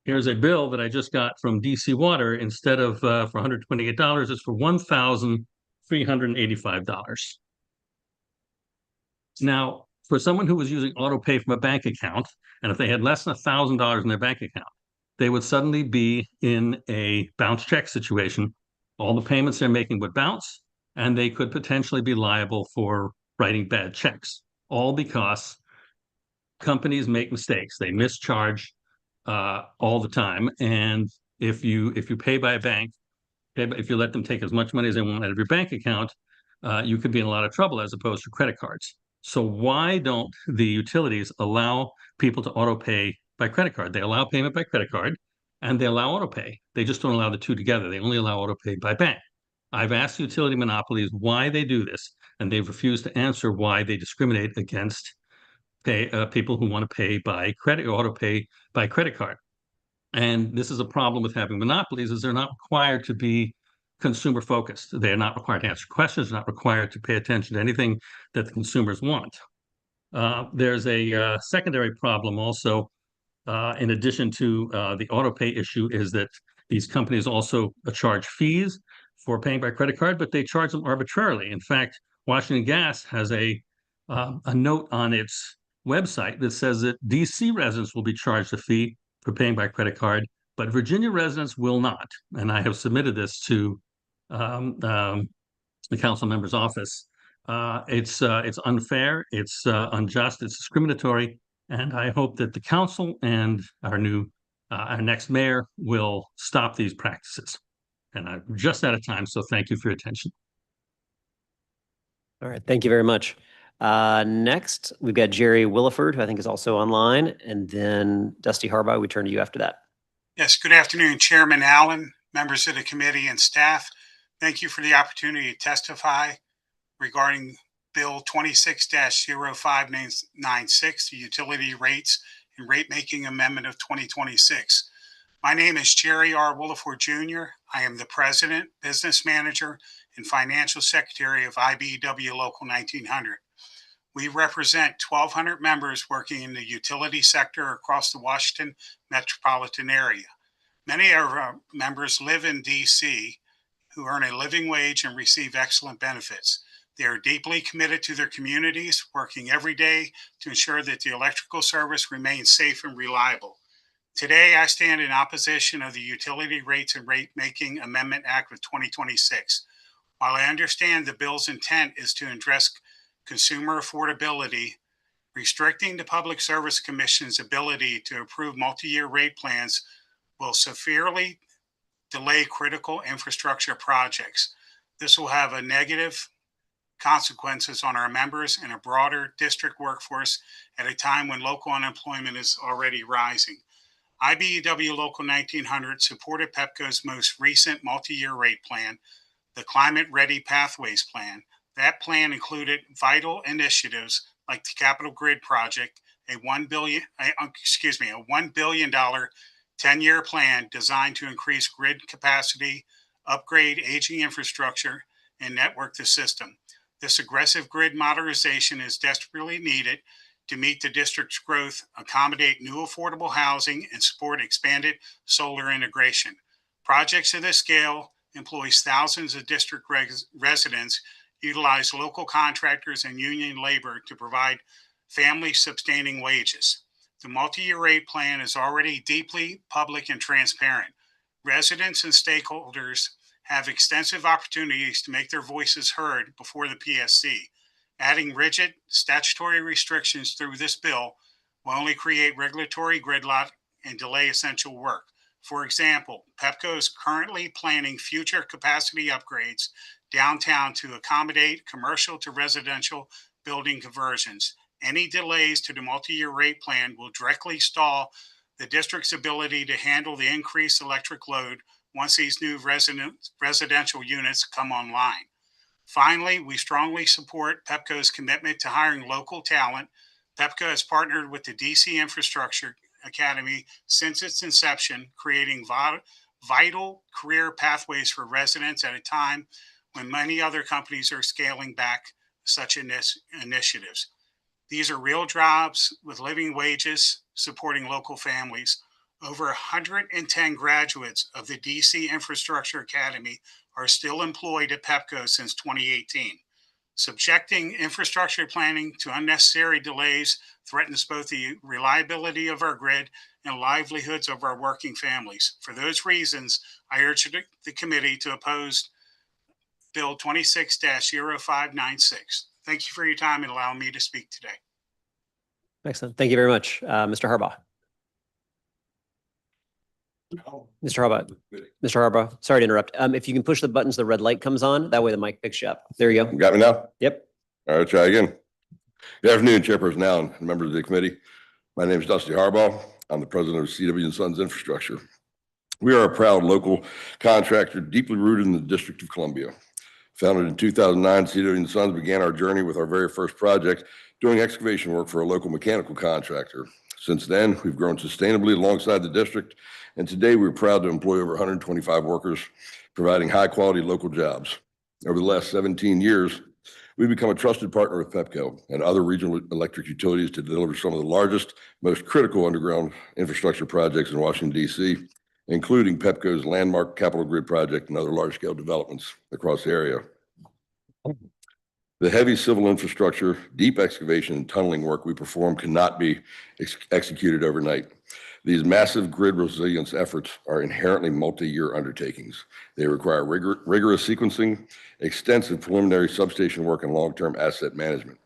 here's a bill that I just got from DC Water. Instead of for $128, it's for $1,385. Now, for someone who was using auto pay from a bank account, and if they had less than $1,000 in their bank account, they would suddenly be in a bounce check situation. All the payments they're making would bounce, and they could potentially be liable for writing bad checks, all because companies make mistakes. They mischarge all the time. And if you pay by a bank, if you let them take as much money as they want out of your bank account, you could be in a lot of trouble as opposed to credit cards. So why don't the utilities allow people to auto pay by credit card? They allow payment by credit card and they allow auto pay. They just don't allow the two together. They only allow auto pay by bank. I've asked utility monopolies why they do this, and they've refused to answer why they discriminate against people who want to pay by credit or auto pay by credit card. And this is a problem with having monopolies, is they're not required to be consumer focused. They're not required to answer questions, not required to pay attention to anything that the consumers want. There's a secondary problem also, in addition to the auto pay issue, is that these companies also charge fees for paying by credit card, but they charge them arbitrarily. In fact, Washington Gas has a note on its website that says that DC residents will be charged a fee for paying by credit card, but Virginia residents will not. And I have submitted this to the council member's office. It's unfair, it's unjust, it's discriminatory, and I hope that the council and our next mayor will stop these practices. And I'm just out of time, so thank you for your attention. All right, thank you very much. Next, we've got Jerry Williford, who I think is also online, and then Dusty Harbaugh. We turn to you after that. Yes, good afternoon, Chairman Allen, members of the committee and staff. Thank you for the opportunity to testify regarding Bill 26-0596, the Utility Rates and Rate Making Amendment of 2026. My name is Jerry R. Williford Jr. I am the President, Business Manager, and Financial Secretary of IBEW Local 1900. We represent 1,200 members working in the utility sector across the Washington metropolitan area. Many of our members live in DC, who earn a living wage and receive excellent benefits. They are deeply committed to their communities, working every day to ensure that the electrical service remains safe and reliable. Today, I stand in opposition of the Utility Rates and Rate Making Amendment Act of 2026. While I understand the bill's intent is to address consumer affordability, restricting the Public Service Commission's ability to approve multi-year rate plans will severely delay critical infrastructure projects. This will have a negative consequences on our members and a broader district workforce at a time when local unemployment is already rising. IBEW Local 1900 supported PEPCO's most recent multi-year rate plan, the Climate Ready Pathways Plan. That plan included vital initiatives like the Capital Grid Project, a $1 billion 10-year plan designed to increase grid capacity, upgrade aging infrastructure, and network the system. This aggressive grid modernization is desperately needed to meet the district's growth, accommodate new affordable housing, and support expanded solar integration. Projects of this scale employs thousands of district residents, utilize local contractors and union labor to provide family-sustaining wages. The multi-year rate plan is already deeply public and transparent. Residents and stakeholders have extensive opportunities to make their voices heard before the PSC. Adding rigid statutory restrictions through this bill will only create regulatory gridlock and delay essential work. For example, PEPCO is currently planning future capacity upgrades downtown to accommodate commercial to residential building conversions. Any delays to the multi-year rate plan will directly stall the district's ability to handle the increased electric load once these new residential units come online. Finally, we strongly support PEPCO's commitment to hiring local talent. PEPCO has partnered with the DC Infrastructure Academy since its inception, creating vital career pathways for residents at a time when many other companies are scaling back such initiatives. These are real jobs with living wages supporting local families. Over 110 graduates of the DC Infrastructure Academy are still employed at PEPCO since 2018. Subjecting infrastructure planning to unnecessary delays threatens both the reliability of our grid and livelihoods of our working families. For those reasons, I urge the committee to oppose Bill 26-0596. Thank you for your time and allowing me to speak today. Excellent. Thank you very much. Mr. Harbaugh. Mr. Harbaugh, sorry to interrupt. If you can push the buttons, the red light comes on. That way the mic picks you up. There you go. You got me now? Yep. All right, try again. Good afternoon, Chairperson Allen and members of the committee. My name is Dusty Harbaugh. I'm the president of CW & Sons Infrastructure. We are a proud local contractor deeply rooted in the District of Columbia. Founded in 2009, CW & Sons began our journey with our very first project, doing excavation work for a local mechanical contractor. Since then, we've grown sustainably alongside the district, and today we're proud to employ over 125 workers, providing high-quality local jobs. Over the last 17 years, we've become a trusted partner with Pepco and other regional electric utilities to deliver some of the largest, most critical underground infrastructure projects in Washington, D.C., including Pepco's landmark Capital Grid project and other large-scale developments across the area. The heavy civil infrastructure, deep excavation, and tunneling work we perform cannot be executed overnight. These massive grid resilience efforts are inherently multi-year undertakings. They require rigorous sequencing, extensive preliminary substation work, and long-term asset management.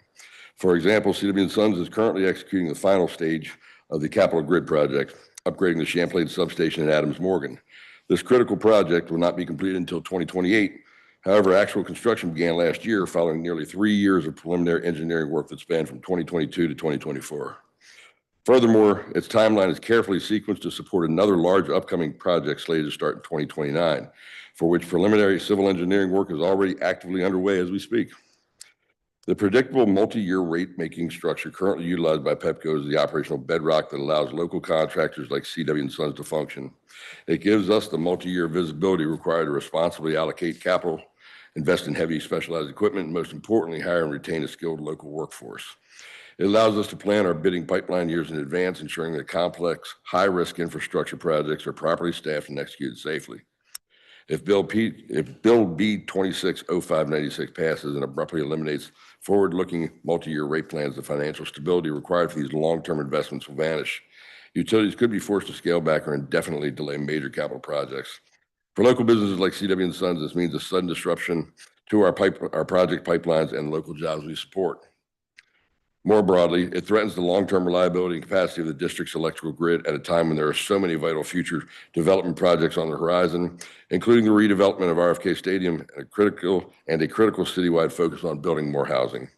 For example, CW & Sons is currently executing the final stage of the Capital Grid project, upgrading the Champlain substation in Adams Morgan. This critical project will not be completed until 2028. However, actual construction began last year following nearly 3 years of preliminary engineering work that spanned from 2022 to 2024. Furthermore, its timeline is carefully sequenced to support another large upcoming project slated to start in 2029, for which preliminary civil engineering work is already actively underway as we speak. The predictable multi-year rate-making structure currently utilized by Pepco is the operational bedrock that allows local contractors like CW & Sons to function. It gives us the multi-year visibility required to responsibly allocate capital, invest in heavy specialized equipment, and most importantly, hire and retain a skilled local workforce. It allows us to plan our bidding pipeline years in advance, ensuring that complex, high-risk infrastructure projects are properly staffed and executed safely. If Bill B 260596 passes and abruptly eliminates forward-looking multi-year rate plans, the financial stability required for these long-term investments will vanish. Utilities could be forced to scale back or indefinitely delay major capital projects. For local businesses like CW & Sons, this means a sudden disruption to our project pipelines and local jobs we support. More broadly, it threatens the long-term reliability and capacity of the district's electrical grid at a time when there are so many vital future development projects on the horizon, including the redevelopment of RFK Stadium and a critical citywide focus on building more housing.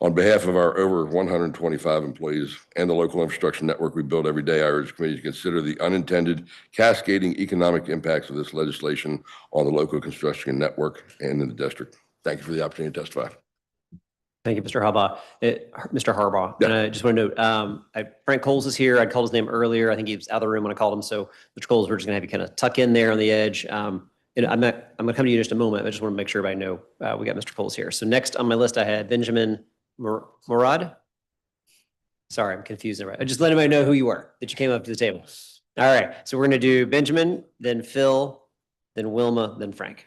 On behalf of our over 125 employees and the local infrastructure network we build every day, I urge the committee to consider the unintended cascading economic impacts of this legislation on the local construction network and in the district. Thank you for the opportunity to testify. Thank you, Mr. Harbaugh. Mr. Harbaugh, and I just want to note, Frank Coles is here. I called his name earlier. I think he was out of the room when I called him. So, Mr. Coles, we're just going to have you kind of tuck in there on the edge. I'm going to come to you in just a moment. I just want to make sure everybody know we got Mr. Coles here. So next on my list, I had Benjamin Murad. Sorry, I'm confused. I just let everybody know who you were, that you came up to the table. All right. So we're going to do Benjamin, then Phil, then Wilma, then Frank.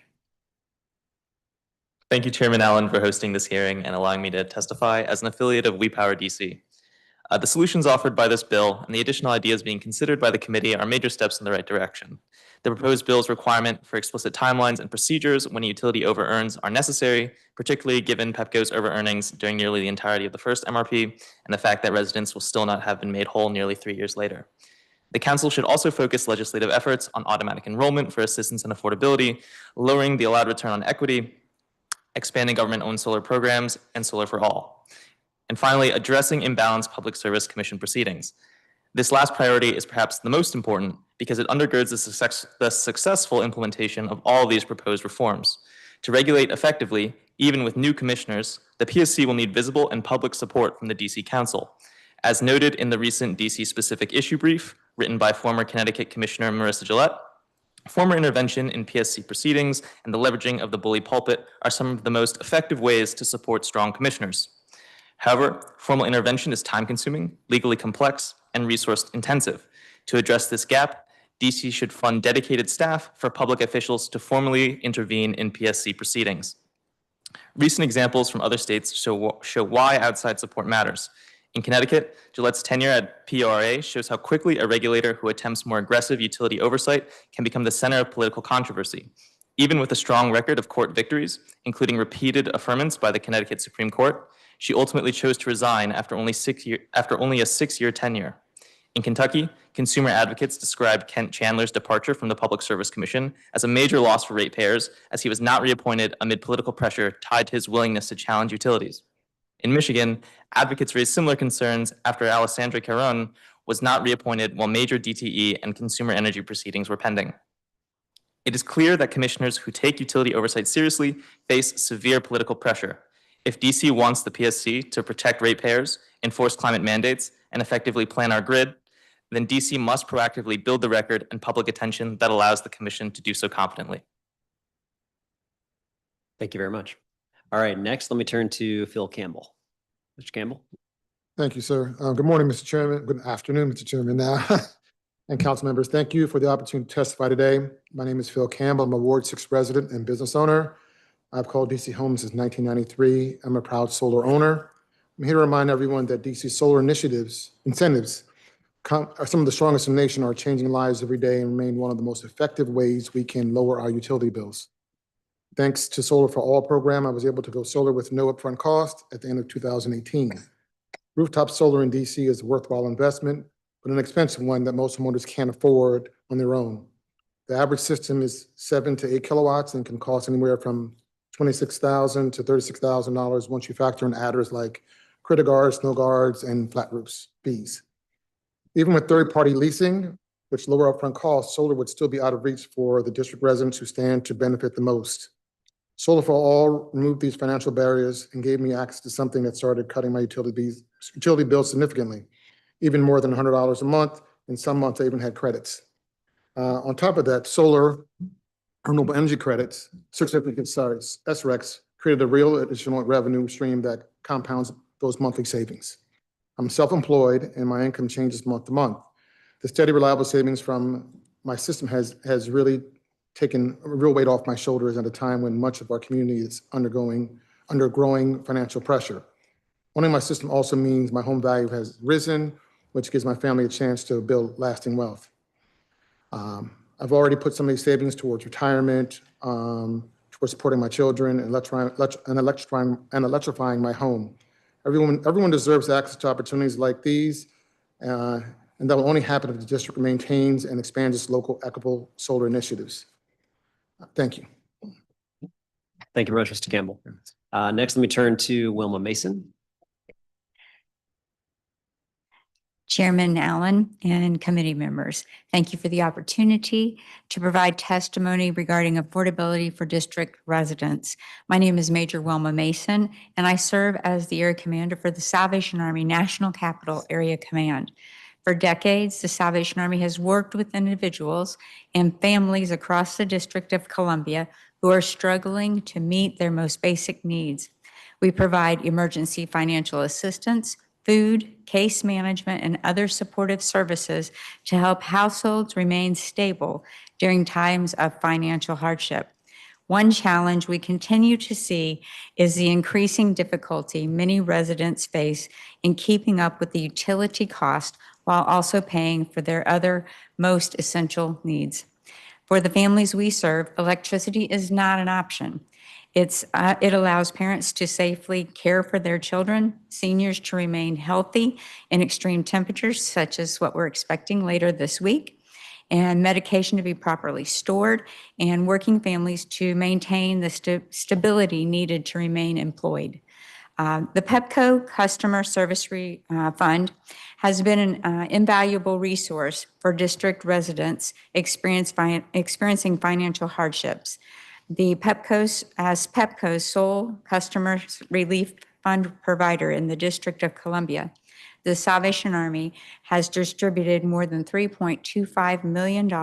Thank you, Chairman Allen, for hosting this hearing and allowing me to testify as an affiliate of We Power DC. The solutions offered by this bill and the additional ideas being considered by the committee are major steps in the right direction. The proposed bill's requirement for explicit timelines and procedures when a utility over-earns are necessary, particularly given Pepco's over-earnings during nearly the entirety of the first MRP and the fact that residents will still not have been made whole nearly 3 years later. The council should also focus legislative efforts on automatic enrollment for assistance and affordability, lowering the allowed return on equity, expanding government-owned solar programs, and solar for all. And finally, addressing imbalanced Public Service Commission proceedings. This last priority is perhaps the most important because it undergirds the successful implementation of all of these proposed reforms. To regulate effectively, even with new commissioners, the PSC will need visible and public support from the DC Council. As noted in the recent DC-specific issue brief written by former Connecticut Commissioner Marissa Gillette, formal intervention in PSC proceedings and the leveraging of the bully pulpit are some of the most effective ways to support strong commissioners. However, formal intervention is time-consuming, legally complex, and resource-intensive. To address this gap, DC should fund dedicated staff for public officials to formally intervene in PSC proceedings. Recent examples from other states show why outside support matters. In Connecticut, Gillette's tenure at PRA shows how quickly a regulator who attempts more aggressive utility oversight can become the center of political controversy. Even with a strong record of court victories, including repeated affirmance by the Connecticut Supreme Court, she ultimately chose to resign after only a 6-year tenure. In Kentucky, consumer advocates described Kent Chandler's departure from the Public Service Commission as a major loss for ratepayers, as he was not reappointed amid political pressure tied to his willingness to challenge utilities. In Michigan, advocates raised similar concerns after Alessandra Caron was not reappointed while major DTE and consumer energy proceedings were pending. It is clear that commissioners who take utility oversight seriously face severe political pressure. If DC wants the PSC to protect ratepayers, enforce climate mandates, and effectively plan our grid, then DC must proactively build the record and public attention that allows the commission to do so competently. Thank you very much. All right, next, let me turn to Phil Campbell. Mr. Campbell. Thank you, sir. Good morning, Mr. Chairman. Good afternoon, Mr. Chairman now. And council members, thank you for the opportunity to testify today. My name is Phil Campbell. I'm a Ward 6 resident and business owner. I've called DC home since 1993. I'm a proud solar owner. I'm here to remind everyone that DC solar incentives are some of the strongest in the nation, are changing lives every day and remain one of the most effective ways we can lower our utility bills. Thanks to Solar for All program, I was able to go solar with no upfront cost at the end of 2018. Rooftop solar in DC is a worthwhile investment, but an expensive one that most homeowners can't afford on their own. The average system is 7 to 8 kilowatts and can cost anywhere from $26,000 to $36,000 once you factor in adders like critter guards, snow guards, and flat roofs fees. Even with third-party leasing, which lower upfront costs, solar would still be out of reach for the district residents who stand to benefit the most. Solar for All removed these financial barriers and gave me access to something that started cutting my utility bills significantly, even more than $100 a month. In some months, I even had credits. On top of that, solar renewable energy credits, certificates, SRECs, created a real additional revenue stream that compounds those monthly savings. I'm self-employed and my income changes month to month. The steady, reliable savings from my system has really taken a real weight off my shoulders at a time when much of our community is under growing financial pressure. Owning my system also means my home value has risen, which gives my family a chance to build lasting wealth. I've already put some of these savings towards retirement, towards supporting my children, and electrifying my home. Everyone deserves access to opportunities like these, and that will only happen if the district maintains and expands its local equitable solar initiatives. Thank you. Thank you very much, Mr. Campbell. Next, let me turn to Wilma Mason. Chairman Allen and committee members, thank you for the opportunity to provide testimony regarding affordability for district residents. My name is Major Wilma Mason, and I serve as the Area Commander for the Salvation Army National Capital Area Command. For decades, the Salvation Army has worked with individuals and families across the District of Columbia who are struggling to meet their most basic needs. We provide emergency financial assistance, food, case management, and other supportive services to help households remain stable during times of financial hardship. One challenge we continue to see is the increasing difficulty many residents face in keeping up with the utility cost while also paying for their other most essential needs. For the families we serve, electricity is not an option. It allows parents to safely care for their children, seniors to remain healthy in extreme temperatures, such as what we're expecting later this week, and medication to be properly stored, and working families to maintain the stability needed to remain employed. The PEPCO Customer Service Fund has been an invaluable resource for district residents experiencing financial hardships. The PEPCO's sole customer relief fund provider in the District of Columbia, the Salvation Army has distributed more than $3.25 million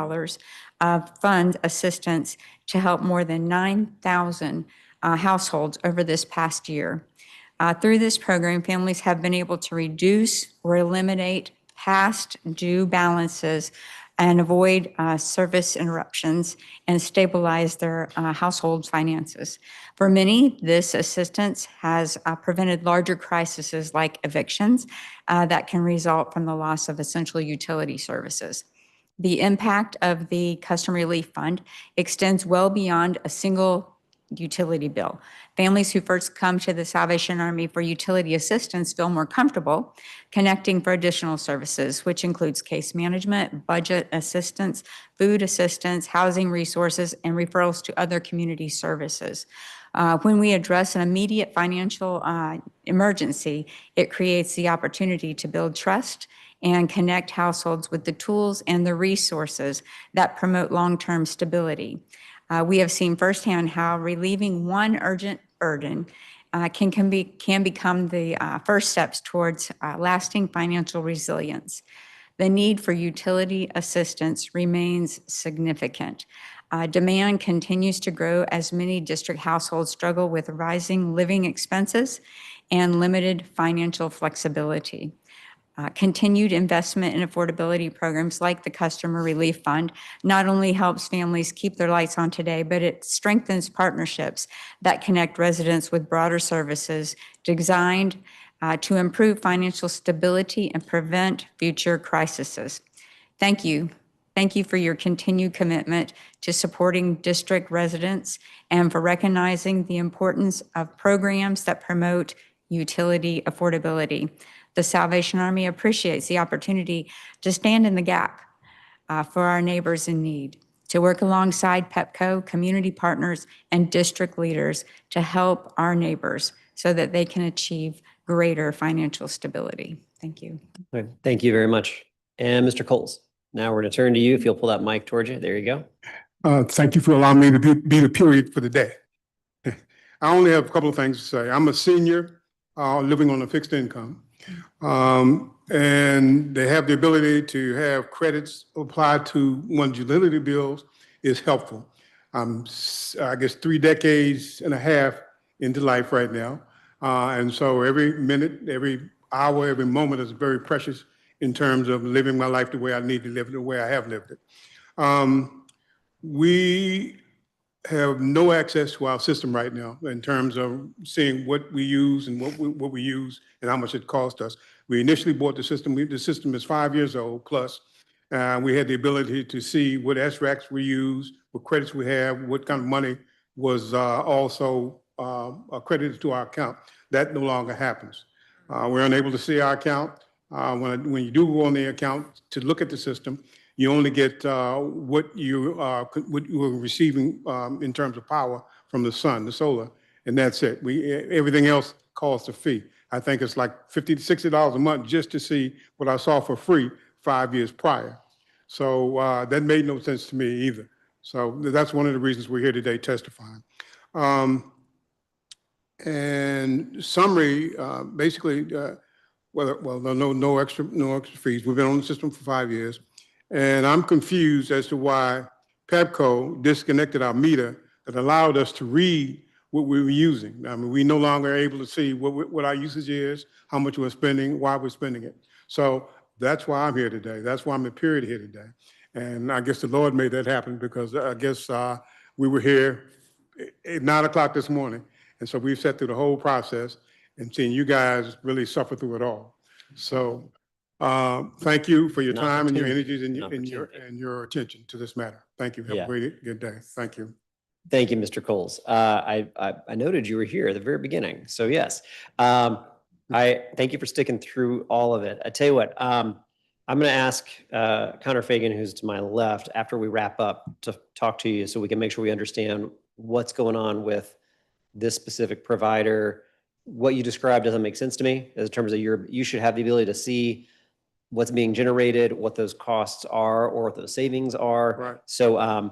of fund assistance to help more than 9,000 households over this past year. Through this program, families have been able to reduce or eliminate past due balances and avoid service interruptions and stabilize their household finances. For many, this assistance has prevented larger crises like evictions that can result from the loss of essential utility services. The impact of the Custom Relief Fund extends well beyond a single utility bill. Families who first come to the Salvation Army for utility assistance feel more comfortable connecting for additional services, which includes case management, budget assistance, food assistance, housing resources, and referrals to other community services. When we address an immediate financial emergency, it creates the opportunity to build trust and connect households with the tools and the resources that promote long-term stability. We have seen firsthand how relieving one urgent burden can become the first steps towards lasting financial resilience. The need for utility assistance remains significant. Demand continues to grow as many district households struggle with rising living expenses and limited financial flexibility. Continued investment in affordability programs like the Customer Relief Fund not only helps families keep their lights on today, but it strengthens partnerships that connect residents with broader services designed to improve financial stability and prevent future crises. Thank you. Thank you for your continued commitment to supporting district residents and for recognizing the importance of programs that promote utility affordability. The Salvation Army appreciates the opportunity to stand in the gap for our neighbors in need, to work alongside PEPCO, community partners, and district leaders to help our neighbors so that they can achieve greater financial stability. Thank you. All right, thank you very much. And Mr. Coles, now we're going to turn to you. If you'll pull that mic towards you. There you go. Thank you for allowing me to be the period for the day. I only have a couple of things to say. I'm a senior living on a fixed income. And they have the ability to have credits applied to one's utility bills is helpful. I guess 3 decades and a half into life right now. And so every minute, every hour, every moment is very precious in terms of living my life the way I need to live it, the way I have lived it. We have no access to our system right now in terms of seeing what we use and what we use and how much it cost us. We initially bought the system. The system is 5 years old plus. We had the ability to see what SRACs we use, what credits we have, what kind of money was also credited to our account. That no longer happens. We're unable to see our account. When you do go on the account to look at the system, you only get what you are receiving in terms of power from the sun, the solar, and that's it. Everything else costs a fee. I think it's like $50 to $60 a month just to see what I saw for free 5 years prior. So that made no sense to me either. So that's one of the reasons we're here today testifying. And summary, basically, no extra fees. We've been on the system for 5 years. And I'm confused as to why PEPCO disconnected our meter that allowed us to read what we were using. I mean, we no longer are able to see what our usage is, how much we're spending, why we're spending it. So that's why I'm here today. That's why I'm a period here today. And I guess the Lord made that happen because I guess we were here at 9 o'clock this morning. And so we've sat through the whole process and seen you guys really suffer through it all. So thank you for your time and your energies and your attention to this matter. Thank you. Have a great good day. Thank you. Thank you, Mr. Coles. I noted you were here at the very beginning. So yes, I thank you for sticking through all of it. I tell you what, I'm going to ask Connor Fagan, who's to my left, after we wrap up, to talk to you so we can make sure we understand what's going on with this specific provider. What you described doesn't make sense to me in terms of you should have the ability to see what's being generated, what those costs are, or what those savings are. Right. So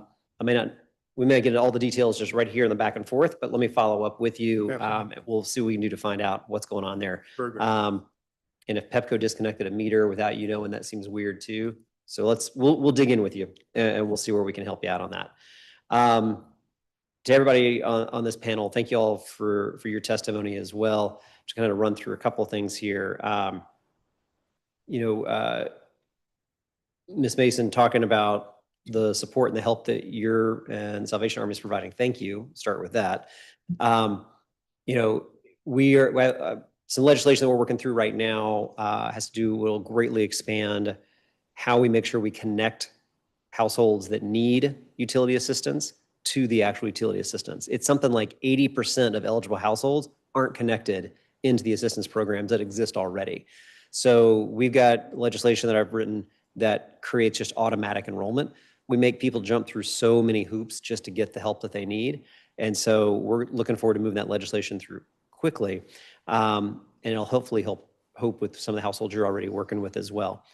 we may get all the details just right here in the back and forth, but let me follow up with you. And we'll see what we can do to find out what's going on there. And if PEPCO disconnected a meter without you knowing, that seems weird too. So we'll dig in with you and we'll see where we can help you out on that. To everybody on this panel, thank you all for your testimony as well. Just kind of run through a couple of things here. Ms. Mason talking about the support and the help that your and Salvation Army is providing. Thank you. Start with that. We are some legislation that we're working through right now will greatly expand how we make sure we connect households that need utility assistance to the actual utility assistance. It's something like 80% of eligible households aren't connected into the assistance programs that exist already. So we've got legislation that I've written that creates just automatic enrollment. We make people jump through so many hoops just to get the help that they need. And so we're looking forward to moving that legislation through quickly. And it'll hopefully help with some of the households you're already working with as well.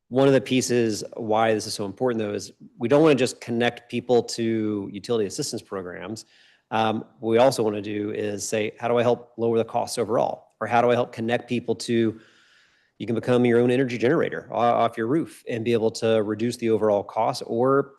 One of the pieces why this is so important, though, is we don't want to just connect people to utility assistance programs. What we also want to do is say, how do I help lower the costs overall? Or how do I help connect people to, you can become your own energy generator off your roof and be able to reduce the overall cost, or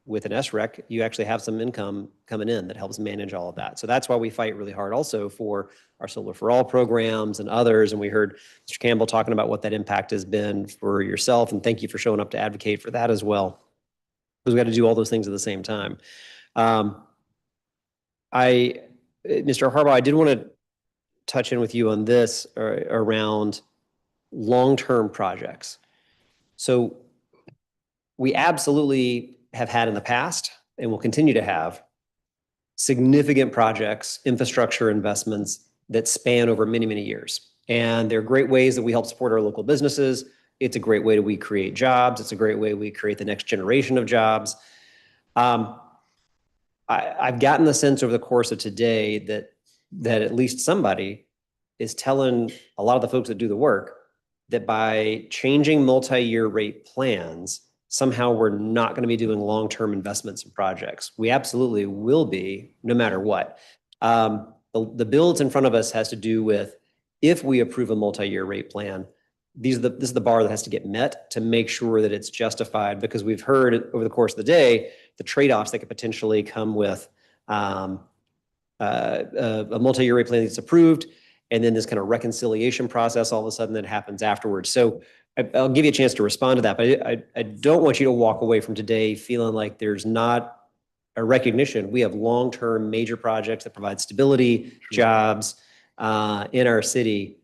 with an SREC, you actually have some income coming in that helps manage all of that. So that's why we fight really hard also for our Solar for All programs and others. And we heard Mr. Campbell talking about what that impact has been for yourself. And thank you for showing up to advocate for that as well, because we got to do all those things at the same time. Mr. Harbaugh, I did want to touch in with you on this around long-term projects. So we absolutely have had in the past and will continue to have significant projects, infrastructure investments that span over many, many years. And they're great ways that we help support our local businesses. It's a great way that we create jobs. It's a great way we create the next generation of jobs. I've gotten the sense over the course of today that at least somebody is telling a lot of the folks that do the work that by changing multi-year rate plans, somehow we're not going to be doing long-term investments in projects. We absolutely will be, no matter what. The bill that's in front of us has to do with, if we approve a multi-year rate plan, this is the bar that has to get met to make sure that it's justified, because we've heard over the course of the day the trade-offs that could potentially come with a multi-year rate plan that's approved, and then this kind of reconciliation process all of a sudden that happens afterwards. So I'll give you a chance to respond to that, but I don't want you to walk away from today feeling like there's not a recognition. We have long-term major projects that provide stability, jobs in our city,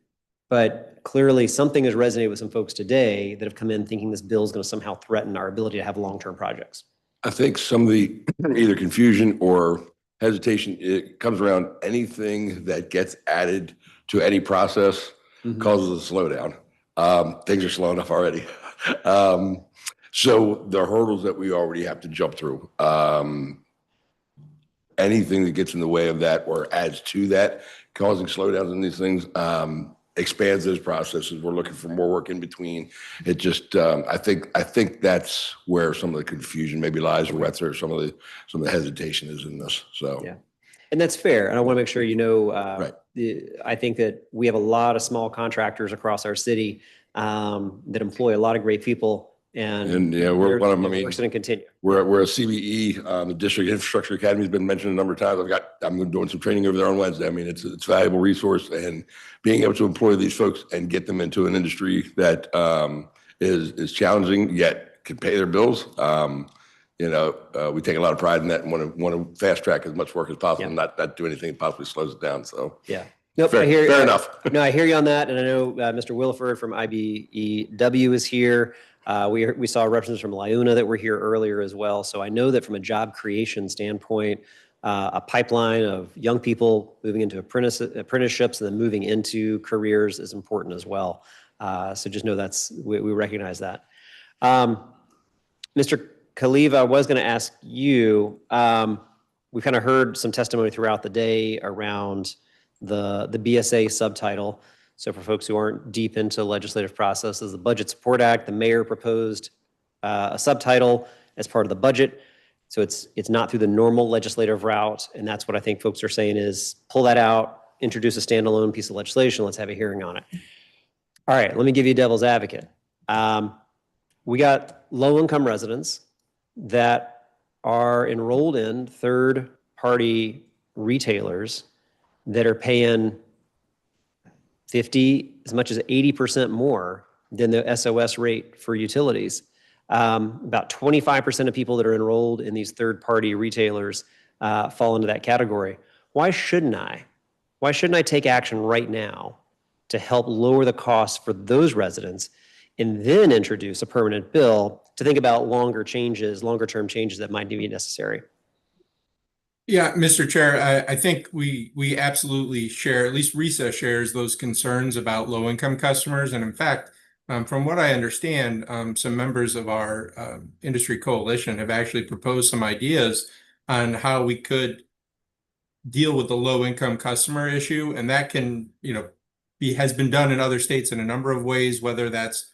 but clearly something has resonated with some folks today that have come in thinking this bill is going to somehow threaten our ability to have long-term projects. I think some of the either confusion or hesitation, it comes around anything that gets added to any process causes a slowdown. Things are slow enough already. So the hurdles that we already have to jump through, anything that gets in the way of that or adds to that, causing slowdowns in these things, expands those processes. We're looking for more work in between. It just, I think that's where some of the confusion maybe lies, or where some of the hesitation is in this. So yeah, and that's fair. And I want to make sure you know, right. I think that we have a lot of small contractors across our city that employ a lot of great people. And yeah, we're one of them. I mean, going to continue. We're a CBE. The District Infrastructure Academy has been mentioned a number of times. I'm doing some training over there on Wednesday. I mean, it's a valuable resource, and being able to employ these folks and get them into an industry that is challenging yet can pay their bills. We take a lot of pride in that and want to fast track as much work as possible, and not do anything that possibly slows it down. So yeah. Nope, fair enough. No, I hear you on that. And I know Mr. Williford from IBEW is here. We saw representatives from LIUNA that were here earlier as well. So I know that from a job creation standpoint, a pipeline of young people moving into apprenticeships and then moving into careers is important as well. So just know we recognize that. Mr. Khaliva, I was going to ask you, we kind of heard some testimony throughout the day around the BSA subtitle. So for folks who aren't deep into legislative processes, the Budget Support Act, the mayor proposed a subtitle as part of the budget. So it's not through the normal legislative route. And that's what I think folks are saying is pull that out, introduce a standalone piece of legislation. Let's have a hearing on it. All right, let me give you a devil's advocate. We got low-income residents that are enrolled in third-party retailers that are paying 50, as much as 80% more than the SOS rate for utilities. About 25% of people that are enrolled in these third-party retailers fall into that category. Why shouldn't I? Why shouldn't I take action right now to help lower the costs for those residents and then introduce a permanent bill to think about longer term changes that might be necessary. Yeah, Mr. Chair, I think we absolutely share, at least RESA shares those concerns about low-income customers. And in fact, from what I understand, some members of our industry coalition have actually proposed some ideas on how we could deal with the low-income customer issue. And that can, has been done in other states in a number of ways, whether that's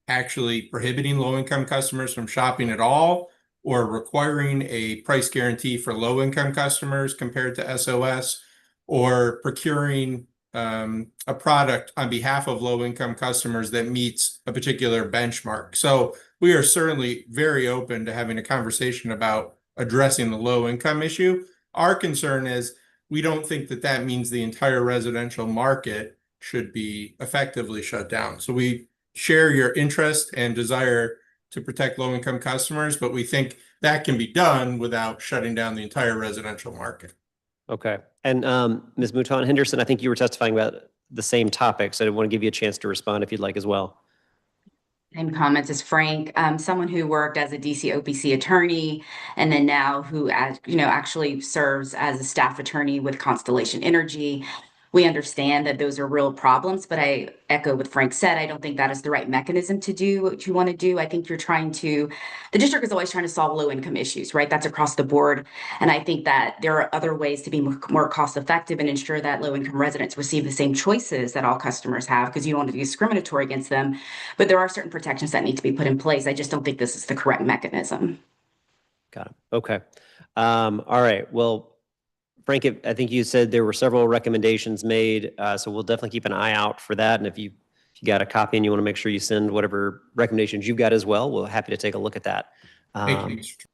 actually prohibiting low-income customers from shopping at all, or requiring a price guarantee for low-income customers compared to SOS, or procuring a product on behalf of low-income customers that meets a particular benchmark. So we are certainly very open to having a conversation about addressing the low-income issue. Our concern is we don't think that that means the entire residential market should be effectively shut down. So we share your interest and desire to protect low-income customers, but we think that can be done without shutting down the entire residential market. Okay. And Ms. Mouton Henderson, I think you were testifying about the same topic, so I want to give you a chance to respond if you'd like as well. Same comments as Frank, someone who worked as a DC OPC attorney, and then now who, actually serves as a staff attorney with Constellation Energy. We understand that those are real problems, but I echo what Frank said. I don't think that is the right mechanism to do what you want to do. I think the district is always trying to solve low income issues, right? That's across the board. And I think that there are other ways to be more cost effective and ensure that low income residents receive the same choices that all customers have, because you don't want to be discriminatory against them. But there are certain protections that need to be put in place. I just don't think this is the correct mechanism. Got it. Okay. All right. Well, Frank, I think you said there were several recommendations made, so we'll definitely keep an eye out for that. And if you got a copy and you want to make sure you send whatever recommendations you've got as well, we're happy to take a look at that. Thank you, Mr. Chair.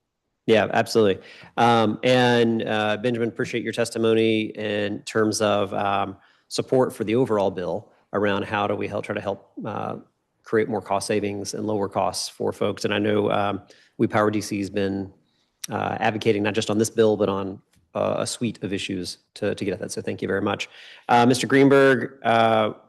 Yeah, absolutely. And Benjamin, appreciate your testimony in terms of support for the overall bill around how do we try to help create more cost savings and lower costs for folks. And I know We Power DC has been advocating not just on this bill, but on a suite of issues to get at that. So thank you very much. Mr. Greenberg,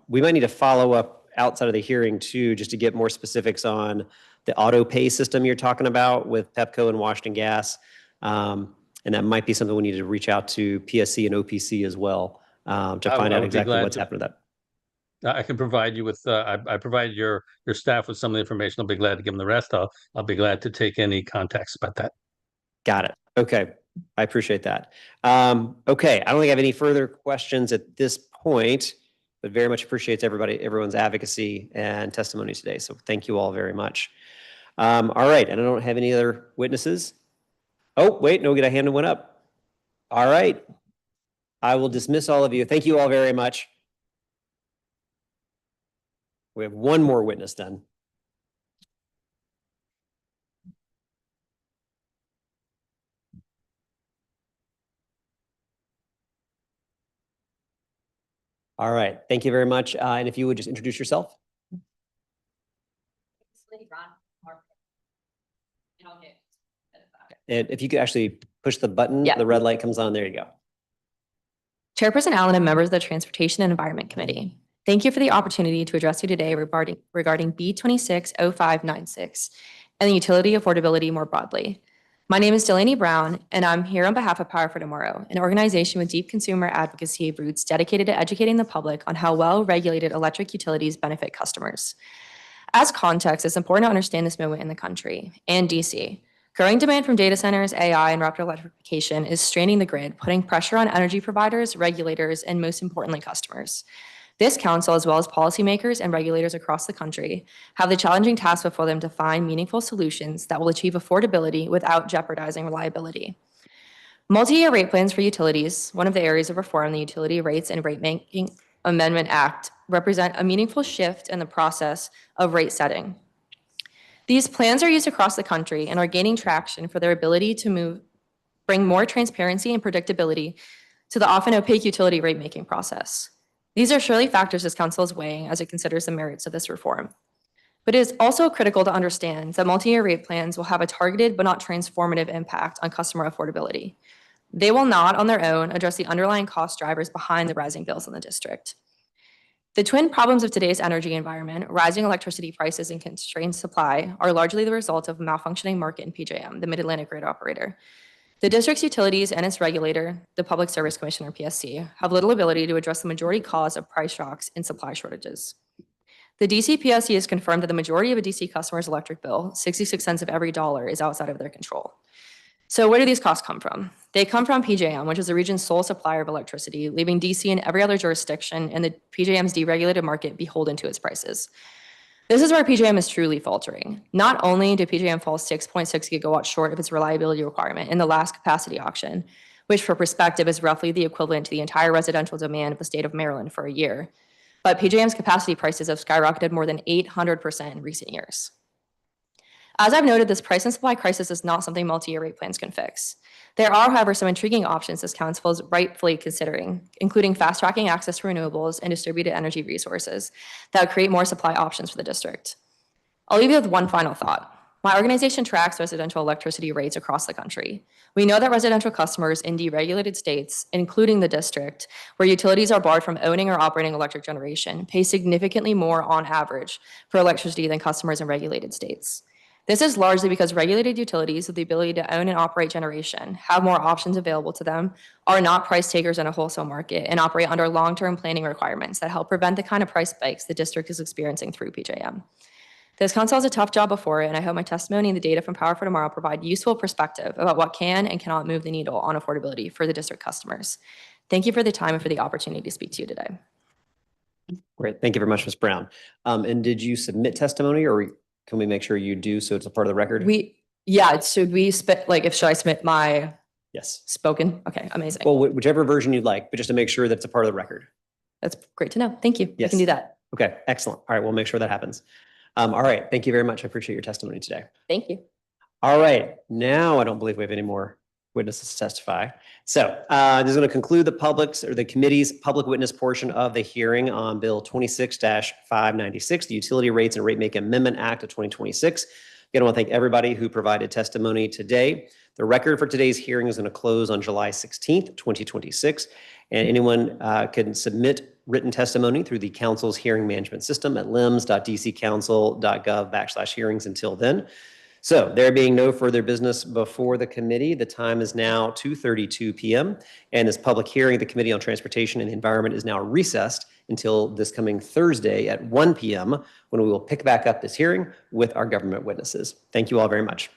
we might need to follow up outside of the hearing too, just to get more specifics on the auto pay system you're talking about with Pepco and Washington Gas. And that might be something we need to reach out to PSC and OPC as well to find out exactly what's happened to that. I can provide you with, I provided your staff with some of the information. I'll be glad to give them the rest. I'll be glad to take any contacts about that. Got it. Okay. I appreciate that. Okay. I don't think I have any further questions at this point, but very much appreciates everyone's advocacy and testimony today. So thank you all very much. All right. And I don't have any other witnesses. Oh, wait, no, get a hand that went up. All right. I will dismiss all of you. Thank you all very much. We have one more witness then. All right. Thank you very much. And if you would just introduce yourself. And if you could actually push the button, the red light comes on. There you go. Chairperson Allen and members of the Transportation and Environment Committee, thank you for the opportunity to address you today regarding B260596 and the utility affordability more broadly. My name is Delaney Brown, and I'm here on behalf of Power for Tomorrow, an organization with deep consumer advocacy roots dedicated to educating the public on how well-regulated electric utilities benefit customers. As context, it's important to understand this moment in the country and DC. Growing demand from data centers, AI, and rapid electrification is straining the grid, putting pressure on energy providers, regulators, and most importantly, customers. This council, as well as policymakers and regulators across the country, have the challenging task before them to find meaningful solutions that will achieve affordability without jeopardizing reliability. Multi-year rate plans for utilities, one of the areas of reform in the Utility Rates and Rate-Making Amendment Act, represent a meaningful shift in the process of rate setting. These plans are used across the country and are gaining traction for their ability to bring more transparency and predictability to the often opaque utility rate-making process. These are surely factors this council is weighing as it considers the merits of this reform. But it is also critical to understand that multi-year rate plans will have a targeted but not transformative impact on customer affordability. They will not, on their own, address the underlying cost drivers behind the rising bills in the district. The twin problems of today's energy environment, rising electricity prices and constrained supply, are largely the result of a malfunctioning market in PJM, the Mid-Atlantic grid operator. The district's utilities and its regulator, the Public Service Commission, or PSC, have little ability to address the majority cause of price shocks and supply shortages. The DC PSC has confirmed that the majority of a DC customer's electric bill, 66 cents of every dollar, is outside of their control. So where do these costs come from? They come from PJM, which is the region's sole supplier of electricity, leaving DC and every other jurisdiction in the PJM's deregulated market beholden to its prices. This is where PJM is truly faltering. Not only did PJM fall 6.6 gigawatts short of its reliability requirement in the last capacity auction, which for perspective is roughly the equivalent to the entire residential demand of the state of Maryland for a year, but PJM's capacity prices have skyrocketed more than 800% in recent years. As I've noted, this price and supply crisis is not something multi-year rate plans can fix. There are, however, some intriguing options this council is rightfully considering, including fast-tracking access to renewables and distributed energy resources that would create more supply options for the district. I'll leave you with one final thought. My organization tracks residential electricity rates across the country. We know that residential customers in deregulated states, including the district, where utilities are barred from owning or operating electric generation, pay significantly more on average for electricity than customers in regulated states. This is largely because regulated utilities with the ability to own and operate generation have more options available to them, are not price takers in a wholesale market, and operate under long-term planning requirements that help prevent the kind of price spikes the district is experiencing through PJM. This council has a tough job before it, and I hope my testimony and the data from Power for Tomorrow provide useful perspective about what can and cannot move the needle on affordability for the district customers. Thank you for the time and for the opportunity to speak to you today. Great. Thank you very much, Ms. Brown. And did you submit testimony, or can we make sure you do so it's a part of the record? Should we should I submit my Yes. spoken? Okay, amazing. Well, whichever version you'd like, but just to make sure that it's a part of the record. That's great to know. Thank you. Yes. I can do that. Okay, excellent. All right, we'll make sure that happens. All right, thank you very much. I appreciate your testimony today. Thank you. All right, now I don't believe we have any more witnesses to testify. So this is going to conclude the committee's public witness portion of the hearing on Bill 26-596, the Utility Rates and Rate Making Amendment Act of 2026. Again, I want to thank everybody who provided testimony today. The record for today's hearing is going to close on July 16th, 2026, and anyone can submit written testimony through the council's hearing management system at lims.dccouncil.gov/hearings until then. So there being no further business before the committee, the time is now 2:32 p.m. and this public hearing of the Committee on Transportation and the Environment is now recessed until this coming Thursday at 1 p.m. when we will pick back up this hearing with our government witnesses. Thank you all very much.